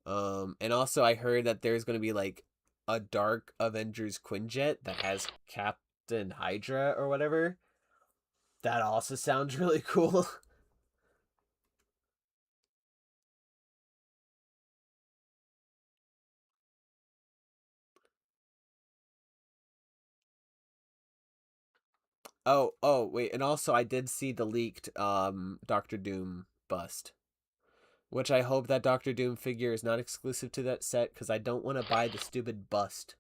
And also I heard that there's going to be like a Dark Avengers Quinjet that has Captain Hydra or whatever. That also sounds really cool. Oh, wait, and also I did see the leaked Doctor Doom bust, which I hope that Doctor Doom figure is not exclusive to that set because I don't want to buy the stupid bust.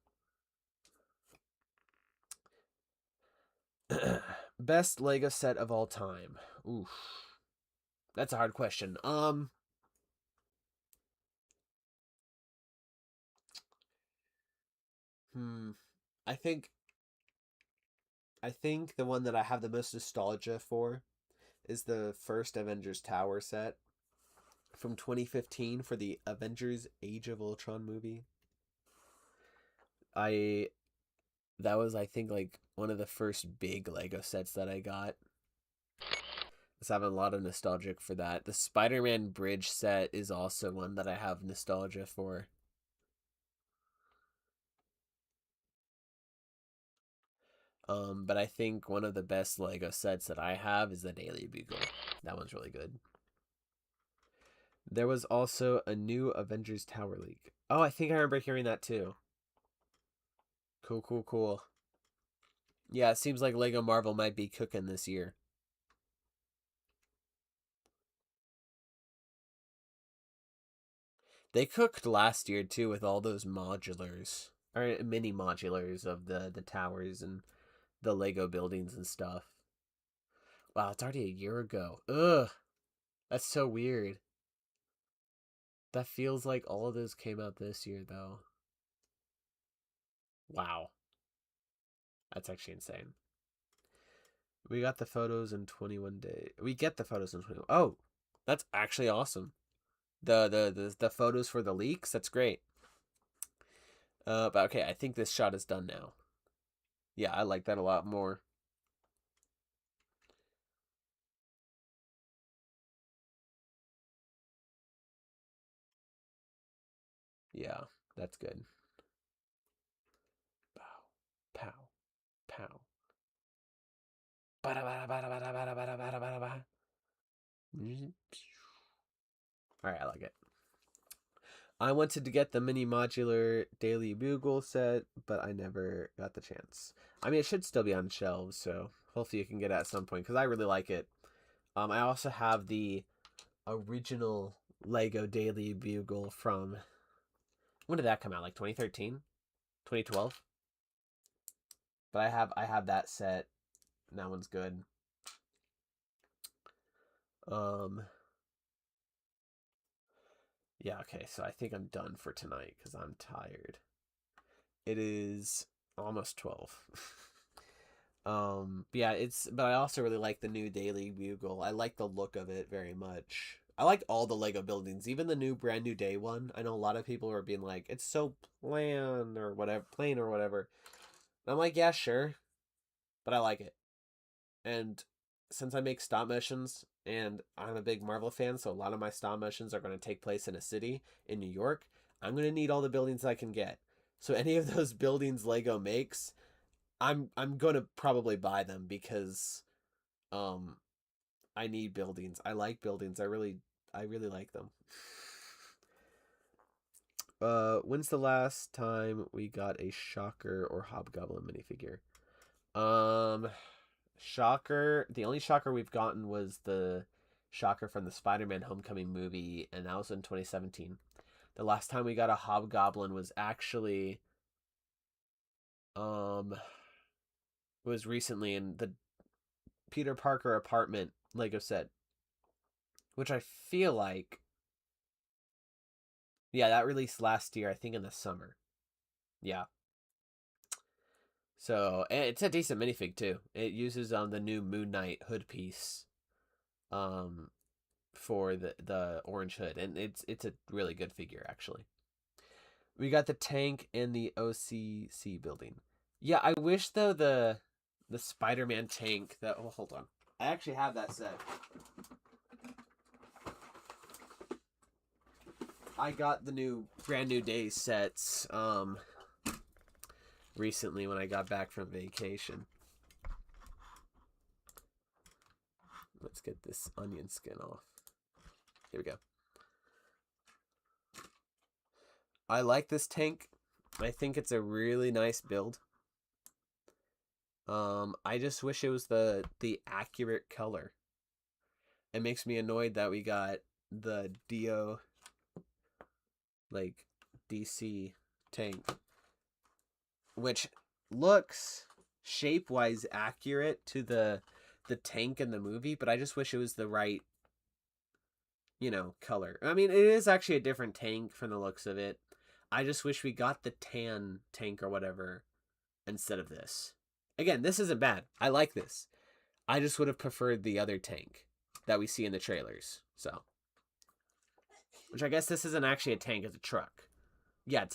Best Lego set of all time. Oof. That's a hard question. Hmm. I think I think the one that I have the most nostalgia for is the first Avengers Tower set from 2015 for the Avengers Age of Ultron movie. I That was, I think, like one of the first big Lego sets that I got. So I have a lot of nostalgic for that. The Spider-Man bridge set is also one that I have nostalgia for. But I think one of the best Lego sets that I have is the Daily Bugle. That one's really good. There was also a new Avengers Tower leak. Oh, I think I remember hearing that too. Cool, cool, cool. Yeah, it seems like Lego Marvel might be cooking this year. They cooked last year too with all those modulars or mini modulars of the towers and the Lego buildings and stuff. Wow, it's already a year ago. Ugh, that's so weird. That feels like all of those came out this year though. Wow, that's actually insane. We got the photos in 21 days. We get the photos in 21. Oh, that's actually awesome. The photos for the leaks. That's great. But okay, I think this shot is done now. Yeah, I like that a lot more. Yeah, that's good. Pow, pow, pow. All right, I like it. I wanted to get the mini modular Daily Bugle set, but I never got the chance. I mean, it should still be on shelves, so hopefully you can get it at some point because I really like it. I also have the original Lego Daily Bugle from, when did that come out? Like 2013, 2012. But I have that set. And that one's good. Um, yeah, okay, so I think I'm done for tonight because I'm tired. It is almost 12. Yeah, but I also really like the new Daily Bugle. I like the look of it very much. I like all the Lego buildings, even the new Brand New Day one. I know a lot of people are being like, it's so plain or whatever. And I'm like, yeah, sure, but I like it. And since I make stop motions and I'm a big Marvel fan, so a lot of my stop motions are going to take place in a city in New York, I'm going to need all the buildings I can get. So any of those buildings Lego makes, I'm gonna probably buy them because um I need buildings. I like buildings. I really like them. When's the last time we got a Shocker or Hobgoblin minifigure? Um, Shocker. The only Shocker we've gotten was the Shocker from the Spider-Man Homecoming movie, and that was in 2017. The last time we got a Hobgoblin was actually um was recently in the Peter Parker apartment Lego set, which I feel like, yeah, that released last year, I think in the summer. Yeah. So it's a decent minifig too. It uses the new Moon Knight hood piece um for the orange hood, and it's a really good figure actually. We got the tank in the OCC building. Yeah, I wish though the Spider-Man tank that, oh, hold on. I actually have that set. I got the brand new days sets recently when I got back from vacation. Let's get this onion skin off. Here we go. I like this tank. I think it's a really nice build. I just wish it was the accurate color. It makes me annoyed that we got the Dio, like, DC tank, which looks shape-wise accurate to the tank in the movie, but I just wish it was the right, color. I mean, it is actually a different tank from the looks of it. I just wish we got the tan tank or whatever instead of this. Again, this isn't bad. I like this. I just would have preferred the other tank that we see in the trailers. So, which I guess this isn't actually a tank, it's a truck. Yeah,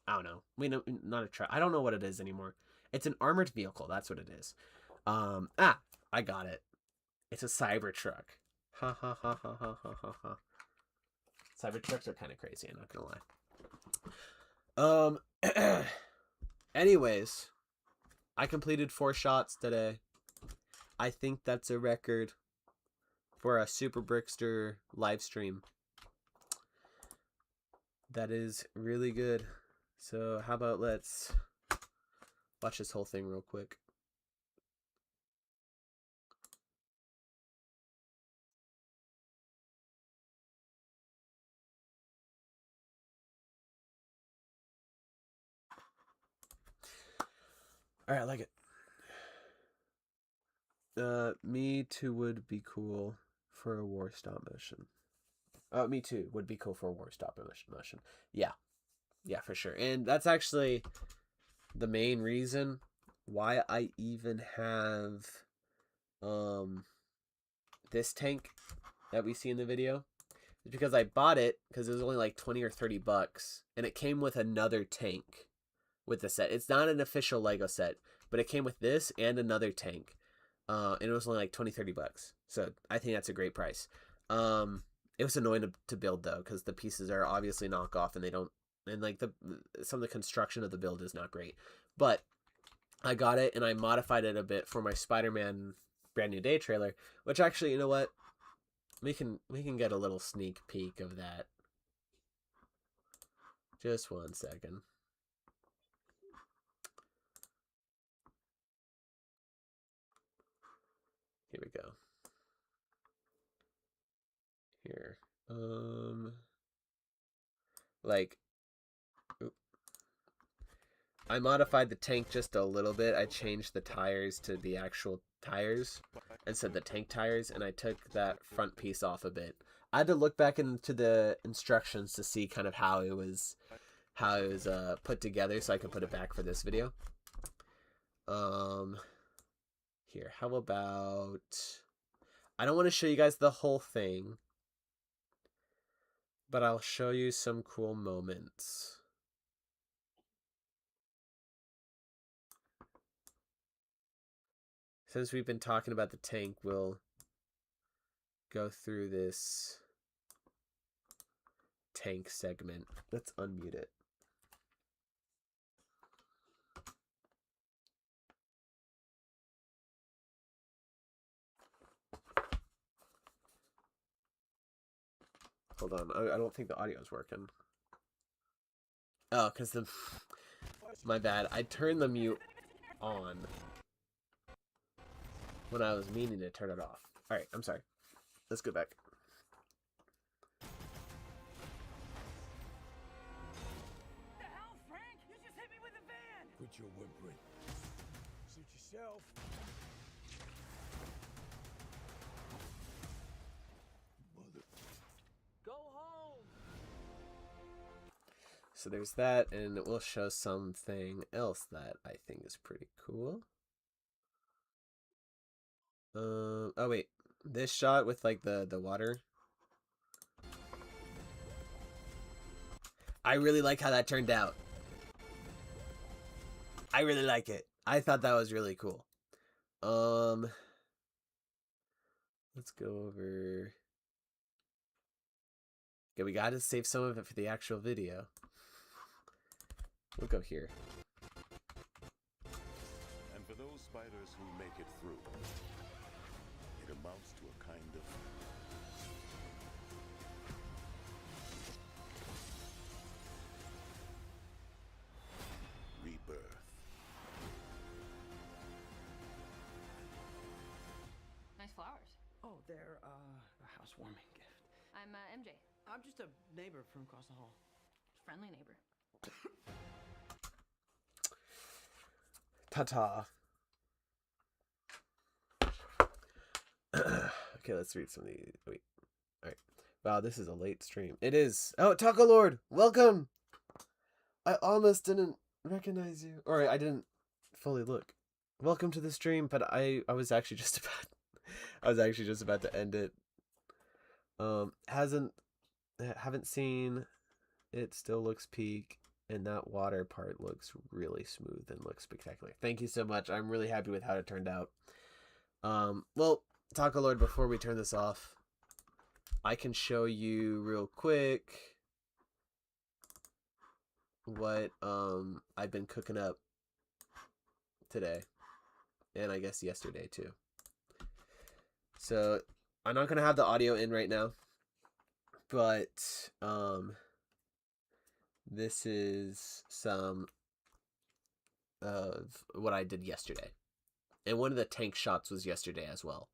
I don't know. We know, not a truck. I don't know what it is anymore. It's an armored vehicle. That's what it is. I got it. It's a Cybertruck. Ha ha ha ha ha ha ha ha. Cybertrucks are kind of crazy. I'm not gonna lie. Anyways, I completed 4 shots today. I think that's a record for a Super Brickster live stream. That is really good. So how about let's watch this whole thing real quick. All right, I like it. Me too would be cool for a war stop motion. Me too would be cool for a war stop motion. Yeah, for sure. And that's actually the main reason why I even have this tank that we see in the video. Is because I bought it because it was only like 20 or 30 bucks, and it came with another tank with the set. It's not an official Lego set, but it came with this and another tank. And it was only like 20, 30 bucks. So I think that's a great price. It was annoying to build though, because the pieces are obviously knockoff and they don't, and like some of the construction of the build is not great. But I got it and I modified it a bit for my Spider-Man Brand New Day trailer, which actually, you know what? We can get a little sneak peek of that. Just 1 second. Here we go. Here. Like, I modified the tank just a little bit. I changed the tires to the actual tires instead of the tank tires, and I took that front piece off a bit. I had to look back into the instructions to see kind of how it was put together, so I could put it back for this video. Here, how about, I don't want to show you guys the whole thing, but I'll show you some cool moments. Since we've been talking about the tank, we'll go through this tank segment. Let's unmute it. Hold on. I don't think the audio is working. Oh, because the... My bad. I turned the mute on when I was meaning to turn it off. Alright, I'm sorry. Let's go back. The hell, Frank? You just hit me with a van! Quit your whimpering. Suit yourself. Mother. Go home! So there's that, and it will show something else that I think is pretty cool. Oh wait, this shot with like the water. I really like how that turned out. I really like it. I thought that was really cool. Let's go over. Okay, we gotta save some of it for the actual video. We'll go here. And for those spiders who make it through, it amounts to a kind of rebirth. Nice flowers. Oh, they're, a housewarming gift. I'm MJ, I'm just a neighbor from across the hall. friendly neighbor. Ta-ta. Okay, let's read some of these. Wait. Alright. Wow, this is a late stream. It is. Oh, Taco Lord! Welcome! I almost didn't recognize you. Or I didn't fully look. Welcome to the stream, but I was actually just about... I was actually just about to end it. Haven't seen... It still looks peak. And that water part looks really smooth and looks spectacular. Thank you so much. I'm really happy with how it turned out. Well, Taco Lord, before we turn this off, I can show you real quick what I've been cooking up today. And I guess yesterday too. So I'm not gonna have the audio in right now. But this is some of what I did yesterday. And one of the tank shots was yesterday as well.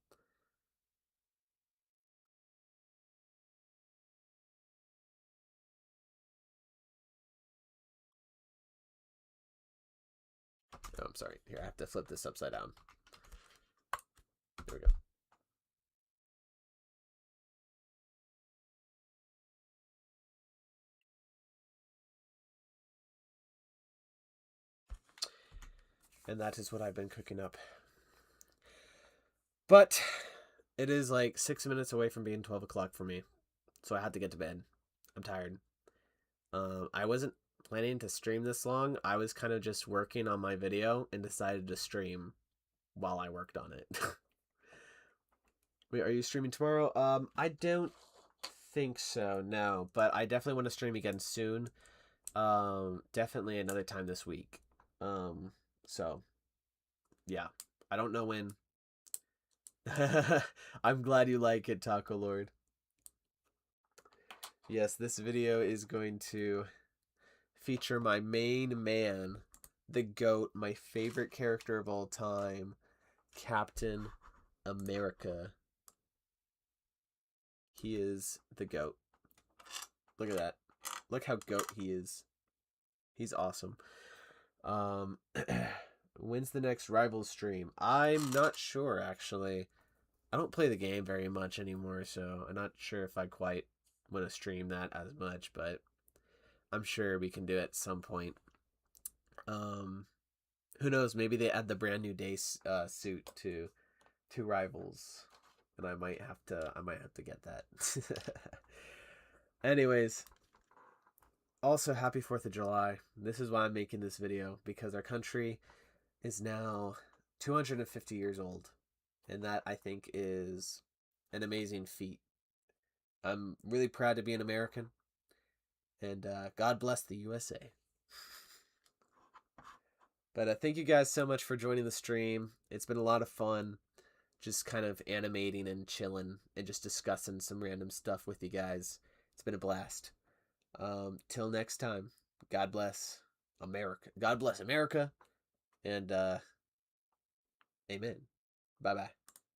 Oh, I'm sorry. Here, I have to flip this upside down. There we go. And that is what I've been cooking up. But it is like 6 minutes away from being 12 o'clock for me. So I had to get to bed. I'm tired. I wasn't planning to stream this long. I was kind of just working on my video and decided to stream while I worked on it. Wait, are you streaming tomorrow? I don't think so, no. But I definitely want to stream again soon. Definitely another time this week. So, yeah. I don't know when. I'm glad you like it, Taco Lord. Yes, this video is going to feature my main man, the GOAT, my favorite character of all time, Captain America. He is the GOAT. Look at that. Look how GOAT he is. He's awesome. When's the next Rivals stream? I'm not sure, actually. I don't play the game very much anymore, so I'm not sure if I quite want to stream that as much, but I'm sure we can do it at some point. Who knows? Maybe they add the brand new day suit to Rivals, and I might have to get that. Anyways, also happy 4th of July. This is why I'm making this video, because our country is now 250 years old, and that I think is an amazing feat. I'm really proud to be an American, and God bless the USA. But thank you guys so much for joining the stream. It's been a lot of fun just kind of animating and chilling and just discussing some random stuff with you guys. It's been a blast. Till next time, God bless America. God bless America. And amen. Bye-bye.